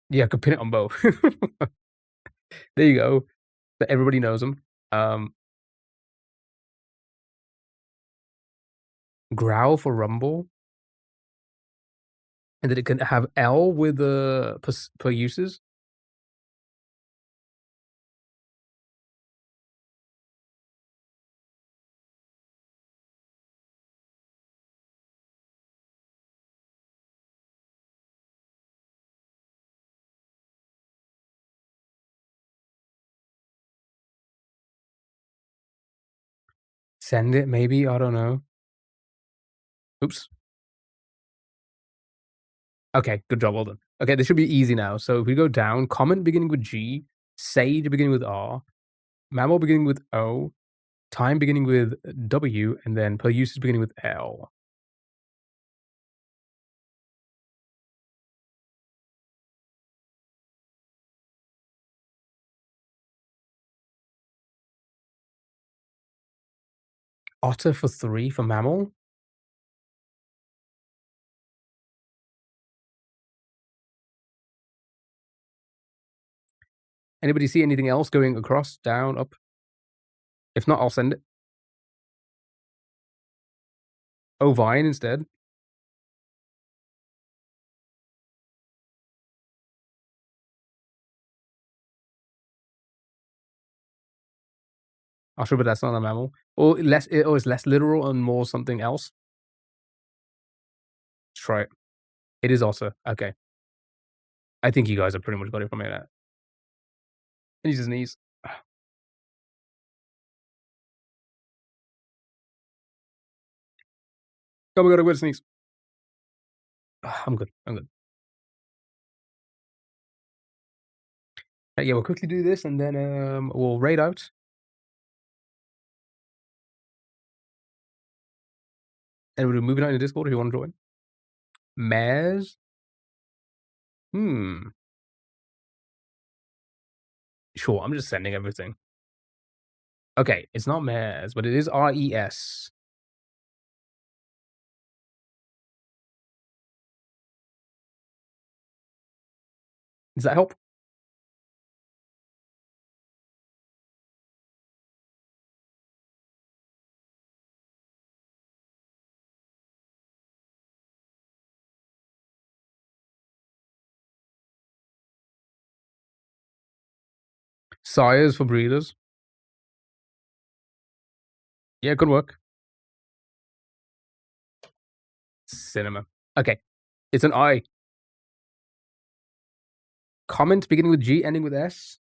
Yeah, I could pin it on both. There you go. But everybody knows them. Growl for rumble. And then it can have L with the per uses. Send it, maybe. I don't know. Oops. Okay, good job. Well done. Okay, this should be easy now. So if we go down, comment beginning with G, sage beginning with R, mammal beginning with O, time beginning with W, and then per usage beginning with L. Otter for 3 for mammal? Anybody see anything else going across, down, up? If not, I'll send it. Ovine instead. Oh, sure, but that's not a mammal. Or it's less literal and more something else. Let's try it. It is otter. Okay. I think you guys have pretty much got it from it. And use his knees. Oh my god, I'm gonna sneeze. I'm good. I'm good. Yeah, we'll quickly do this and then we'll raid out. And we'll move it out in Discord if you want to join. Maz. Hmm. Sure, I'm just sending everything. Okay, it's not Maz, but it is RES. Does that help? Sires for breeders. Yeah, good work. Cinema. Okay, it's an I. Comment beginning with G, ending with S.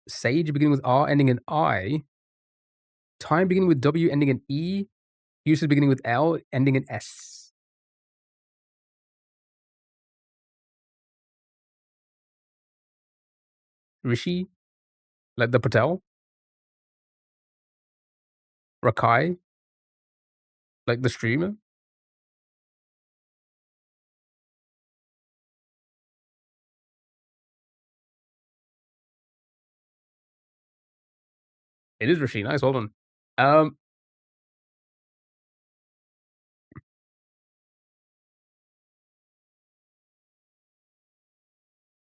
Sage beginning with R, ending in I. Time beginning with W, ending in E. Usage beginning with L, ending in S. Rishi, like the Patel. Rakai, like the streamer. It is Rishi. Nice, hold on.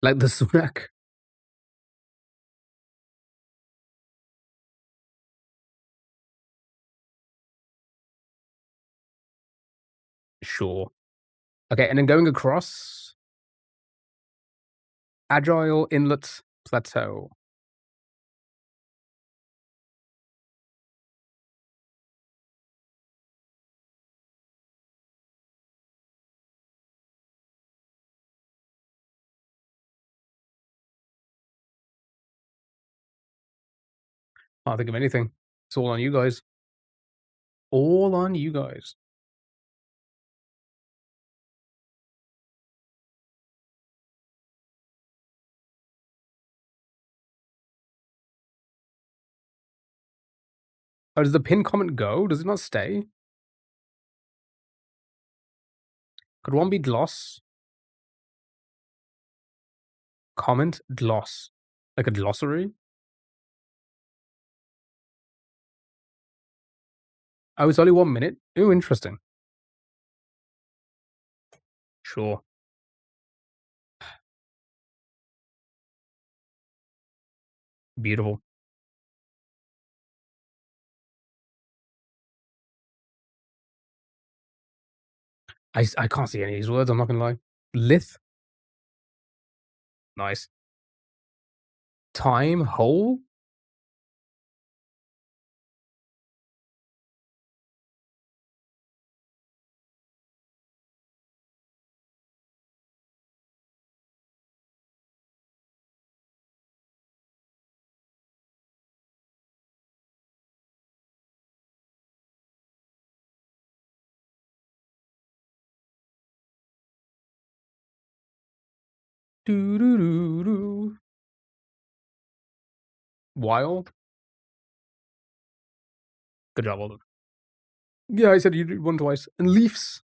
Like the Sunak. Sure. Okay, and then going across. Agile Inlet Plateau. Can't think of anything. It's all on you guys. All on you guys. Oh, does the pin comment go? Does it not stay? Could one be gloss? Comment gloss. Like a glossary? Oh, it's only 1 minute? Ooh, interesting. Sure. Beautiful. I can't see any of these words, I'm not gonna lie. Lith? Nice. Time hole? Doo doo doo doo. Wild? Good job, Alden. Yeah, I said you did one twice. And leaves?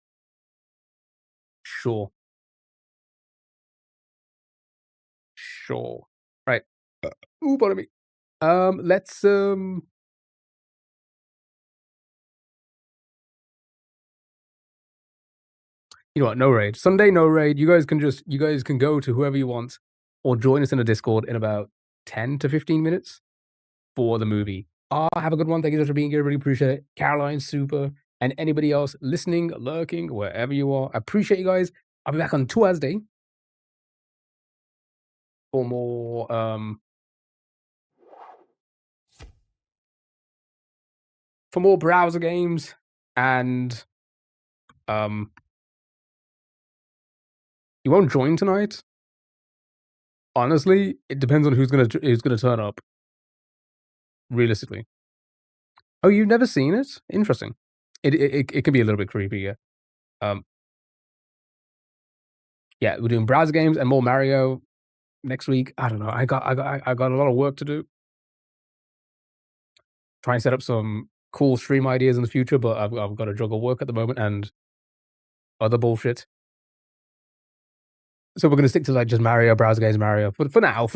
Sure. Sure. Right. Ooh, pardon me. Let's You know what? No raid. Sunday, no raid. You guys can go to whoever you want, or join us in a Discord in about 10 to 15 minutes for the movie. Have a good one. Thank you so much for being here. Really appreciate it. Caroline, super, and anybody else listening, lurking, wherever you are. I appreciate you guys. I'll be back on Tuesday for more browser games, and you won't join tonight. Honestly, it depends on who's gonna turn up. Realistically. Oh, you've never seen it? Interesting. It can be a little bit creepy, yeah. Yeah, we're doing browser games and more Mario next week. I don't know. I got a lot of work to do. Try and set up some cool stream ideas in the future, but I've got to juggle work at the moment and other bullshit. So we're gonna stick to like just Mario, browser games, Mario. For now,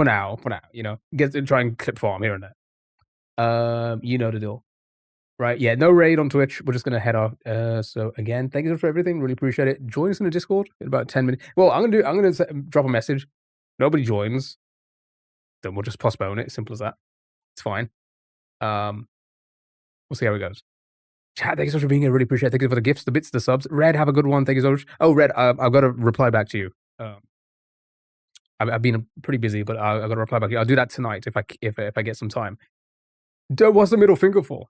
you know, try and clip farm here and there. You know the deal. Right, yeah, no raid on Twitch. We're just gonna head off. So again, thank you for everything. Really appreciate it. Join us in the Discord in about 10 minutes. Well, I'm gonna drop a message. Nobody joins, then we'll just postpone it. Simple as that. It's fine. We'll see how it goes. Chat, thank you so much for being here. Really appreciate it. Thank you for the gifts, the bits, the subs. Red, have a good one. Thank you so much. Oh, Red, I've got to reply back to you. I've been pretty busy, but I've got to reply back to you. I'll do that tonight if I get some time. What's the middle finger for?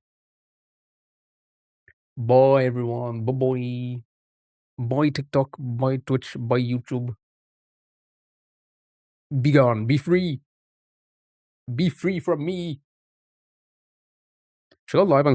Bye, everyone. Bye-bye. Bye, TikTok. Bye, Twitch. Bye, YouTube. Be gone. Be free. Be free from me. Should I go live on